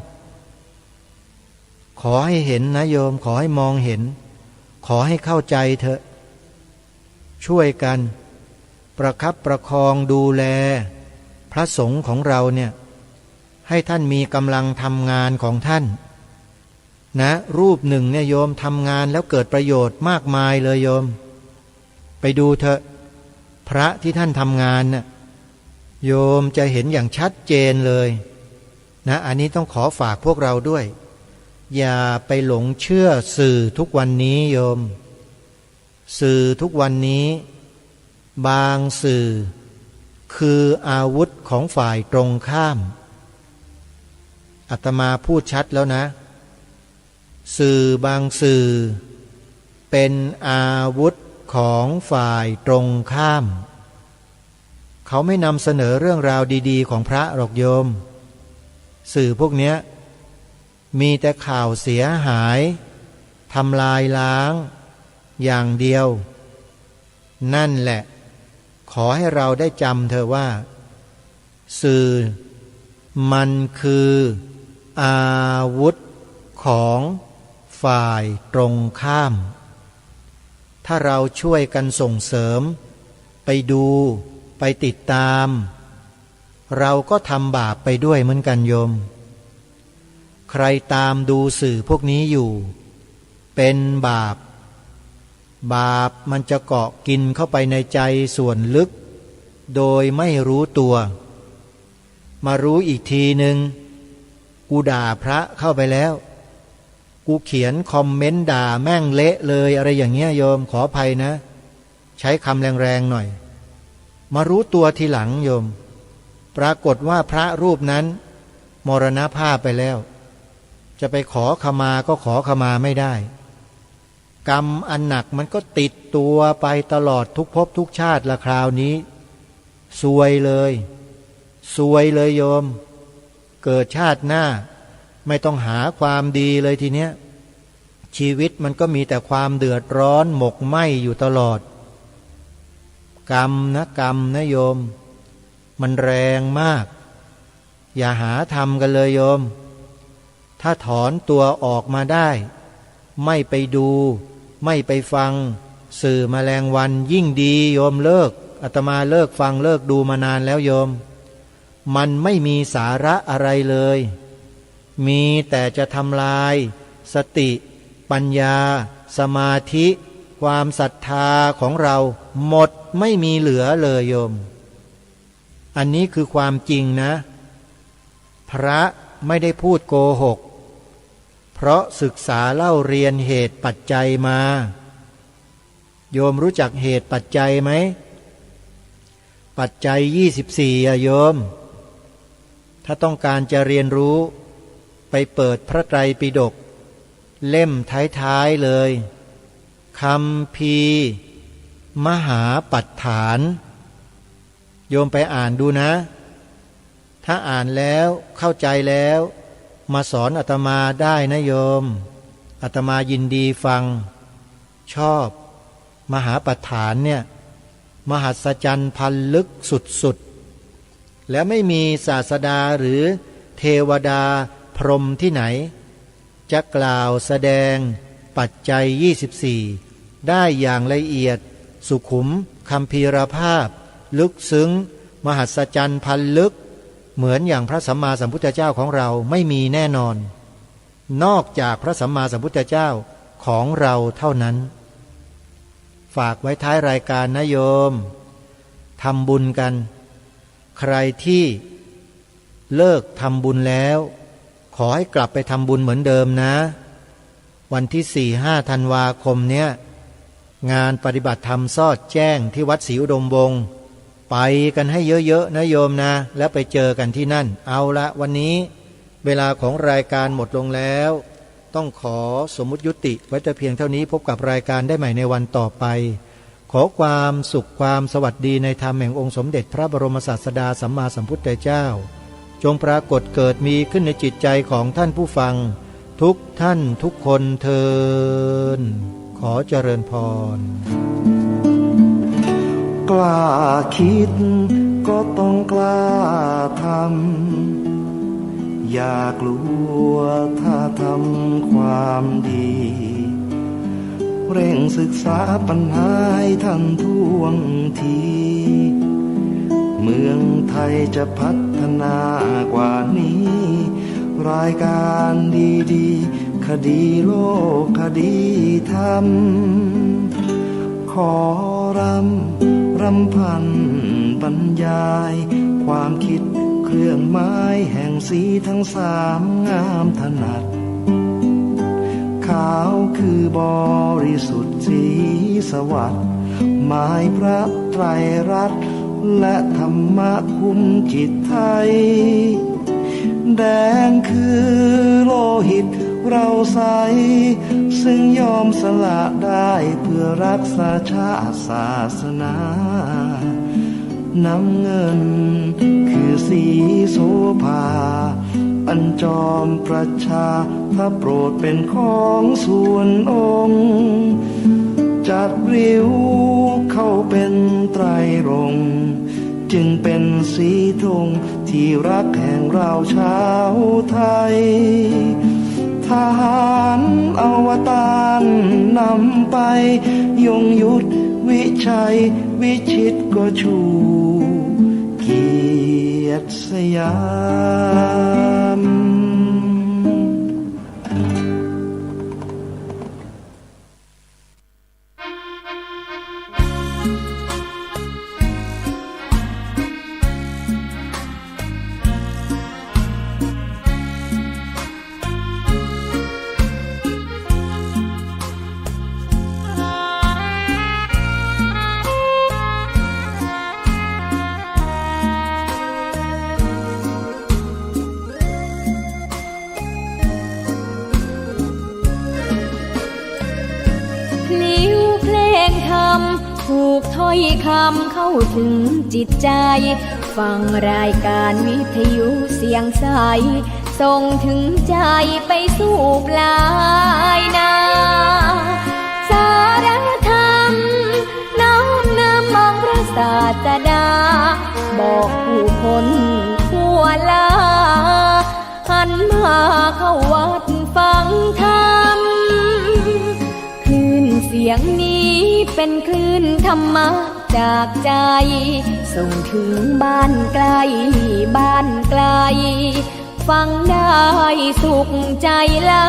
ขอให้เห็นนะโยมขอให้มองเห็นขอให้เข้าใจเถอะช่วยกันประคับประคองดูแลพระสงฆ์ของเราเนี่ยให้ท่านมีกำลังทำงานของท่านนะรูปหนึ่งเนี่ยโยมทำงานแล้วเกิดประโยชน์มากมายเลยโยมไปดูเถอะพระที่ท่านทำงานน่ะโยมจะเห็นอย่างชัดเจนเลยนะอันนี้ต้องขอฝากพวกเราด้วยอย่าไปหลงเชื่อสื่อทุกวันนี้โยมสื่อทุกวันนี้บางสื่อคืออาวุธของฝ่ายตรงข้ามอาตมาพูดชัดแล้วนะสื่อบางสื่อเป็นอาวุธของฝ่ายตรงข้ามเขาไม่นำเสนอเรื่องราวดีๆของพระหรอกโยมสื่อพวกนี้มีแต่ข่าวเสียหายทำลายล้างอย่างเดียวนั่นแหละขอให้เราได้จำเถอะว่าสื่อมันคืออาวุธของฝ่ายตรงข้ามถ้าเราช่วยกันส่งเสริมไปดูไปติดตามเราก็ทำบาปไปด้วยเหมือนกันโยมใครตามดูสื่อพวกนี้อยู่เป็นบาปมันจะเกาะกินเข้าไปในใจส่วนลึกโดยไม่รู้ตัวมารู้อีกทีหนึ่งกูด่าพระเข้าไปแล้วกูเขียนคอมเมนต์ด่าแม่งเละเลยอะไรอย่างเงี้ยโยมขออภัยนะใช้คำแรงๆหน่อยมารู้ตัวทีหลังโยมปรากฏว่าพระรูปนั้นมรณภาพไปแล้วจะไปขอขมาก็ขอขมาไม่ได้กรรมอันหนักมันก็ติดตัวไปตลอดทุกภพทุกชาติละคราวนี้ซวยเลยโยมเกิดชาติหน้าไม่ต้องหาความดีเลยทีเนี้ย ชีวิตมันก็มีแต่ความเดือดร้อนหมกไหมอยู่ตลอดกรรมนะโยมมันแรงมากอย่าหาทำกันเลยโยมถ้าถอนตัวออกมาได้ไม่ไปดูไม่ไปฟังสื่อแมลงวันยิ่งดีโยมเลิกอาตมาเลิกฟังเลิกดูมานานแล้วโยมมันไม่มีสาระอะไรเลยมีแต่จะทำลายสติปัญญาสมาธิความศรัทธาของเราหมดไม่มีเหลือเลยโยมอันนี้คือความจริงนะพระไม่ได้พูดโกหกเพราะศึกษาเล่าเรียนเหตุปัจจัยมาโยมรู้จักเหตุปัจจัยไหมปัจจัย24อะโยมถ้าต้องการจะเรียนรู้ไปเปิดพระไตรปิฎกเล่มท้ายๆเลยคัมภีร์มหาปัฏฐานโยมไปอ่านดูนะถ้าอ่านแล้วเข้าใจแล้วมาสอนอาตมาได้นะโยมอาตมายินดีฟังชอบมหาปัฏฐานเนี่ยมหัศจรรย์พันลึกสุดๆและไม่มีศาสดาหรือเทวดาพรหมที่ไหนจะกล่าวแสดงปัจจัย24ได้อย่างละเอียดสุขุมคัมภีรภาพลึกซึ้งมหัศจรรย์พันลึกเหมือนอย่างพระสัมมาสัมพุทธเจ้าของเราไม่มีแน่นอนนอกจากพระสัมมาสัมพุทธเจ้าของเราเท่านั้นฝากไว้ท้ายรายการนะโยมทำบุญกันใครที่เลิกทำบุญแล้วขอให้กลับไปทำบุญเหมือนเดิมนะวันที่4-5 ธันวาคมเนี้ยงานปฏิบัติธรรมซอดแจ้งที่วัดศรีอุดมวงศ์ไปกันให้เยอะๆนะโยมนะแล้วไปเจอกันที่นั่นเอาละวันนี้เวลาของรายการหมดลงแล้วต้องขอสมมุติยุติไว้แต่เพียงเท่านี้พบกับรายการได้ใหม่ในวันต่อไปขอความสุขความสวัสดีในธรรมแห่งองค์สมเด็จพระบรมศาสดาสัมมาสัมพุทธเจ้าจงปรากฏเกิดมีขึ้นในจิตใจของท่านผู้ฟังทุกท่านทุกคนเทินขอเจริญพรกล้าคิดก็ต้องกล้าทำอย่ากลัวถ้าทำความดีเร่งศึกษาปัญหาให้ทันท่วงทีเมืองไทยจะพัฒนากว่านี้รายการดีๆคดีโลกคดีธรรมขอรำพันบรรยายความคิดเครื่องไม้แห่งสีทั้ง3งามถนัดขาวคือบริสุทธิ์สีสวัสดิ์หมายพระไตรรัตน์และธรรมะคุ้มจิตไทยแดงคือโลหิตเราใสซึ่งยอมสละได้เพื่อรักษาชาติศาสนาน้ำเงินคือสีโสภาอันจอมประชาถ้าโปรดเป็นของส่วนองค์จัดริ้วเข้าเป็นไตรรงค์จึงเป็นสีธงที่รักแห่งเราชาวไทยทหารอวตารนำไปยงยุทธวิชัยวิชิตก็ชูเกียรติสยามถูกถ้อยคำเข้าถึงจิตใจฟังรายการวิทยุเสียงใสส่งถึงใจไปสู่ปลายนา เข้าวัดฟังธรรมคลื่นเสียงนี้เป็นคลื่นธรรมะจากใจส่งถึงบ้านไกลบ้านไกลฟังได้สุขใจล้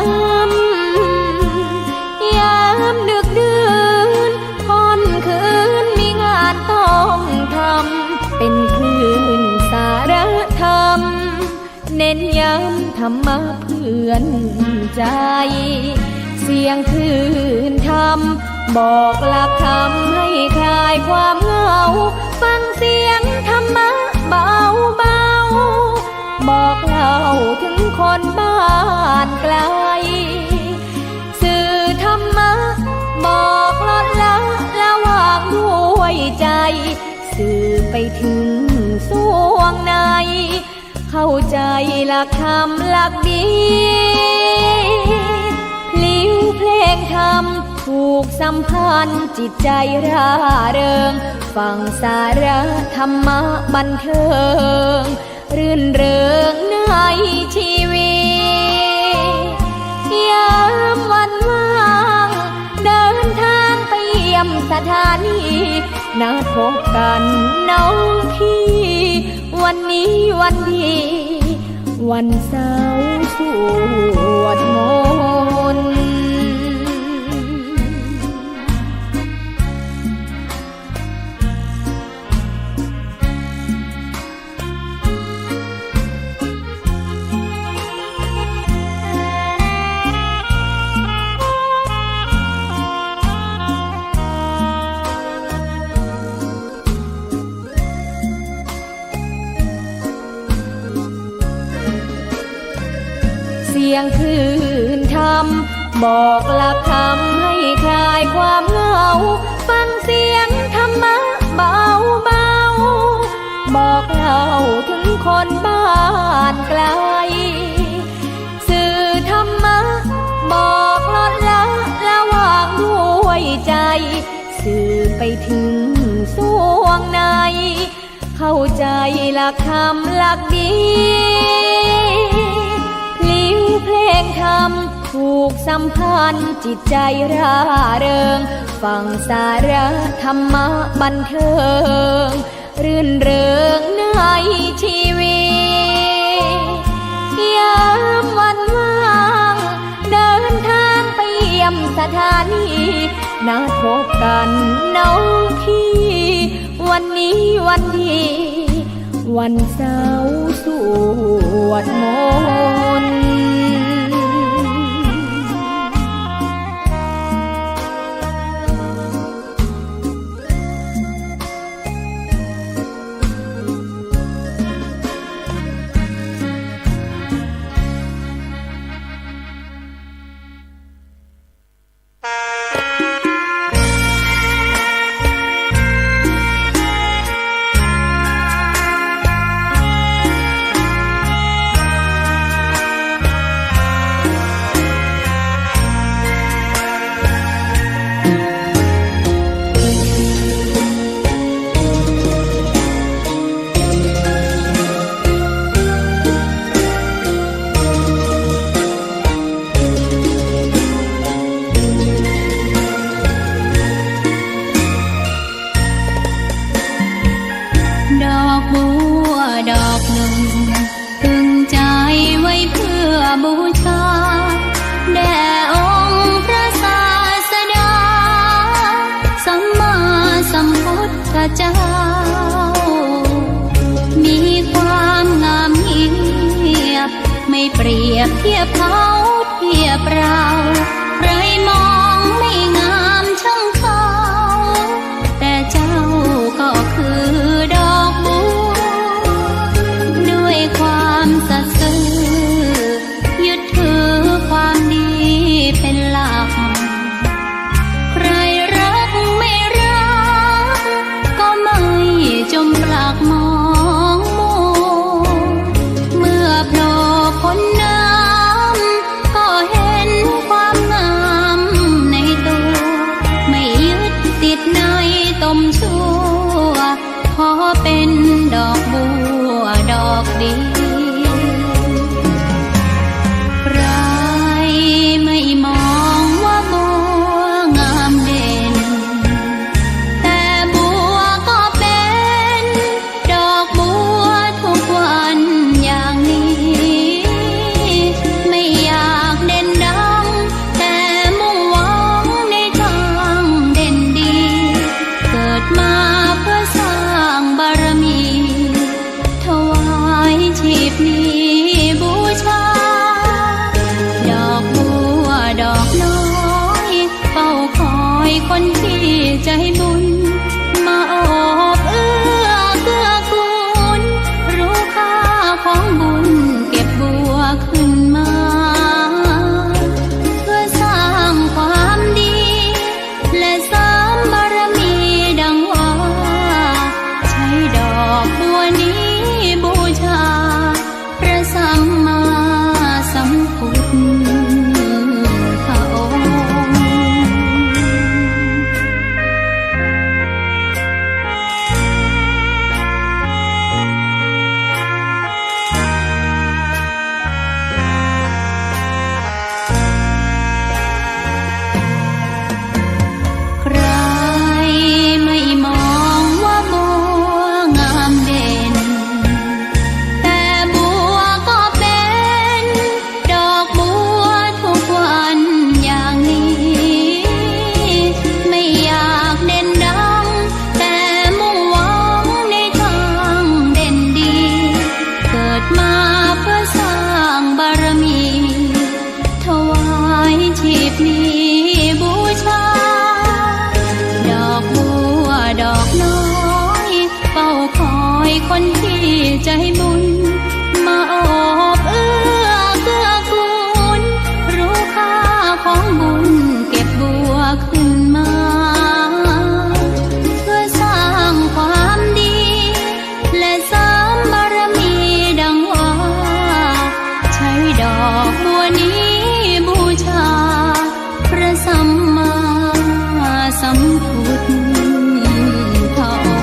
ำยามดึกดื่นค่อนคืนมีงานต้องทำเป็นคลื่นสารธรรมเน้นย้ำธรรมะเพื่อนใจเสียงคลื่นธรรมบอกหลักธรรมให้คลายความเหงาฟังเสียงธรรมะเบาเบาบอกเล่าถึงคนบ้านไกลสื่อธรรมะบอกลดละละวางด้วยใจสื่อไปถึงสวงในเข้าใจหลักธรรมหลักดีพลิ้วเพลงธรรมผูกสัมพันธ์จิตใจร่าเริงฟังสาระธรรมะบันเทิงรื่นเริงในชีวิตยามวันว่างเดินทางไปเยี่ยมสถานีนัดพบกันน้องพี่วันนี้วันดีวันเสาร์สวดมนต์เสียงคลื่นธรรมบอกหลักธรรมให้คลายความเหงาฟังเสียงธรรมะเบาเบาบอกเล่าถึงคนบ้านไกลสื่อธรรมะบอกลดละละวางด้วยใจสื่อไปถึงสวงในเข้าใจหลักธรรมหลักดีเพลงธรรมผูกสัมพันธ์จิตใจร่าเริงฟังสาระธรรมะบันเทิงรื่นเริงในชีวิตยามวันว่างเดินทางไปเยี่ยมสถานีนัดพบกันน้องพี่วันนี้วันดีวันเสาร์สวดมนต์บูชาแด่องค์พระศาสดาสัมมาสัมพุทธเจ้ามีความงามเงียบไม่เปรียบเทียบเขาเทียบเราใครมองไม่งามช่างเขาแต่เจ้าก็คือดอกบัวด้วยความสัตย์ซื่อยึดถือความดีเป็นหลักใครรักไม่รักก็ไม่จมปลักมองมัวเมื่อโผล่พ้นน้ำก็เห็นความง ใจบุญมาออกเอื้อเกื้อกูลรู้ค่าของบุญเก็บบัวขึ้นมาเพื่อสร้างความดีและเสริมบารมีดังว่าใช้ดอกบัวนี้บูชาพระสัมมาสัมพุทธพระองค์ใครไม่มองว่าบัวงามเด่นแต่บัวก็เป็นดอกบัวทุกวันอย่างนี้ไม่อยากเด่นดังแต่มุ่งหวังในทางเด่นดีเกิดมาเพื่อสร้างบารมีถวายชีพนี้บูชาดอกบัวดอกน้อยเฝ้าคอยคนที่ใจบุญมาออกเอื้อเกื้อกูลรู้ค่าของบุญเก็บบัวขึ้นมาเพื่อสร้างความดีและเสริมบารมีดังว่าใช้ดอกบัวนี้บูชาพระสัมมาสัมพุทธพระองค์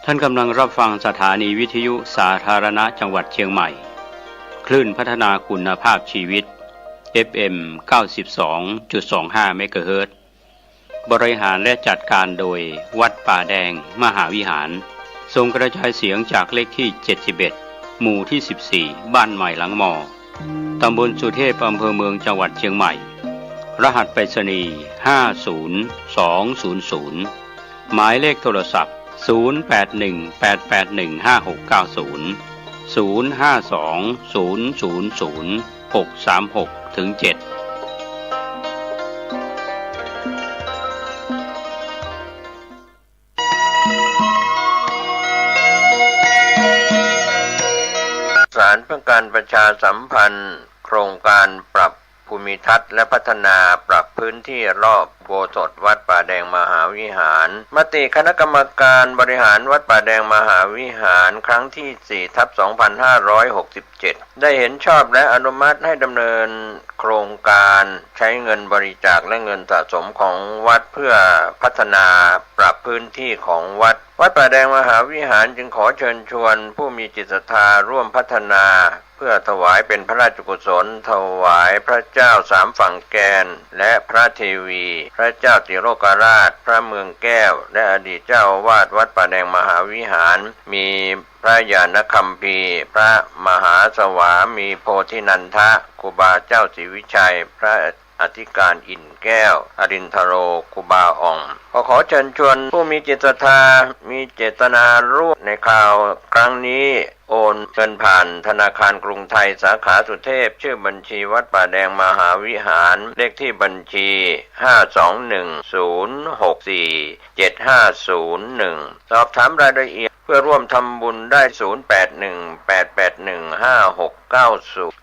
ท่านกำลังรับฟังสถานีวิทยุสาธารณะจังหวัดเชียงใหม่คลื่นพัฒนาคุณภาพชีวิต FM 92.25 เมกะเฮิรตซ์บริหารและจัดการโดยวัดป่าแดงมหาวิหารส่งกระจายเสียงจากเลขที่ 71 หมู่ที่ 14 บ้านใหม่หลังมอตำบลสุเทพอำเภอเมืองจังหวัดเชียงใหม่รหัสไปรษณีย์50200หมายเลขโทรศัพท์0818815690 0520000636-7สารเพื่อการประชาสัมพันธ์โครงการปรับภูมิทัศน์และพัฒนาปรับพื้นที่รอบโบสถ์วัดป่าแดงมหาวิหารมติคณะกรรมการบริหารวัดป่าแดงมหาวิหารครั้งที่ 4/2567 ได้เห็นชอบและอนุมัติให้ดำเนินโครงการใช้เงินบริจาคและเงินสะสมของวัดเพื่อพัฒนาปรับพื้นที่ของวัดป่าแดงมหาวิหารจึงขอเชิญชวนผู้มีจิตศรัทธาร่วมพัฒนาเพื่อถวายเป็นพระราชกุศลถวายพระเจ้าสามฝั่งแกนและพระเทวีพระเจ้าติโลกราชพระเมืองแก้วและอดีตเจ้าอาวาสวัดป่าแดงมหาวิหารมีพระญาณคัมภีร์พระมหาสวามีโพธินันทะครูบาเจ้าศรีวิชัยพระอธิการอินแก้วอรินทโรครูบาอ่องขอเชิญชวนผู้มีจิตศรัทธามีเจตนาร่วมในข่าวครั้งนี้โอนเงินผ่านธนาคารกรุงไทยสาขาสุเทพชื่อบัญชีวัดป่าแดงมหาวิหารเลขที่บัญชี521064750สอบถามรายละเอียด เพื่อร่วมทำบุญได้0818815690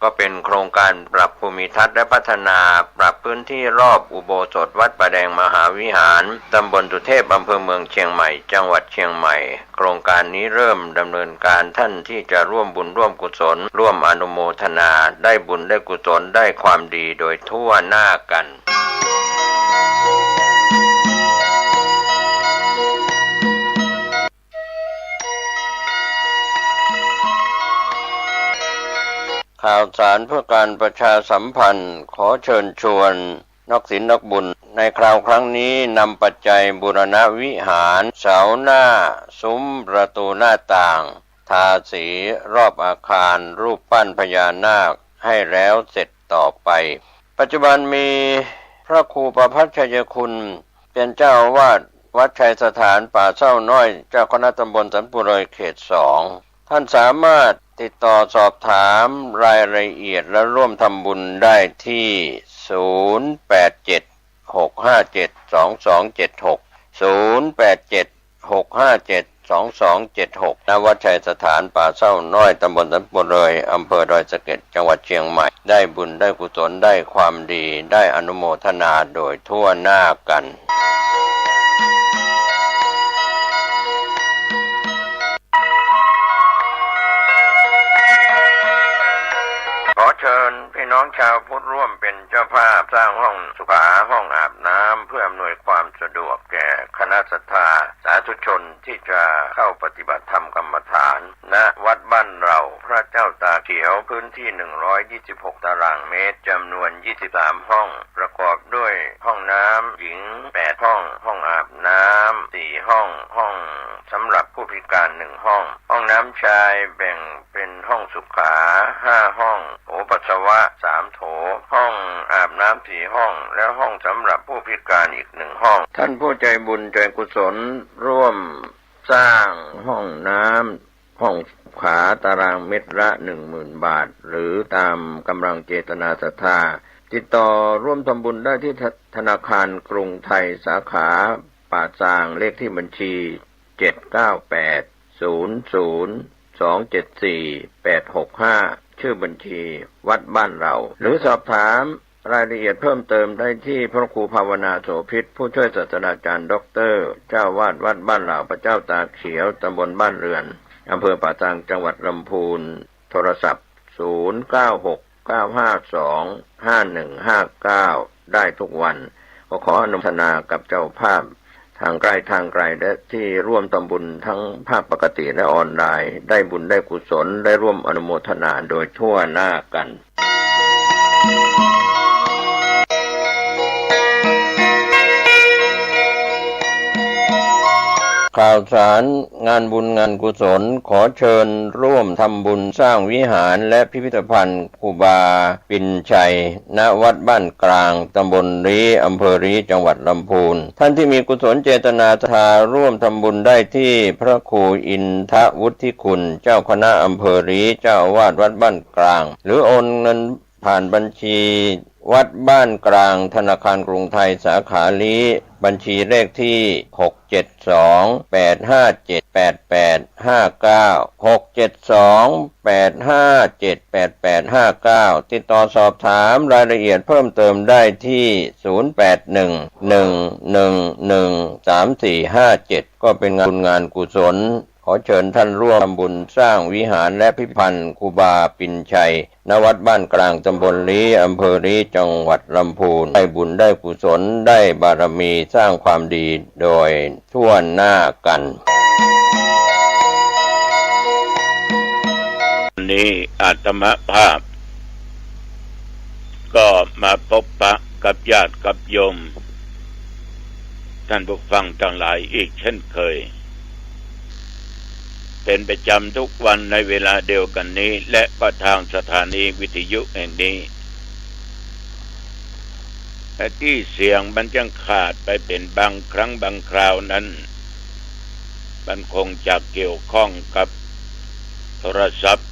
ก็เป็นโครงการปรับภูมิทัศน์และพัฒนาปรับพื้นที่รอบอุโบสถวัดประแดงมหาวิหารตำบลสุเทพอำเภอเมืองเชียงใหม่จังหวัดเชียงใหม่โครงการนี้เริ่มดำเนินการท่านที่จะร่วมบุญร่วมกุศลร่วมอนุโมทนาได้บุญได้กุศลได้ความดีโดยทั่วหน้ากันข่าวสารเพื่อการประชาสัมพันธ์ขอเชิญชวนนักศีลนักบุญในคราวครั้งนี้นำปัจจัยบูรณวิหารเสาหน้าซุ้มประตูหน้าต่างทาสีรอบอาคารรูปปั้นพญานาคให้แล้วเสร็จต่อไปปัจจุบันมีพระครูประภัสชัยคุณเป็นเจ้าอาวาสวัดชัยสถานป่าเศร้าน้อยเจ้าคณะตำบลสันปุเรยเขต 2ท่านสามารถติดต่อสอบถามรายละเอียดและร่วมทำบุญได้ที่0876572276 ณ วัดชัยสถานป่าเศร้าน้อยตำบลสันปุเรยอำเภอดอยสะเก็ดจังหวัดเชียงใหม่ได้บุญได้กุศลได้ความดีได้อนุโมทนาโดยทั่วหน้ากันเชิญพี่น้องชาวพุทธร่วมเป็นเจ้าภาพสร้างห้องสุขาห้องอาบน้ำเพื่ออำนวยความสะดวกแก่คณะศรัทธาสาธุชนที่จะเข้าปฏิบัติธรรมกรรมฐานณวัดบ้านเราพระเจ้าตาเขียวพื้นที่126ตารางเมตรจำนวน23ห้องประกอบด้วยห้องน้ำหญิง8ห้องห้องอาบน้ำ4ห้องห้องสำหรับผู้พิการ1ห้องห้องน้ำชายแบ่งเป็นห้องสุขา5ห้องโถปัสสาวะ3โถห้องอาบน้ำ4ห้องและห้องสำหรับผู้พิการอีก1ห้องท่านผู้ใจบุญใจกุศลร่วมสร้างห้องน้ำห้องสุขาตารางเมตรละ 10,000 บาทหรือตามกำลังเจตนาศรัทธาติดต่อร่วมทำบุญได้ที่ธนาคารกรุงไทยสาขาป่าซางเลขที่บัญชี79800274865ชื่อบัญชีวัดบ้านเราหรือสอบถามรายละเอียดเพิ่มเติมได้ที่พระครูภาวนาโสภิตผู้ช่วยศาสตราจารย์ด็อกเตอร์เจ้าวาดวัดบ้านเราพระเจ้าตาเขียวตำบลบ้านเรือนอำเภอป่าซางจังหวัดลำพูนโทรศัพท์0969525159ได้ทุกวันขออนุโมทนากับเจ้าภาพทางไกลและที่ร่วมทำบุญทั้งภาคปกติและออนไลน์ได้บุญได้กุศลได้ร่วมอนุโมทนาโดยทั่วหน้ากันข่าวสารงานบุญงานกุศลขอเชิญร่วมทำบุญสร้างวิหารและพิพิธภัณฑ์ครูบาปิ่นชัยณวัดบ้านกลางตำบลรีอำเภอรีจังหวัดลำพูนท่านที่มีกุศลเจตนาศรัทธาร่วมทำบุญได้ที่พระครูอินทวุฒิคุณเจ้าคณะอำเภอรีเจ้าอาวาสวัดบ้านกลางหรือโอนเงินผ่านบัญชีวัดบ้านกลางธนาคารกรุงไทยสาขาลีบัญชีเลขที่672857859ติดต่อสอบถามรายละเอียดเพิ่มเติมได้ที่0811113457ก็เป็นงานกุศลขอเชิญท่านร่วมทำบุญสร้างวิหารและพิพิธภัณฑ์ครูบาปิ่นชัยณวัดบ้านกลางตำบลลีอำเภอลีจังหวัดลำพูนได้บุญได้กุศลได้บารมีสร้างความดีโดยทั่วหน้ากันวันนี้อาตมภาพก็มาพบปะกับญาติกับโยมท่านผู้ฟังทั้งหลายอีกเช่นเคยเป็นประจำทุกวันในเวลาเดียวกันนี้และก็ทางสถานีวิทยุแห่งนี้แต่ที่เสียงมันยังขาดไปเป็นบางครั้งบางคราวนั้นมันคงจะเกี่ยวข้องกับโทรศัพท์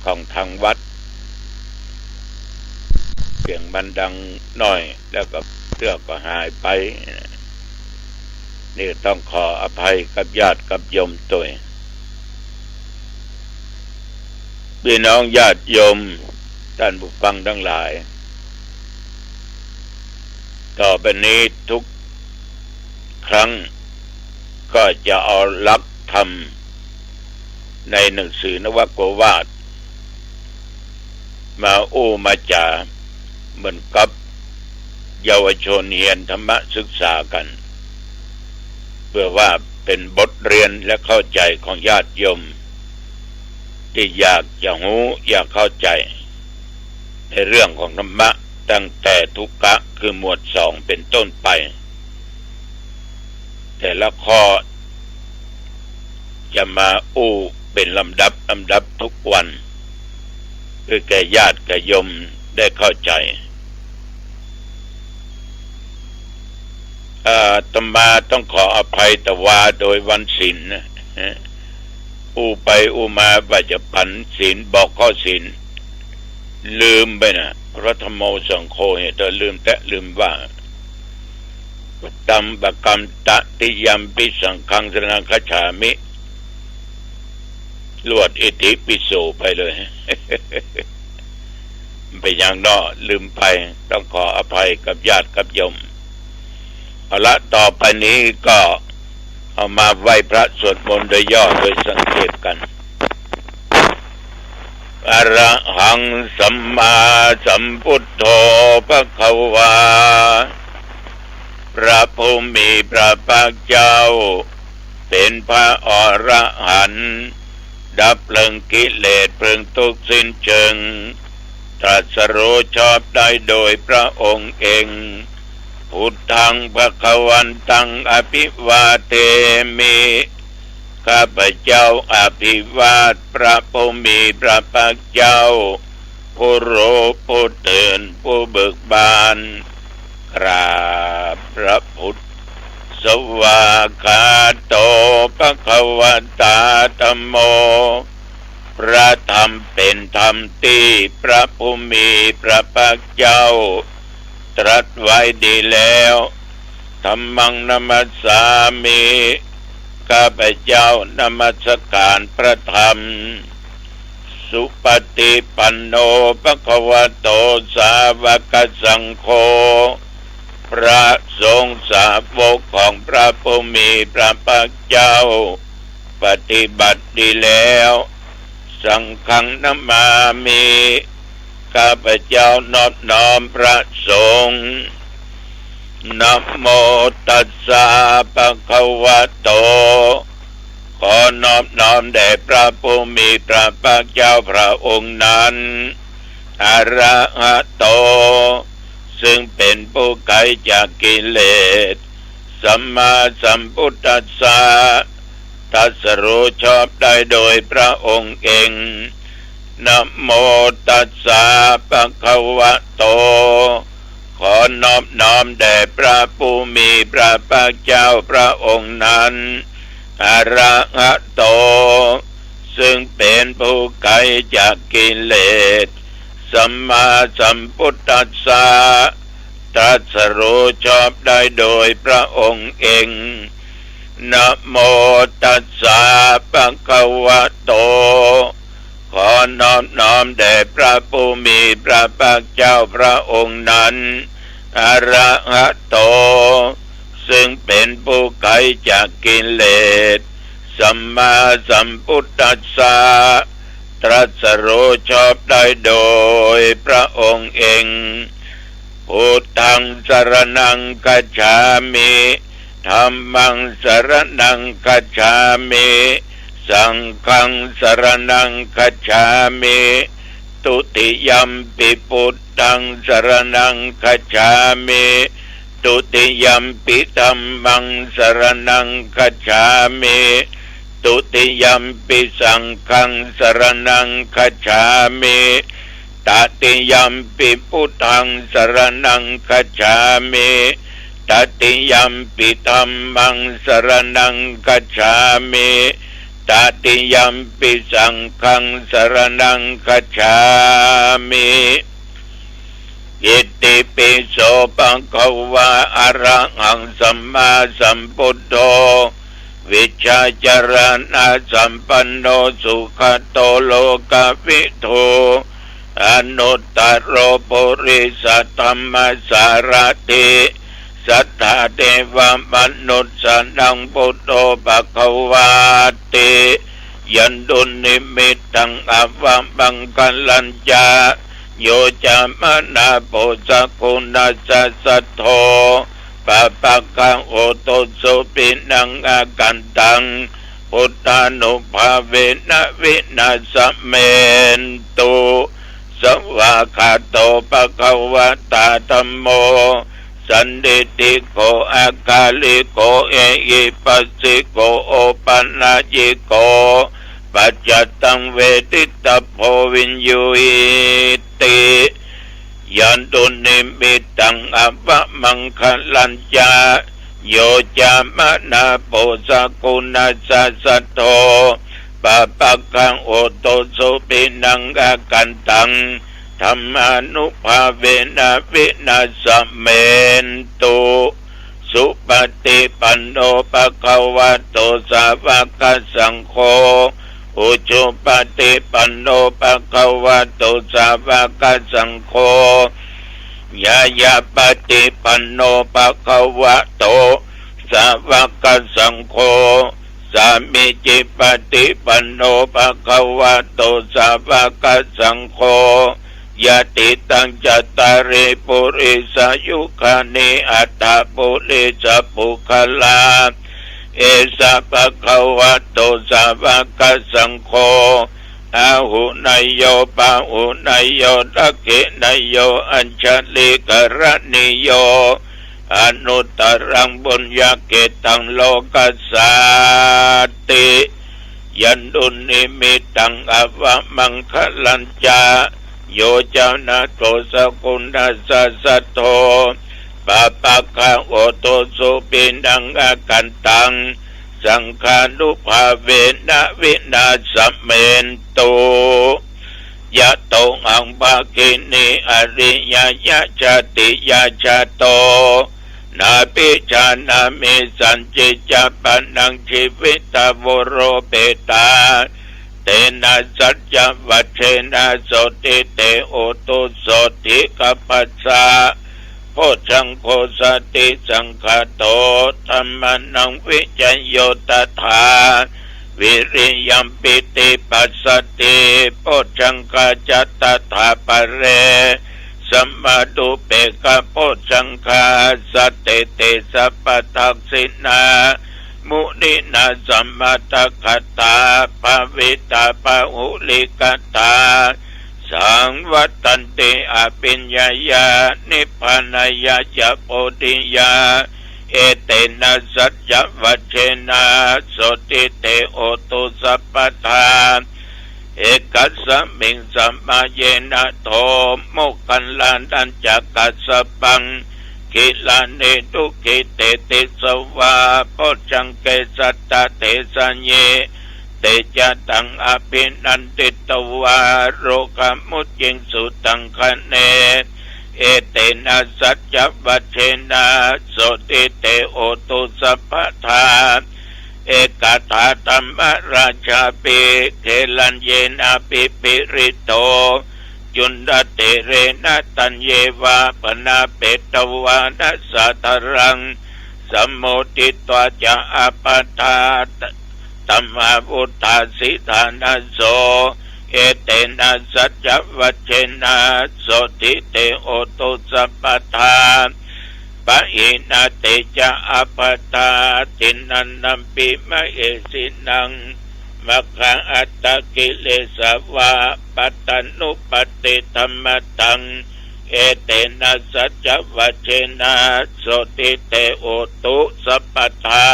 ของทางวัดเสียงมันดังหน่อยแล้วก็เรื่องก็หายไปนี่ต้องขออภัยกับญาติกับโยมตัว พี่น้องญาติโยมท่านผู้ฟังทั้งหลายต่อไปนี้ทุกครั้งก็จะเอาหลักธรรมในหนังสือนวโกวาทมามาจาเหมือนกับเยาวชนเรียนธรรมศึกษากันเพื่อว่าเป็นบทเรียนและเข้าใจของญาติโยมที่อยากจะรู้อยากเข้าใจในเรื่องของธรรมะตั้งแต่ทุกขะคือหมวด2เป็นต้นไปแต่ละข้อจะมาเป็นลำดับทุกวันเพื่อแก่ญาติแก่โยมได้เข้าใจอาตมาต้องขออภัยแต่ว่าโดยวันศีลนะไปมาว่าจะผันศีลบอกข้อศีลลืมไปนะพระธรรมโมสังโฆเหตุลืมว่าตัมปกรรมตติยัมปิสังฆังสรณังคัจฉามิลวดอิติปิโสไปเลยไปอย่างนอลืมไปต้องขออภัยกับญาติกับโยมเอาละต่อไปนี้ก็เอามาไหว้พระสวดมนต์โดยย่อโดยสังเขปกันอะระหังสัมมาสัมพุทโธภควาพระผู้มีพระภาคเจ้าเป็นพระอรหันต์ดับเพลิงกิเลสเพลิงทุกข์สิ้นเชิงตรัสรู้ชอบได้โดยพระองค์เองพุทธังภควันตังอภิวาเทมิข้าพเจ้าอภิวาทพระผู้มีพระภาคเจ้าผู้รู้ผู้ตื่นผู้เบิกบานกราบพระพุทธสวากขาโตภควตาธัมโมพระธรรมเป็นธรรมที่พระผู้มีพระภาคเจ้าตรัสไว้ดีแล้วธัมมังนัมมัสสามิข้าพเจ้านมัสการพระธรรมสุปฏิปันโนภควโตสาวกสังโฆพระสงฆ์สาวกของพระผู้มีพระภาคเจ้าปฏิบัติดีแล้วสังฆังนามามิข้าพเจ้านอบน้อมพระสงฆ์นะโมตัสสะภะคะวะโตขอนอบน้อมแด่พระผู้มีพระภาคเจ้าพระองค์นั้นอะระหะโตซึ่งเป็นผู้ไกลจากกิเลสสัมมาสัมพุทธัสสะตรัสรู้ชอบได้โดยพระองค์เองนะโมตัสสะภะคะวะโตขอนอบน้อมแด่พระผู้มีพระภาคเจ้าพระองค์นั้นอะระหะโตซึ่งเป็นผู้ไกลจากกิเลสสัมมาสัมพุทธัสสะตรัสรู้ชอบได้โดยพระองค์เองนะโมตัสสะภะคะวะโตขอนอบน้อมแด่พระผู้มีพระภาคเจ้าพระองค์นั้นอะระหะโตซึ่งเป็นผู้ไกลจากกิเลสสัมมาสัมพุทธัสสะตรัสรู้ชอบได้โดยพระองค์เองพุทธังสรณังคัจฉามิธัมมังสรณังคัจฉามิสังฆังสรณังคัจฉามิตุติยัมปิพุทธังสรณังคัจฉามิตุติยัมปิธัมมังสรณังคัจฉามิตุติยัมปิสังฆังสรณังคัจฉามิตติยัมปิพุทธังสรณังคัจฉามิตติยัมปิธัมมังสรณังคัจฉามิตติยัมปิสังฆังสรณังคัจฉามิอิติปิโสภะคะวะอะระหังสัมมาสัมพุทโธ วิชาจารณะสัมปันโนสุขโตโลกวิทูอนุตตรโรปุริสธรรมสารติสัทธาเทวมนุษย์สันังพุทโธภควาติยันดุนิมิตตังอวัมบังกัลลัญจาโยจามนาโพสกุณาสัสโธปะปะกังโอโตสุปินังอากันตังพุทธานุภาเวนะวินาสเมนตุสวากขาโตภควตาธัมโมสันติติโกอากาลิโกเอหิปัสสิโกโอปัญญิโกปัจจตังเวทิตโพวินยูหิติยันตุนิมิตตังอวะมังคลัญจาโยจามนาโพสกุณาสัสโธปะปะกังโอโตสุปินังอากันตังธรรมานุภาเวนะวินาสเมนตุสุปฏิปันโนภควโตสาวกสังโฆอุจุปฏิปันโนภควโตสาวกสังโฆยายาปฏิปันโนภควโตสาวกสังโฆสามิจิปฏิปันโนภควโตสาวกสังโฆยะติตังจัตตาริปุริสายุคานิอัตถปุริสปุคลาเอสะภควโตสาวกสังโฆอาหุนายโยปาหุนายโยทักขินายโยอัญชลิกรณิโยอนุตตรังบุญญาเกตังโลกัสสาติยันดุนิมิตตังอวะมังคลัญจาโยจานาโตสกุณาสัสโธปะปะคะโอโตสุปินังอากันตังสังฆานุภาเวนะวินาสเมนตุยะโตอังภาคินีอริยยะจติยะจโตนาปิจานามิสัญจิจปนังชีวิตวโรเปตาเตนะสัจจวัชเชนะโสติเตโอตุโสติกัปปัสสะโพชังโคสติสังฆโตธัมมานังวิจโยตถาวิริยัมปิติปัสสติโพชังกาจัตถาปะเรสัมมาดุเปกะโพชังคาสัตเตเตสัพพทักษินามุนินาสัมมาตคตาภาวิตาภาหุลิกตาสังวัตันติอภิญญายานิพพานายาจะโพธิยาเอเตนะสัจจวัชเชนะโสติเตโอตุสัพพทาเอกัสสมิงสัมมาเยนะโทโมกันลานันจักกัสสปังกิลานิทุกิเตติสวาโพชังเกสัตตะเทสัญเยเตจตังอภินันติตวาโรคมุจจิงสุตังคะเนเอเตนะสัจจวัชเชนะโสติเตโอตุสัพพทาเอกถาธรรมราชาปิเทลันเยนะปิปิริโตจุนดเตเรนะตัญเยวาปนาเปตวานัสสะทรังสัมโมติตวะจะอปัฏฐาตัมมาพุทธาสิทานาโสเอเตนะสัจจวัชเชนะโสติเตโอตุสัพพทาปะอินาเตจะอปัฏฐาตินันนัมปิมะเอสินังมัคคังอัตตกิเลสวะปัตตานุปติธรรมตังเอเตนะสัจจวัชเชนะโสติเตโอตุสัพพทา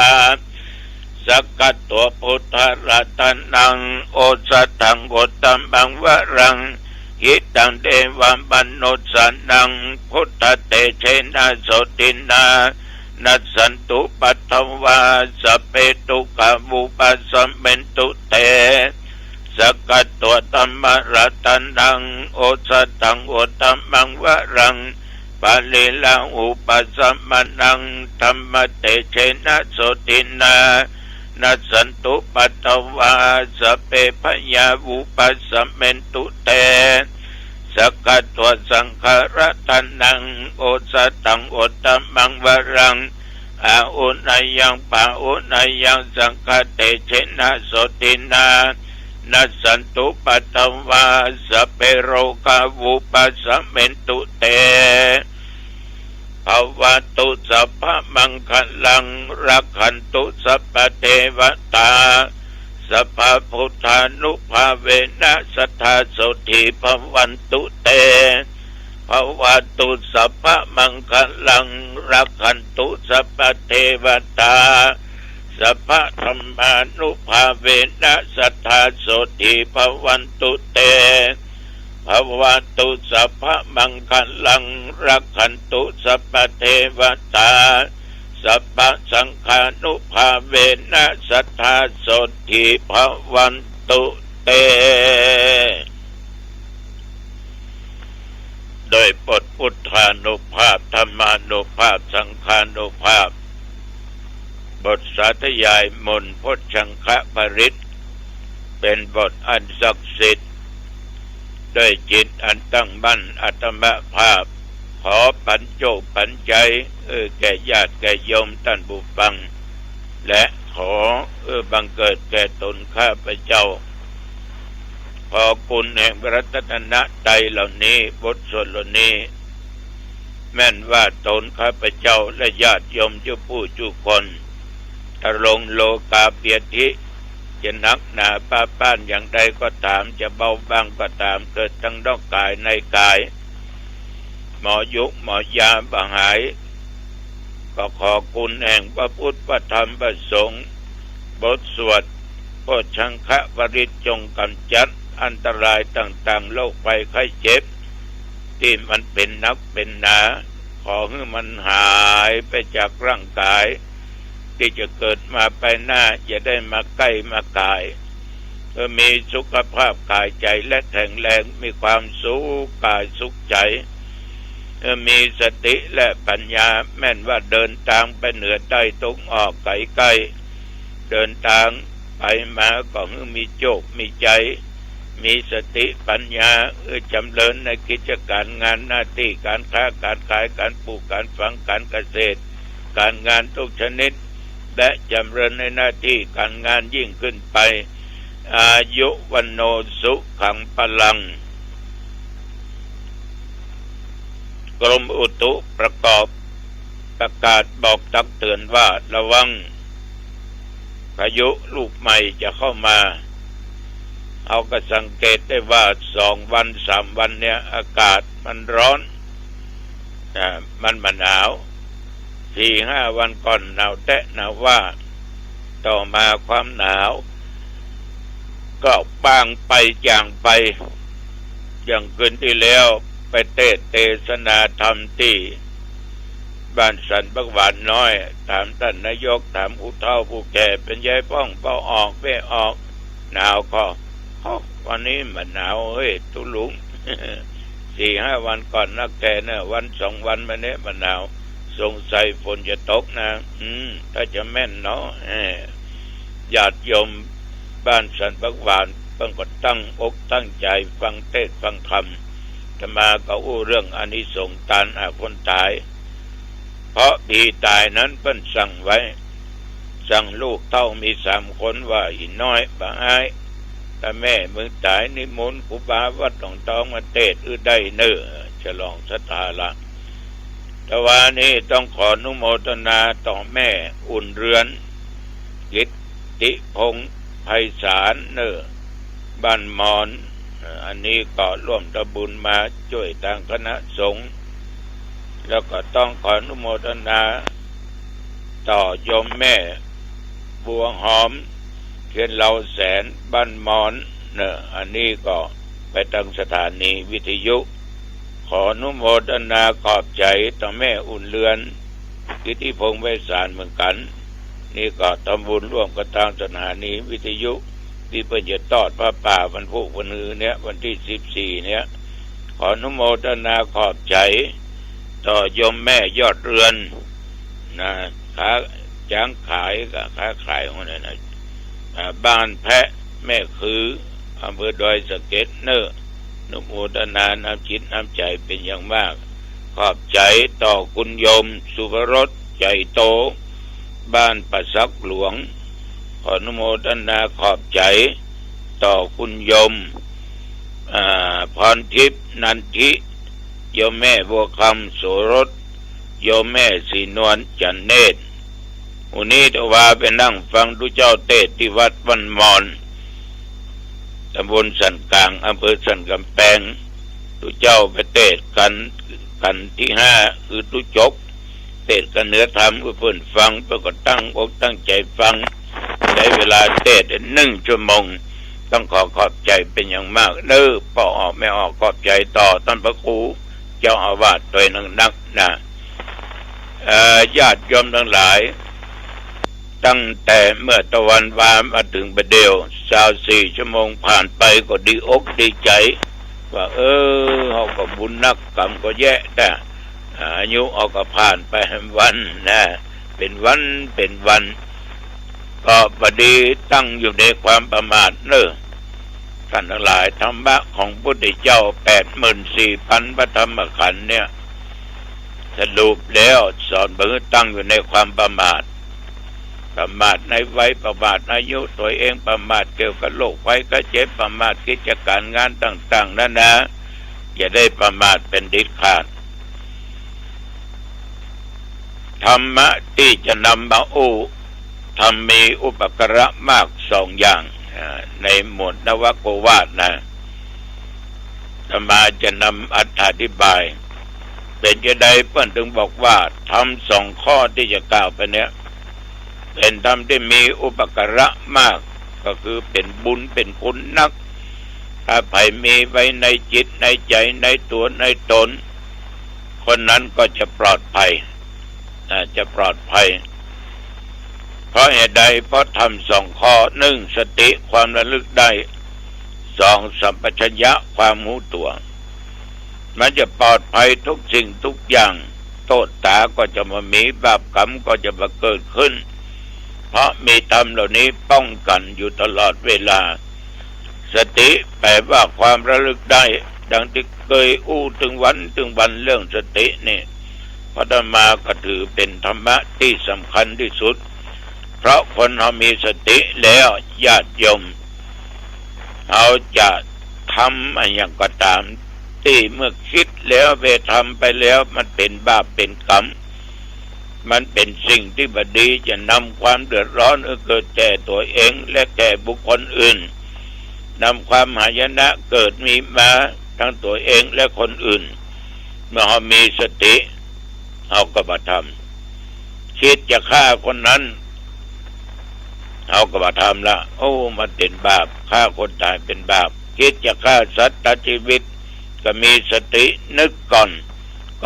สักกัตตัวพุทธรัตนังโอสัตถังโกตัมบังวรังหิตังเดวัมมนุสสนังพุทธเตเชนะโสตินานัสสันตุปัตถวาสเปตุกามุปัสสเมนตุเตสักกัตตัวตัมมรัตนังโอสัตถังโกตัมบังวรังปาลิลังอุปัสสมนังธรรมเตเชนะโสตินา นัสสันตุปัตตวาสเปพยาวุปัสสะเมนตุเตสกัตวสังขารตันนังโอสตังโอตมังวรังอาอุนายังปาอุนายังสังฆเตเชนะโสตินานัสสันตุปัตตวาสเปโรกาวุปัสสะเมนตุเตภวตุสัพพมังคลังรักขันตุสัพพเทวตาสัพพพุทธานุภาเวนะสัทธาโสติภวันตุเตภวตุสัพพมังคลังรักขันตุสัพพเทวตาสัพพธรรมานุภาเวนะสัทธาโสติภวันตุเตภวตุสัพพมังคลังรักขันตุสัพพเทวตาสัพพสังฆานุภาเวนะสัทธาโสติภวันตุเตโดยบทพุทธานุภาพธรรมานุภาพสังฆานุภาพบทสาธยายมนต์พจชังคปริตเป็นบทอันศักดิ์สิทธิ์ด้วยจิตอันตั้งมั่นอัตมภาพขอปัญโจปัญใจแก่ญาติแก่โยมท่านผู้ฟังและขอบังเกิดแก่ตนข้าพเจ้าขอคุณแห่งพระรัตนตรัยเหล่านี้บทสวดเหล่านี้แม่นว่าตนข้าพเจ้าและญาติโยมทุกผู้ทุกคนถ้าลงโลกาเปียธิจะหนักหนาป้าป้านอย่างใดก็ตามจะเบาบางก็ตามเกิดทั้งนอกกายในกายหมอยุกหมอยาบหายก็ขอคุณแห่งพระพุทธพระธรรมพระสงฆ์บทสวดโพชฌังคปริตจงกำจัดอันตรายต่างๆโรคภัยไข้เจ็บที่มันเป็นนักเป็นหนาขอให้มันหายไปจากร่างกายที่จะเกิดมาไปหน้าอย่าได้มาใกล้มากายเพื่อมีสุขภาพกายใจและแข็งแรงมีความสุขกายสุขใจมีสติและปัญญาแม่นว่าเดินทางไปเหนือใต้ตกออกไกลไกลเดินทางไปมาก็มีโชคมีใจมีสติปัญญาจำเริญในกิจการงานหน้าที่การค้าการขายการปลูกการฝังการเกษตรการงานทุกชนิดและจำเริญในหน้าที่การงานยิ่งขึ้นไปอายุวันโนสุขังพลังกรมอุตุประกาศบอกตักเตือนว่าระวังพายุลูกใหม่จะเข้ามาเอาก็สังเกตได้ว่า2 วัน3 วันเนี่ยอากาศมันร้อนมันหนาว4-5 วันก่อนหนาวแตะหนาวว่าต่อมาความหนาวก็บางไปจางไปอย่างคืนที่แล้วไปเทศนาธรรมที่บ้านสันบักหวานน้อยถามท่านนายกถามผู้เฒ่าผู้แก่เป็นยายป้องเป้าออกไม่ออกหนาวก็วันนี้มันหนาวเฮ้ยตุลุง 4-5 วันก่อนนักแก่เนี่ยวัน2 วันมาเนี่ยมันหนาวสงสัยฝนจะตกนะถ้าจะแม่นเนาะญาติโยมบ้านสันบักหวานเพิ่งก็ตั้งอกตั้งใจฟังเทศน์ฟังธรรมจะมาก็อู้เรื่องอานิสงส์การอาคนตายเพราะปีตายนั้นเพิ่นสั่งไว้สั่งลูกเต้ามี3 คนว่าอีน้อยบ่อายถ้าแม่มึงตายนิมนต์ครูบาวัดหนองตองมาเทศน์ได้เน้อฉลองศรัทธาละแต่ว่านี้ต้องขออนุโมทนาต่อแม่อุ่นเรือนกิตติพงษ์ไพศาลเน้อบ้านมอนอันนี้ก็ร่วมทำบุญมาช่วยทางคณะสงฆ์แล้วก็ต้องขออนุโมทนาต่อโยมแม่บัวหอมเทียนเหลาแสนบ้านมอนอันนี้ก็ไปตั้งสถานีวิทยุขออนุโมทนาขอบใจต่อแม่อุ่นเรือนกิตติพงษ์ไพศาลเหมือนกันนี่ก็ทำบุญร่วมกับทางสถานีวิทยุที่เพิ่นจะทอดพระป่าวันพุธวันฮือเนี่ยวันที่14เนี่ยขออนุโมทนาขอบใจต่อโยมแม่ยอดเรือนนะ จ้างขายก็ค้าขายของนั่นนะบ้านแพะแม่คืออำเภอดอยสะเก็ดเนอนุโมทนาน้ำจิตน้ำใจเป็นอย่างมากขอบใจต่อคุณโยมสุภรสใจโตบ้านประสักหลวงขออนุโมทนาขอบใจต่อคุณโยมพรทิพย์นันทิโยมแม่บัวคำโสรสโยมแม่สีนวลจันเนตรวันนี้ตะวาไปนั่งฟังทุเจ้าเทศที่วัดวันมอนตำบลสันกลางอำเภอสันกำแพงทุเจ้าไปเทศกันที่5คือทุจบเทศกันเนื้อธรรมเพื่อนฟังเพื่อก็ตั้งอกตั้งใจฟังใช้เวลาเทศ1 ชั่วโมงต้องขอบใจเป็นอย่างมากพอออกไม่ออกขอบใจต่อท่านพระครูเจ้าอาวาสโดยนักนะญาติโยมทั้งหลายตั้งแต่เมื่อตะวันวามาถึงประเดี๋ยว24 ชั่วโมงผ่านไปก็ดีอกดีใจว่าเขาก็บุญนักกรรมก็แย่แต่อายุเอาก็ผ่านไปวันนะเป็นวันก็พอดีตั้งอยู่ในความประมาทท่านทั้งหลายธรรมะของพุทธเจ้า 84,000 พระธรรมขันธ์เนี่ยสรุปแล้วสอนเพื่อตั้งอยู่ในความประมาทในวัยประมาทอายุตัวเองประมาทเกี่ยวกับโรคภัยไข้เจ็บประมาทกิจการงานต่างๆนั่นนะอย่าได้ประมาทเป็นเด็ดขาดธรรมะที่จะนำมาทำมีอุปการะมาก2 อย่างในหมวดนวโกวาทนะธรรมาจะนำอธิบายเป็นจะได้เพิ่นถึงบอกว่าทำ2 ข้อที่จะกล่าวไปเนี้ยเป็นธรรมที่มีอุปการะมากก็คือเป็นบุญเป็นคุณนักถ้าใครมีไว้ในจิตในใจในตัวในตนคนนั้นก็จะปลอดภัยเพราะเหตุใดเพราะทำ2 ข้อ1สติความระลึกได้2สัมปชัญญะความรู้ตัวมันจะปลอดภัยทุกสิ่งทุกอย่างโทษตาก็จะมามีบาปกรรมก็จะมาเกิดขึ้นเพราะมีธรรมเหล่านี้ป้องกันอยู่ตลอดเวลาสติแปลว่าความระลึกได้ดังที่เคยถึงวันเรื่องสตินี่พระธรรมาก็ถือเป็นธรรมะที่สำคัญที่สุดเพราะคนเขามีสติแล้วญาติโยมเขาจะทำอะไรอย่างก็ตามที่เมื่อคิดแล้วไปทำไปแล้วมันเป็นบาปเป็นกรรมมันเป็นสิ่งที่บดีจะนำความเดือดร้อนเกิดแก่ตัวเองและแก่บุคคลอื่นนำความหายนะเกิดมีมาทั้งตัวเองและคนอื่นเมื่อเขามีสติเขาก็มาทำคิดจะฆ่าคนนั้นเขาก็มาทำละมันเป็นบาปฆ่าคนตายเป็นบาปคิดจะฆ่าสัตว์ตัดชีวิตก็มีสตินึกก่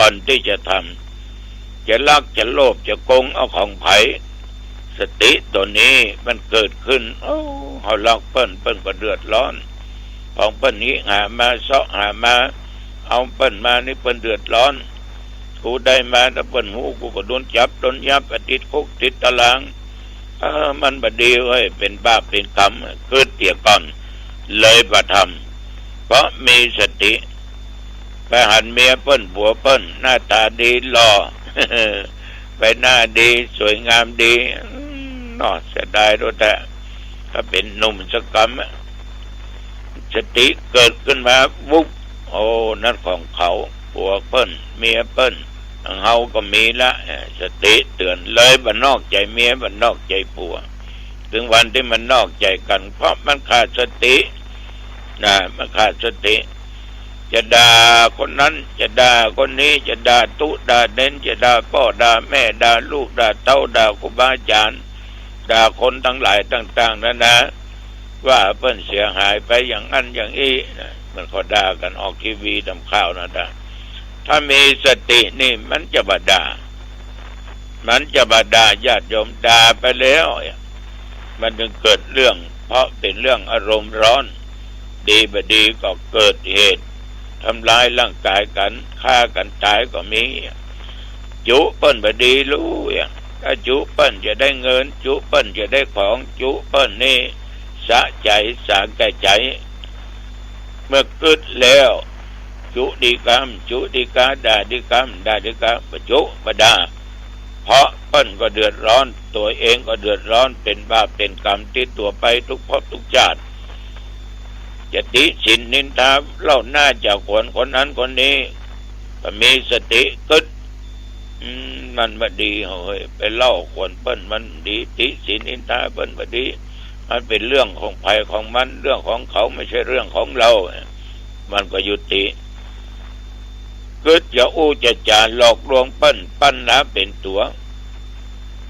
อนที่จะทำจะลักจะโลภจะโกงเอาของไผสติตัวนี้มันเกิดขึ้นเขาลักเปิ้นก็เดือดร้อนของเปิ้นนี้หามาเสาะหามาเอาเปิ้นมานี่เปิ้นเดือดร้อนกูได้มาแต่เปิ้นหูกูก็โดนจับโดนยับติดคุกติดตารางมันบดีเว้ยเป็นบาปเป็นกรรมเกิดเตี่ยก่อนเลยบ่ทำเพราะมีสติไปหันเมียเปิ้นผัวเปิ้นหน้าตาดีหล่อ ไปหน้าดีสวยงามดีน่าเสียดายด้วยแต่ถ้าเป็นหนุ่มสักกรรมสติเกิดขึ้นมาวุบนั่นของเขาผัวเปิ้นเมียเปิ้นเฮาก็มีละสติเตือนเลยบ่นอกใจเมียบ่นอกใจผัวถึงวันที่มันนอกใจกันเพราะมันขาดสติมันขาดสติจะด่าคนนั้นจะด่าคนนี้จะด่าตุด่าเน้นจะด่าพ่อด่าแม่ด่าลูกด่าเต้าด่าครูบาอาจารย์ด่าคนทั้งหลายต่างๆนั่นนะว่าเพิ่นเสียหายไปอย่างนั้นอย่างนี้มันเขาด่ากันออกทีวีทำข่าวนะถ้ามีสตินี่มันจะบด่าญาติโยมด่าไปแล้วมันจึงเกิดเรื่องเพราะเป็นเรื่องอารมณ์ร้อนดีบดีก็เกิดเหตุทำลายร่างกายกันฆ่ากันตายก็มีจุเปิ้นบดีรู้ ถ้าจุเปิ้นจะได้เงินจุเปิ้นจะได้ของจุเปิ้นนี่สะใจสาแก่ใจเมื่อกึดแล้วจุดีกรรมจุดีกาด่าดีกรรมด่าดีกรรมปจุปดาเพราะเปิ้นก็เดือดร้อนตัวเองก็เดือดร้อนเป็นบาปเป็นกรรมติดตัวไปทุกภพทุกชาติจะติฉินนินทาเล่าหน้าจากคนนั้นคนนี้ก็มีสติกึดมันบ่ดีเฮ้ยไปเล่าคนเปิ้นมันดีติฉินนินทาเปิ้นบ่ดีมันเป็นเรื่องของภัยของมันเรื่องของเขาไม่ใช่เรื่องของเรามันก็ยุติเกิดจะอู้จะจานหลอกลวงปั้นนะเป็นตัว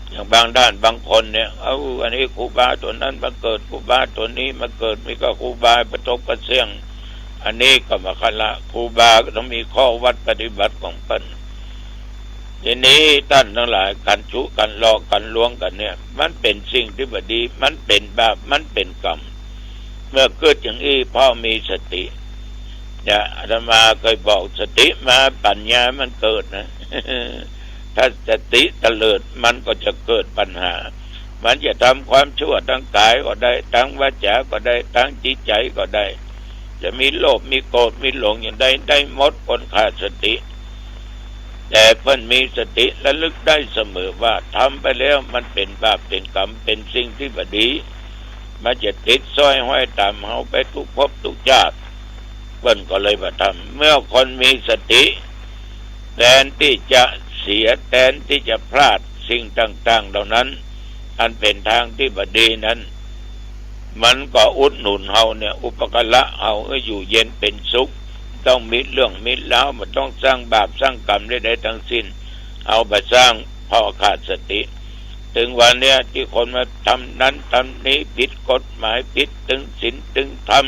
อย่างบางด้านบางคนเนี่ยเอาอันนี้ครูบาตัวนั้นมาเกิดครูบาตัวนี้มาเกิดมีก็ครูบาประตกประเสียงอันนี้ก็มาคันละครูบาก็ต้องมีข้อวัดปฏิบัติของปั้นทีนี้ท่านทั้งหลายกันชุกันหลอกกันลวงกันเนี่ยมันเป็นสิ่งที่บ่ดีมันเป็นบาปมันเป็นกรรมเมื่อเกิดอย่างนี้พ่อมีสติเนี่ยอาตมาเคยบอกสติมาปัญญามันเกิดนะ ถ้าสติเตลิดมันก็จะเกิดปัญหามันจะทำความชั่วทั้งกายก็ได้ทั้งวาจาก็ได้ทั้งจิตใจก็ได้จะมีโลภมีโกรธมีหลงอย่างใดได้หมดคนขาดสติแต่เพิ่นมีสติระลึกได้เสมอว่าทำไปแล้วมันเป็นบาปเป็นกรรมเป็นสิ่งที่บ่ดีมันจะติดซ้อยห้อยตามเฮาไปทุกภพทุกชาติเพิ่นก็เลยบ่ทำเมื่อคนมีสติแทนที่จะเสียแทนที่จะพลาดสิ่งต่างๆเหล่านั้นอันเป็นทางที่บ่ดีนั้นมันก็อุดหนุนเฮาเนี่ยอุปการะเฮาให้อยู่เย็นเป็นสุขต้องมีเรื่องมีราวมันต้องสร้างบาปสร้างกรรมได้ทั้งสิ้นเอาไปสร้างพอขาดสติถึงวันเนี้ยที่คนมาทำนั้นทำนี้ผิดกฎหมายผิดถึงศีลถึงธรรม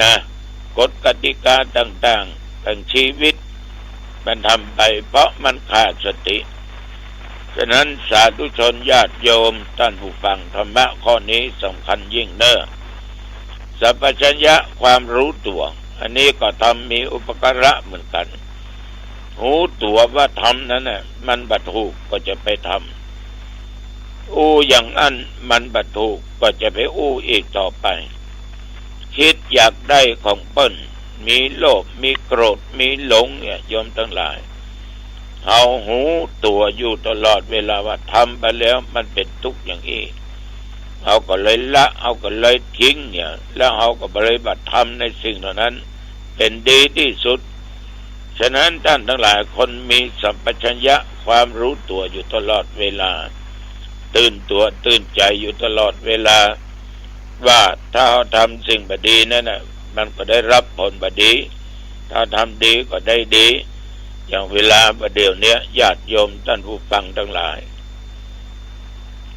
นะกฎกติกาต่างๆทั้งชีวิตมันทำไปเพราะมันขาดสติฉะนั้นสาธุชนญาติโยมท่านผู้ฟังธรรมะข้อนี้สำคัญยิ่งเน้อสัพพัญญะความรู้ตัวอันนี้ก็ทำมีอุปการะเหมือนกันหูตัวว่าทำนั้นน่ะมันบัดถูกก็จะไปทำอู้อย่างนั้นมันบัดถูกก็จะไปอู้อีกต่อไปคิดอยากได้ของเปิ้นมีโลภมีโกรธมีหลงเนี่ยโยมทั้งหลายเอาหูตัวอยู่ตลอดเวลาว่าทำไปแล้วมันเป็นทุกข์อย่างนี้เขาก็เลยละเขาก็เลยทิ้งเนี่ยแล้วเขาก็ปฏิบัติธรรมในสิ่งเหล่านั้นเป็นดีที่สุดฉะนั้นท่านทั้งหลายคนมีสัมปชัญญะความรู้ตัวอยู่ตลอดเวลาตื่นตัวตื่นใจอยู่ตลอดเวลาว่าถ้าเขาทำสิ่งบดีนั่นน่ะมันก็ได้รับผลบดีถ้าทำดีก็ได้ดีอย่างเวลาประเดี๋ยวนี้ญาติโยมท่านผู้ฟังทั้งหลาย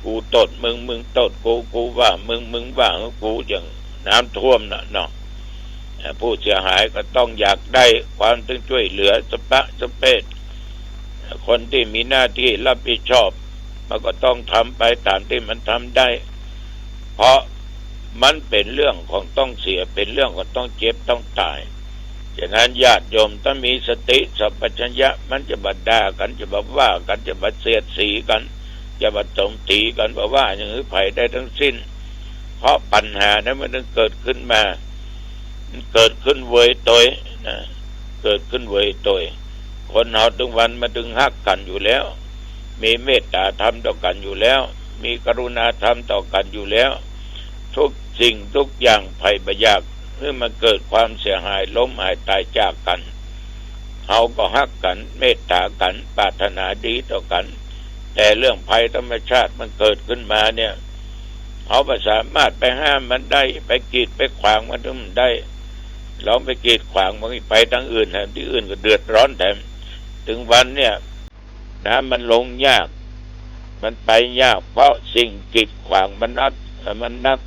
กูตดมึงตดกูว่ามึงว่ากูอย่างน้ำท่วมน่ะเนาะผู้เสียหายก็ต้องอยากได้ความตึงช่วยเหลือสปะสเปดคนที่มีหน้าที่รับผิดชอบมันก็ต้องทำไปตามที่มันทำได้เพราะมันเป็นเรื่องของต้องเสียเป็นเรื่องของต้องเจ็บต้องตายฉะนั้นญาติโยมต้องมีสติสัพพัญญะมันจะบัดด่ากันจะบัดว่ากันจะบัดเสียดสีกันจะบัดโจมตีกันบ่ว่าอย่างนี้ภัยได้ทั้งสิ้นเพราะปัญหานั้นมันเกิดขึ้นมาเกิดขึ้นเวยตยนะเกิดขึ้นเวยตยคนเฮาถึงวันมาถึงฮักกันอยู่แล้วมีเมตตาธรรมต่อกันอยู่แล้วมีกรุณาธรรมต่อกันอยู่แล้วทุกสิ่งทุกอย่างภัยบ่ยากเมื่อมันเกิดความเสียหายล้มหายตายจากกันเฮาก็ฮักกันเมตตากันปรารถนาดีต่อกันแต่เรื่องภัยธรรมชาติมันเกิดขึ้นมาเนี่ยเขาไม่สามารถไปห้ามมันได้ไปกีดไปขวางมันได้เราไปกีดขวางมันไปทางอื่นที่อื่นก็เดือดร้อนแถมถึงวันเนี่ยน้ำมันลงยากมันไปยากเพราะสิ่งกีดขวางมันนัก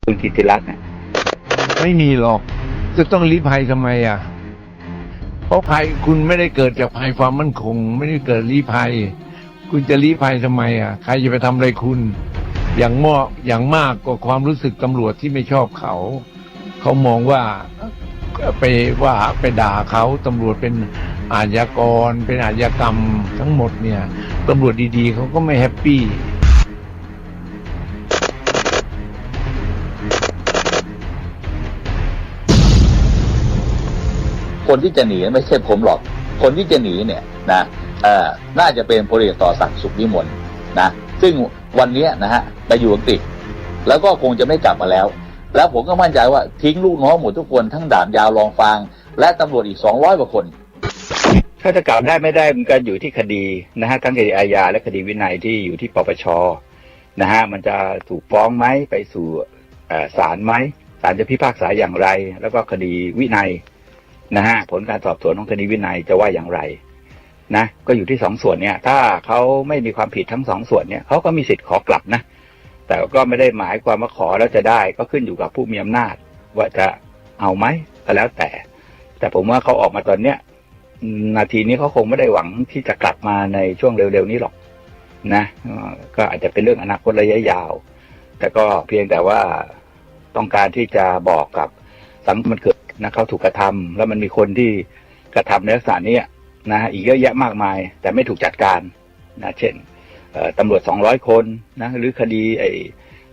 คุณกิติรัตน์เนี่ย ไม่มีหรอกจะต้องลี้ภัยทำไมอ่ะเพราะภัยคุณไม่ได้เกิดจากภัยความมั่นคงไม่ได้เกิดลี้ภัยคุณจะลี้ภัยทำไมอ่ะใครจะไปทำอะไรคุณอย่างมากกว่าความรู้สึกตำรวจที่ไม่ชอบเขามองว่าไปด่าเขาตำรวจเป็นอาชญากรเป็นอาชญากรรมทั้งหมดเนี่ยตำรวจดีๆเขาก็ไม่แฮปปี้คนที่จะหนีไม่ใช่ผมหรอกคนที่จะหนีเนี่ยนะน่าจะเป็นพลเอกต่อศักดิ์สุขวิมลนะซึ่งวันนี้นะฮะไปอยู่อังกฤษแล้วก็คงจะไม่กลับมาแล้วแล้วผมก็มั่นใจว่าทิ้งลูกน้องหมดทุกคนทั้งด่านยาวรองฟางและตำรวจอีก200 กว่าคนถ้าจะกลับได้ไม่ได้มันก็อยู่ที่คดีนะฮะทั้งคดีอาญาและคดีวินัยที่อยู่ที่ปปชนะฮะมันจะถูกฟ้องไหมไปสู่ศาลไหมศาลจะพิพากษาอย่างไรแล้วก็คดีวินัยนะฮะผลการสอบสวนของคดีวินัยจะว่าอย่างไรนะก็อยู่ที่2 ส่วนเนี่ยถ้าเขาไม่มีความผิดทั้ง2 ส่วนเนี่ยเขาก็มีสิทธิ์ขอกลับนะแต่ก็ไม่ได้หมายความว่าขอแล้วจะได้ก็ขึ้นอยู่กับผู้มีอำนาจว่าจะเอาไหมก็แล้วแต่ผมว่าเขาออกมาตอนเนี้ยนาทีนี้เขาคงไม่ได้หวังที่จะกลับมาในช่วงเร็วๆนี้หรอกนะก็อาจจะเป็นเรื่องอนาคตระยะยาวแต่ก็เพียงแต่ว่าต้องการที่จะบอกกับสังคมมันเกิดนะเขาถูกกระทำแล้วมันมีคนที่กระทำในลักษณะนี้นะอีกเยอะแยะมากมายแต่ไม่ถูกจัดการนะเช่นตำรวจ200 คนนะหรือคดี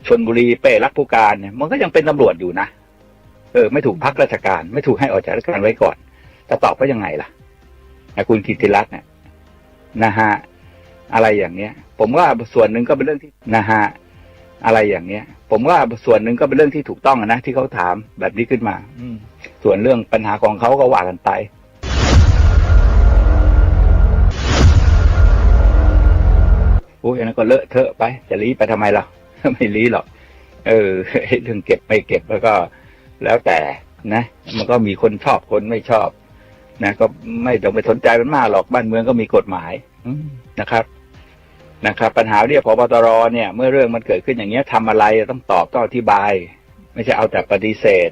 ชลบุรีเป้รักผู้การเนี่ยมันก็ยังเป็นตำรวจอยู่นะไม่ถูกพักราชการไม่ถูกให้ออกจากราชการไว้ก่อนจะตอบว่ายังไงล่ะคุณกิติรัตน์เนี่ยนะฮะอะไรอย่างเนี้ยผมว่าส่วนหนึ่งก็เป็นเรื่องที่นะฮะอะไรอย่างเนี้ยผมว่าส่วนหนึ่งก็เป็นเรื่องที่ถูกต้องนะที่เขาถามแบบนี้ขึ้นมาส่วนเรื่องปัญหาของเขาก็ว่ากันไปโอ้ยอันนั้นก็เลอะเทอะไปจะลี้ไปทำไมล่ะไม่ลี้หรอกเรื่องเก็บไม่เก็บแล้วแต่นะมันก็มีคนชอบคนไม่ชอบนะก็ไม่ต้องไปสนใจมันมากหรอกบ้านเมืองก็มีกฎหมายนะครับปัญหาเรียกผบ.ตร.เนี่ยเมื่อเรื่องมันเกิดขึ้นอย่างเงี้ยทำอะไรต้องตอบต้องอธิบายไม่ใช่เอาแต่ปฏิเสธ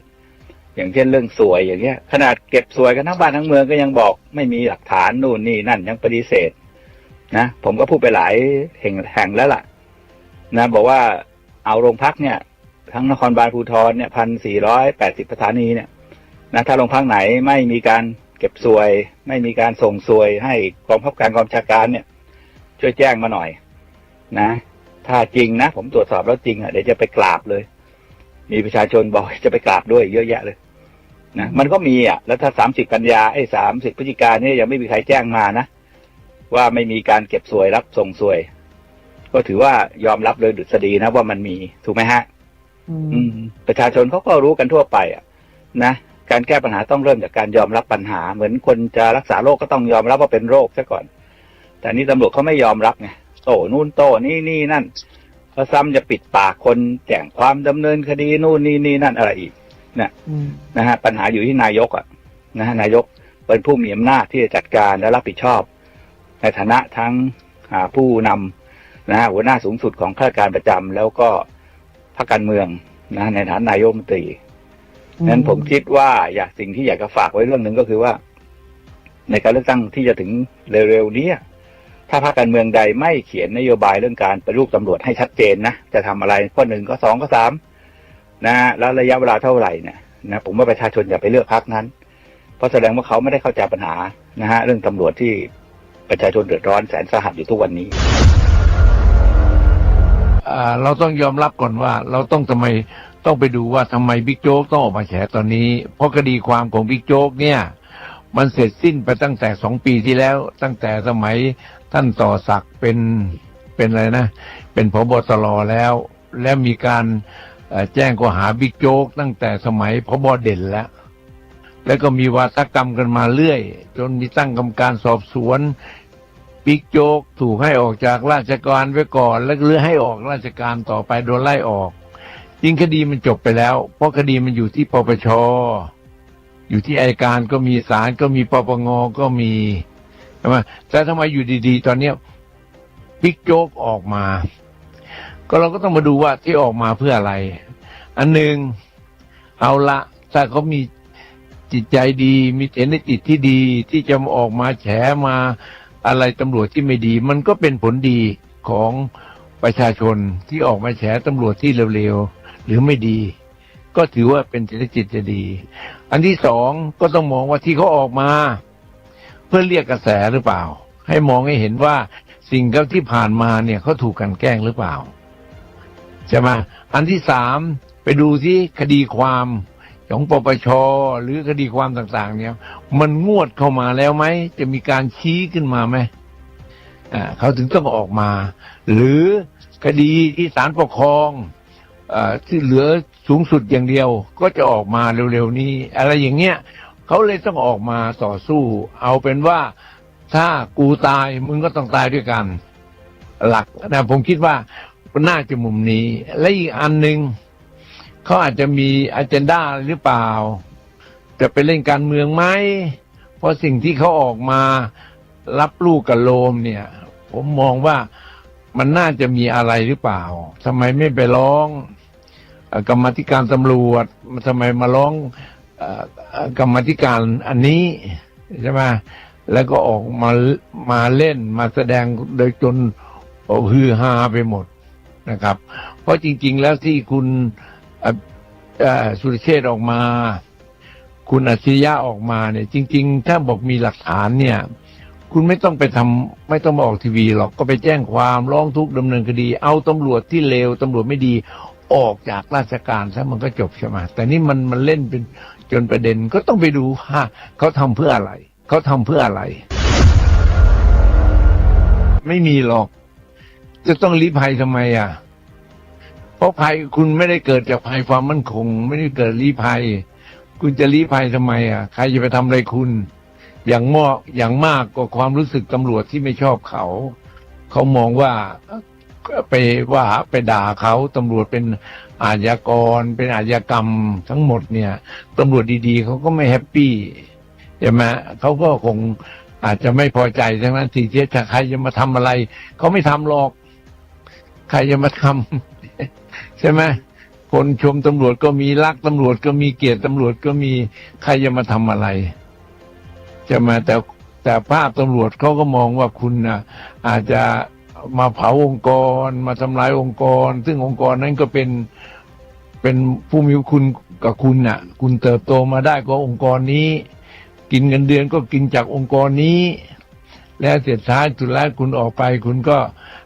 อย่างเช่นเรื่องสวยอย่างเงี้ยขนาดเก็บสวยกันทั้งบ้านทั้งเมืองก็ยังบอกไม่มีหลักฐานนู่นนี่นั่นยังปฏิเสธนะผมก็พูดไปหลายแห่งแล้วล่ะนะบอกว่าเอาโรงพักเนี่ยทั้งนครบาลภูธรเนี่ย1,480 สถานีเนี่ยนะถ้าโรงพักไหนไม่มีการเก็บสวยไม่มีการส่งสวยให้กองบังคับการกองบัญชาการเนี่ยช่วยแจ้งมาหน่อยนะถ้าจริงนะผมตรวจสอบแล้วจริงเดี๋ยวจะไปกราบเลยมีประชาชนบอกจะไปกราบด้วยเยอะแยะเลยนะมันก็มีแล้วถ้า30 กันยา30 พฤศจิกายนนี่ยังไม่มีใครแจ้งมานะว่าไม่มีการเก็บสวยรับส่งสวยก็ถือว่ายอมรับเลยดุษฎีนะว่ามันมีถูกไหมฮะประชาชนเขาก็รู้กันทั่วไปนะการแก้ปัญหาต้องเริ่มจากการยอมรับปัญหาเหมือนคนจะรักษาโรคก็ต้องยอมรับว่าเป็นโรคซะก่อนแต่นี่ตำรวจเขาไม่ยอมรับไงโต้นู่นโต้นี่นั่นเขาซ้ำจะปิดปากคนแจ้งความดำเนินคดีนู่นนี่นั่นอะไรอีกนะฮะปัญหาอยู่ที่นายกนะฮะนายกเป็นผู้มีอำนาจที่จะจัดการและรับผิดชอบในฐานะทั้งผู้นำนะฮะหัวหน้าสูงสุดของข้าราชการประจำแล้วก็พรรคการเมืองนะในฐานะนายกรัฐมนตรีนั้นผมคิดว่าสิ่งที่อยากจะฝากไว้เรื่องหนึ่งก็คือว่าในการเลือกตั้งที่จะถึงเร็วๆนี้ถ้าพรรคการเมืองใดไม่เขียนนโยบายเรื่องการปฏิรูปตำรวจให้ชัดเจนนะจะทำอะไรข้อ1ข้อ2ข้อ3นะแล้วระยะเวลาเท่าไหร่เนี่ยนะผมว่าประชาชนอย่าไปเลือกพรรคนั้นเพราะแสดงว่าเขาไม่ได้เข้าใจปัญหานะฮะเรื่องตำรวจที่ประชาชนเดือดร้อนแสนสาหัสอยู่ทุกวันนี้เราต้องยอมรับก่อนว่าเราต้องไปดูว่าทำไมบิ๊กโจ๊กต้องออกมาแฉตอนนี้เพราะคดีความของบิ๊กโจ๊กเนี่ยมันเสร็จสิ้นไปตั้งแต่2 ปีที่แล้วตั้งแต่สมัยท่านต่อศักดิ์เป็นอะไรนะเป็นผบ.ตร.แล้วมีการแจ้งข้อหาบิ๊กโจ๊กตั้งแต่สมัยผบ.เด่นแล้วก็มีวาทกรรมกันมาเรื่อยจนมีตั้งกรรมการสอบสวนบิ๊กโจ๊กถูกให้ออกจากราชการไว้ก่อนแล้วเลือกให้ออกราชการต่อไปโดนไล่ออกจริงคดีมันจบไปแล้วเพราะคดีมันอยู่ที่ปปช.อยู่ที่อัยการก็มีศาลก็มีปปง.ก็มีใช่ไหมแต่ทำไมอยู่ดีๆตอนนี้บิ๊กโจ๊กออกมาก็เราก็ต้องมาดูว่าที่ออกมาเพื่ออะไร อันหนึ่งเอาละถ้าเขามีจิตใจดีมีเจตจิตที่ดีที่จะออกมาแฉมาอะไรตำรวจที่ไม่ดี มันก็เป็นผลดีของประชาชนที่ออกมาแฉตำรวจที่เร็วๆหรือไม่ดีก็ถือว่าเป็นเจตจิตจะดีอันที่สองก็ต้องมองว่าที่เขาออกมาเพื่อเรียกกระแสหรือเปล่าให้มองให้เห็นว่าสิ่งที่ผ่านมาเนี่ยเขาถูกกลั่นแกล้งหรือเปล่าใช่ไหมอันที่สามไปดูที่คดีความของปปช.หรือคดีความต่างๆเนี่ยมันงวดเข้ามาแล้วไหมจะมีการชี้ขึ้นมาไหมเขาถึงต้องออกมาหรือคดีที่ศาลปกครองที่เหลือสูงสุดอย่างเดียวก็จะออกมาเร็วๆนี้อะไรอย่างเงี้ยเขาเลยต้องออกมาต่อสู้เอาเป็นว่าถ้ากูตายมึงก็ต้องตายด้วยกันหลักนะผมคิดว่าน่าจะมุมนี้และอีกอันหนึ่งเขาอาจจะมีอเจนดาหรือเปล่าจะไปเล่นการเมืองไหมเพราะสิ่งที่เขาออกมารับลูกกับโลมเนี่ยผมมองว่ามันน่าจะมีอะไรหรือเปล่าทำไมไม่ไปร้องกรรมาธิการตำรวจทำไมมาร้องกรรมาธิการอันนี้ใช่ไหมแล้วก็ออกมาเล่นมาแสดงโดยจนฮือฮาไปหมดนะครับเพราะจริงๆแล้วที่คุณสุรเชษฐ์ออกมาคุณอัจฉริยะออกมาเนี่ยจริงๆถ้าบอกมีหลักฐานเนี่ยคุณไม่ต้องไปทำไม่ต้องมาออกทีวีหรอกก็ไปแจ้งความร้องทุกข์ดำเนินคดีเอาตำรวจที่เลวตำรวจไม่ดีออกจากราชการซะมันก็จบใช่ไหมแต่นี่มันเล่นเป็นจนประเด็นก็ต้องไปดูว่าเขาทำเพื่ออะไรเขาทำเพื่ออะไรไม่มีหรอกจะต้องลี้ภัยทำไมอ่ะเพราะภัยคุณไม่ได้เกิดจากภัยความมั่นคงไม่ได้เกิดลี้ภัยคุณจะลี้ภัยทำไมอ่ะใครจะไปทำอะไรคุณอย่างมากก็ความรู้สึกตำรวจที่ไม่ชอบเขามองว่าไปด่าเขาตำรวจเป็นอาชญากรเป็นอาชญากรรมทั้งหมดเนี่ยตำรวจดีๆเขาก็ไม่แฮปปี้ใช่ไหมเขาก็คงอาจจะไม่พอใจทั้งนั้นทีเดียวใครจะมาทำอะไรเขาไม่ทำหรอกใครจะมาทำใช่ไหมคนชมตำรวจก็มีรักตำรวจก็มีเกลียดตำรวจก็มีใครจะมาทำอะไรจะมาแต่ภาพตำรวจเขาก็มองว่าคุณนะอาจจะมาเผาองค์กรมาทำลายองค์กรซึ่งองค์กรนั้นก็เป็นผู้มีคุณกับคุณน่ะคุณเติบโตมาได้ก็องค์กรนี้กินเงินเดือนก็กินจากองค์กรนี้แล้วเสร็จท้ายสุดแล้วคุณออกไปคุณก็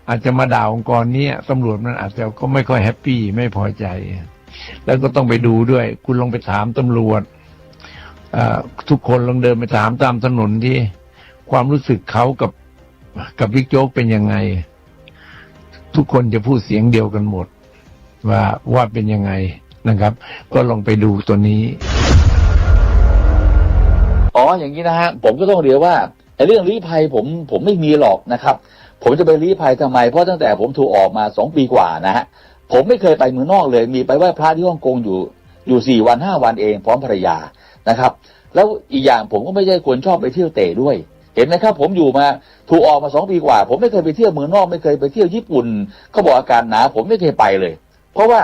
อาจจะมาด่าองค์กรนี้ตำรวจมันอาจจะก็ไม่ค่อยแฮปปี้ไม่พอใจแล้วก็ต้องไปดูด้วยคุณลองไปถามตำรวจทุกคนลองเดินไปถามตามถนนที่ความรู้สึกเขากับบิ๊กโจ๊กเป็นยังไงทุกคนจะพูดเสียงเดียวกันหมดว่าเป็นยังไงนะครับก็ลองไปดูตัวนี้อย่างนี้นะฮะผมก็ต้องเรียกว่าไอ้เรื่องลี้ภัยผมไม่มีหรอกนะครับผมจะไปลี้ภัยทำไมเพราะตั้งแต่ผมถูกออกมา2 ปีกว่านะฮะผมไม่เคยไปเมืองนอกเลยมีไปไหว้พระที่ฮ่องกงอยู่4 วัน 5 วันเองพร้อมภรรยานะครับแล้วอีกอย่างผมก็ไม่ใช่คนชอบไปเที่ยวเตะด้วยเห็นไหมครับผมอยู่มาถูกออกมา2 ปีกว่าผมไม่เคยไปเที่ยวเมืองนอกไม่เคยไปเที่ยวญี่ปุ่นเขาบอกอากาศหนาวผมไม่เคยไปเลยเพราะว่า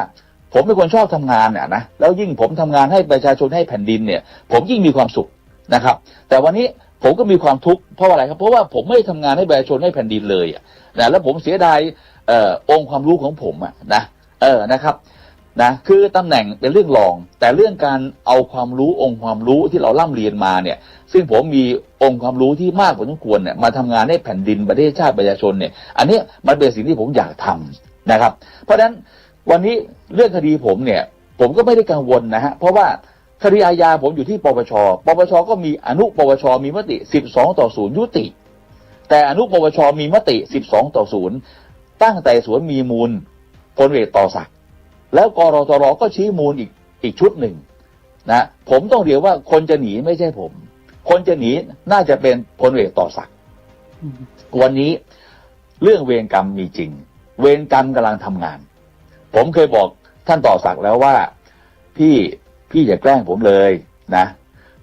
ผมเป็นคนชอบทำงานเนี่ยนะแล้วยิ่งผมทำงานให้ประชาชนให้แผ่นดินเนี่ยผมยิ่งมีความสุขนะครับแต่วันนี้ผมก็มีความทุกข์เพราะอะไรครับเพราะว่าผมไม่ได้ทำงานให้ประชาชนให้แผ่นดินเลยนะแล้วผมเสียดายองค์ความรู้ของผมนะครับนะคือตำแหน่งเป็นเรื่องรองแต่เรื่องการเอาความรู้องค์ความรู้ที่เราร่ำเรียนมาเนี่ยซึ่งผมมีองค์ความรู้ที่มากกว่าทุกควรเนี่ยมาทำงานให้แผ่นดินประเทศชาติประชาชนเนี่ยอันนี้มันเป็นสิ่งที่ผมอยากทำนะครับเพราะฉะนั้นวันนี้เรื่องคดีผมเนี่ยผมก็ไม่ได้กังวลนะฮะเพราะว่าคดีอาญาผมอยู่ที่ปปชก็มีอนุปปชมีมติ12-0ยุติแต่อนุปปชมีมติ12-0ตั้งแต่สวนมีมูลพลเอกต่อศักดิ์แล้วกรตรก็ชี้มูลอีกชุดหนึ่งนะผมต้องเรียกว่าคนจะหนีไม่ใช่ผมคนจะหนีน่าจะเป็นพลเอกต่อศักดิ์วันนี้เรื่องเวรกรรมมีจริงเวรกรรมกำลังทำงานผมเคยบอกท่านต่อศักดิ์แล้วว่าพี่อย่าแกล้งผมเลยนะ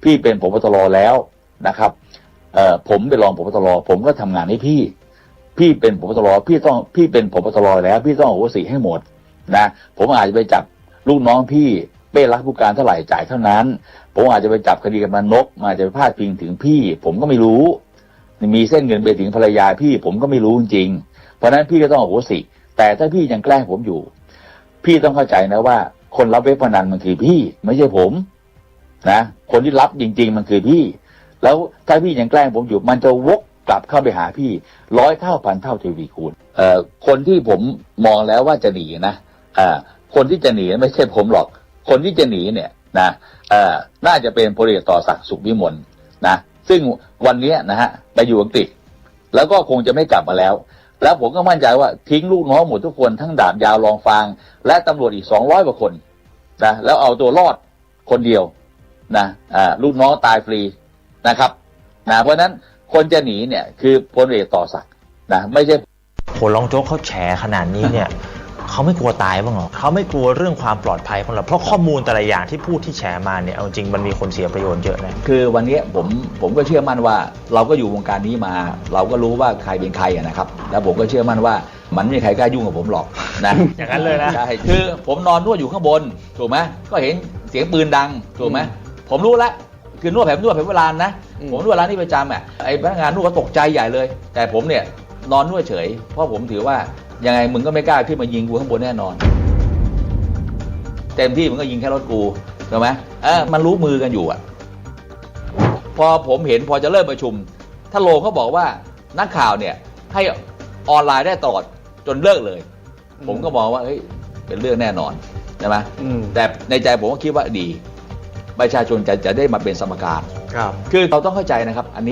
พี่เป็นผบ.ตร.แล้วนะครับผมเป็นรองผบ.ตร.ผมก็ทำงานให้พี่เป็นผบ.ตร.พี่เป็นผบ.ตร.แล้วพี่ต้องอโหสิให้หมดนะผมอาจจะไปจับ ลูกน้องพี่เป้รักผู้การเท่าไหร่จ่ายเท่านั้นผมอาจจะไปจับคดีกับมันนกอาจจะไปพาดพิงถึงพี่ผมก็ไม่รู้มีเส้นเงินไปถึงภรรยาพี่ผมก็ไม่รู้จริงๆเพราะนั้นพี่ก็ต้องอโหสิแต่ถ้าพี่ยังแกล้งผมอยู่พี่ต้องเข้าใจนะว่าคนรับเว็บพนันมันคือพี่ไม่ใช่ผมนะคนที่รับจริงๆมันคือพี่แล้วถ้าพี่ยังแกล้งผมอยู่มันจะวกกลับเข้าไปหาพี่100 เท่าพันเท่าทวีคูณคนที่ผมมองแล้วว่าจะหนีนะคนที่จะหนีไม่ใช่ผมหรอกคนที่จะหนีเนี่ยนะน่าจะเป็นพลเอกต่อศักดิ์สุขวิมลนะซึ่งวันนี้นะฮะไปอยู่อังกฤษแล้วก็คงจะไม่กลับมาแล้วแล้วผมก็มั่นใจว่าทิ้งลูกน้องหมดทุกคนทั้งดาบยาวรองฟางและตำรวจอีก200 กว่าคนนะแล้วเอาตัวรอดคนเดียวนะลูกน้องตายฟรีนะครับนะเพราะนั้นคนจะหนีเนี่ยคือพลเอกต่อศักดิ์นะไม่ใช่โหรองโจ๊กเขาแฉขนาดนี้เนี่ยเขาไม่กลัวตายบ้างเหรอเขาไม่กลัวเรื่องความปลอดภัยของเราเพราะข้อมูลแต่ละอย่างที่พูดที่แฉมาเนี่ยเอาจริงมันมีคนเสียประโยชน์เยอะนะคือวันนี้ผมก็เชื่อมั่นว่าเราก็อยู่วงการนี้มาเราก็รู้ว่าใครเป็นใครนะครับแล้วผมก็เชื่อมั่นว่ามันไม่มีใครกล้ายุ่งกับผมหรอกนะอย่างนั้นเลยนะใช่คือผมนอนนวดอยู่ข้างบนถูกไหมก็เห็นเสียงปืนดังถูกไหมผมรู้แล้วคือนวดแผลเวลานะผมนวดร้านนี้ประจำไอ้พนักงานนวดก็ตกใจใหญ่เลยแต่ผมเนี่ยนอนนวดเฉยเพราะผมถือว่ายังไงมึงก็ไม่กล้าขึ้นมายิงกูข้างบนแน่นอนเต็มที่มึงก็ยิงแค่รถกูถูกไหมมันรู้มือกันอยู่อ่ะพอผมเห็นพอจะเริ่มประชุมถ้าโลเขาบอกว่านักข่าวเนี่ยให้ออนไลน์ได้ตลอดจนเลิกเลยผมก็มองว่าเฮ้ยเป็นเรื่องแน่นอนใช่ไหมแต่ในใจผมก็คิดว่าดีประชาชนจะได้มาเป็นสมการคือเราต้องเข้าใจนะครับอัน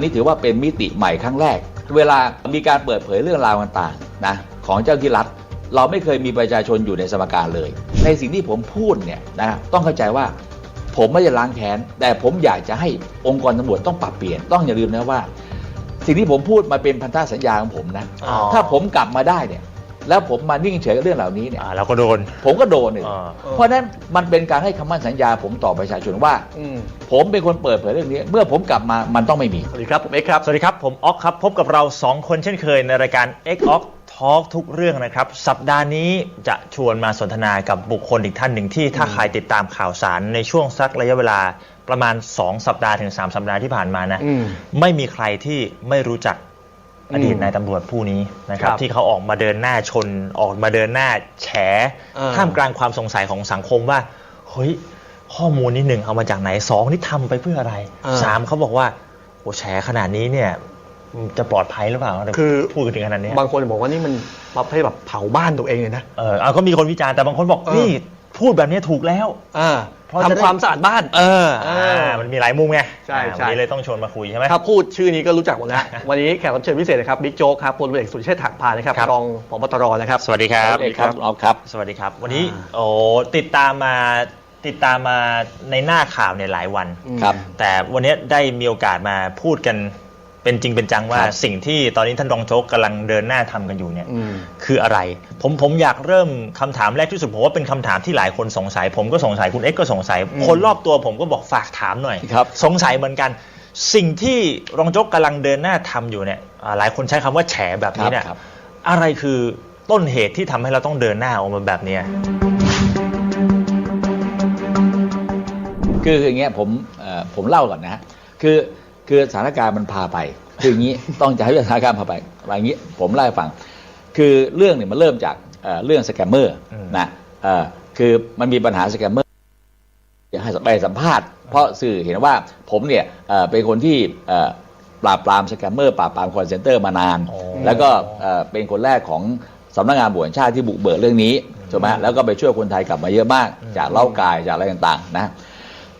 นี้ถือว่าเป็นมิติใหม่ครั้งแรกเวลามีการเปิดเผยเรื่องราวต่างๆนะของเจ้าหน้าที่รัฐเราไม่เคยมีประชาชนอยู่ในสมการเลยในสิ่งที่ผมพูดเนี่ยนะต้องเข้าใจว่าผมไม่ได้ล้างแค้นแต่ผมอยากจะให้องค์กรตำรวจต้องปรับเปลี่ยนต้องอย่าลืมนะว่าสิ่งที่ผมพูดมาเป็นพันธสัญญาของผมนะถ้าผมกลับมาได้เนี่ยแล้วผมมานิ่งเฉยกับเรื่องเหล่านี้เนี่ยเราก็โดนผมก็โดนเนี่ยเพราะนั้นมันเป็นการให้คำมั่นสัญญาผมต่อประชาชนว่าผมเป็นคนเปิดเผยเรื่องนี้เมื่อผมกลับมามันต้องไม่มีสวัสดีครับผมเอ็กครับสวัสดีครับผมออกครับพบกับเรา2คนเช่นเคยในรายการ X Ox Talk ทุกเรื่องนะครับสัปดาห์นี้จะชวนมาสนทนากับบุคคลอีกท่านหนึ่งที่ถ้าใครติดตามข่าวสารในช่วงสักระยะเวลาประมาณ2 สัปดาห์ถึง3 สัปดาห์ที่ผ่านมานะไม่มีใครที่ไม่รู้จักอดีตนายตำรวจผู้นี้นะครับที่เขาออกมาเดินหน้าชนออกมาเดินหน้าแฉท่ามกลางความสงสัยของสังคมว่าเฮ้ยข้อมูลนี้1เอามาจากไหน2นี่ทำไปเพื่ออะไร3เขาบอกว่าโอ้แฉขนาดนี้เนี่ยจะปลอดภัยหรือเปล่าคือพูดถึงขนาดนี้บางคนบอกว่านี่มันประเภทแบบเผาบ้านตัวเองเลยนะก็มีคนวิจารณ์แต่บางคนบอกนี่พูดแบบนี้ถูกแล้วทำความสะอาดบ้านมันมีหลายมุมไงใช่วันนี้เลยต้องชวนมาคุยใช่ไหมถ้าพูดชื่อนี้ก็รู้จักหมดแล้ววันนี้แขกรับเชิญพิเศษนะครับบิ๊กโจ๊กครับพลเอกสุรเชษฐ์ หักพานนะครับรองผบตรนะครับสวัสดีครับครับสวัสดีครับวันนี้ติดตามมาในหน้าข่าวในหลายวันครับแต่วันนี้ได้มีโอกาสมาพูดกันเป็นจริงเป็นจังว่าสิ่งที่ตอนนี้ท่านรองโจ๊กกำลังเดินหน้าทำกันอยู่เนี่ยคืออะไรผมอยากเริ่มคำถามแรกที่สุดผมว่าเป็นคำถามที่หลายคนสงสัยผมก็สงสัยคุณเอ็กซ์ก็สงสัยคนรอบตัวผมก็บอกฝากถามหน่อยสงสัยเหมือนกันสิ่งที่รองโจ๊กกำลังเดินหน้าทำอยู่เนี่ยหลายคนใช้คำว่าแฉแบบนี้เนี่ยอะไรคือต้นเหตุที่ทำให้เราต้องเดินหน้าออกมาแบบนี้คืออย่างเงี้ยผมเล่าก่อนนะคือสถานการณ์มันพาไปคืออย่างนี้ต้องจะให้สถานการณ์พาไปอย่างนี้ผมเล่าให้ฟังคือเรื่องเนี่ยมันเริ่มจากเรื่องสแกมเมอร์นะคือมันมีปัญหาสแกมเมอร์อยากให้ไปสัมภาษณ์เพราะสื่อเห็นว่าผมเนี่ยเป็นคนที่ปราบปรามสแกมเมอร์ปราบปรามคอลเซ็นเตอร์มานานแล้วก็เป็นคนแรกของสำนักงานตำรวจแห่งชาติที่บุกเบิกเรื่องนี้ใช่ไหมแล้วก็ไปช่วยคนไทยกลับมาเยอะมากจากเล่ากายจากอะไรต่างๆนะ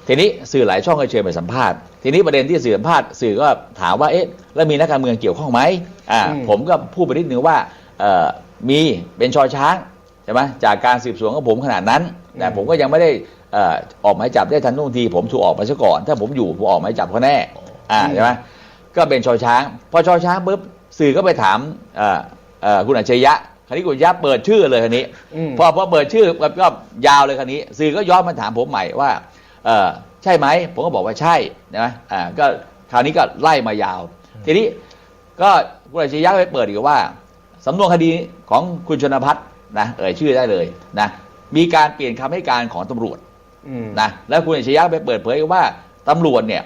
ทีนี้สื่อหลายช่องก็เชิญไปสัมภาษณ์ทีนี้ประเด็นที่สื่อสัมภาษณ์สื่อก็ถามว่าเอ๊ะแล้วมีนักการเมืองเกี่ยวข้องไหมผมก็พูดไปนิดนึงว่ามีเป็นชอช้างใช่ไหมจากการสืบสวนของผมขนาดนั้นแต่ผมก็ยังไม่ได้ออกหมายจับได้ทันท่วงทีผมถูกออกมาซะก่อนถ้าผมอยู่ผมออกหมายจับเขาแน่ใช่ไหมก็เป็นชอช้างพอชอช้างปุ๊บสื่อก็ไปถามคุณอัจฉริยะคราวนี้คุณอัจฉริยะเปิดชื่อเลยคราวนี้พอเปิดชื่อก็ยาวเลยคราวนี้สื่อก็ย้อนมาถามผมใหม่ว่าใช่ไหมผมก็บอกว่าใช่นะก็คราวนี้ก็ไล่มายาวทีนี้ก็คุณอัจฉริยะไปเปิดอีกว่าสำนวนคดีของคุณชนภัทรนะชื่อได้เลยนะ มีการเปลี่ยนคำให้การของตำรวจนะแล้วคุณอัจฉริยะไปเปิดเผยว่าตำรวจเนี่ย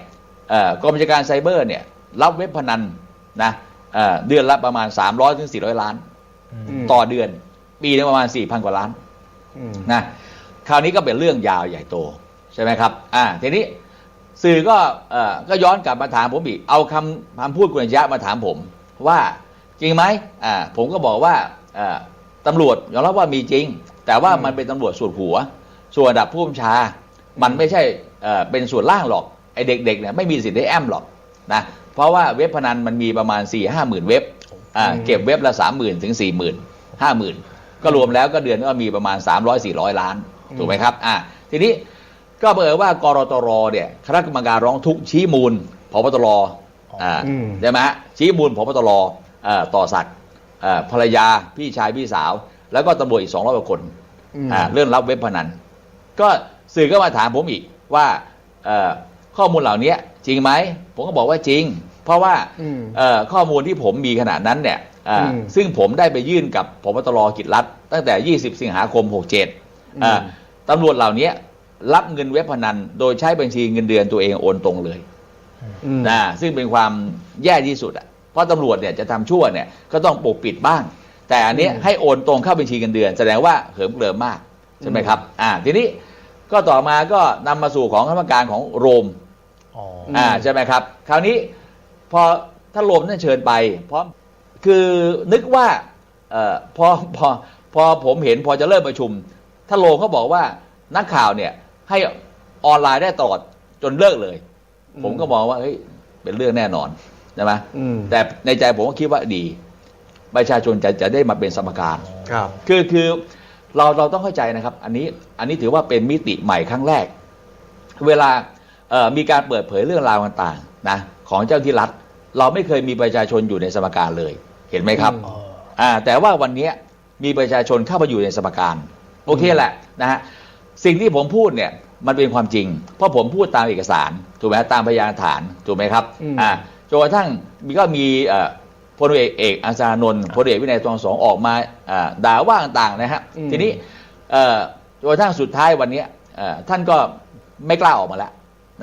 กองบัญชาการไซเบอร์เนี่ยรับเว็บพนันนะเดือนละประมาณ300 ถึง 400 ล้านต่อเดือนปีนึงประมาณ 4,000 กว่าล้านนะคราวนี้ก็เป็นเรื่องยาวใหญ่โตใช่ไหมครับทีนี้สื่อก็ย้อนกลับมาถามผมอีกเอาคำพูดคุณอัจฉริยะมาถามผมว่าจริงไหมผมก็บอกว่าตำรวจยอมรับว่ามีจริงแต่ว่ามันเป็นตำรวจส่วนหัวส่วนระดับผู้บัญชามันไม่ใช่เป็นส่วนล่างหรอกไอ้เด็กๆเนี่ยไม่มีสิทธิ์ได้แอมหรอกนะเพราะว่าเว็บพนันมันมีประมาณ 4-5 หมื่นเว็บเก็บเว็บละ 30,000 ถึง 40,000 50,000ก็รวมแล้วก็เดือนก็มีประมาณ 300-400 ล้านถูกไหมครับทีนี้ก็เผยว่ากรตรเนี่ยคณะกรรมการร้องทุกข์ชี้มูลผบตรใช่ไหมชี้มูลผบตรต่อศักดิ์ภรรยาพี่ชายพี่สาวแล้วก็ตำรวจอีก200 กว่าคนเรื่องรับเว็บพนันก็สื่อก็มาถามผมอีกว่าข้อมูลเหล่านี้จริงไหมผมก็บอกว่าจริงเพราะว่าข้อมูลที่ผมมีขณะนั้นเนี่ยซึ่งผมได้ไปยื่นกับผบตรกิจรัฐตั้งแต่20 สิงหาคม 67ตำรวจเหล่านี้รับเงินเว็บพนันโดยใช้บัญชีเงินเดือนตัวเองโอนตรงเลยนะซึ่งเป็นความแย่ที่สุดเพราะตำรวจเนี่ยจะทำชั่วเนี่ยก็ต้องปกปิดบ้างแต่อันนี้ให้โอนตรงเข้าบัญชีเงินเดือนแสดงว่าเหิมเกริมมากใช่ไหมครับทีนี้ก็ต่อมาก็นำมาสู่ของคณะกรรมการของโรมใช่ไหมครับคราวนี้พอถ้าโรมนั่นเชิญไปเพราะคือนึกว่าพอผมเห็นพอจะเริ่มประชุมถ้าโรมเขาบอกว่านักข่าวเนี่ยให้ออนไลน์ได้ตลอดจนเลิกเลยผมก็มองว่าเฮ้ยเป็นเรื่องแน่นอนใช่ไหมแต่ในใจผมก็คิดว่าดีประชาชนจะได้มาเป็นสมการคือเราต้องเข้าใจนะครับอันนี้ถือว่าเป็นมิติใหม่ครั้งแรกเวลามีการเปิดเผยเรื่องราวต่างๆนะของเจ้าที่รัฐเราไม่เคยมีประชาชนอยู่ในสมการเลยเห็นไหมครับแต่ว่าวันนี้มีประชาชนเข้ามาอยู่ในสมการโอเคแหละนะฮะสิ่งที่ผมพูดเนี่ยมันเป็นความจริงเพราะผมพูดตามเอกสารถูกไหมตามพยานฐานถูกไหมครับจนกระทั่งมีพลเอกอัศนนท์พลเอกวินัยทองสองออกมาด่าว่าต่างๆนะฮะทีนี้จนกระทั่งสุดท้ายวันนี้ท่านก็ไม่กล้าออกมาแล้ว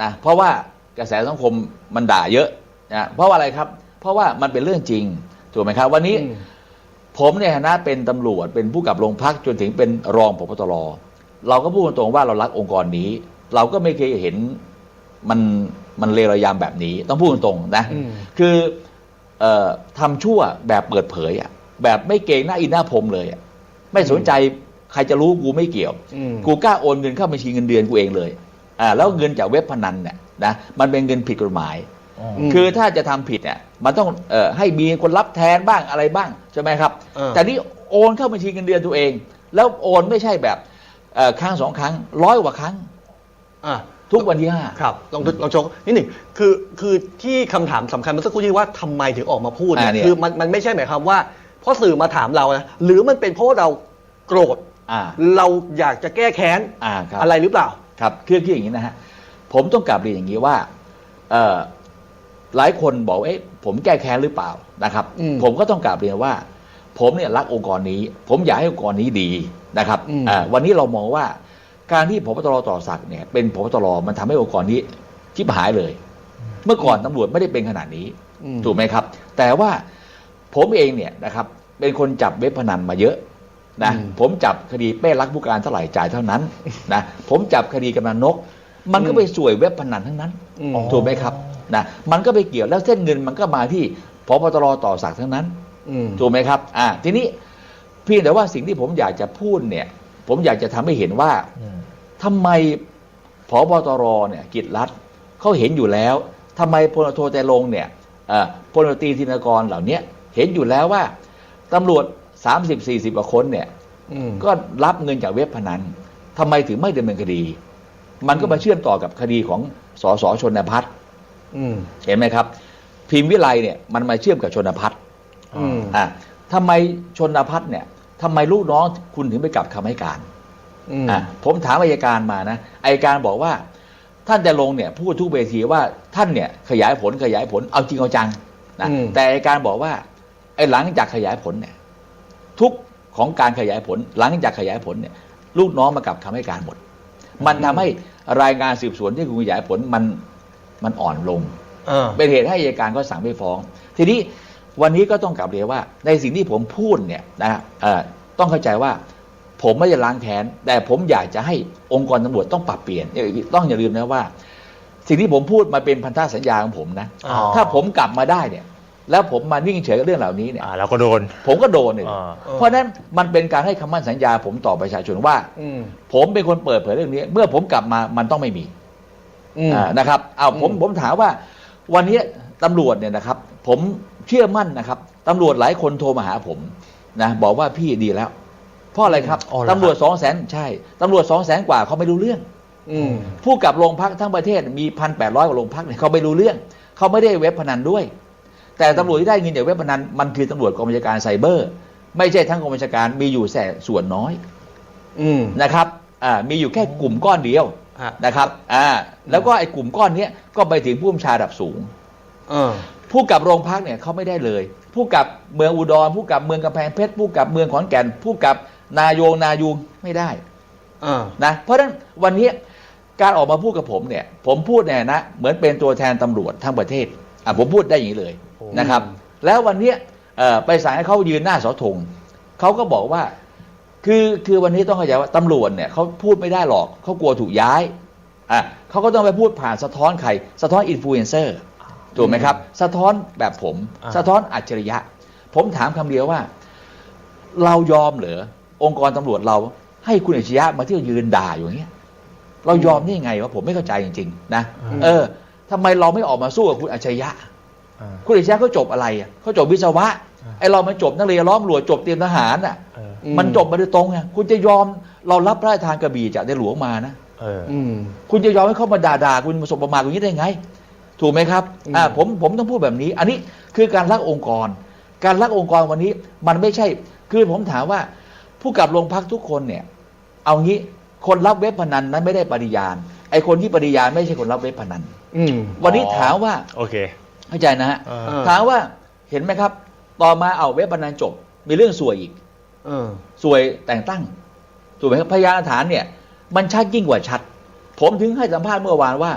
นะเพราะว่ากระแสสังคมมันด่าเยอะนะเพราะว่าอะไรครับเพราะว่ามันเป็นเรื่องจริงถูกไหมครับวันนี้ผมในฐานะเป็นตำรวจเป็นผู้กับโรงพักจนถึงเป็นรองผบตรเราก็พูดตรงๆว่าเรารักองค์กรนี้เราก็ไม่เคยเห็นมันเลวระยำแบบนี้ต้องพูดตรงๆนะคือทำชั่วแบบเปิดเผยแบบไม่เกรงหน้าอินหน้าพรมเลยไม่สนใจใครจะรู้กูไม่เกี่ยวกูกล้าโอนเงินเข้าบัญชีเงินเดือนกูเองเลยแล้วเงินจากเว็บพนันเนี่ยนะมันเป็นเงินผิดกฎหมายคือถ้าจะทำผิดเนี่ยมันต้องให้มีคนรับแทนบ้างอะไรบ้างใช่ไหมครับแต่นี่โอนเข้าบัญชีเงินเดือนตัวเองแล้วโอนไม่ใช่แบบครั้ง2 ครั้ง100 กว่าครั้งทุกวันที่5ครับลองโชว์นิดหนึ่งคือที่คำถามสำคัญเมื่อสักครู่ที่ว่าทำไมถึงออกมาพูดเนี่ยคือมันไม่ใช่หมายความว่าเพราะสื่อมาถามเรานะหรือมันเป็นเพราะเราโกรธเราอยากจะแก้แค้นอะไรหรือเปล่าครับคืออย่างนี้นะฮะผมต้องกลับเรียนอย่างนี้ว่าหลายคนบอกว่าผมแก้แค้นหรือเปล่านะครับผมก็ต้องกลับเรียนว่าผมเนี่ยรักองค์กรนี้ผมอยากให้องค์กรนี้ดีนะครับวันนี้เรามองว่าการที่ผบตรต่อศักดิ์เนี่ยเป็นผบตรมันทำให้องค์กรนี้ชิบหายเลยเมื่อก่อนตำรวจไม่ได้เป็นขนาดนี้ถูกไหมครับแต่ว่าผมเองเนี่ยนะครับเป็นคนจับเว็บพนันมาเยอะนะผมจับคดีเป้รักผู้การเท่าไหร่จ่ายเท่านั้นนะผมจับคดีกำนันนกมันก็ไปสวยเว็บพนันทั้งนั้นถูกไหมครับนะมันก็ไปเกี่ยวแล้วเส้นเงินมันก็มาที่ผบตรต่อศักดิ์ทั้งนั้นถูกไหมครับทีนี้เพียงแต่ว่าสิ่งที่ผมอยากจะพูดเนี่ยผมอยากจะทำให้เห็นว่าทำไมผบตรเนี่ยกิจรัฐเขาเห็นอยู่แล้วทำไมพลโทแต่ลงเนี่ยพลตรีธินกรเหล่านี้เห็นอยู่แล้วว่าตำรวจ30-40 กว่าคนเนี่ยก็รับเงินจากเว็บพนันทำไมถึงไม่ดำเนินคดีมันก็มาเชื่อมต่อกับคดีของสส.ชนภัทรเห็นไหมครับพิมพ์วิไลเนี่ยมันมาเชื่อมกับชนภัทรทำไมชนภัทรเนี่ยทำไมลูกน้องคุณถึงไปกลับคำให้การผมถามอัยการมานะอัยการบอกว่าท่านแต่ลงเนี่ยพูดทุกเวทีว่าท่านเนี่ยขยายผลเอาจริงเอาจังนะแต่อัยการบอกว่าไอ้หลังจากขยายผลเนี่ยทุกของการขยายผลหลังจากขยายผลเนี่ย ลูกน้องมากลับคำให้การหมดมันทำให้รายงานสืบสวนที่คุณขยายผลมันอ่อนลงเป็นเหตุให้อัยการก็สั่งไม่ฟ้องทีนี้วันนี้ก็ต้องกลับเรียนว่าในสิ่งที่ผมพูดเนี่ยนะต้องเข้าใจว่าผมไม่ได้ล้างแค้นแต่ผมอยากจะให้องค์กรตำรวจต้องปรับเปลี่ยนต้องอย่าลืมนะว่าสิ่งที่ผมพูดมาเป็นพันธสัญญาของผมนะถ้าผมกลับมาได้เนี่ยแล้วผมมานิ่งเฉยกับเรื่องเหล่านี้เนี่ยเราก็โดนผมก็โดนเลยเพราะฉะนั้นมันเป็นการให้คำมั่นสัญญาผมต่อประชาชนว่าผมเป็นคนเปิดเผยเรื่องนี้เมื่อผมกลับมามันต้องไม่มีนะครับผมถามว่าวันนี้ตำรวจเนี่ยนะครับผมเชื่อมั่นนะครับตำรวจหลายคนโทรมาหาผมนะบอกว่าพี่ดีแล้วเพราะอะไรครับตำรวจ200,000ใช่ตำรวจ200,000 กว่าเขาไม่รู้เรื่องผู้กับโรงพักทั้งประเทศมี1,800 กว่าโรงพักเนี่ยเขาไม่รู้เรื่องเขาไม่ได้เว็บพนันด้วยแต่ตำรวจที่ได้เงินจากเว็บพนันมันคือตำรวจกองบัญชาการไซเบอร์ไม่ใช่ทั้งกองบัญชาการมีอยู่แต่ส่วนน้อยนะครับมีอยู่แค่กลุ่มก้อนเดียวนะครับแล้วก็ไอ้กลุ่มก้อนนี้ก็ไปถึงผู้บัญชาระดับสูงผู้กับโรงพักเนี่ยเขาไม่ได้เลยผู้กับเมืองอุดรผู้กับเมืองกำแพงเพชรผู้กับเมืองขอนแก่นผู้กับนายูงไม่ได้นะเพราะฉะนั้นวันนี้การออกมาพูดกับผมเนี่ยผมพูดเนี่ยนะเหมือนเป็นตัวแทนตำรวจทั้งประเทศผมพูดได้อย่างนี้เลยนะครับแล้ววันนี้ไปสั่งให้เขายืนหน้าเสาธงเขาก็บอกว่าคือวันนี้ต้องเข้าใจว่าตำรวจเนี่ยเขาพูดไม่ได้หรอกเขากลัวถูกย้ายเขาก็ต้องไปพูดผ่านสะท้อนใครสะท้อนอินฟลูเอนเซอร์ถูกไหมครับสะท้อนแบบผมสะท้อนอัจฉริยะผมถามคำเดียวว่าเรายอมเหรอองค์กรตำรวจเราให้คุณอัจฉริยะมาที่ยืนด่าอย่างเงี้ยเรายอมได้ยังไงวะผมไม่เข้าใจจริงๆนะทำไมเราไม่ออกมาสู้กับคุณอัจฉริยะคุณอัจฉริยะเขาจบอะไรเขาจบวิศวะไอเรามันจบนักเรียนล้อมหลวงจบเตรียมทหารมันจบมาโดยตรงไงคุณจะยอมเรารับพระราชทานกระบี่จากในหลวงมานะคุณจะยอมให้เขามาด่าคุณมาสบประมาทอย่างนี้ได้ไงถูกไหมครับผมต้องพูดแบบนี้อันนี้คือการรักองค์กรการรักองค์กรวันนี้มันไม่ใช่คือผมถามว่าผู้กับโรงพักทุกคนเนี่ยเอางี้คนรับเว็บพนันนั้นไม่ได้ปริญาณไอคนที่ปริญาณไม่ใช่คนรับเว็บพนันวันนี้ถามว่าโอเคเข้าใจนะฮะถามว่าเห็นไหมครับต่อมาเอาเว็บพนันจบมีเรื่องสวยอีกสวยแต่งตั้งถูกไหมครับพยานฐานเนี่ยมันชัดยิ่งกว่าชัดผมถึงให้สัมภาษณ์เมื่อวานว่า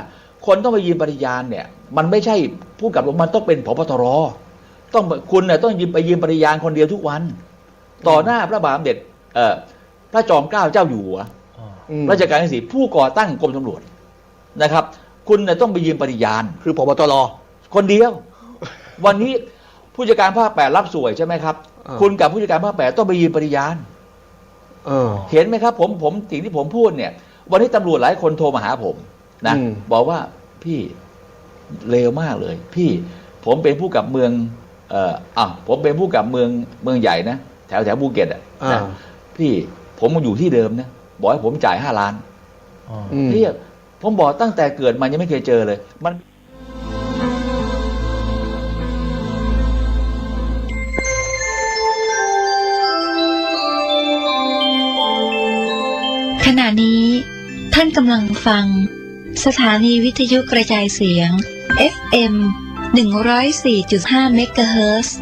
คนต้องไปยืนปริญาณเนี่ยมันไม่ใช่ผู้กับมันต้องเป็นผบตรต้องคุณเนี่ยต้องยืนไปยืนปริญาณคนเดียวทุกวันต่อหน้าพระบาทสมเด็จพระจอมเกล้าเจ้าอยู่หัวรัชกาลที่ 4ผู้ก่อตั้งกรมตำรวจนะครับคุณเนี่ยต้องไปยืนปริญาณคือผบตรคนเดียววันนี้ผู้จัดการภาค 8รับสวยใช่ไหมครับคุณกับผู้จัดการภาค 8ต้องไปยืนปริญาณเห็นไหมครับผมสิ่งที่ผมพูดเนี่ยวันนี้ตำรวจหลายคนโทรมาหาผมนะบอกว่าพี่เลวมากเลยพี่ผมเป็นผู้กับเมืองผมเป็นผู้กับเมืองใหญ่นะแถวภูเก็ตนะพี่ผมมาอยู่ที่เดิมนะบอกให้ผมจ่าย5 ล้านพี่ผมบอกตั้งแต่เกิดมายังไม่เคยเจอเลยมันขณะนี้ท่านกำลังฟังสถานีวิทยุกระจายเสียง FM 104.5 เมกะเฮิรตซ์